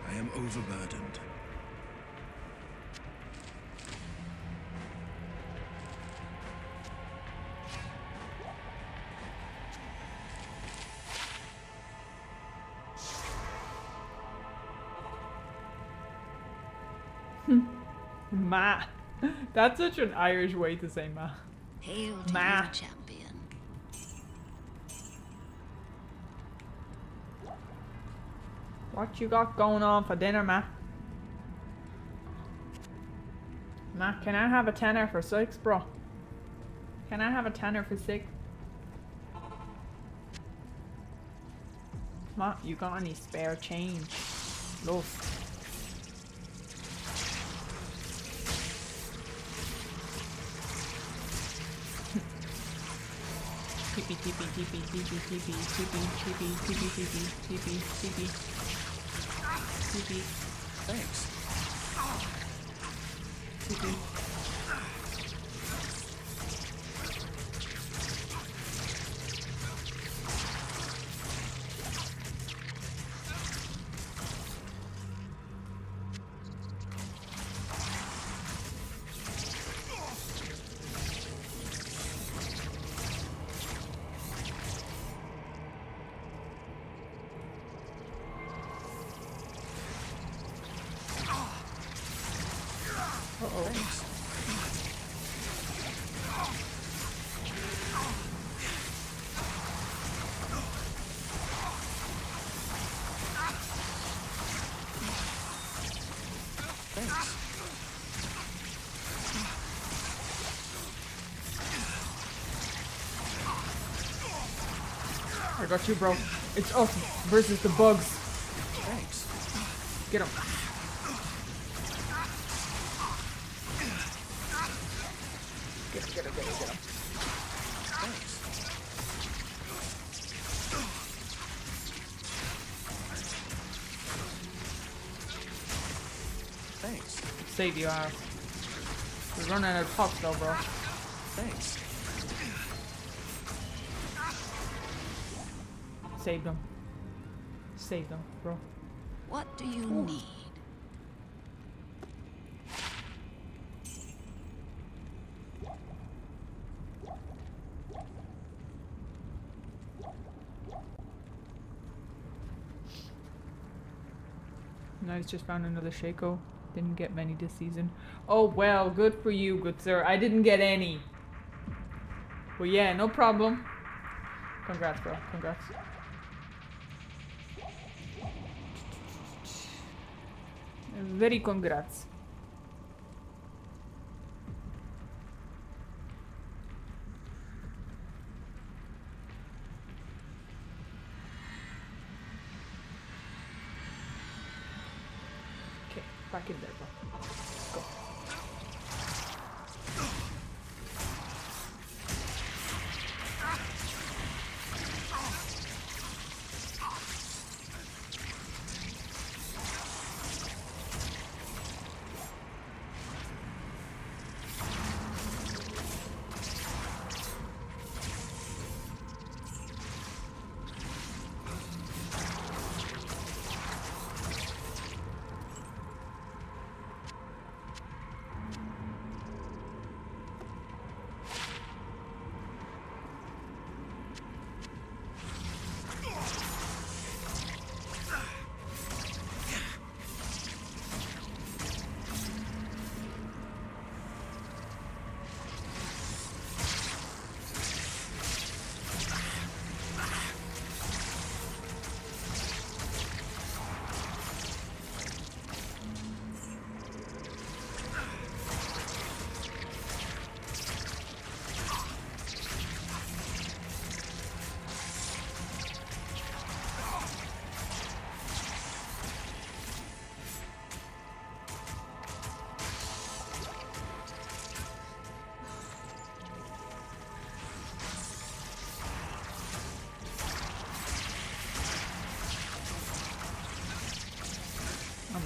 B: I am overburdened.
D: Ma. That's such an Irish way to say ma.
G: Hail to
D: Ma.
G: you, champion.
D: What you got going on for dinner, ma? Ma, can I have a tenner for 6, bro? Can I have a tenner for 6? Ma, you got any spare change? Love. Tippy tippy tippy tippy tippy tippy tippy tippy tippy tippy tippy tippy.
H: Thanks.
D: Tippy. I got you, bro. It's us versus the bugs.
H: Thanks.
D: Get him. Get him.
H: Thanks. Thanks.
D: Save you, Al. We're running out of pops though, bro.
H: Thanks.
D: Save them. Save them, bro.
G: What do you need?
D: Nice, just found another Shaco. Didn't get many this season. Oh well, good for you, good sir. I didn't get any. But yeah, no problem. Congrats, bro. Congrats. Very congrats. Okay, back in there, bro. Go.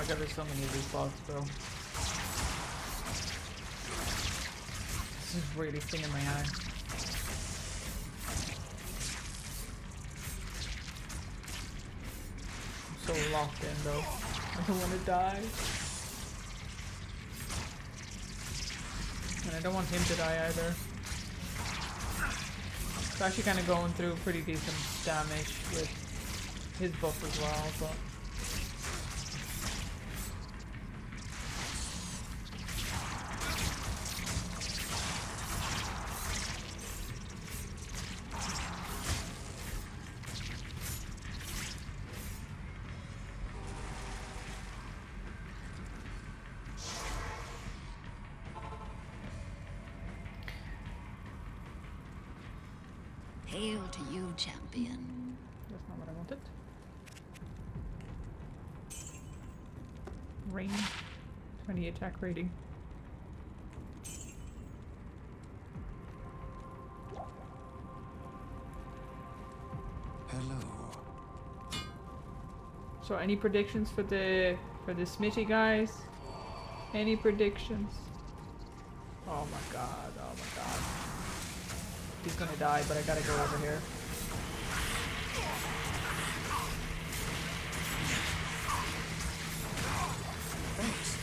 A: god, there's so many of these spots, bro. This is really stinging my eye. I'm so locked in though. I don't want to die. And I don't want him to die either. It's actually kind of going through pretty decent damage with his buff as well, but...
G: Hail to you, champion.
A: That's not what I wanted. Rain. 20 attack rating.
J: Hello.
A: So any predictions for the Smitty guys? Any predictions? Oh my god, oh my god. He's gonna die, but I gotta go over here.
H: Thanks.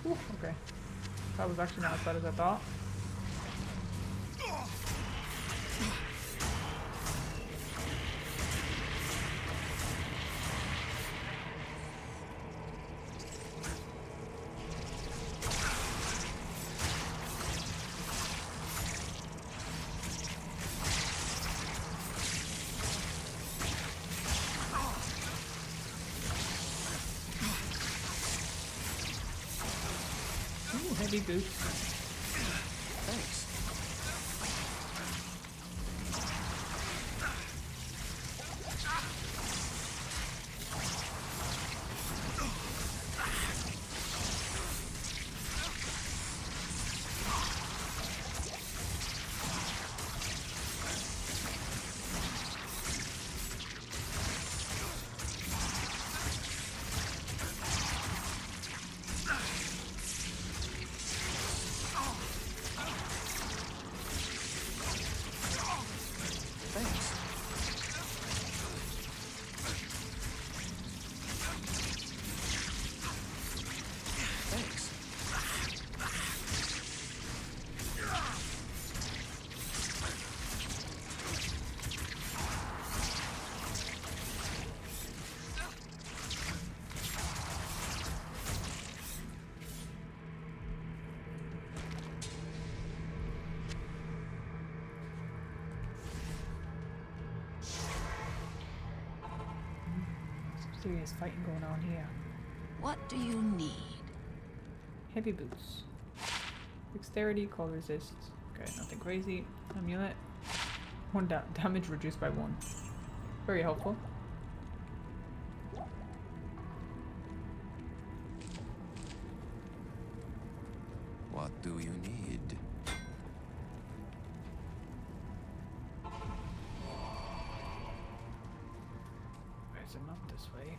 A: Ooh, okay. That was actually not as bad as I thought. Ooh, heavy boots.
H: Thanks. Thanks.
A: Some serious fighting going on here.
G: What do you need?
A: Heavy boots. Dexterity, cold resist. Okay, nothing crazy. Amulet. One damage reduced by 1. Very helpful.
H: What do you need?
A: There's a map this way.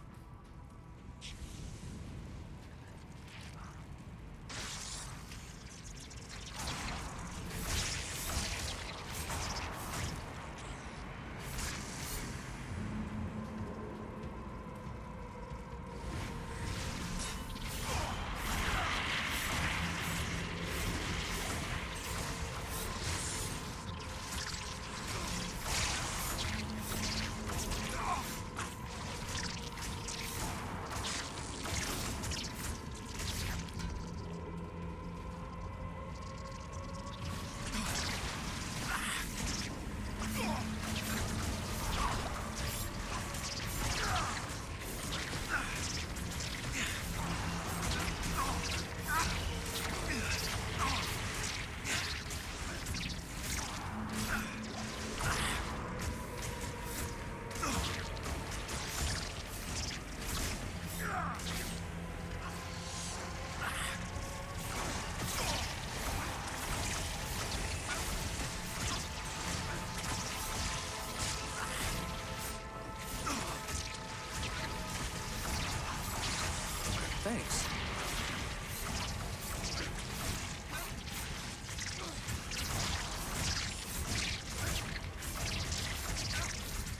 H: Thanks.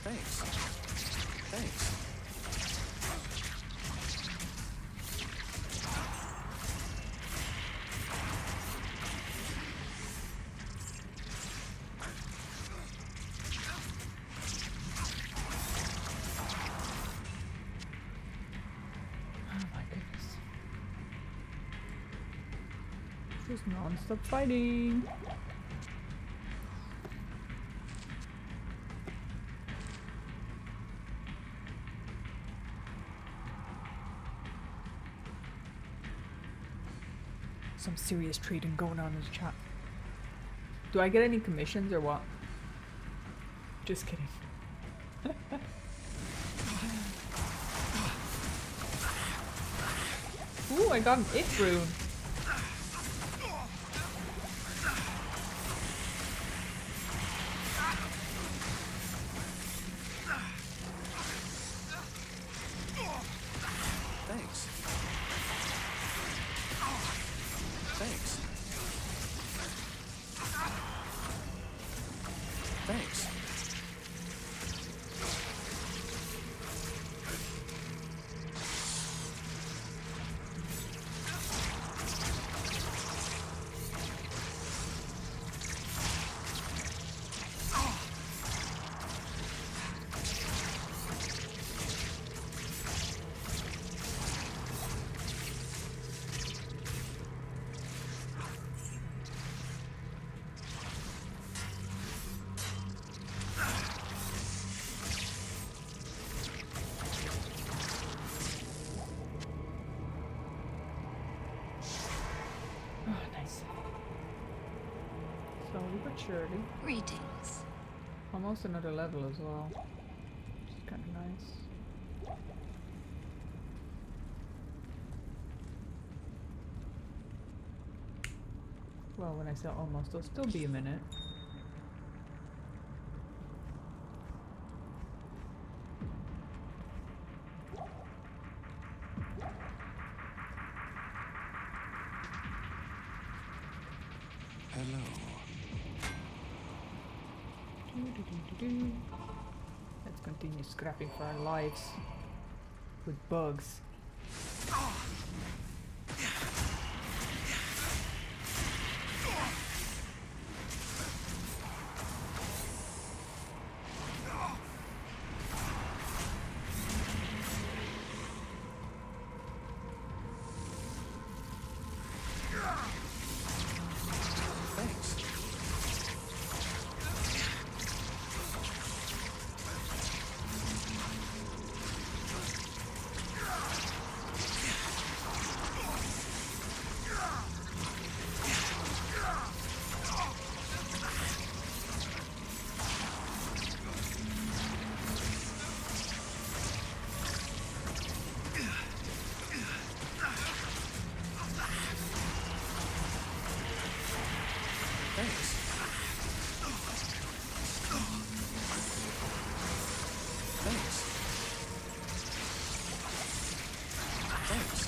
H: Thanks. Thanks.
A: Oh my goodness. Just non-stop fighting. Some serious trading going on in this chat. Do I get any commissions or what? Just kidding. Ooh, I got an it rune.
H: Thanks. Thanks. Thanks.
A: Oh, nice. Slowly but surely.
G: Greetings.
A: Almost another level as well. Which is kind of nice. Well, when I say almost, it'll still be a minute.
H: Hello.
A: Do-do-do-do-do. Let's continue scrapping for our lives with bugs.
H: Thanks. Thanks. Thanks. Thanks.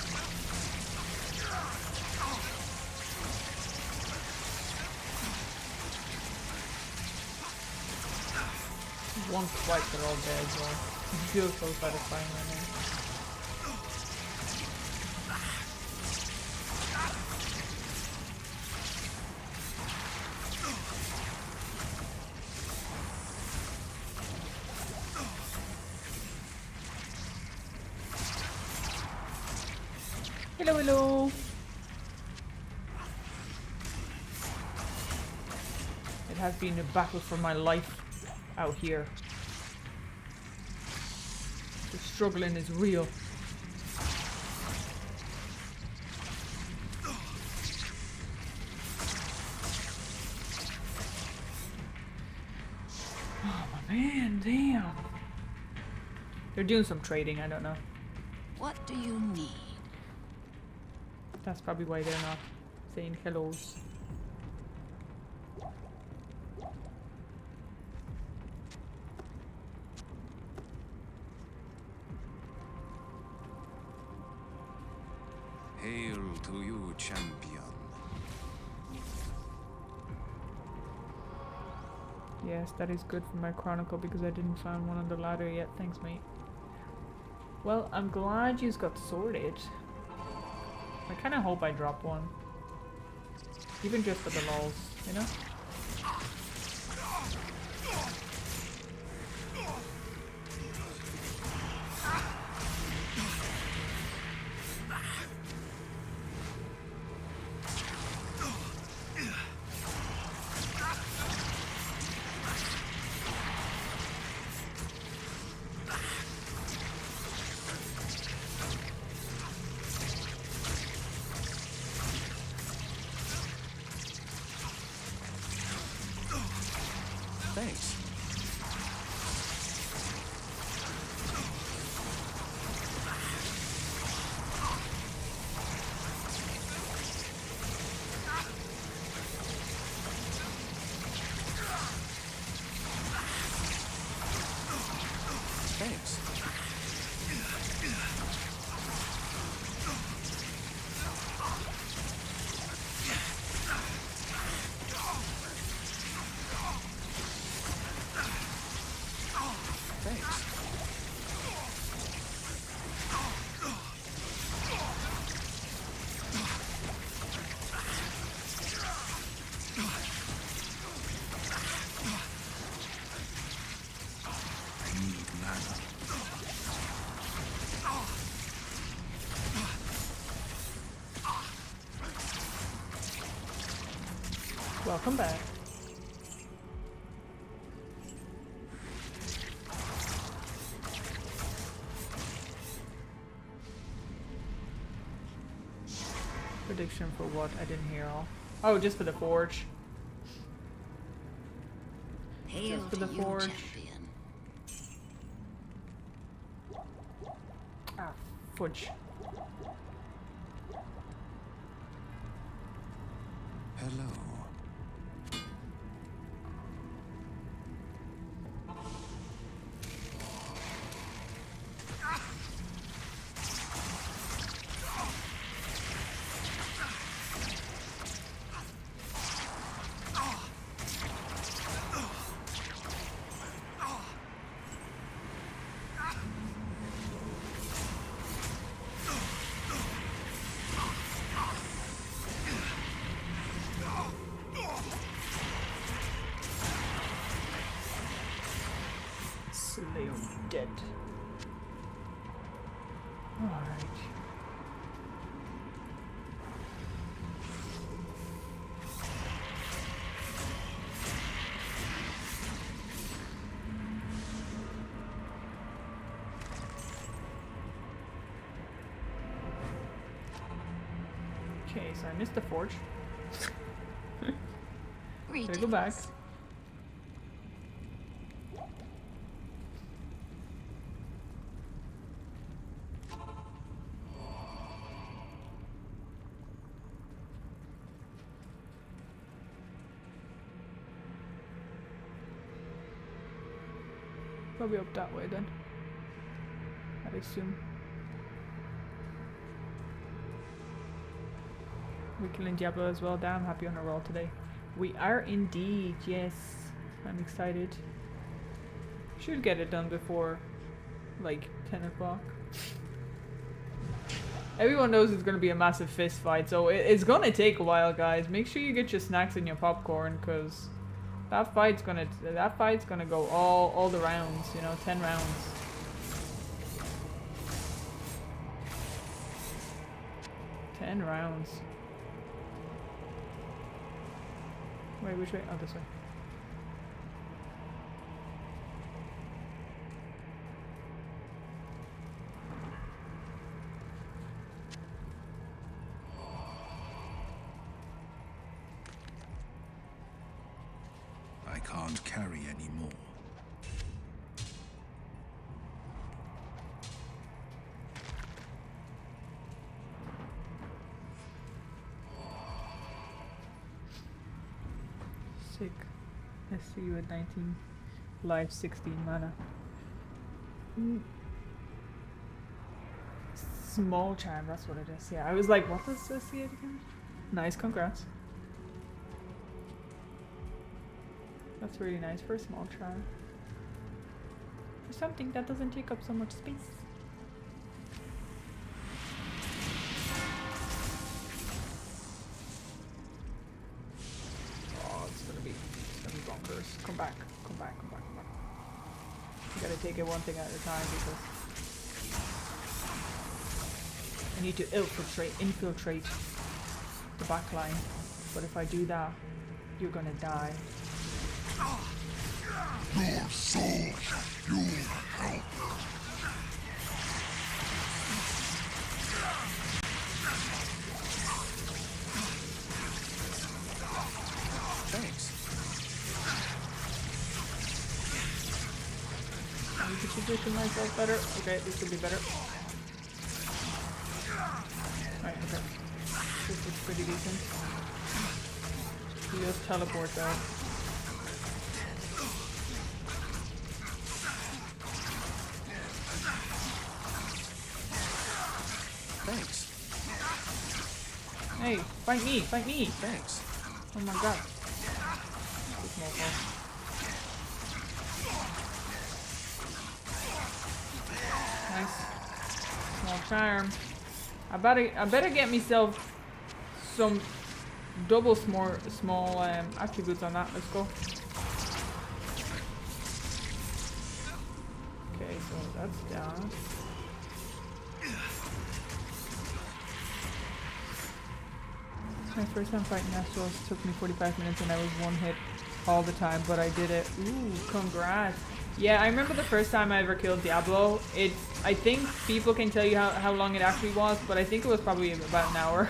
A: One swipe, they're all dead as well. It feels so satisfying right now. Hello, hello. It has been a battle for my life out here. The struggling is real. Oh my man, damn. They're doing some trading, I don't know.
G: What do you need?
A: That's probably why they're not saying hellos.
H: Hail to you, champion.
A: Yes, that is good for my chronicle because I didn't find one on the ladder yet. Thanks, mate. Well, I'm glad you got sorted. I kind of hope I drop one. Even just for the lols, you know?
H: Thanks. Thanks. Thanks.
B: I need mana.
A: Welcome back. Prediction for what? I didn't hear all. Oh, just for the forge.
G: Hail
A: Just for
G: to
A: the
G: you,
A: forge.
G: champion.
A: Ah, fudge.
H: Hello.
A: Slayer dead. Alright. Okay, so I missed the forge. Gotta go back.
G: Greetings.
A: Probably up that way then. I assume. We're killing Diablo as well. Damn happy on a roll today. We are indeed, yes. I'm excited. Should get it done before like 10 o'clock. Everyone knows it's gonna be a massive fist fight, so it's gonna take a while, guys. Make sure you get your snacks and your popcorn, cause that fight's gonna go all the rounds, you know, 10 rounds. Ten rounds. Wait, which way? Oh, this way.
B: I can't carry anymore.
A: Sick. Let's see you at 19. Life 16 mana. Small charm, that's what it is. Yeah, I was like, what does this say again? Nice, congrats. That's really nice for a small charm. For something that doesn't take up so much space. Oh, it's gonna be bonkers. Come back, come back, come back, come back. You gotta take it one thing at a time because I need to infiltrate the back line. But if I do that, you're gonna die.
F: Your soul, your help.
H: Thanks.
A: I need to position myself better. Okay, this will be better. Right, okay. This looks pretty decent. You just teleport though.
H: Thanks.
A: Hey, fight me, fight me!
H: Thanks.
A: Oh my god. This small ball. Nice. Small charm. I better get myself some double small attributes on that. Let's go. Okay, so that's down. My first time fighting Astros took me 45 minutes and I was one hit all the time, but I did it. Ooh, congrats. Yeah, I remember the first time I ever killed Diablo. I think people can tell you how long it actually was, but I think it was probably about an hour.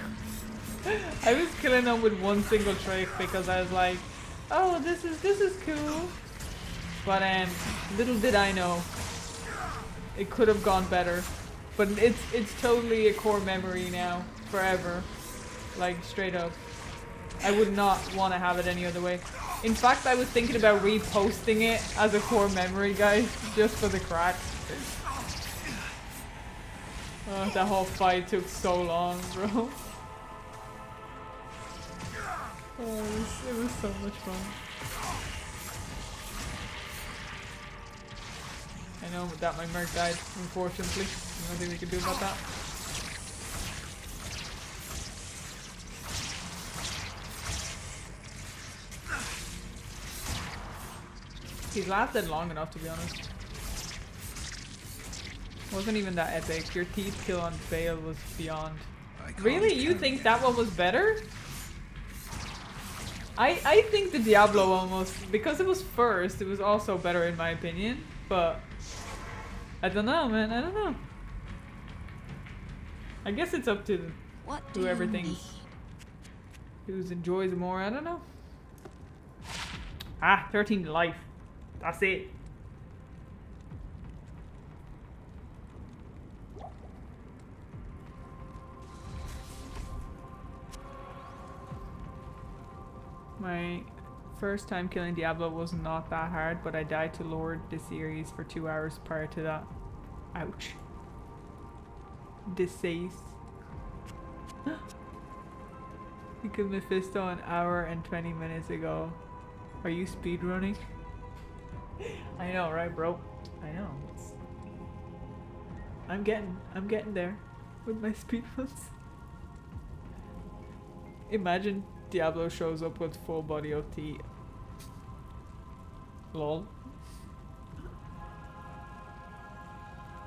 A: I was killing them with one single trick because I was like, oh, this is cool. But little did I know, it could have gone better. But it's totally a core memory now, forever. Like, straight up. I would not want to have it any other way. In fact, I was thinking about reposting it as a core memory, guys, just for the crack. Oh, that whole fight took so long, bro. Oh, it was so much fun. I know that my merc died, unfortunately. There's nothing we can do about that. He's lasted long enough, to be honest. Wasn't even that epic. Your teeth kill on Bale was beyond. Really? You think that one was better? I think the Diablo almost, because it was first, it was also better in my opinion. But I don't know, man. I don't know. I guess it's up to whoever thinks, who enjoys more. I don't know. Ah, 13 life. That's it. My first time killing Diablo was not that hard, but I died to Lord the series for 2 hours prior to that. Ouch. Deceased. You killed Mephisto an hour and 20 minutes ago. Are you speedrunning? I know, right, bro? I know. I'm getting there with my speedruns. Imagine Diablo shows up with full body OT. Lol.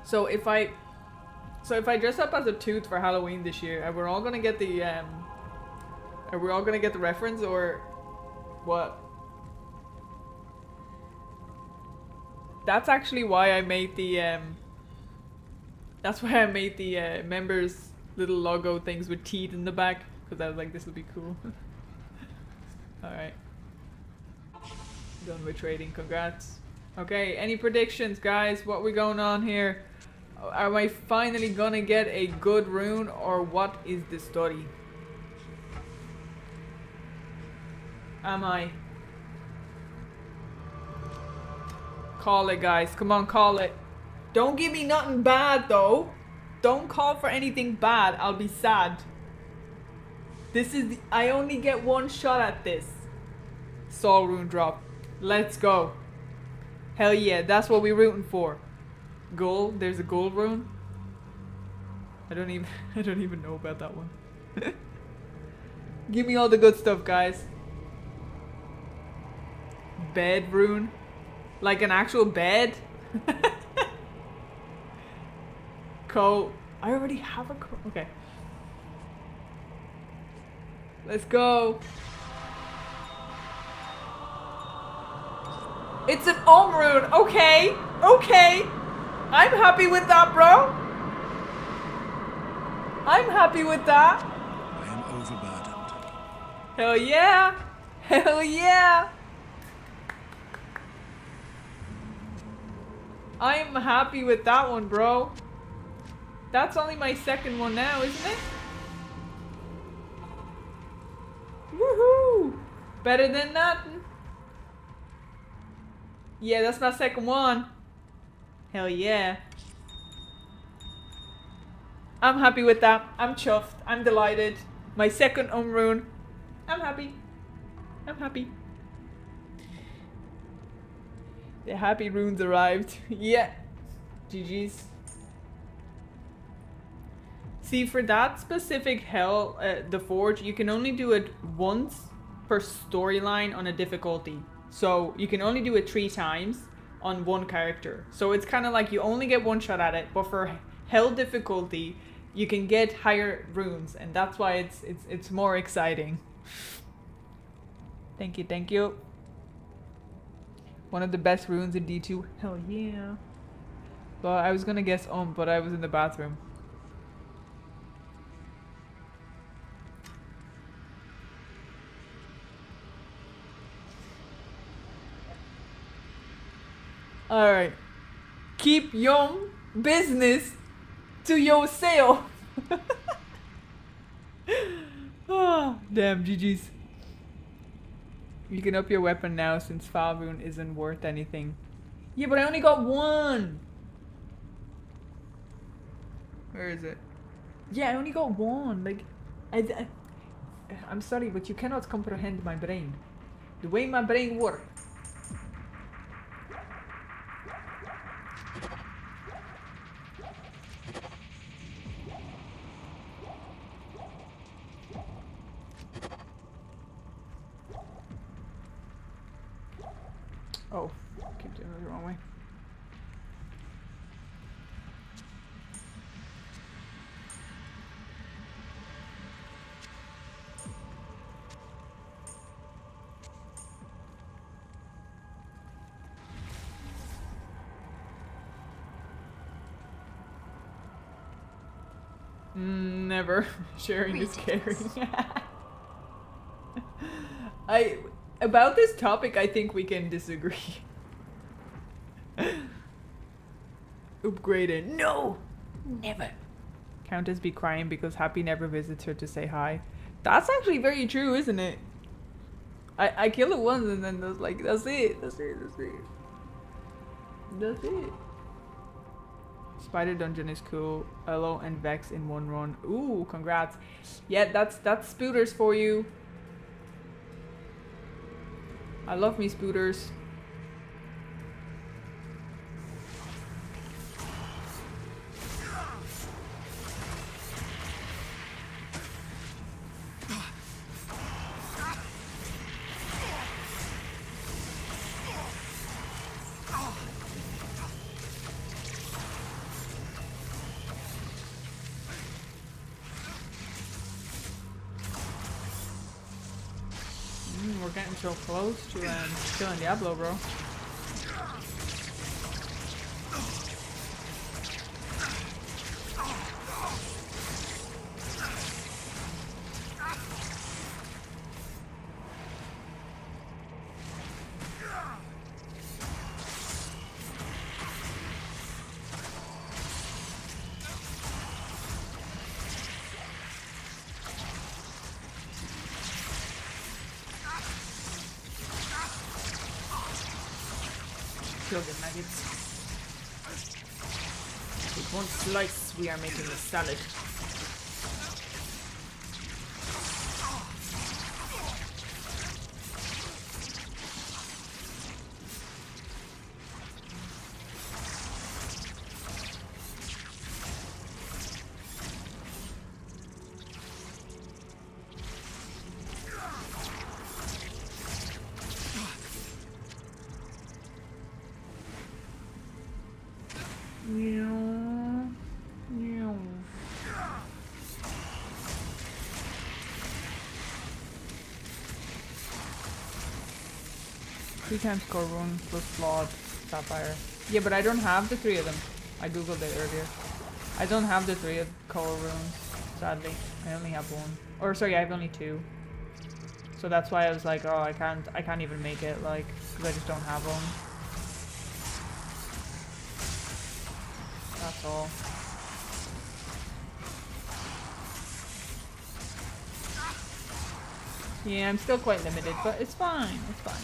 A: So if I dress up as a tooth for Halloween this year, are we all gonna get the reference or what? That's actually why I made the members little logo things with teeth in the back, because I was like, this would be cool. Alright. Done with trading, congrats. Okay, any predictions, guys? What we going on here? Am I finally gonna get a good rune, or what is the story? Am I? Call it, guys. Come on, call it. Don't give me nothing bad, though. Don't call for anything bad. I'll be sad. I only get one shot at this. Soul rune drop. Let's go. Hell yeah, that's what we're rooting for. Gold. There's a gold rune. I don't even know about that one. Give me all the good stuff, guys. Bed rune. Like an actual bed. Coat. I already have a coat. Okay. Let's go. It's an rune. Okay. Okay. I'm happy with that, bro. I'm happy with that.
B: I am overburdened.
A: Hell yeah. Hell yeah. I'm happy with that one, bro. That's only my second one now, isn't it? Woohoo! Better than nothing. Yeah, that's my second one. Hell yeah. I'm happy with that. I'm chuffed. I'm delighted. My second rune. I'm happy. I'm happy. The happy runes arrived. Yeah. GG's. See, for that specific hell, the Forge, you can only do it once per storyline on a difficulty. So you can only do it 3 times on one character. So it's kind of like you only get one shot at it, but for hell difficulty, you can get higher runes, and that's why it's more exciting. Thank you, thank you. One of the best runes in D2. Hell yeah. But I was gonna guess but I was in the bathroom. Alright. Keep your business to yourself. Oh, damn, GG's. You can up your weapon now since Falrune isn't worth anything. Yeah, but I only got one. Where is it? Yeah, I only got one. Like, I'm sorry, but you cannot comprehend my brain. The way my brain works. Oh, keep doing it the wrong way. Never. Sharing is caring. About this topic, I think we can disagree. Upgraded. No! Never. Countess be crying because Happy never visits her to say hi. That's actually very true, isn't it? I kill it once and then that's like, that's it. That's it. That's it. That's it. Spider Dungeon is cool. Elo and Vex in one run. Ooh, congrats. Yeah, that's spooters for you. I love me spooters. We're getting so close to killing Diablo, bro. Kill the maggots. one slice, we are making a salad. Three times core rune plus flawed sapphire. Yeah, but I don't have the 3 of them. I googled it earlier. I don't have the 3 of core runes, sadly. I only have 1. Or sorry, I have only 2. So that's why I was like, oh, I can't even make it, like, because I just don't have one. That's all. Yeah, I'm still quite limited, but it's fine. It's fine.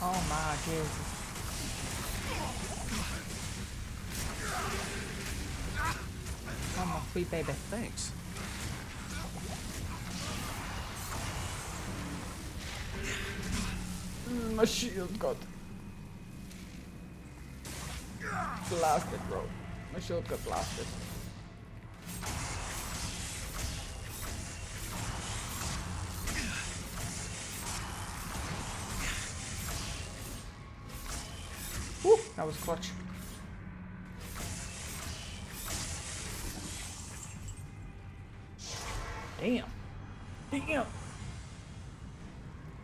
A: Oh my Jesus. Oh my sweet baby.
H: Thanks.
A: My shield got blasted, bro. My shield got blasted. Woo, that was clutch. Damn. Damn.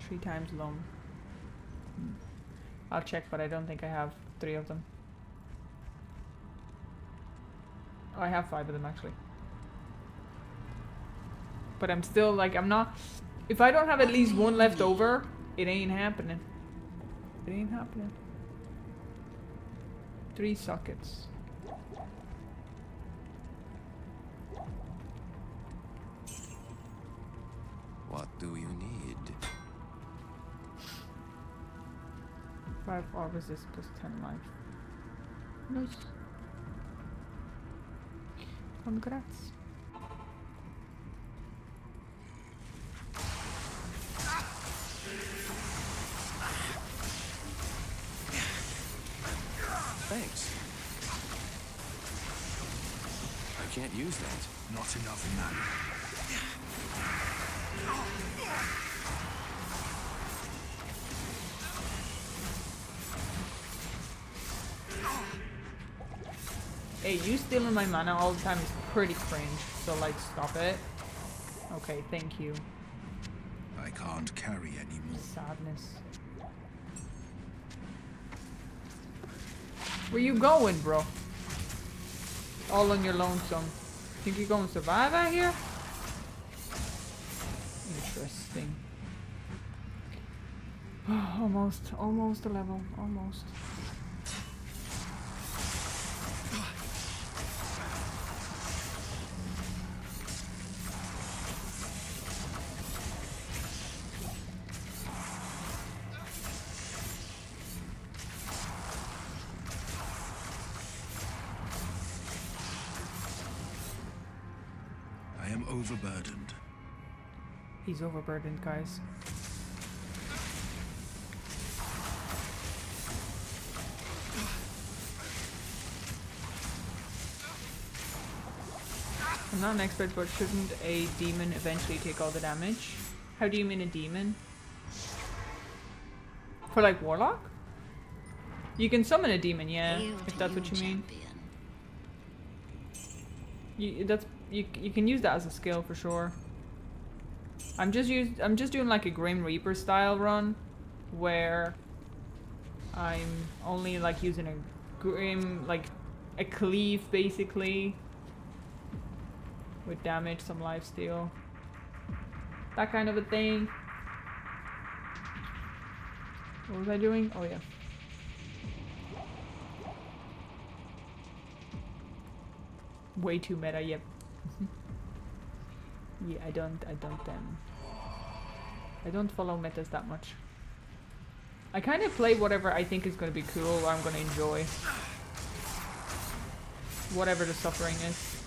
A: 3 times long. I'll check, but I don't think I have 3 of them. Oh, I have 5 of them actually. But I'm still like, I'm not. If I don't have at least 1 left over, it ain't happening. It ain't happening. 3 sockets.
H: What do you need?
A: 5 all resist plus 10 life. Nice. Congrats.
H: Thanks. I can't use that.
B: Not enough mana.
A: Hey, you stealing my mana all the time is pretty cringe, so like, stop it. Okay, thank you.
B: I can't carry anymore.
A: Sadness. Where you going, bro? All on your lonesome. Think you're gonna survive out here? Interesting. Almost a level, almost.
B: I am overburdened.
A: He's overburdened, guys. I'm not an expert, but shouldn't a demon eventually take all the damage? How do you mean a demon? For like Warlock? You can summon a demon, yeah, if that's what you mean. You can use that as a skill for sure. I'm just doing like a Grim Reaper style run where I'm only like using a Grim, like a cleave basically. With damage, some lifesteal. That kind of a thing. What was I doing? Oh yeah. Way too meta, yep. Yeah, I don't follow metas that much. I kind of play whatever I think is going to be cool, or I'm going to enjoy. Whatever the suffering is.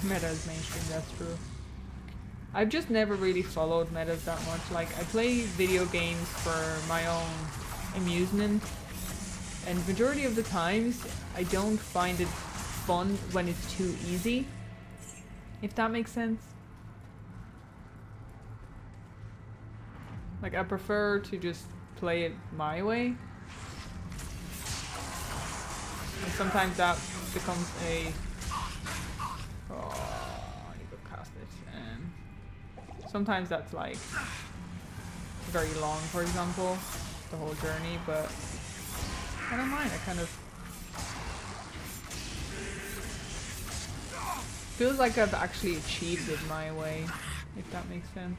A: Meta is mainstream, that's true. I've just never really followed metas that much. Like, I play video games for my own amusement, and majority of the times, I don't find it fun when it's too easy. If that makes sense. Like, I prefer to just play it my way. And sometimes that becomes a... Oh, I need to cast it. Sometimes that's like very long, for example, the whole journey, but I don't mind. I kind of feels like I've actually achieved it my way, if that makes sense.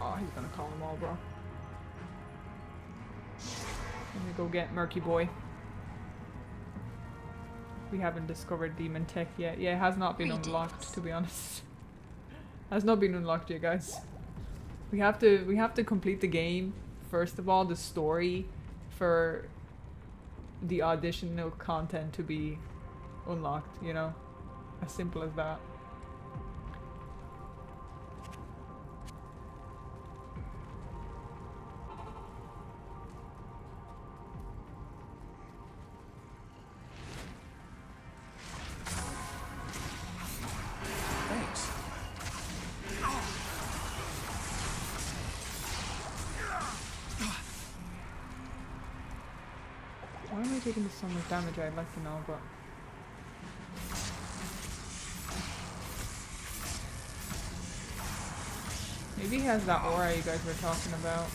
A: Oh, he's gonna call them all, bro. Let me go get Murky Boy. We haven't discovered Demon Tech yet. Yeah, it has not been unlocked, to be honest. Has not been unlocked yet, guys. We have to complete the game. First of all, the story for the additional content to be unlocked, you know? As simple as that. Why am I taking so much damage? I'd like to know, but... Maybe he has that aura you guys were talking about.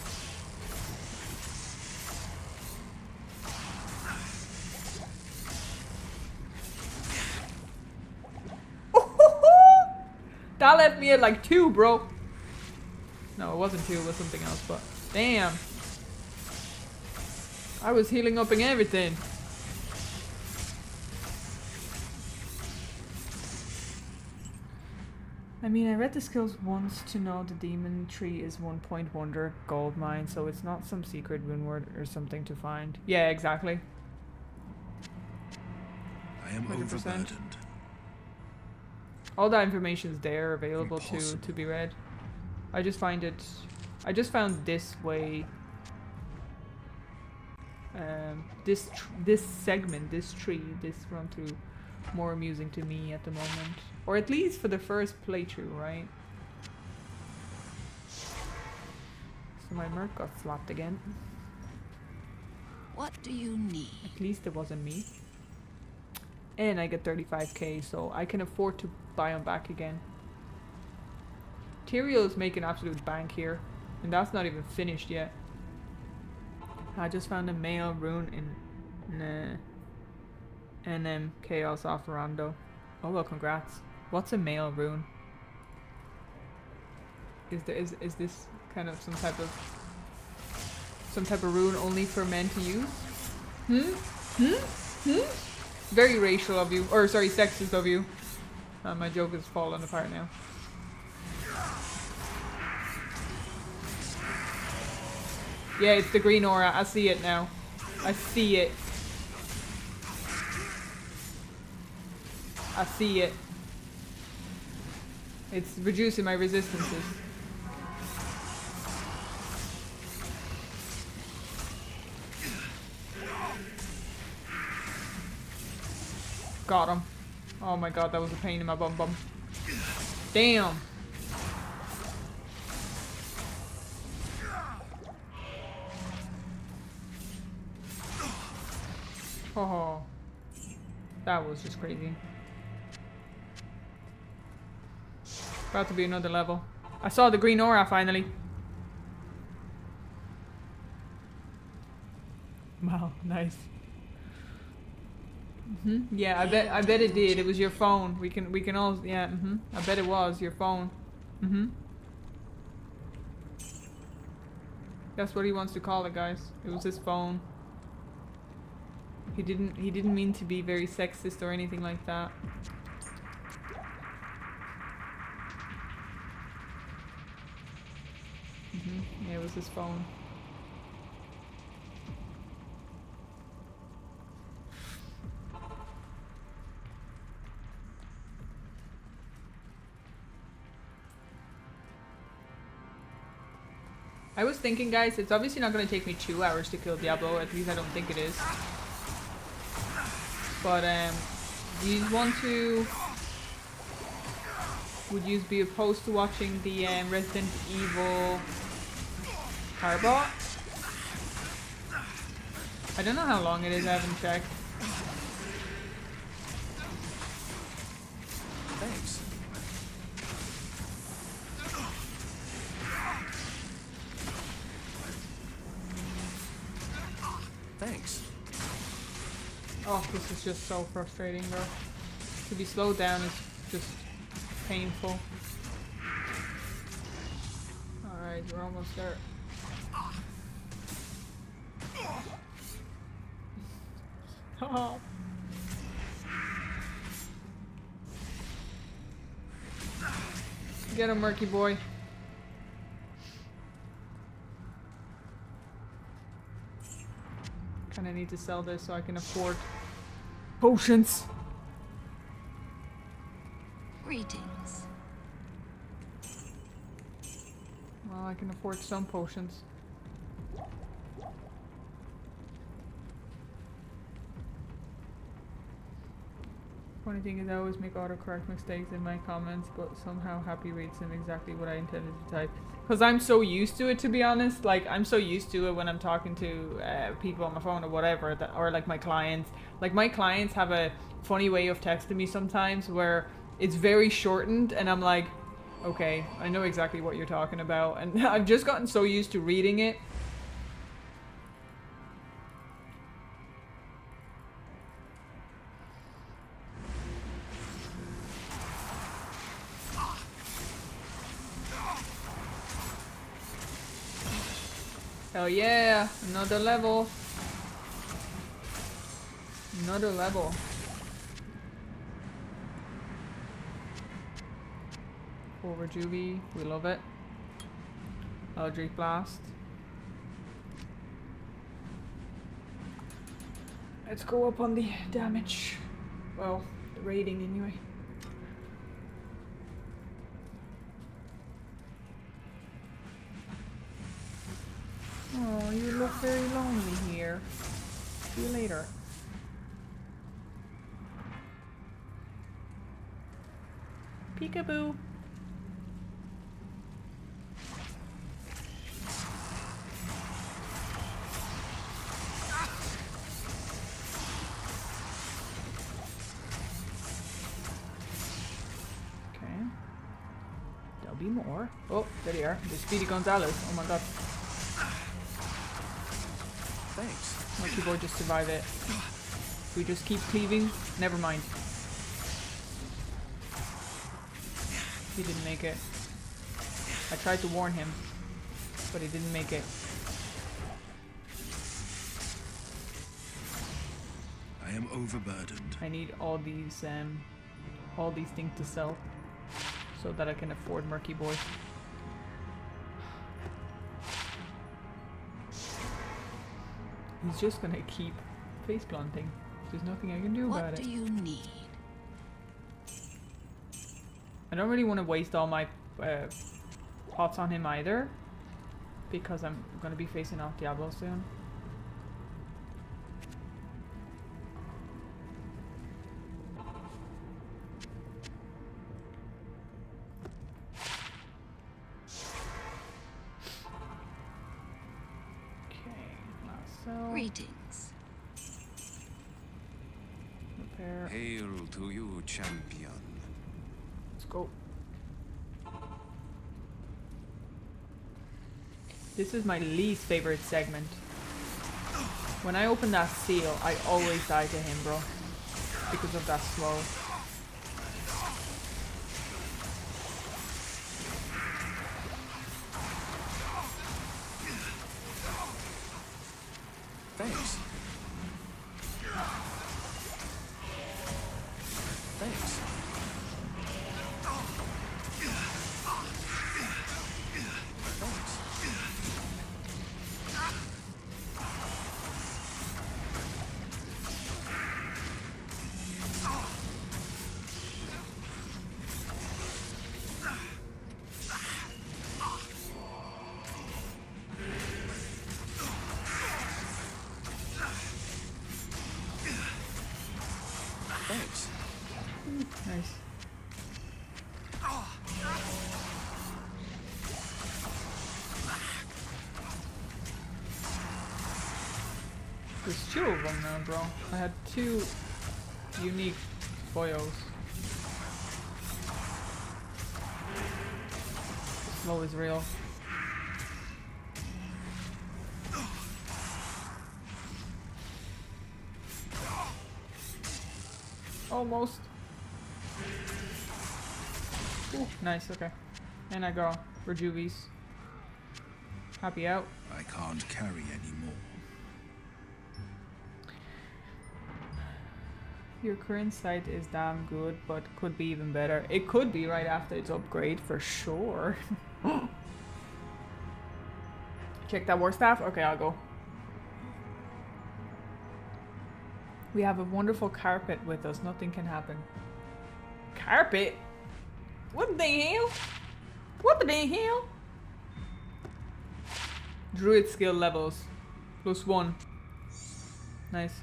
A: That left me at like 2, bro. No, it wasn't 2, it was something else, but... Damn! I was healing up and everything. I mean, I read the skills once to know the demon tree is 1 wonder gold mine, so it's not some secret rune word or something to find. Yeah, exactly.
B: I am
A: 100%.
B: overburdened.
A: All that information is there, available to be read. I just found this way. This segment, this tree, this run through, more amusing to me at the moment, or at least for the first playthrough, right? So my merc got slapped again.
G: What do you need?
A: At least it wasn't me. And I get 35k, so I can afford to buy them back again. Tyrael is making absolute bank here, and that's not even finished yet. I just found a male rune in NM Chaos off Rondo. Oh well, congrats. What's a male rune? Is this kind of some type of rune only for men to use? Very racial of you, or sorry, sexist of you. My joke is falling apart now. Yeah, it's the green aura. I see it now. I see it. I see it. It's reducing my resistances. Got him. Oh my god, that was a pain in my bum bum. Damn. Oh, that was just crazy. About to be another level. I saw the green aura finally. Wow, nice. Yeah, I bet it did. It was your phone. We can all, yeah. I bet it was your phone. That's what he wants to call it, guys. It was his phone. He didn't mean to be very sexist or anything like that. Yeah, it was his phone. I was thinking, guys, it's obviously not going to take me 2 hours to kill Diablo. At least I don't think it is. But, do you want to... Would you be opposed to watching the Resident Evil Carbot? I don't know how long it is, I haven't checked.
H: Thanks. Thanks.
A: Oh, this is just so frustrating, bro. To be slowed down is just painful. Alright, we're almost there. Oh. Get him, Murky boy. Kinda need to sell this so I can afford potions.
G: Greetings.
A: Well, I can afford some potions. Funny thing is I always make autocorrect mistakes in my comments, but somehow Happy reads them exactly what I intended to type. Because I'm so used to it, to be honest. Like, I'm so used to it when I'm talking to people on my phone or whatever, that, or like my clients. Like, my clients have a funny way of texting me sometimes where it's very shortened and I'm like, okay, I know exactly what you're talking about. And I've just gotten so used to reading it. Hell yeah, another level. Another level. Over Juvie, we love it. Eldritch Blast. Let's go up on the damage. Well, the rating anyway. Oh, you look very lonely here. See you later. Peekaboo. Okay. There'll be more. Oh, there they are. The Speedy Gonzalez. Oh my god.
H: Thanks.
A: My keyboard just survive it. If we just keep cleaving, never mind. He didn't make it. I tried to warn him, but he didn't make it.
B: I am overburdened.
A: I need all these things to sell so that I can afford Murky Boy. He's just gonna keep face planting. There's nothing I can do about it.
G: What do you need?
A: I don't really want to waste all my pots on him either, because I'm going to be facing off Diablo soon.
G: Greetings.
A: Repair.
H: Hail to you, champion.
A: Let's go. This is my least favorite segment. When I open that seal, I always die to him, bro. Because of that slow.
H: Thanks. Thanks. Thanks.
A: Nice. There's two of them now, bro. I had two unique foils. Slow is real. Almost. Ooh, nice, okay. And I got Rejuvies. Happy out.
B: I can't carry anymore.
A: Your current site is damn good, but could be even better. It could be right after its upgrade, for sure. Check that war staff? Okay, I'll go. We have a wonderful carpet with us. Nothing can happen. Carpet? What the hell? What the hell? Druid skill levels. +1. Nice.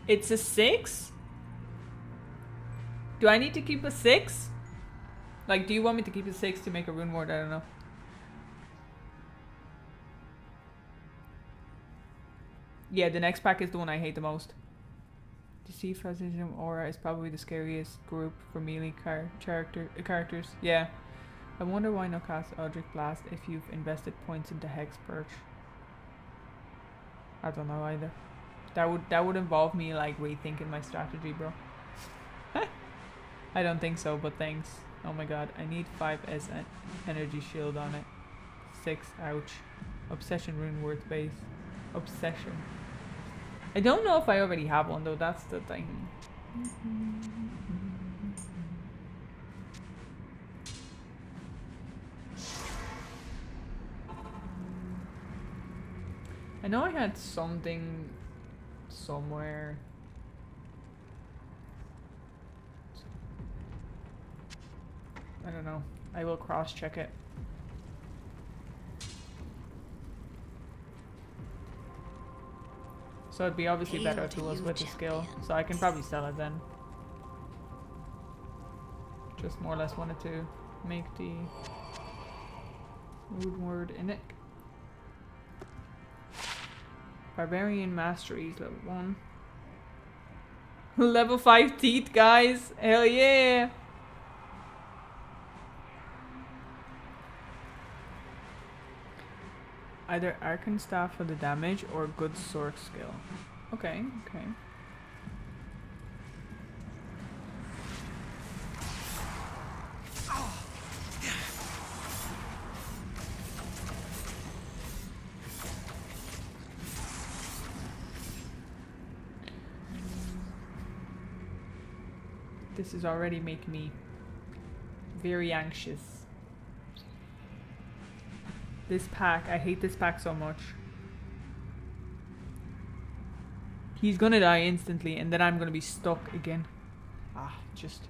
A: It's a 6? Do I need to keep a 6? Like, do you want me to keep a 6 to make a rune ward? I don't know. Yeah, the next pack is the one I hate the most. Deceive, Fascination, Aura is probably the scariest group for melee characters. Yeah. I wonder why not cast Eldritch Blast if you've invested points into Hex Perch. I don't know either. That would involve me like rethinking my strategy, bro. I don't think so, but thanks. Oh my god, I need 5S energy shield on it. 6, ouch. Obsession rune worth base. Obsession. I don't know if I already have one though, that's the thing. I know I had something somewhere. I don't know. I will cross check it. So it'd be obviously better if it was with the skill. So I can probably sell it then. Just more or less wanted to make the rune word in it. Barbarian Mastery is level 1. Level 5 teeth, guys! Hell yeah! Either Arcane Staff for the damage or good sword skill. Okay, okay. This is already making me very anxious. This pack. I hate this pack so much. He's gonna die instantly, and then I'm gonna be stuck again. Ah, just...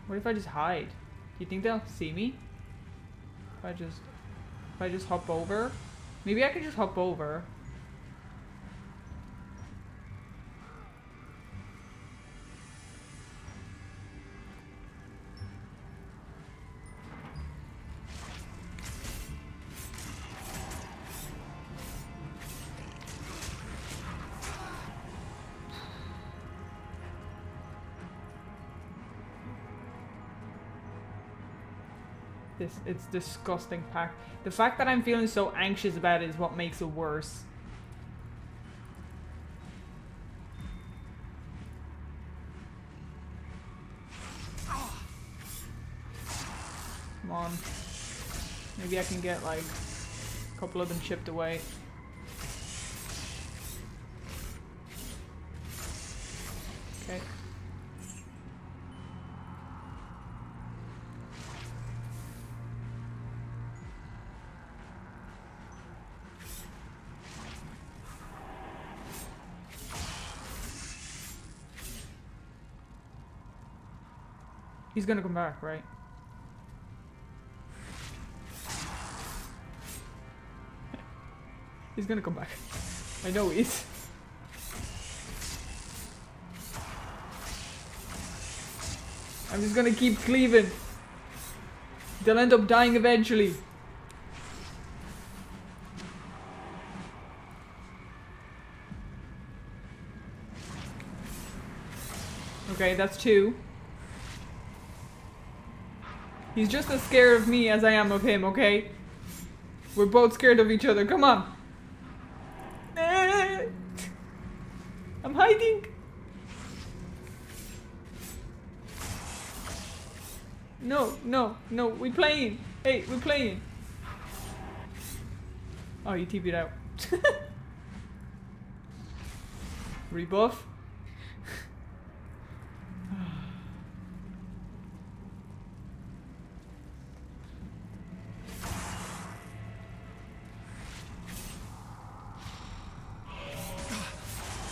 A: What if I just hide? Do you think they'll see me? If I just hop over? Maybe I could just hop over. It's disgusting pack. The fact that I'm feeling so anxious about it is what makes it worse. Come on. Maybe I can get like a couple of them chipped away. Okay. He's gonna come back, right? He's gonna come back. I know he is. I'm just gonna keep cleaving. They'll end up dying eventually. Okay, that's 2. He's just as scared of me as I am of him, okay? We're both scared of each other. Come on. I'm hiding. No, no, no. We're playing. Hey, we're playing. Oh, you TP'd out. Rebuff.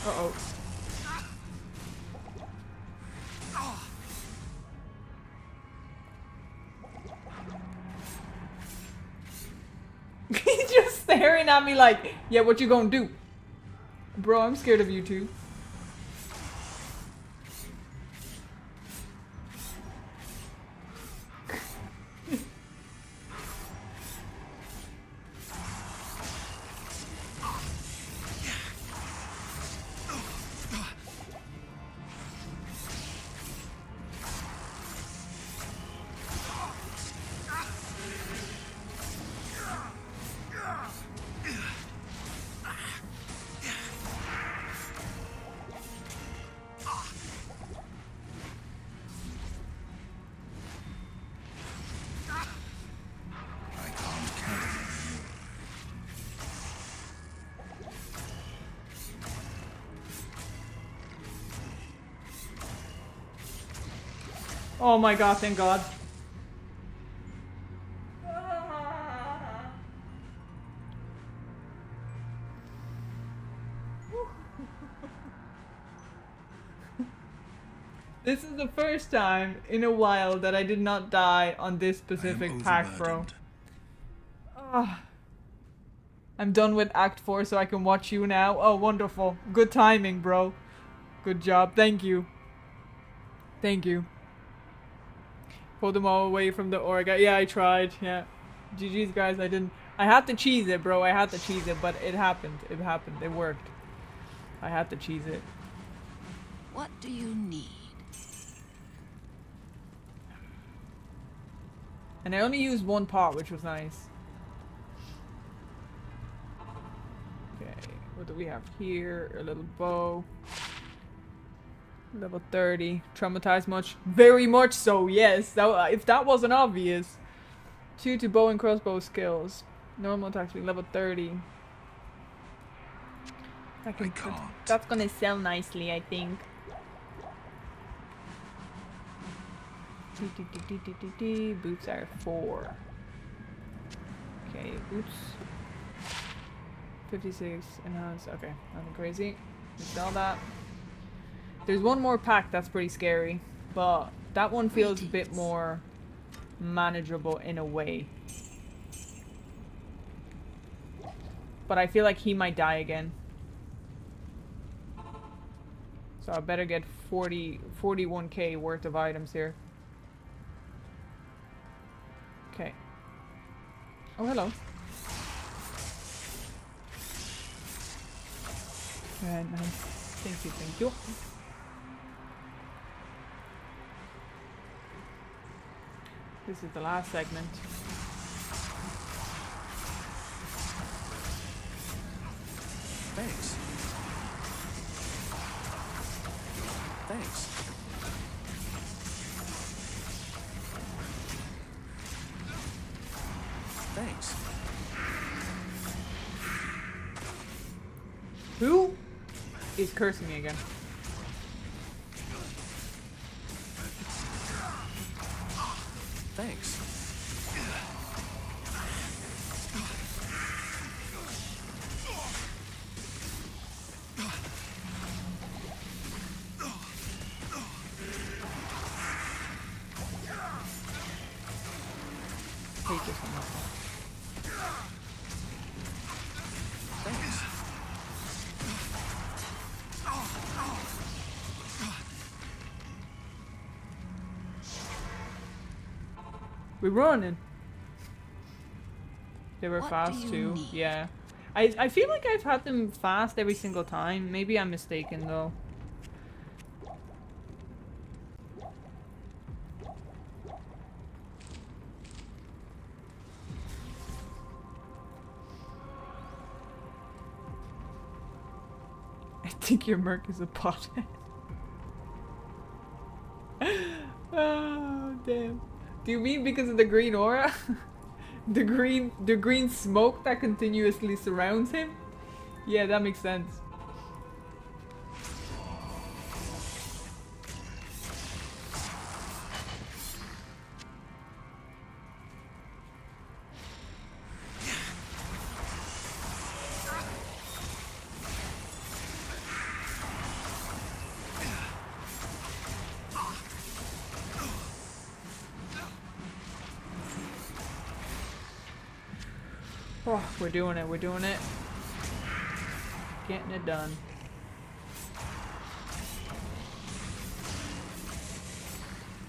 A: Uh-oh. He's just staring at me like, yeah, what you gonna do? Bro, I'm scared of you too. Oh my god, thank god. This is the first time in a while that I did not die on this specific pack, bro. I'm done with Act 4 so I can watch you now. Oh, wonderful. Good timing, bro. Good job. Thank you. Thank you. Pull them all away from the org. Yeah, I tried. Yeah. GG's, guys. I had to cheese it, bro. I had to cheese it, but it happened. It happened. It worked. I had to cheese it.
G: What do you need?
A: And I only used one pot, which was nice. Okay. What do we have here? A little bow. Level 30. Traumatized much? Very much so, yes. That, if that wasn't obvious. 2 to bow and crossbow skills. Normal attack speed, level 30. That's gonna sell nicely, I think. Boots are 4. Okay, boots. 56 enhanced. Okay, nothing crazy. We sell that. There's one more pack that's pretty scary, but that one feels a bit more manageable in a way. But I feel like he might die again. So I better get 41k worth of items here. Okay. Oh, hello. Yeah, nice. Thank you, thank you. This is the last segment.
H: Thanks. Thanks. Thanks.
A: Who is cursing me again?
H: Thanks.
A: Hate this one.
H: Thanks.
A: We're running. They were
G: What
A: fast
G: do you
A: too.
G: need?
A: Yeah. I feel like I've had them fast every single time. Maybe I'm mistaken though. I think your merc is a pothead. Oh damn. Do you mean because of the green aura? the green smoke that continuously surrounds him? Yeah, that makes sense. Oh, we're doing it, we're doing it. Getting it done.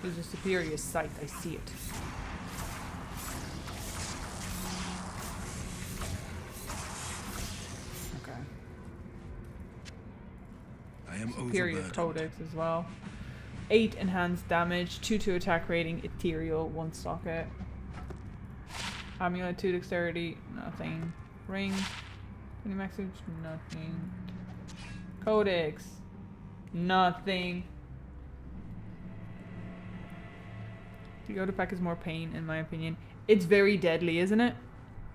A: There's a superior sight, I see it. Okay.
B: I am
A: Superior
B: overburdened.
A: codex as well. 8 enhanced damage, 2 to attack rating, ethereal, 1 socket. Amulet 2 dexterity, nothing. Ring, 20 message, nothing. Codex, nothing. The Yoda pack is more pain in my opinion. It's very deadly, isn't it?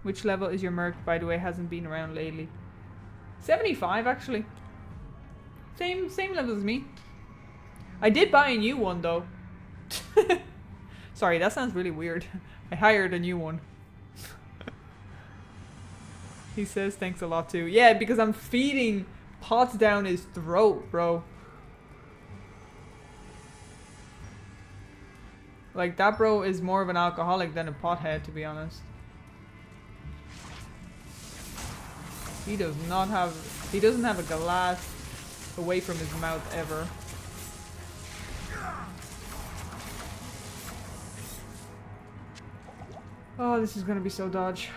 A: Which level is your merc, by the way? Hasn't been around lately. 75 actually. Same level as me. I did buy a new one though. Sorry, that sounds really weird. I hired a new one. He says thanks a lot too. Yeah, because I'm feeding pots down his throat, bro. Like, that bro is more of an alcoholic than a pothead, to be honest. He doesn't have a glass away from his mouth ever. Oh, this is gonna be so dodge.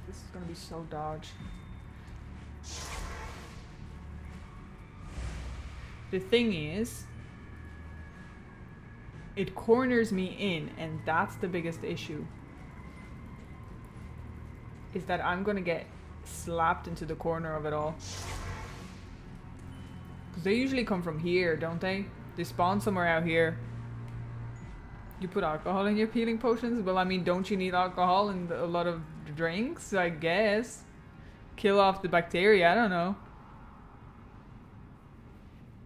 A: This is gonna be so dodge. The thing is, it corners me in, and that's the biggest issue. Is that I'm gonna get slapped into the corner of it all. Because they usually come from here, don't they? They spawn somewhere out here. You put alcohol in your healing potions? Well, I mean, don't you need alcohol in a lot of drinks? I guess. Kill off the bacteria, I don't know.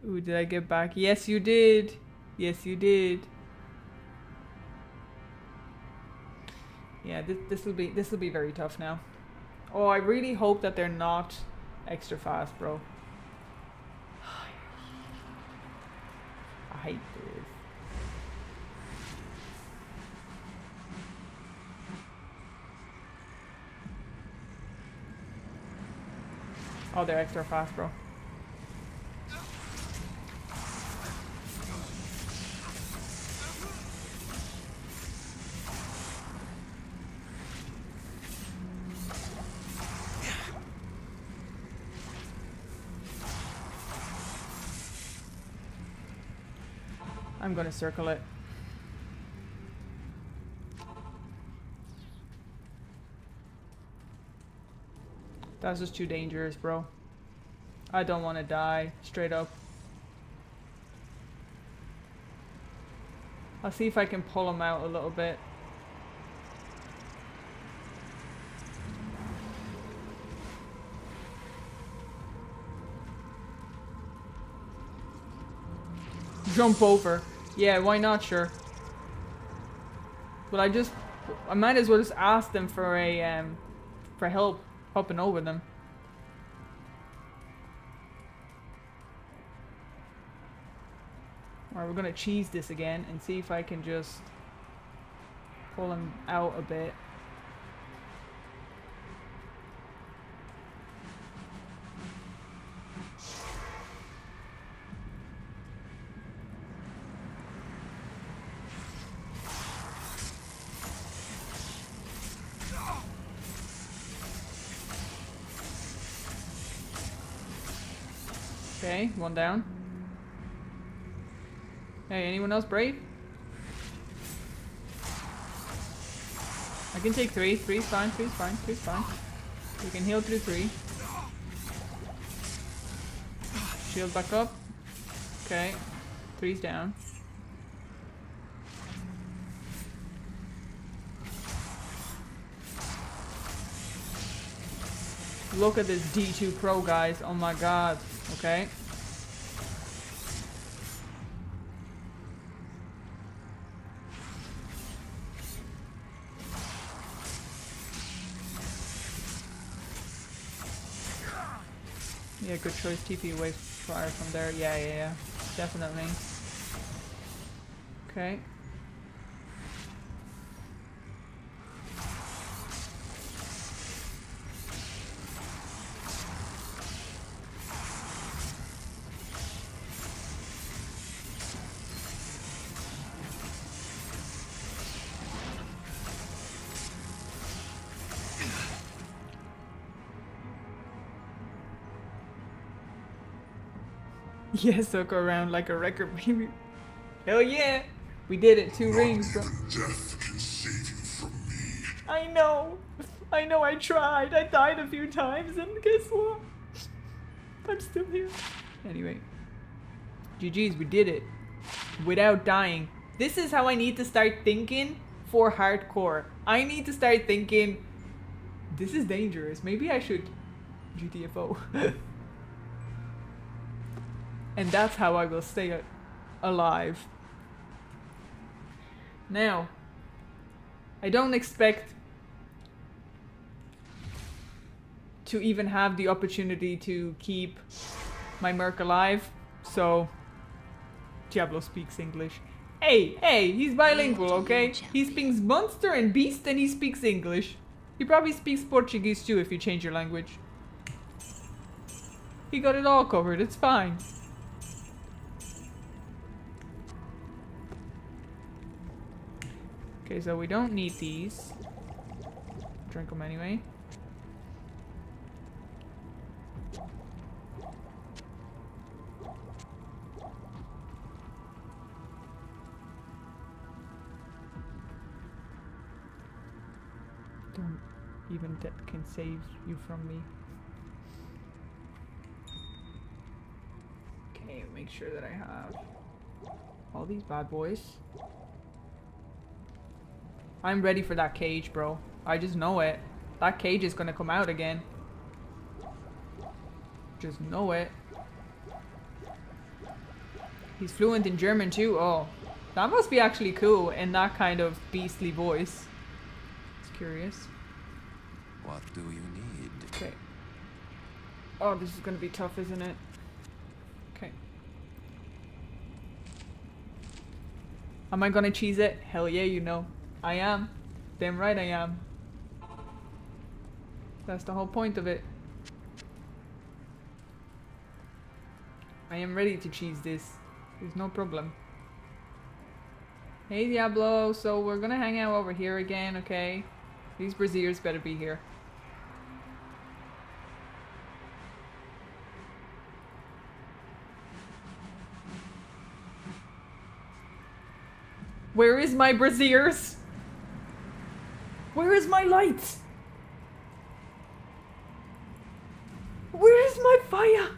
A: Ooh, did I get back? Yes, you did. Yes, you did. Yeah, this will be very tough now. Oh, I really hope that they're not extra fast, bro. I hate this. Oh, they're extra fast, bro. I'm gonna circle it. That's just too dangerous, bro. I don't want to die, straight up. I'll see if I can pull him out a little bit. Jump over. Yeah, why not, sure. But I might as well just ask them for a, for help hopping over them. Alright, we're gonna cheese this again and see if I can just pull him out a bit. Okay, one down. Hey, anyone else brave? I can take three. Three's fine, three's fine, three's fine. We can heal through three. Shield back up. Okay. Three's down. Look at this D2 Pro, guys. Oh my god. Okay. Yeah, good choice. TP away fire from there. Yeah. Definitely. Okay. Yeah, circle around like a record, baby. Hell yeah! We did it. 2 rings, bro.
F: Death can save you from me.
A: I know, I tried. I died a few times, and guess what? I'm still here. Anyway. GG's, we did it. Without dying. This is how I need to start thinking for hardcore. I need to start thinking, this is dangerous. Maybe I should GTFO. And that's how I will stay alive. Now, I don't expect to even have the opportunity to keep my merc alive, so Diablo speaks English. Hey, he's bilingual, okay? He speaks monster and beast and he speaks English. He probably speaks Portuguese too if you change your language. He got it all covered, it's fine. Okay, so we don't need these. Drink them anyway.
D: even that can save you from me. Okay, make sure that I have all these bad boys. I'm ready for that cage, bro. I just know it. That cage is gonna come out again. Just know it. He's fluent in German too. Oh, that must be actually cool in that kind of beastly voice. It's curious.
H: What do you need?
D: Okay. Oh, this is gonna be tough, isn't it? Okay. Am I gonna cheese it? Hell yeah, you know. I am. Damn right I am. That's the whole point of it. I am ready to cheese this. There's no problem. Hey Diablo, so we're gonna hang out over here again, okay? These braziers better be here. Where is my braziers? Where is my light? Where is my fire?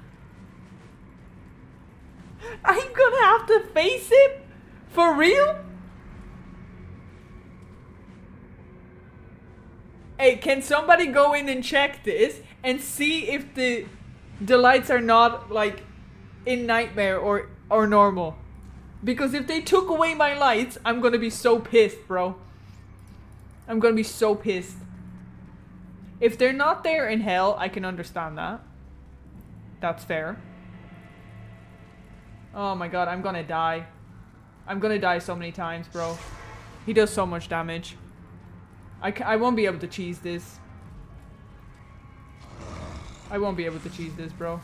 D: I'm gonna have to face it? For real? Hey, can somebody go in and check this and see if the lights are not like in nightmare or normal? Because if they took away my lights, I'm gonna be so pissed, bro. I'm gonna be so pissed. If they're not there in hell, I can understand that. That's fair. Oh my god, I'm gonna die. I'm gonna die so many times, bro. He does so much damage. I won't be able to cheese this. I won't be able to cheese this, bro.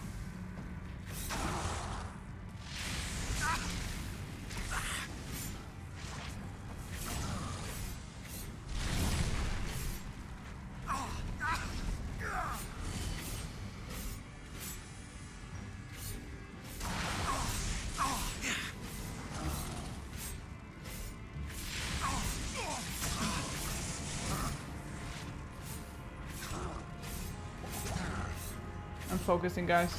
D: I'm focusing, guys.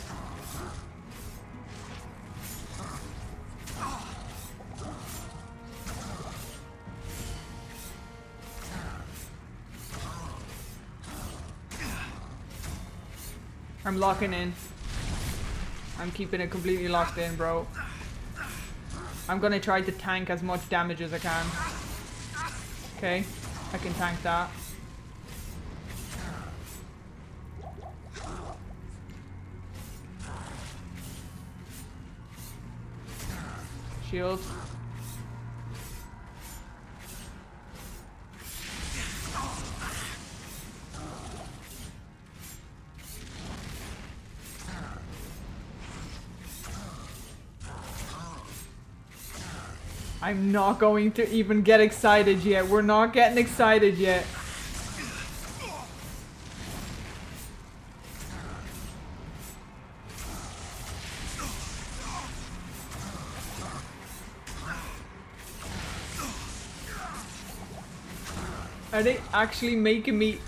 D: I'm locking in. I'm keeping it completely locked in, bro. I'm gonna try to tank as much damage as I can. Okay, I can tank that. Shield. I'm not going to even get excited yet. We're not getting excited yet. Are they actually making me...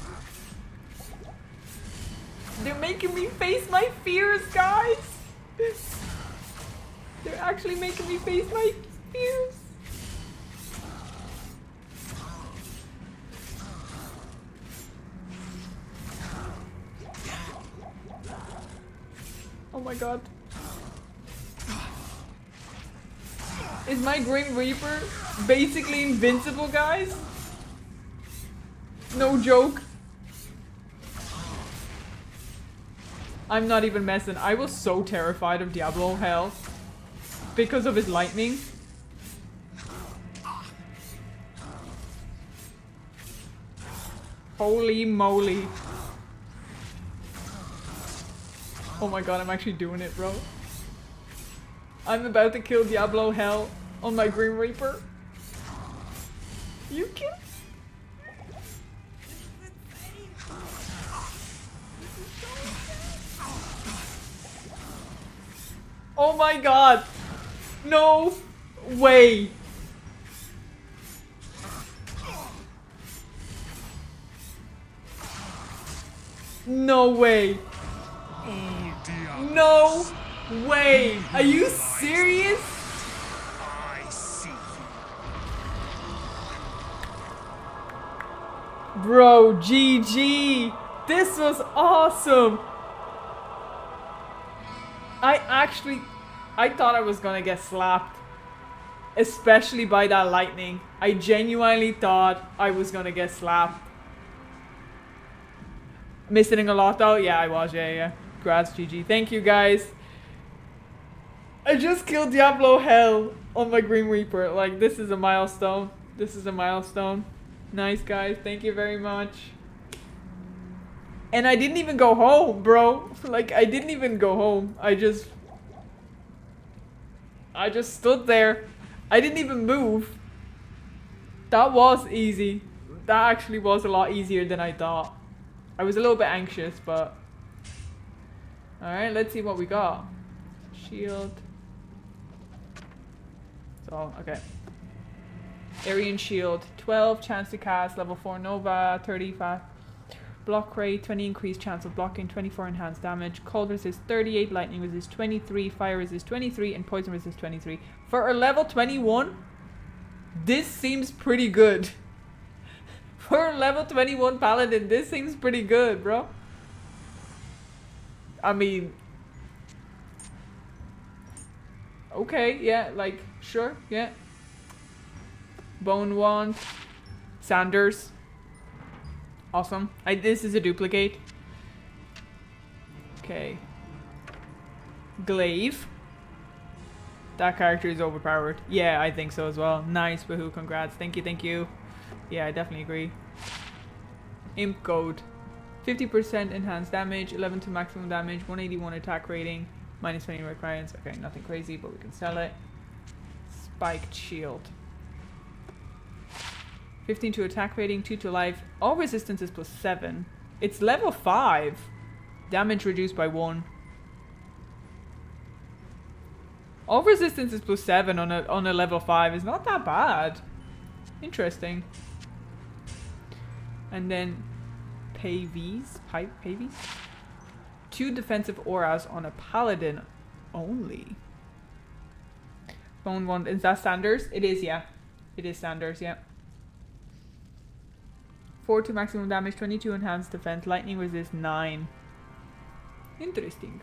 D: They're making me face my fears, guys! They're actually making me face my fears. Oh my god. Is my Grim Reaper basically invincible, guys? No joke. I'm not even messing. I was so terrified of Diablo hell because of his lightning. Holy moly. Oh my god, I'm actually doing it, bro. I'm about to kill Diablo hell on my Grim Reaper. You can... Oh my god! No way!
A: No way.
B: Oh, Diablo.
A: No way. Are you serious?
B: I see.
A: Bro, GG. This was awesome. I thought I was gonna get slapped. Especially by that lightning. I genuinely thought I was gonna get slapped. Missing a lot though? Yeah, I was. Yeah. Congrats, GG. Thank you, guys. I just killed Diablo Hell on my Green Reaper. Like, this is a milestone. This is a milestone. Nice, guys. Thank you very much. And I didn't even go home, bro. Like, I didn't even go home. I just stood there. I didn't even move. That was easy. That actually was a lot easier than I thought. I was a little bit anxious, but... Alright, let's see what we got. Shield. So, okay. Arian Shield. 12, chance to cast. Level 4 Nova. 35. Block rate. 20 increased chance of blocking. 24 enhanced damage. Cold resist 38. Lightning resist 23. Fire resist 23. And poison resist 23. For a level 21, this seems pretty good. For a level 21 paladin, this seems pretty good, bro. I mean... Okay, yeah, like, sure, yeah. Bone Wand. Sanders. Awesome. This is a duplicate. Okay. Glaive. That character is overpowered. Yeah, I think so as well. Nice, woohoo, congrats. Thank you, thank you. Yeah, I definitely agree. Imp Goat. 50% enhanced damage, 11 to maximum damage, 181 attack rating, minus 20 requirements. Okay, nothing crazy, but we can sell it. Spiked Shield. 15 to attack rating, 2 to life. All resistance is plus 7. It's level 5. Damage reduced by 1. All resistance is plus 7 on a level 5. It's not that bad. Interesting. And then Pavies. Pavies? 2 defensive auras on a paladin only. Bone Wand. Is that Sanders? It is, yeah. It is Sanders, yeah. 4 to maximum damage, 22 enhanced defense, lightning resist 9. Interesting.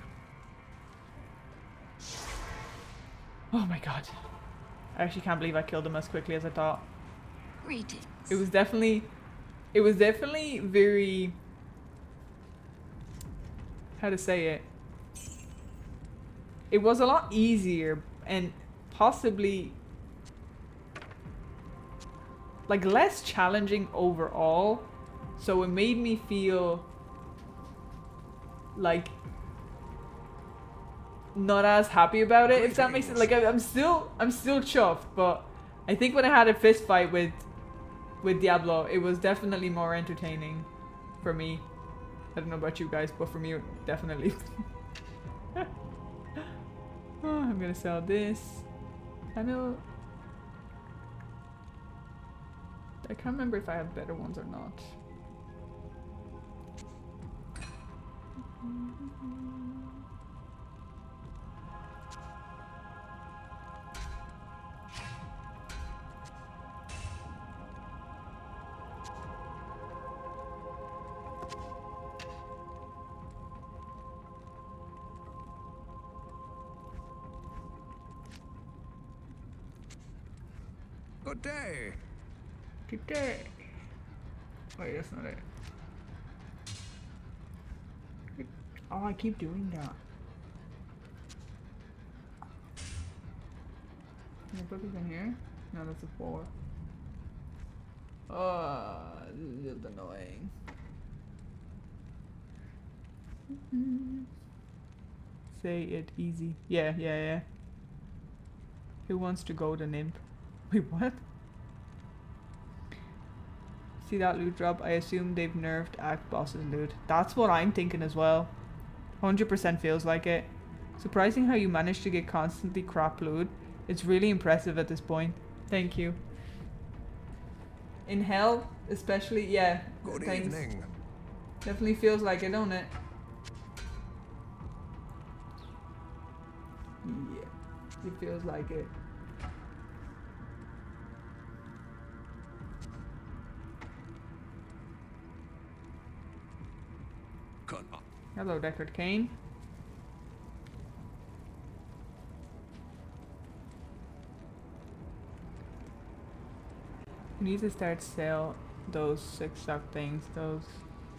A: Oh my god. I actually can't believe I killed him as quickly as I thought.
G: Greetings.
A: It was definitely very, how to say it? It was a lot easier and possibly like less challenging overall, so it made me feel like not as happy about it, if that makes sense. Like I'm still chuffed, but I think when I had a fist fight with Diablo, it was definitely more entertaining for me. I don't know about you guys, but for me, definitely. Oh, I'm gonna sell this. I can't remember if I have better ones or not.
B: Good day.
A: Good day. Wait, that's not it. Oh, I keep doing that. Can I put this in here? No, that's a 4. Oh, this is annoying. Say it easy. Yeah. Who wants to go to Nymph? Wait, what? See that loot drop? I assume they've nerfed Act Boss's loot. That's what I'm thinking as well. 100% feels like it. Surprising how you manage to get constantly crap loot. It's really impressive at this point. Thank you. In Hell, especially, yeah.
B: Good
A: thanks.
B: evening.
D: Definitely feels like it, don't it? Yeah, it feels like it. Hello, Deckard Cain. We need to start sell those 6 stock things, those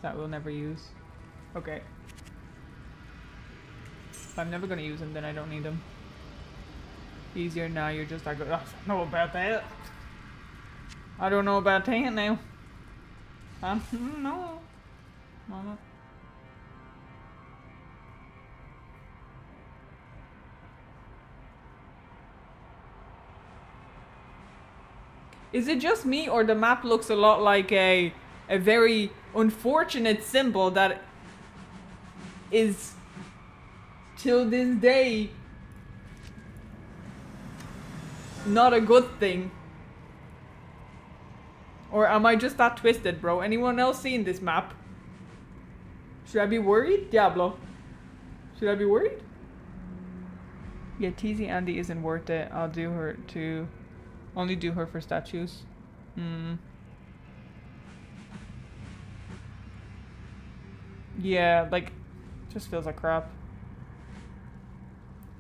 D: that we'll never use. Okay. If I'm never gonna use them, then I don't need them. Easier now, you're just like, oh, I don't know about that. I don't know about that now. No. Mama. Is it just me, or the map looks a lot like a very unfortunate symbol that is till this day not a good thing? Or am I just that twisted, bro? Anyone else seen this map? Should I be worried? Diablo. Should I be worried? Yeah, teasing Andy isn't worth it. I'll do her to... Only do her for statues. Yeah, like, just feels like crap.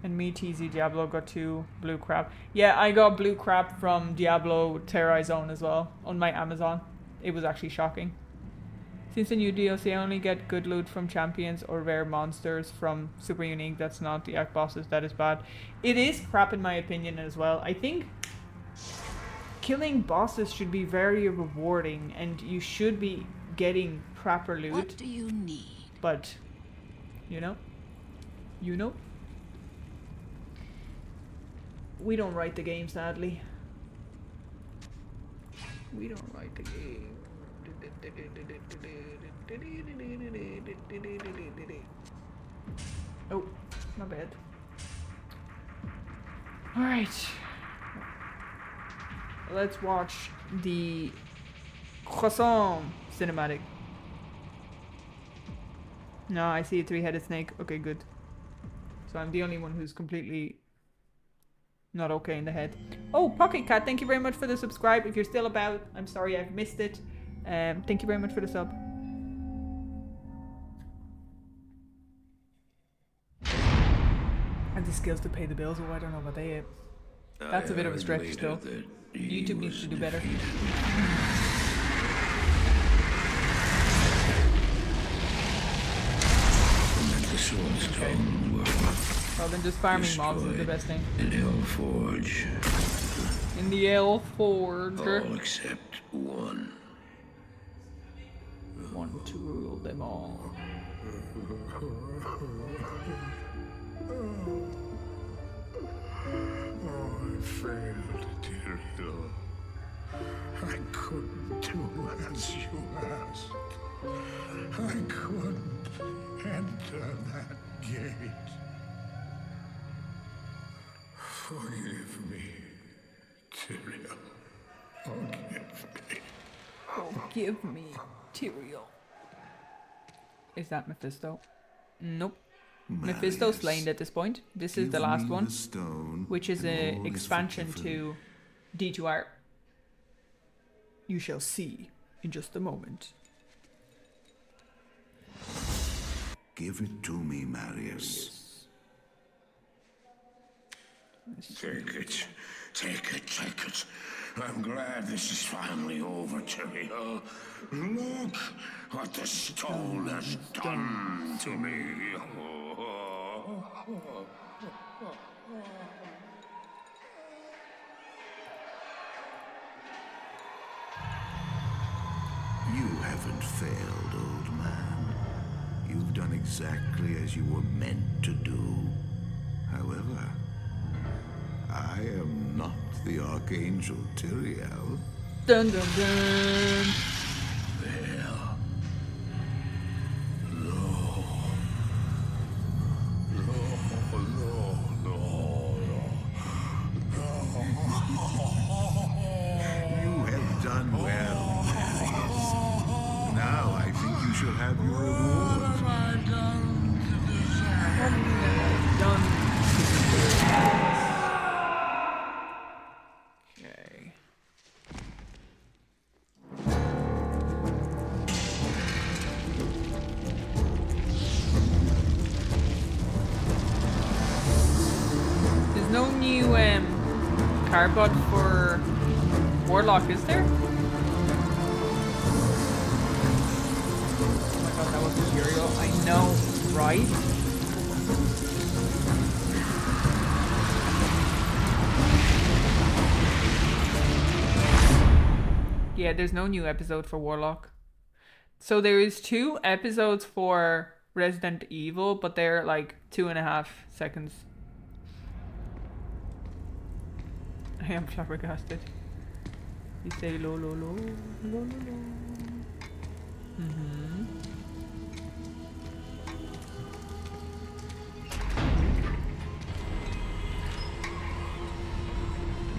D: And me, TZ Diablo, got 2 blue crap. Yeah, I got blue crap from Diablo Terra Zone as well on my Amazon. It was actually shocking. Since the new DLC, I only get good loot from champions or rare monsters from super unique. That's not the act bosses. That is bad. It is crap in my opinion as well. I think killing bosses should be very rewarding, and you should be getting proper loot.
G: What do you need?
D: But, you know, we don't write the game, sadly. We don't write the game. Oh, my bad. Alright. Let's watch the Croissant cinematic. No, I see a 3-headed snake. Okay, good. So I'm the only one who's completely not okay in the head. Oh, Pocket Cat, thank you very much for the subscribe. If you're still about, I'm sorry I've missed it. Thank you very much for the sub. And the skills to pay the bills. Oh, I don't know about that yet. That's a bit of a stretch still. YouTube needs to do better. Okay. Well, then just farming mobs is the best thing.
E: In Hellforge.
D: In the Hellforge.
E: All except one.
D: One to rule them all.
E: Oh, I failed, Tyrael. I couldn't do as you asked. I couldn't enter that gate. Forgive me, Tyrael. Forgive me.
D: Forgive me, Tyrael. Is that Mephisto? Nope. Mephisto slain at this point. This is the last one, which is an expansion to D2R. You shall see in just a moment.
E: Give it to me, Marius. Take it. Take it, take it. I'm glad this is finally over, Tyrael. Look what the stone has done to me. You haven't failed, old man. You've done exactly as you were meant to do. However, I am not the Archangel Tyrael.
D: Dun dun dun!
E: There. No. You have done well, Marius. Now I think you shall have your reward.
A: What have I done to deserve this? Okay. There's no new carbot for Warlock, is there? Oh my god, that was material. I know, right? Yeah, there's no new episode for Warlock. So there is 2 episodes for Resident Evil, but they're like 2.5 seconds. I am flabbergasted. You say lo lo lo lo lo lo.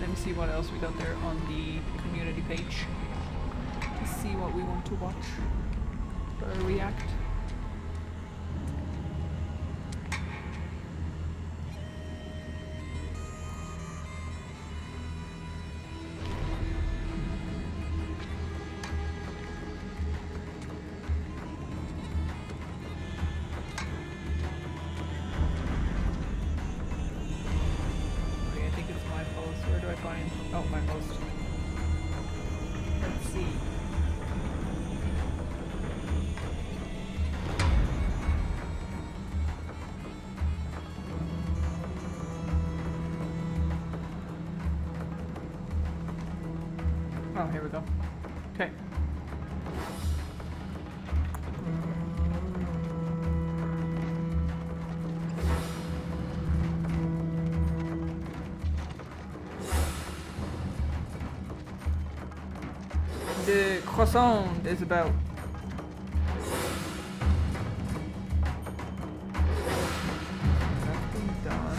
A: Let me see what else we got there on the community page. To see what we want to watch or react. Okay, I think it's my post. Where do I find? Oh, my post. Let's see. Oh, here we go. Okay. The croissant is about. That's been done.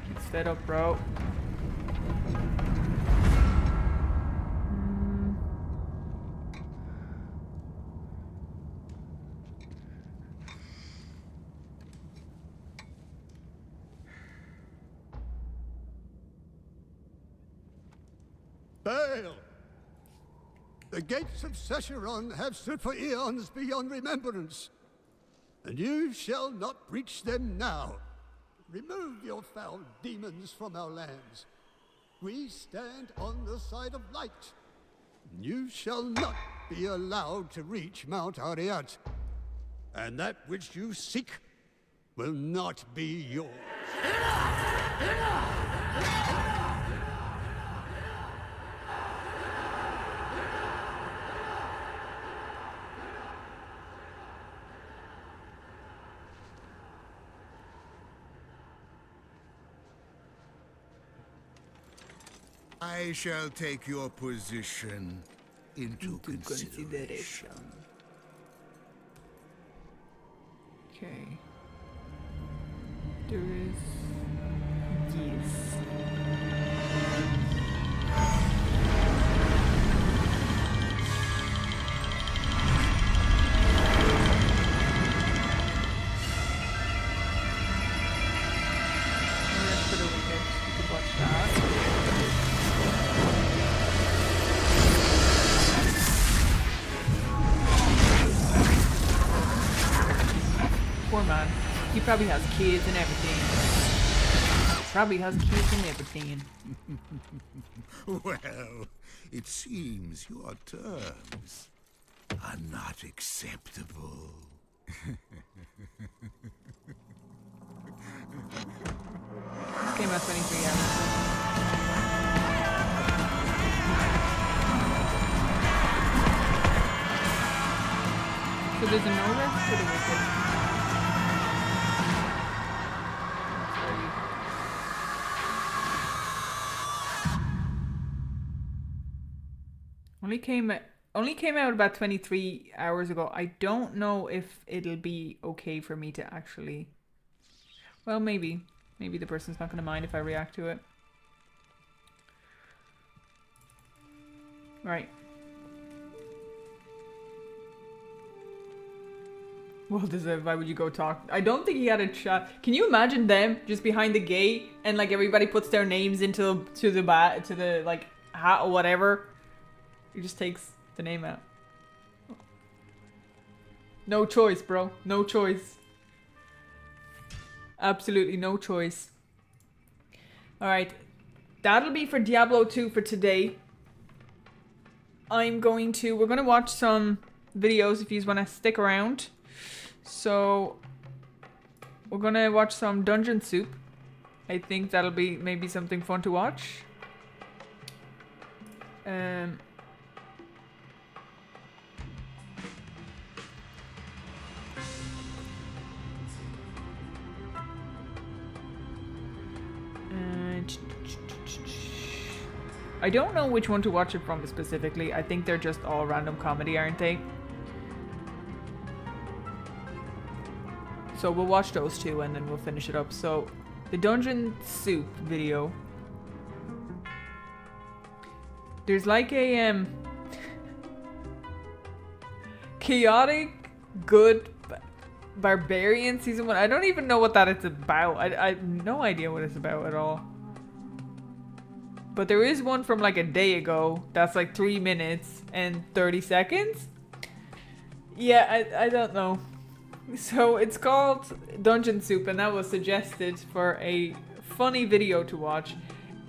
A: Get set up, bro.
K: Fail! The gates of Sescheron have stood for eons beyond remembrance, and you shall not breach them now. Remove your foul demons from our lands. We stand on the side of light. You shall not be allowed to reach Mount Ariat, and that which you seek will not be yours.
E: I shall take your position into consideration.
A: Okay. There is this. That's for the wicked. You could watch that. Poor man. He probably has kids and everything. Probably has kids and everything.
E: Well, it seems your terms are not acceptable.
A: Came out 23 hours ago. So there's a no rest for the wicked. Only came out about 23 hours ago. I don't know if it'll be okay for me to actually. Well, maybe the person's not gonna mind if I react to it. Right. Well deserved. Why would you go talk? I don't think he had a chat. Can you imagine them just behind the gate and like everybody puts their names into the like hat or whatever? He just takes the name out. No choice, bro. No choice. Absolutely no choice. Alright. That'll be for Diablo 2 for today. We're going to watch some videos if you want to stick around. So, we're going to watch some Dungeon Soup. I think that'll be maybe something fun to watch. I don't know which one to watch it from specifically. I think they're just all random comedy, aren't they? So we'll watch those two and then we'll finish it up. So, the Dungeon Soup video. There's like a chaotic good barbarian season 1. I don't even know what that is about. I have no idea what it's about at all. But there is one from like a day ago that's like 3 minutes and 30 seconds. Yeah, I don't know. So it's called Dungeon Soup and that was suggested for a funny video to watch.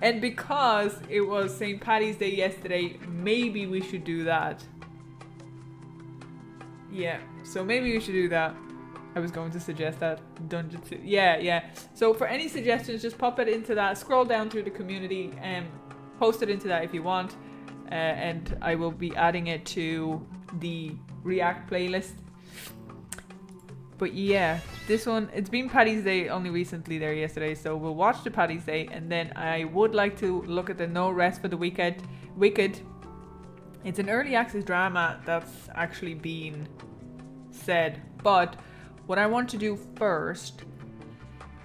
A: And because it was St. Paddy's Day yesterday, maybe we should do that. Yeah, so maybe we should do that. I was going to suggest that. Dungeon Soup. Yeah. So for any suggestions, just pop it into that. Scroll down through the community and post it into that if you want. And I will be adding it to the React playlist. But yeah, this one, it's been Paddy's Day only recently there yesterday. So we'll watch the Paddy's Day. And then I would like to look at the No Rest for the Wicked. It's an early access drama that's actually been said. But what I want to do first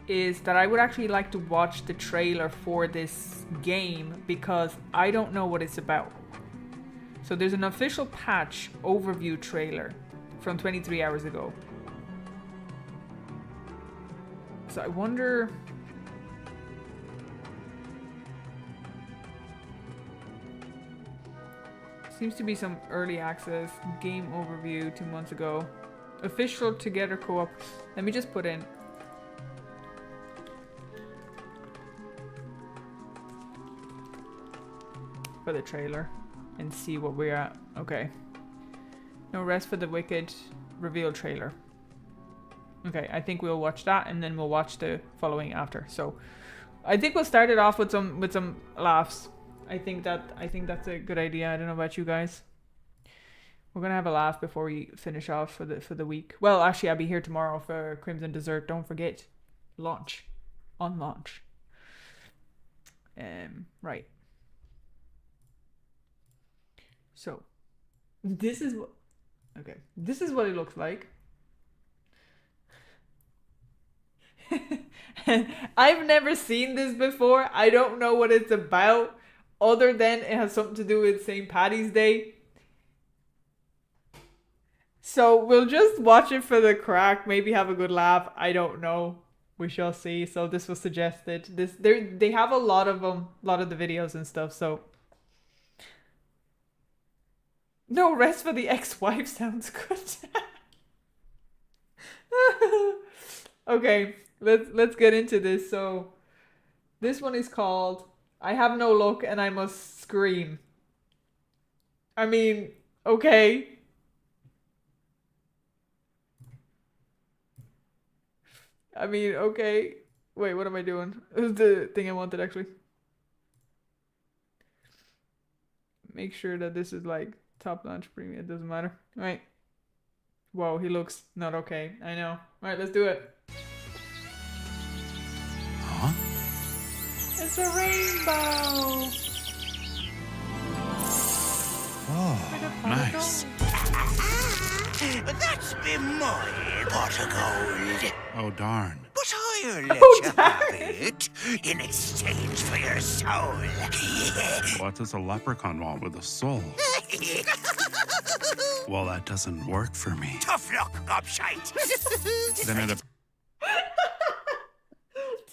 A: is that I would actually like to watch the trailer for this game because I don't know what it's about. So there's an official patch overview trailer from 23 hours ago. So I wonder... Seems to be some early access game overview 2 months ago. Official together co-op. Let me just put in. For the trailer. And see what we're at. Okay. No Rest for the Wicked reveal trailer. Okay, I think we'll watch that and then we'll watch the following after. So I think we'll start it off with some laughs. I think that's a good idea. I don't know about you guys. We're gonna have a laugh before we finish off for the week. Well, actually, I'll be here tomorrow for Crimson Dessert. Don't forget, launch. Right. So, this is what. Okay, this is what it looks like. I've never seen this before. I don't know what it's about, other than it has something to do with St. Paddy's Day. So we'll just watch it for the crack, maybe have a good laugh. I don't know. We shall see. So this was suggested. They have a lot of them, a lot of the videos and stuff. So No Rest for the Ex-Wife sounds good. Okay, let's get into this. So this one is called I Have No Luck and I Must Scream. I mean, okay. Okay. Wait, what am I doing? It was the thing I wanted, actually. Make sure that this is like top notch premium. It doesn't matter. All right. Whoa, he looks not okay. I know. All right, let's do it.
B: Huh?
A: It's a rainbow.
B: Oh, nice.
F: That's been my pot of gold.
B: Oh, darn.
F: But I I'll let you have it in exchange for your soul.
L: What does a leprechaun want with a soul? Well, that doesn't work for me.
F: Tough luck, gobshite.
L: Then it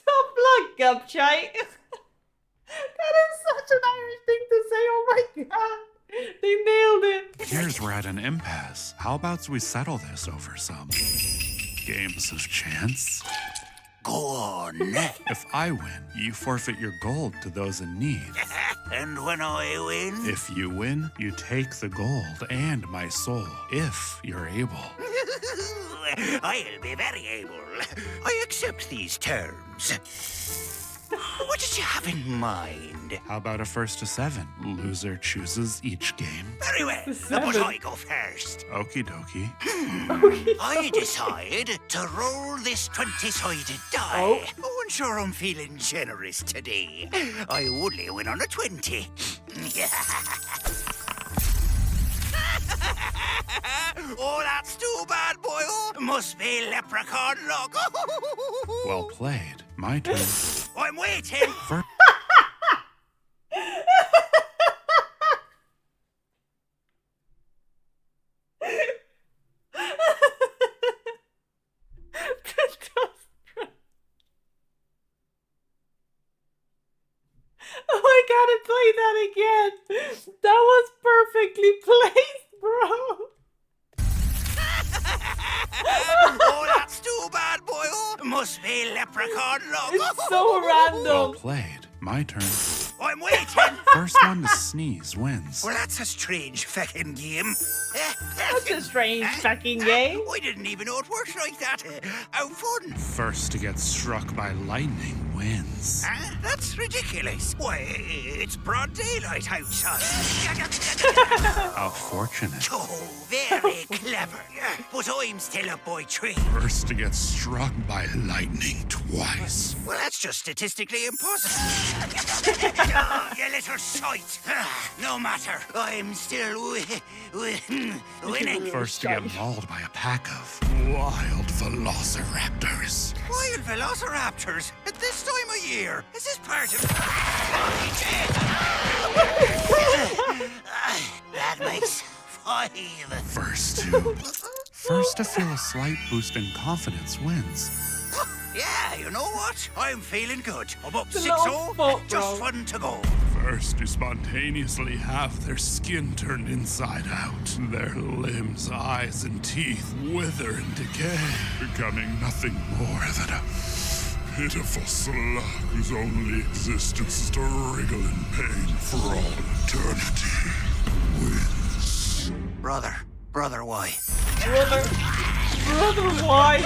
D: Tough luck, gobshite. That is such an Irish thing to say. Oh my god. They nailed it.
L: appears we're at an impasse. How about we settle this over some games of chance?
F: Go on.
L: If I win, you forfeit your gold to those in need.
F: And when I win?
L: If you win, you take the gold and my soul, if you're able.
F: I'll be very able. I accept these terms. What did you have in mind?
L: How about a first to 7? Loser chooses each game.
F: Very well, but I go first.
L: Okie dokie.
F: I decide to roll this 20-sided die. Oh, and sure I'm feeling generous today. I only win on a 20. Oh, that's too bad, boy. Must be leprechaun luck.
L: Well played. My turn.
F: I'm waiting.
L: First.
D: Oh, I gotta play that again. That was perfectly placed, bro.
F: Oh, that's too bad, boy. Must be leprechaun luck.
D: It's so random.
L: Well played. My turn.
F: I'm waiting.
L: First one to sneeze wins.
F: Well, that's a strange feckin' game.
D: That's a strange fucking game.
F: I didn't even know it worked like that. How fun.
L: First to get struck by lightning wins.
F: That's ridiculous. Why, it's broad daylight outside.
L: How fortunate.
F: Oh, very clever. But I'm still up by 3.
L: First to get struck by lightning twice.
F: Well, that's just statistically impossible. You little shite. No matter. I'm still winning.
L: First to get mauled by a pack of wild velociraptors.
F: Wild velociraptors? At this time of year? Is this part of... That makes 5.
L: First to feel a slight boost in confidence wins.
F: Yeah, you know what? I'm feeling good. I'm up
D: The
F: 6-0.
D: long
F: Just
D: foot,
F: fun to go.
L: First to spontaneously have their skin turned inside out, their limbs, eyes, and teeth wither and decay, becoming nothing more than a pitiful slug whose only existence is to wriggle in pain for all eternity. Wins.
F: Brother, why?
D: Brother, why?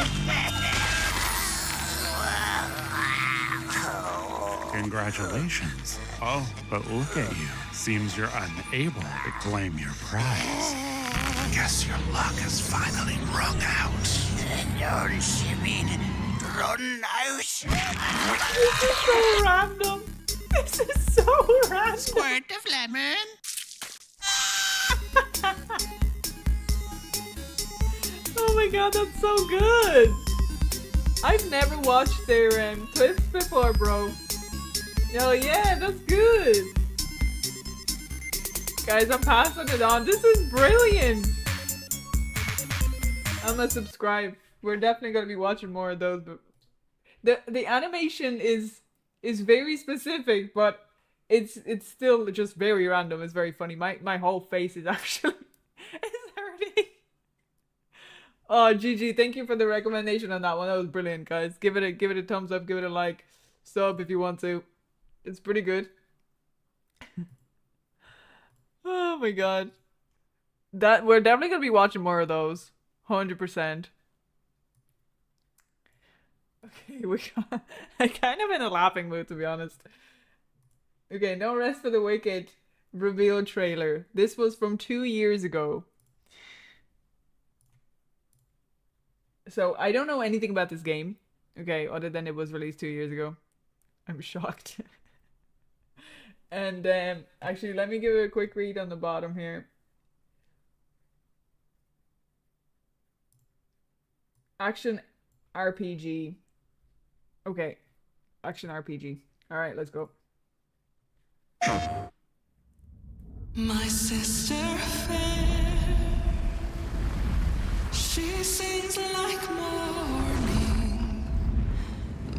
L: Congratulations. Oh, but look at you. Seems you're unable to claim your prize. Guess your luck has finally rung out.
F: Don't you mean run out?
D: This is so random. This is so random.
F: Squirt of lemon.
D: Oh my god, that's so good. I've never watched their clips before, bro. Oh yeah, that's good. Guys, I'm passing it on. This is brilliant. I'm gonna subscribe. We're definitely gonna be watching more of those. But the animation is very specific, but it's still just very random. It's very funny. My whole face is actually is hurting. Oh, GG, thank you for the recommendation on that one. That was brilliant, guys. Give it a thumbs up, give it a like, sub if you want to. It's pretty good. Oh my god. We're definitely gonna be watching more of those. 100%. Okay, I kind of in a laughing mood, to be honest. Okay, No Rest for the Wicked reveal trailer. This was from 2 years ago. So I don't know anything about this game, okay, other than it was released 2 years ago. I'm shocked. And actually, let me give it a quick read on the bottom here. Action RPG.
A: Okay. Action RPG. Alright, let's go.
M: My sister fair, she sings like morning.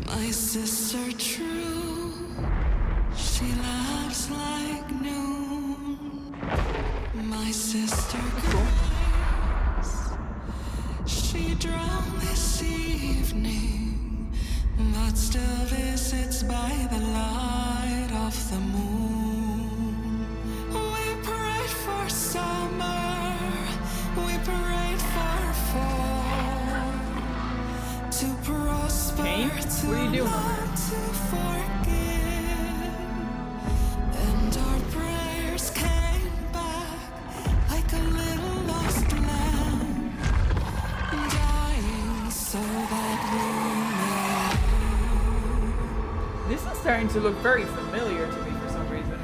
M: My sister true, she laughs like noon. My sister grace, she drowned this evening, but still visits by the light of the moon. We prayed for summer, we prayed for fall, to prosper, to
A: what are you doing?
M: love, to forgive, and our prayers came back like a little lost lamb, dying so that we may.
A: This is starting to look very familiar to me for some reason.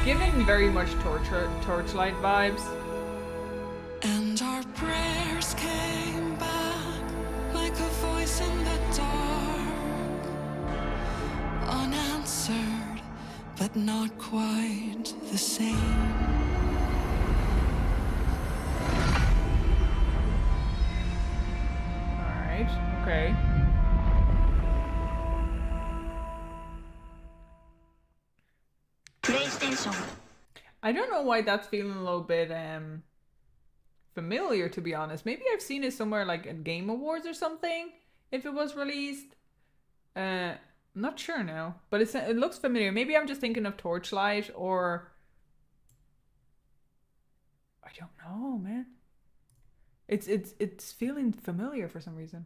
A: Giving very much torchlight vibes.
M: And our prayers came back like a voice in the dark, unanswered, but not quite the same.
A: Alright, okay.
N: PlayStation.
A: I don't know why that's feeling a little bit familiar, to be honest. Maybe I've seen it somewhere like at Game Awards or something, if it was released. I'm not sure now, but it looks familiar. Maybe I'm just thinking of Torchlight, or I don't know, man. It's feeling familiar for some reason.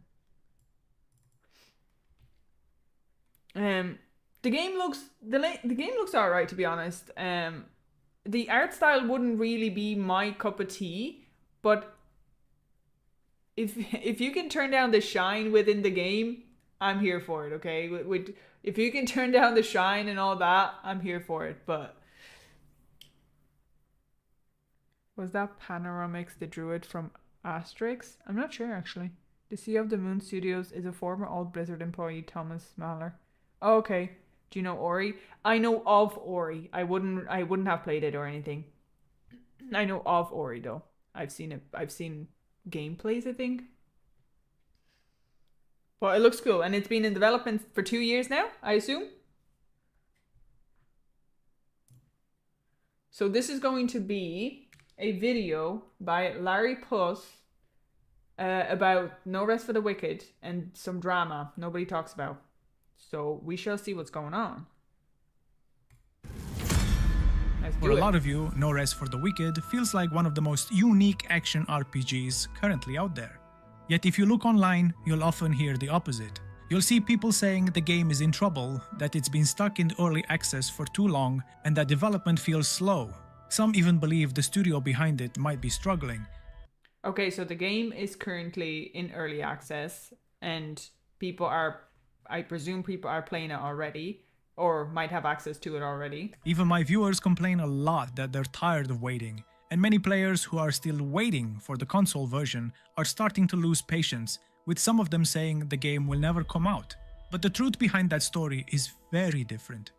A: The game looks alright, to be honest. The art style wouldn't really be my cup of tea, but if you can turn down the shine within the game, I'm here for it. Okay, if you can turn down the shine and all that, I'm here for it. But was that Panoramix the druid from Asterix? I'm not sure actually. The Sea of the Moon Studios is a former old Blizzard employee, Thomas Mahler. Oh, okay. Do you know Ori? I know of Ori. I wouldn't have played it or anything. I know of Ori though. I've seen it. I've seen gameplays, I think. But it looks cool, and it's been in development for 2 years now, I assume. So this is going to be a video by Larry Puss about No Rest for the Wicked and some drama nobody talks about. So we shall see what's going on.
O: For a lot of you, No Rest for the Wicked feels like one of the most unique action RPGs currently out there. Yet if you look online, you'll often hear the opposite. You'll see people saying the game is in trouble, that it's been stuck in early access for too long, and that development feels slow. Some even believe the studio behind it might be struggling.
A: Okay, so the game is currently in early access, and I presume people are playing it already, or might have access to it already.
O: Even my viewers complain a lot that they're tired of waiting, and many players who are still waiting for the console version are starting to lose patience, with some of them saying the game will never come out. But the truth behind that story is very different.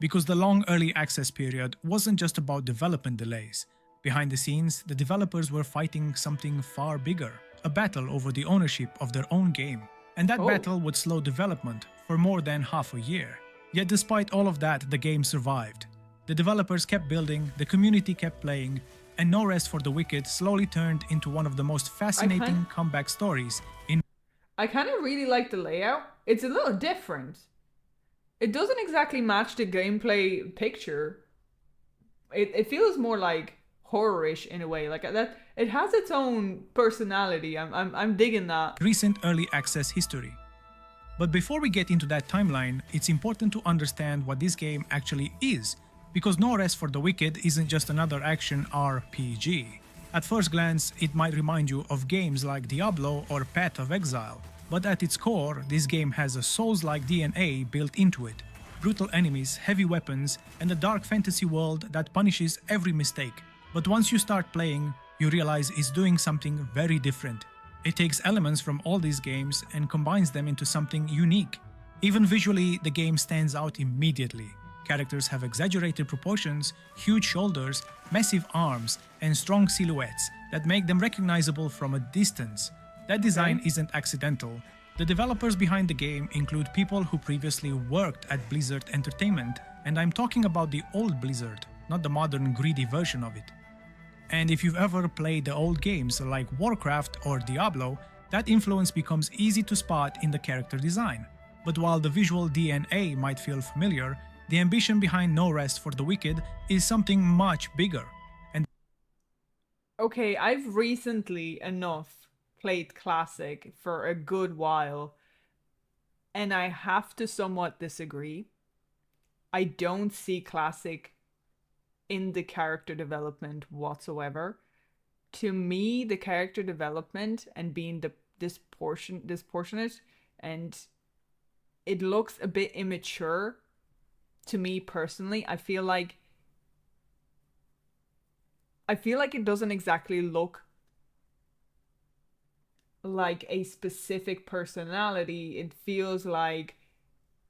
O: Because the long early access period wasn't just about development delays. Behind the scenes, the developers were fighting something far bigger, a battle over the ownership of their own game. And that battle would slow development for more than half a year. Yet despite all of that, the game survived. The developers kept building, the community kept playing, and No Rest for the Wicked slowly turned into one of the most fascinating comeback stories in...
A: I kind of really like the layout. It's a little different. It doesn't exactly match the gameplay picture. It feels more like horrorish in a way. Like that, it has its own personality. I'm digging that.
O: Recent early access history. But before we get into that timeline, it's important to understand what this game actually is, because No Rest for the Wicked isn't just another action RPG. At first glance, it might remind you of games like Diablo or Path of Exile, but at its core, this game has a Souls-like DNA built into it. Brutal enemies, heavy weapons, and a dark fantasy world that punishes every mistake. But once you start playing, you realize it's doing something very different. It takes elements from all these games and combines them into something unique. Even visually, the game stands out immediately. Characters have exaggerated proportions, huge shoulders, massive arms, and strong silhouettes that make them recognizable from a distance. That design isn't accidental. The developers behind the game include people who previously worked at Blizzard Entertainment, and I'm talking about the old Blizzard, not the modern greedy version of it. And if you've ever played the old games like Warcraft or Diablo, that influence becomes easy to spot in the character design. But while the visual DNA might feel familiar, the ambition behind No Rest for the Wicked is something much bigger. And
A: okay, I've recently enough played Classic for a good while, and I have to somewhat disagree. I don't see Classic in the character development whatsoever. To me, the character development and being disproportionate, and it looks a bit immature to me personally. I feel like it doesn't exactly look like a specific personality. It feels like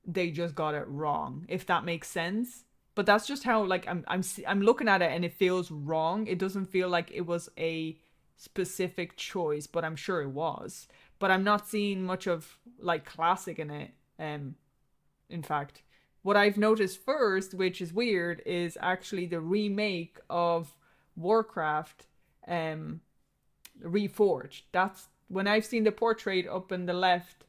A: they just got it wrong, if that makes sense. But that's just how, like, I'm looking at it and it feels wrong. It doesn't feel like it was a specific choice, but I'm sure it was. But I'm not seeing much of like Classic in it. In fact, what I've noticed first, which is weird, is actually the remake of Warcraft, Reforged. That's when I've seen the portrait up in the left,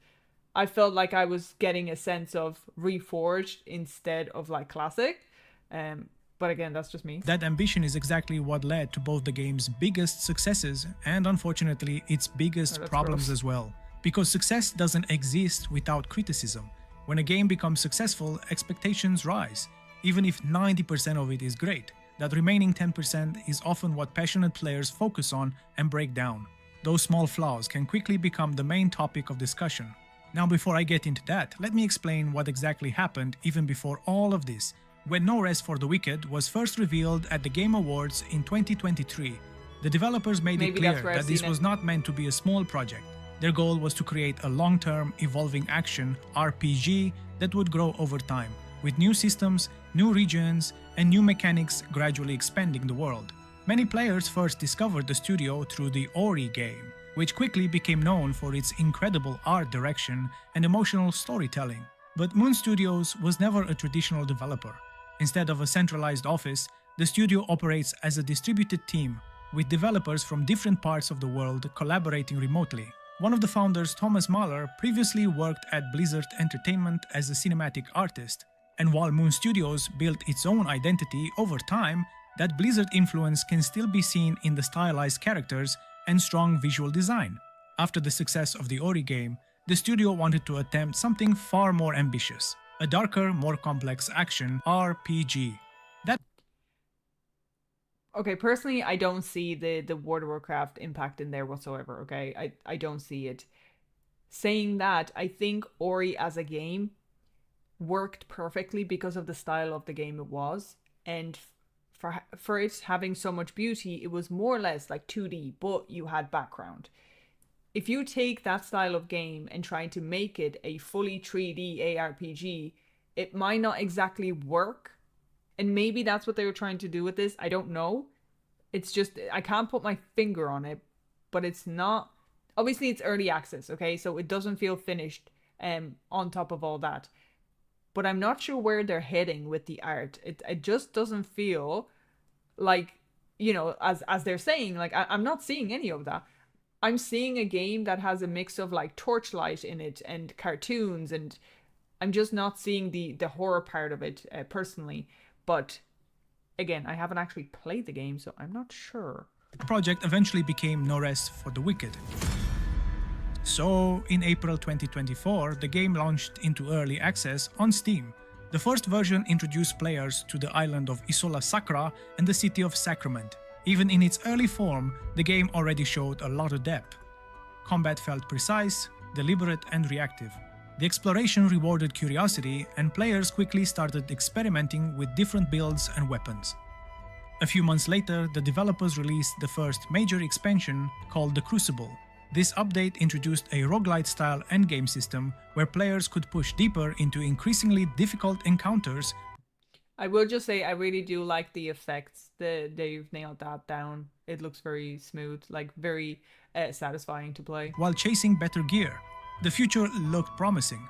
A: I felt like I was getting a sense of Reforged instead of like Classic. But again, that's just me.
O: That ambition is exactly what led to both the game's biggest successes and, unfortunately, its biggest problems
A: gross.
O: as well. Because success doesn't exist without criticism. When a game becomes successful, expectations rise. Even if 90% of it is great, that remaining 10% is often what passionate players focus on and break down. Those small flaws can quickly become the main topic of discussion. Now, before I get into that, let me explain what exactly happened even before all of this. When No Rest for the Wicked was first revealed at the Game Awards in 2023, the developers made it clear that this was not meant to be a small project. Their goal was to create a long-term, evolving action RPG that would grow over time, with new systems, new regions, and new mechanics gradually expanding the world. Many players first discovered the studio through the Ori game, which quickly became known for its incredible art direction and emotional storytelling. But Moon Studios was never a traditional developer. Instead of a centralized office, the studio operates as a distributed team, with developers from different parts of the world collaborating remotely. One of the founders, Thomas Mahler, previously worked at Blizzard Entertainment as a cinematic artist. And while Moon Studios built its own identity over time, that Blizzard influence can still be seen in the stylized characters and strong visual design. After the success of the Ori game, the studio wanted to attempt something far more ambitious. A darker, more complex action RPG.
A: Okay, personally, I don't see the World of Warcraft impact in there whatsoever, okay? I don't see it. Saying that, I think Ori as a game worked perfectly because of the style of the game it was. And for it having so much beauty, it was more or less like 2D, but you had background. If you take that style of game and try to make it a fully 3D ARPG, it might not exactly work. And maybe that's what they were trying to do with this. I don't know. It's just, I can't put my finger on it, but it's not, obviously it's early access, okay? So it doesn't feel finished on top of all that. But I'm not sure where they're heading with the art. It just doesn't feel like, you know, as they're saying, like I'm not seeing any of that. I'm seeing a game that has a mix of like Torchlight in it and cartoons, and I'm just not seeing the horror part of it personally. But
D: again, I haven't actually played the game, so I'm not sure.
O: The project eventually became No Rest for the Wicked. So, in April 2024, the game launched into early access on Steam. The first version introduced players to the island of Isola Sacra and the city of Sacrament. Even in its early form, the game already showed a lot of depth. Combat felt precise, deliberate, and reactive. The exploration rewarded curiosity, and players quickly started experimenting with different builds and weapons. A few months later, the developers released the first major expansion called The Crucible. This update introduced a roguelite-style endgame system where players could push deeper into increasingly difficult encounters.
D: I will just say I really do like the effects. They've nailed that down. It looks very smooth, like very satisfying to play.
O: While chasing better gear, the future looked promising.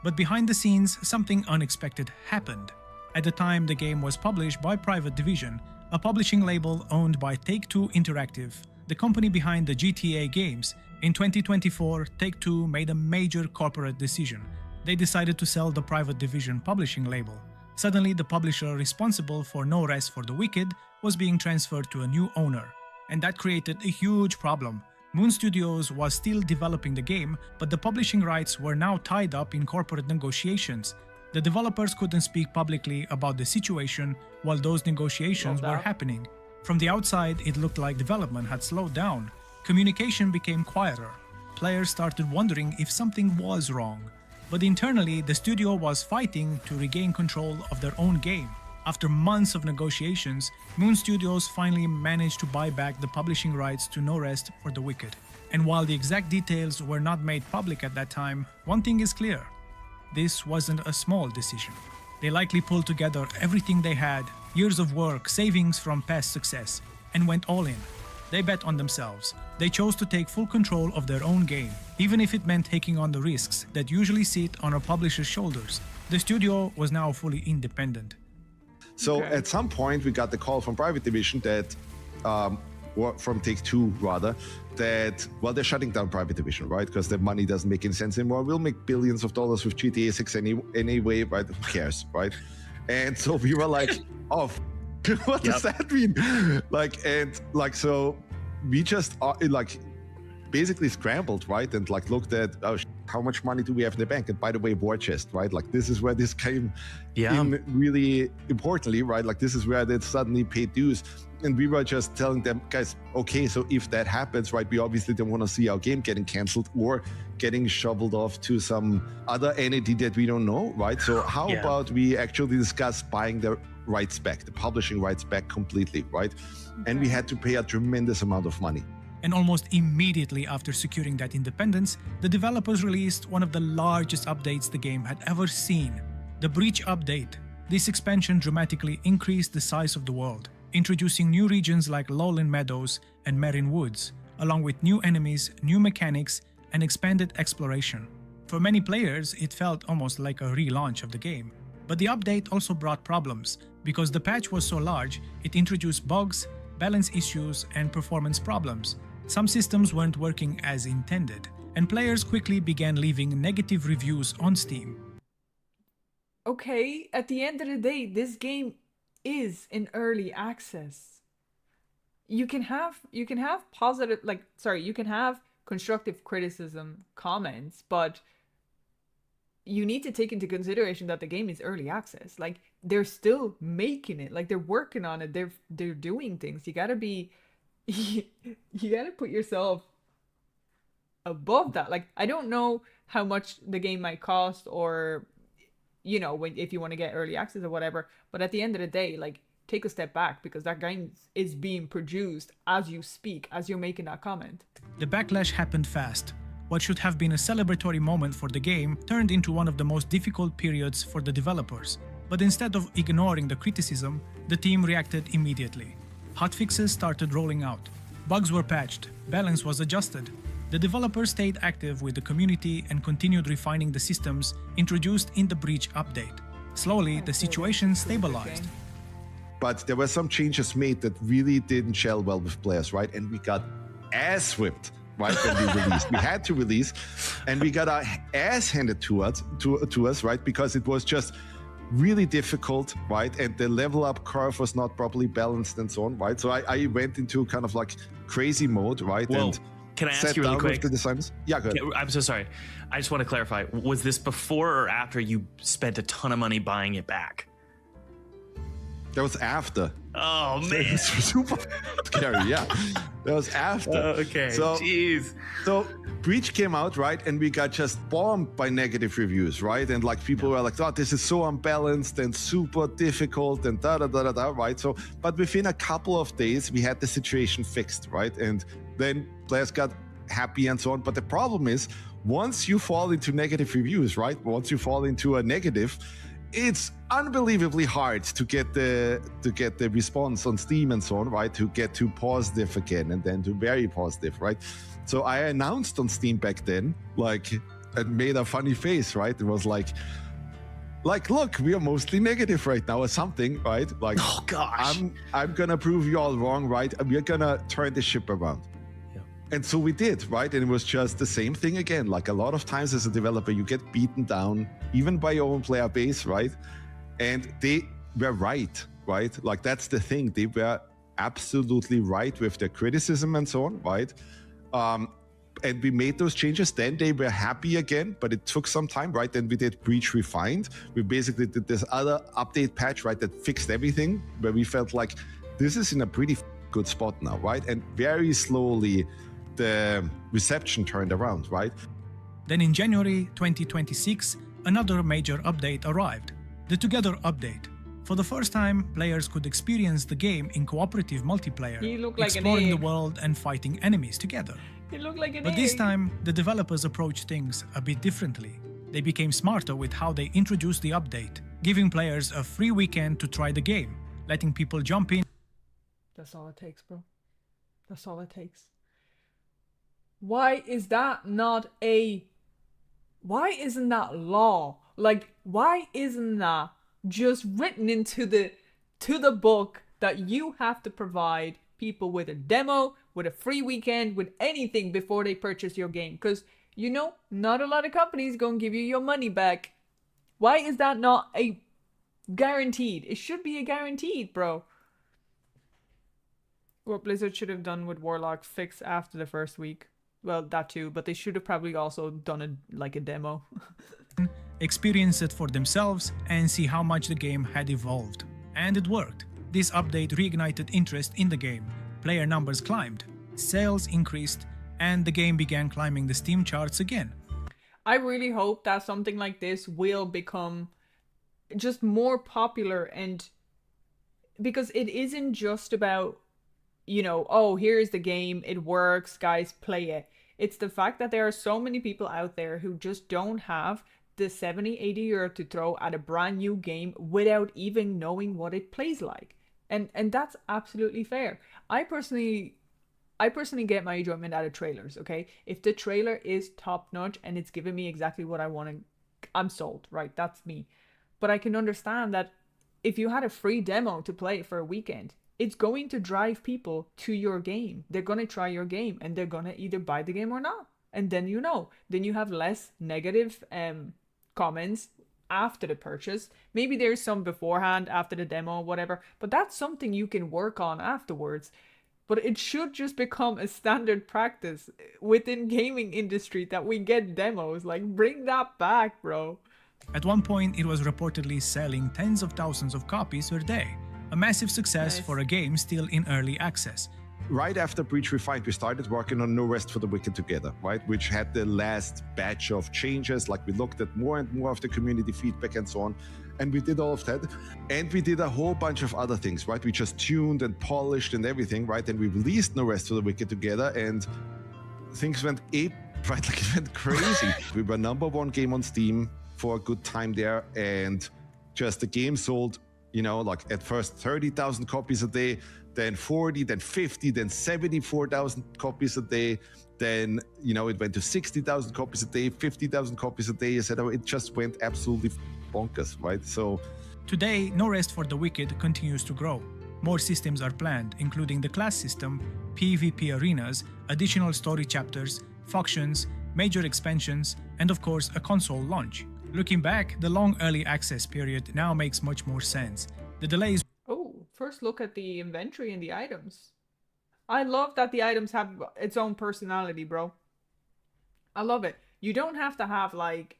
O: But behind the scenes, something unexpected happened. At the time, the game was published by Private Division, a publishing label owned by Take-Two Interactive, the company behind the GTA games. In 2024, Take-Two made a major corporate decision. They decided to sell the Private Division publishing label. Suddenly, the publisher responsible for No Rest for the Wicked was being transferred to a new owner, and that created a huge problem. Moon Studios was still developing the game, but the publishing rights were now tied up in corporate negotiations. The developers couldn't speak publicly about the situation while those negotiations were happening. From the outside, it looked like development had slowed down. Communication became quieter. Players started wondering if something was wrong. But internally, the studio was fighting to regain control of their own game. After months of negotiations, Moon Studios finally managed to buy back the publishing rights to No Rest for the Wicked. And while the exact details were not made public at that time, one thing is clear. This wasn't a small decision. They likely pulled together everything they had, years of work, savings from past success, and went all in. They bet on themselves. They chose to take full control of their own game, even if it meant taking on the risks that usually sit on a publisher's shoulders. The studio was now fully independent.
N: So at some point we got the call from Private Division that, or from Take-Two rather, that, well, they're shutting down Private Division, right? Because the money doesn't make any sense anymore. We'll make billions of dollars with GTA 6 anyway, right? Who cares, right? And so we were like, oh, what does that mean? So we just basically scrambled, right? And looked at, how much money do we have in the bank? And by the way, war chest, right? This is where this came in really importantly, right? This is where they suddenly paid dues. And we were just telling them, guys, okay, so if that happens, right, we obviously don't want to see our game getting canceled or getting shoveled off to some other entity that we don't know, right? So how about we actually discuss buying the rights back, the publishing rights back completely, right? And we had to pay a tremendous amount of money.
O: And almost immediately after securing that independence, the developers released one of the largest updates the game had ever seen, the Breach update. This expansion dramatically increased the size of the world, introducing new regions like Lowland Meadows and Marine Woods, along with new enemies, new mechanics, and expanded exploration. For many players, it felt almost like a relaunch of the game. But the update also brought problems. Because the patch was so large, it introduced bugs, balance issues, and performance problems. Some systems weren't working as intended, and players quickly began leaving negative reviews on Steam.
D: Okay, at the end of the day, this game is in early access. You can have positive, you can have constructive criticism, comments, but you need to take into consideration that the game is early access. They're still making it, they're working on it, they're doing things. You gotta be, you gotta put yourself above that. I don't know how much the game might cost, or if you want to get early access or whatever, but at the end of the day, take a step back, because that game is being produced as you speak, as you're making that comment.
O: The backlash happened fast. What should have been a celebratory moment for the game turned into one of the most difficult periods for the developers. But instead of ignoring the criticism, the team reacted immediately. Hotfixes started rolling out. Bugs were patched, balance was adjusted. The developers stayed active with the community and continued refining the systems introduced in the Breach update. Slowly, the situation stabilized.
N: But there were some changes made that really didn't gel well with players, right? And we got ass whipped, right, when we released. We had to release, and we got our ass handed to us, right? Because it was just really difficult, right? And the level up curve was not properly balanced and so on, right? So I went into kind of like crazy mode, right?
P: Whoa.
N: And
P: can I ask
N: sat
P: you really
N: down
P: quick?
N: with the designers. Yeah, go ahead.
P: I'm so sorry. I just want to clarify. Was this before or after you spent a ton of money buying it back?
N: That was after.
P: Oh, man.
N: It's super scary, yeah. That was after.
P: Okay,
N: so,
P: jeez.
N: So Breach came out, right? And we got just bombed by negative reviews, right? And like people were like, oh, this is so unbalanced and super difficult and da-da-da-da-da, right? So, but within a couple of days, we had the situation fixed, right? And then players got happy and so on. But the problem is, once you fall into negative reviews, right? Once you fall into a negative, it's unbelievably hard to get the response on Steam and so on, right? To get to positive again and then to very positive, right? So I announced on Steam back then, like, and made a funny face, right? It was like, look, we are mostly negative right now or something, right? Like,
P: oh gosh,
N: I'm gonna prove you all wrong, right? We're gonna turn the ship around. And so we did, right? And it was just the same thing again. Like a lot of times as a developer, you get beaten down, even by your own player base, right? And they were right? Like that's the thing. They were absolutely right with their criticism and so on, right? And we made those changes. Then they were happy again, but it took some time, right? Then we did Breach Refined. We basically did this other update patch, right? That fixed everything, where we felt like this is in a pretty good spot now, right? And very slowly, the reception turned around, right?
O: Then in January 2026, another major update arrived, the Together update. For the first time, players could experience the game in cooperative multiplayer, exploring the world and fighting enemies together.
A: He looked like an
O: But this time, the developers approached things a bit differently. They became smarter with how they introduced the update, giving players a free weekend to try the game, letting people jump in.
A: That's all it takes, bro. That's all it takes. Why is that not why isn't that law? Like, why isn't that just written into the book that you have to provide people with a demo, with a free weekend, with anything before they purchase your game? Because, you know, not a lot of companies gonna give you your money back. Why is that not a guaranteed? It should be a guaranteed, bro. What Blizzard should have done with Warlock fix after the first week. Well, that too, but they should have probably also done a demo.
O: Experience it for themselves and see how much the game had evolved. And it worked. This update reignited interest in the game. Player numbers climbed, sales increased, and the game began climbing the Steam charts again.
A: I really hope that something like this will become just more popular, and because it isn't just about, you know, oh, here's the game, it works, guys, play it. It's the fact that there are so many people out there who just don't have the 70, 80 euro to throw at a brand new game without even knowing what it plays like. And that's absolutely fair. I personally get my enjoyment out of trailers, okay? If the trailer is top notch and it's giving me exactly what I want, I'm sold, right? That's me. But I can understand that if you had a free demo to play for a weekend, it's going to drive people to your game. They're going to try your game and they're going to either buy the game or not. And then then you have less negative comments after the purchase. Maybe there's some beforehand, after the demo, whatever. But that's something you can work on afterwards. But it should just become a standard practice within gaming industry that we get demos. Like, bring that back, bro.
O: At one point, it was reportedly selling tens of thousands of copies per day. A massive success for a game still in early access.
N: Right after Breach Refined, we started working on No Rest for the Wicked together, right? Which had the last batch of changes. Like, we looked at more and more of the community feedback and so on. And we did all of that. And we did a whole bunch of other things, right? We just tuned and polished and everything, right? And we released No Rest for the Wicked together, and things went ape, right? Like, it went crazy. We were #1 game on Steam for a good time there. And just the game sold, you know, like at first 30,000 copies a day, then 40, then 50, then 74,000 copies a day. Then, you know, it went to 60,000 copies a day, 50,000 copies a day, etc. It just went absolutely bonkers, right? So
O: today, No Rest for the Wicked continues to grow. More systems are planned, including the class system, PvP arenas, additional story chapters, factions, major expansions, and of course a console launch. Looking back, the long early access period now makes much more sense. The delays...
D: Oh, first look at the inventory and the items. I love that the items have its own personality, bro. I love it. You don't have to have like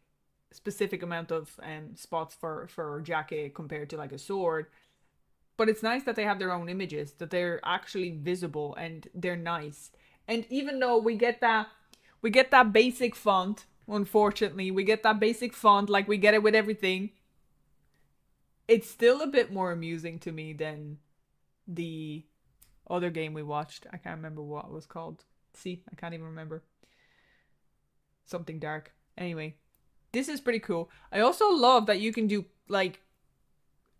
D: specific amount of spots for a jacket compared to like a sword. But it's nice that they have their own images, that they're actually visible and they're nice. And even though we get that basic font, unfortunately, we get that basic font like we get it with everything. It's still a bit more amusing to me than the other game we watched. I can't remember what it was called. See, I can't even remember. Something dark. Anyway, this is pretty cool. I also love that you can do like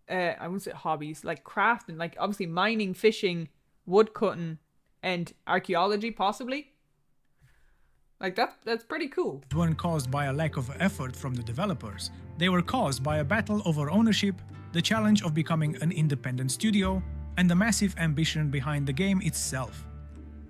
D: I wouldn't say hobbies, like crafting, like obviously mining, fishing, wood cutting, and archaeology possibly. Like that's pretty cool.
O: Weren't caused by a lack of effort from the developers. They were caused by a battle over ownership, the challenge of becoming an independent studio, and the massive ambition behind the game itself.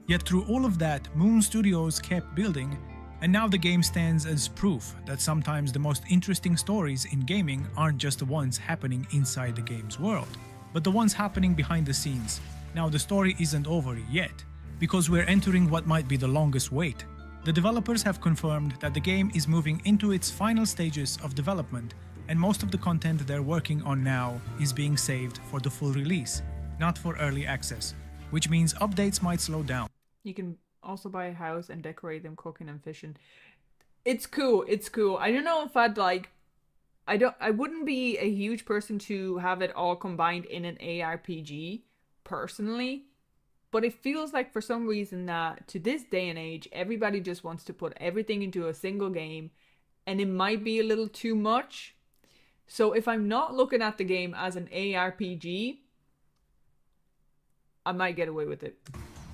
O: Yet through all of that, Moon Studios kept building, and now the game stands as proof that sometimes the most interesting stories in gaming aren't just the ones happening inside the game's world, but the ones happening behind the scenes. Now the story isn't over yet, because we're entering what might be the longest wait. The developers have confirmed that the game is moving into its final stages of development, and most of the content they're working on now is being saved for the full release, not for early access, which means updates might slow down.
D: You can also buy a house and decorate them cooking and fishing. It's cool. It's cool. I don't know if I'd like... I wouldn't be a huge person to have it all combined in an ARPG, personally. But it feels like for some reason that to this day and age, everybody just wants to put everything into a single game. And it might be a little too much. So if I'm not looking at the game as an ARPG, I might get away with it.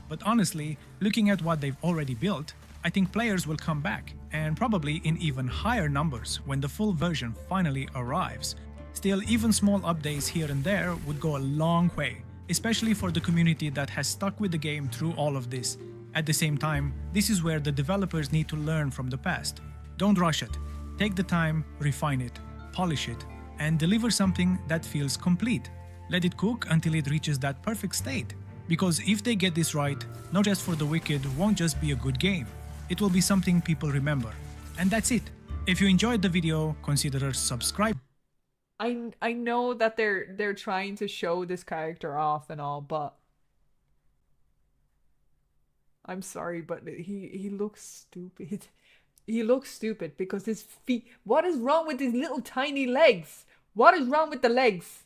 O: But honestly, looking at what they've already built, I think players will come back, and probably in even higher numbers when the full version finally arrives. Still, even small updates here and there would go a long way, especially for the community that has stuck with the game through all of this. At the same time, this is where the developers need to learn from the past. Don't rush it. Take the time, refine it, polish it, and deliver something that feels complete. Let it cook until it reaches that perfect state. Because if they get this right, Not Just for the Wicked won't just be a good game. It will be something people remember. And that's it. If you enjoyed the video, consider subscribing.
D: I know that they're trying to show this character off and all, but I'm sorry, but he looks stupid. He looks stupid because his feet... What is wrong with his little tiny legs? What is wrong with the legs?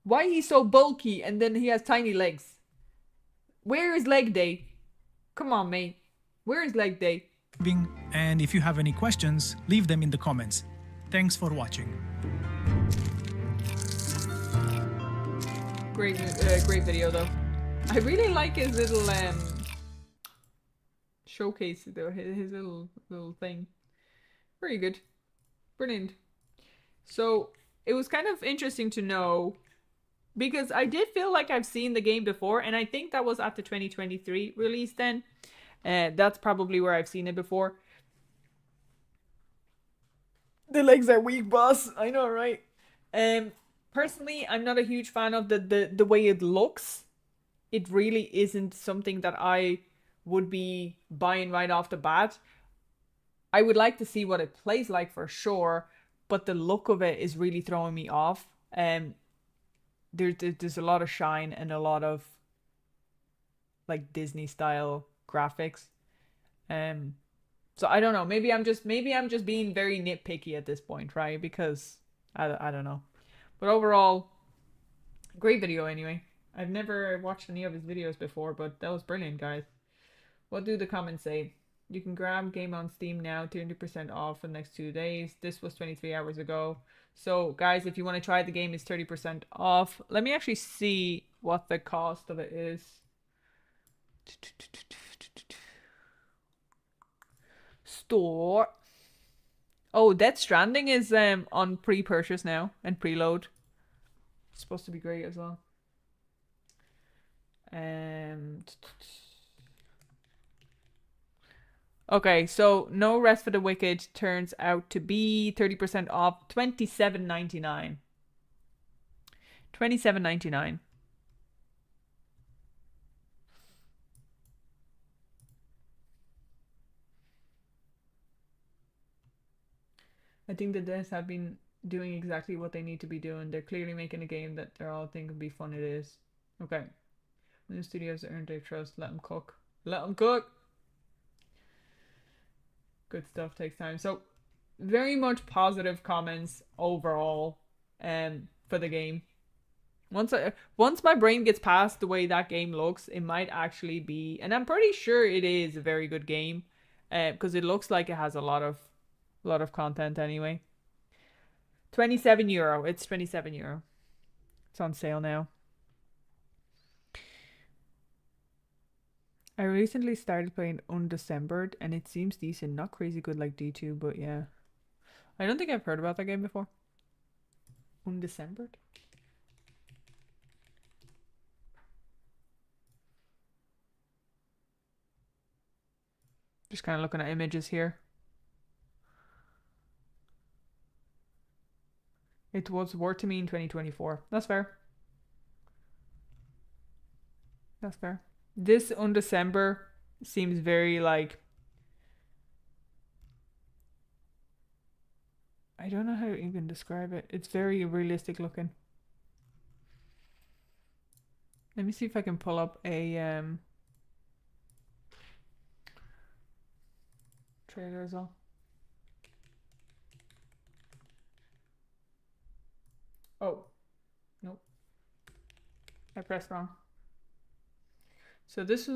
D: Why he's so bulky and then he has tiny legs? Where is leg day? Come on, mate. Where is leg day?
O: And if you have any questions, leave them in the comments. Thanks for watching.
D: Great video though. I really like his little showcase though, his little thing. Very good. Brilliant. So it was kind of interesting to know, because I did feel like I've seen the game before, and I think that was at the 2023 release then. That's probably where I've seen it before. The legs are weak, boss. I know, right? Personally, I'm not a huge fan of the way it looks. It really isn't something that I would be buying right off the bat. I would like to see what it plays like for sure, but the look of it is really throwing me off. There's a lot of shine and a lot of like Disney style graphics. So I don't know. Maybe I'm just being very nitpicky at this point, right? Because I don't know. But overall, great video anyway. I've never watched any of his videos before, but that was brilliant, guys. What do the comments say? You can grab game on Steam now, 30% off for the next 2 days. This was 23 hours ago. So, guys, if you want to try the game, it's 30% off. Let me actually see what the cost of it is. Store. Oh, Death Stranding is on pre-purchase now and preload. It's supposed to be great as well.
A: Okay, so No Rest for the Wicked turns out to be 30% off, $27.99. $27.99. I think the devs have been doing exactly what they need to be doing. They're clearly making a game that they're all thinking be fun. It is. Okay. When the studios earned their trust, let them cook. Let them cook! Good stuff takes time. So, very much positive comments overall for the game. Once my brain gets past the way that game looks, it might actually be, and I'm pretty sure it is a very good game, because it looks like it has a lot of content anyway. €27. It's €27. It's on sale now. I recently started playing Undecembered, and it seems decent. Not crazy good like D2, but yeah. I don't think I've heard about that game before. Undecembered? Just kind of looking at images here. It was War to Me in 2024. That's fair. That's fair. This Undecember seems very like... I don't know how to even describe it. It's very realistic looking. Let me see if I can pull up a trailer as well. Oh, nope. I pressed wrong. So this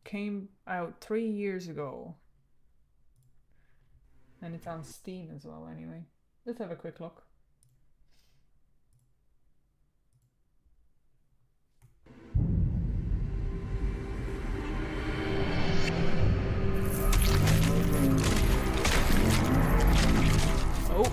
A: came out 3 years ago. And it's on Steam as well anyway. Let's have a quick look. Oh.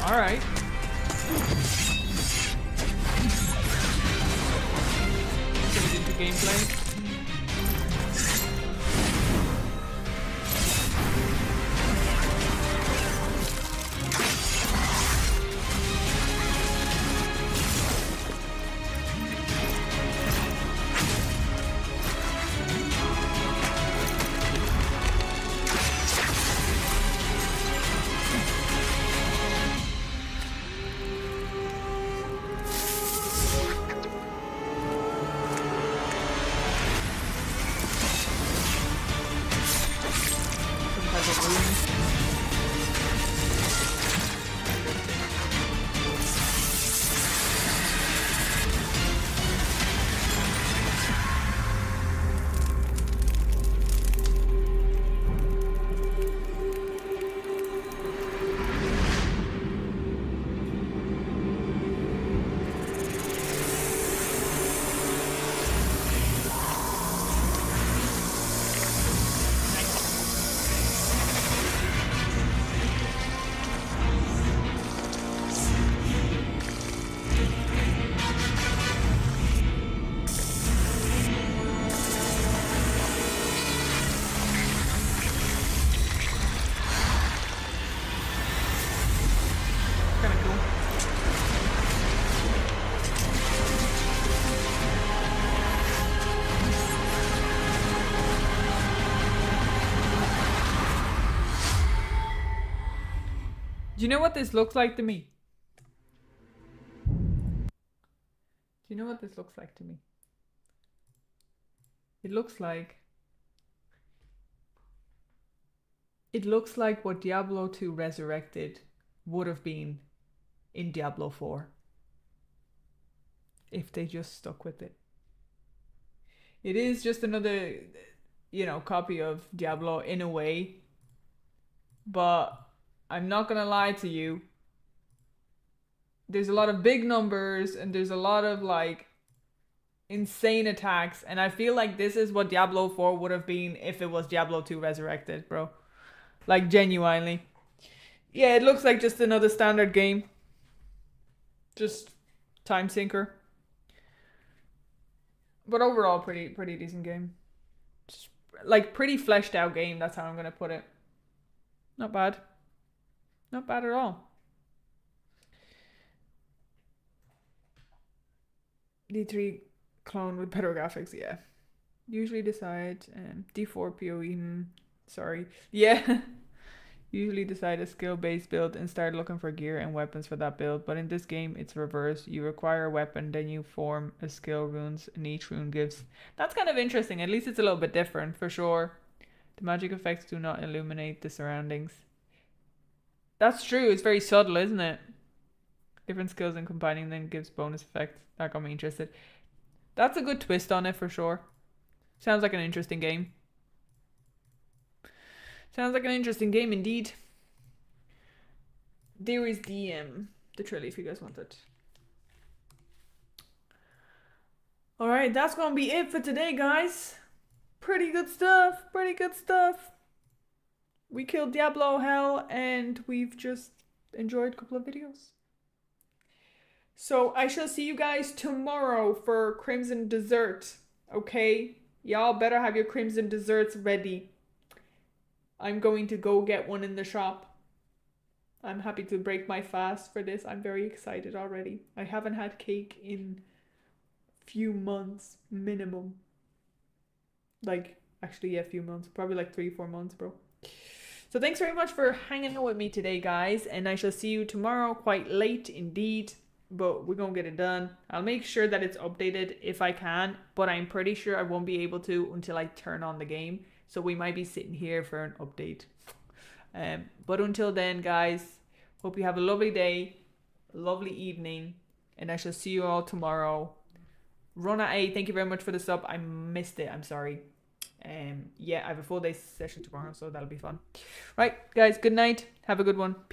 A: All right. Get into gameplay. Do you know what this looks like to me? Do you know what this looks like to me? It looks like what Diablo 2 Resurrected would have been in Diablo 4 if they just stuck with it. It is just another, copy of Diablo in a way, but I'm not gonna lie to you. There's a lot of big numbers and there's a lot of like insane attacks, and I feel like this is what Diablo 4 would have been if it was Diablo 2 Resurrected, bro. Like genuinely. Yeah, it looks like just another standard game. Just time sinker. But overall, pretty decent game. Just, like, pretty fleshed out game, that's how I'm gonna put it. Not bad. Not bad at all. D3 clone with better graphics, yeah. Usually decide D4 PoE. Sorry. Yeah. Usually decide a skill-based build and start looking for gear and weapons for that build. But in this game, it's reverse. You require a weapon, then you form a skill runes, and each rune gives... That's kind of interesting. At least it's a little bit different, for sure. The magic effects do not illuminate the surroundings. That's true. It's very subtle, isn't it? Different skills and combining them gives bonus effects. That got me interested. That's a good twist on it, for sure. Sounds like an interesting game. Sounds like an interesting game indeed. There is the trailer if you guys want it. Alright, that's gonna be it for today, guys. Pretty good stuff. Pretty good stuff. We killed Diablo hell and we've just enjoyed a couple of videos. So I shall see you guys tomorrow for Crimson Dessert. Okay? Y'all better have your Crimson Desserts ready. I'm going to go get one in the shop. I'm happy to break my fast for this. I'm very excited already. I haven't had cake in a few months minimum. Like, actually, yeah, a few months. Probably like 3-4 months, bro. So thanks very much for hanging out with me today, guys. And I shall see you tomorrow, quite late indeed. But we're going to get it done. I'll make sure that it's updated if I can. But I'm pretty sure I won't be able to until I turn on the game. So we might be sitting here for an update. But until then, guys, hope you have a lovely day, a lovely evening. And I shall see you all tomorrow. Rona A, thank you very much for the sub. I missed it. I'm sorry. Yeah, I have a full day session tomorrow, so that'll be fun. Right, guys, good night. Have a good one. Peace.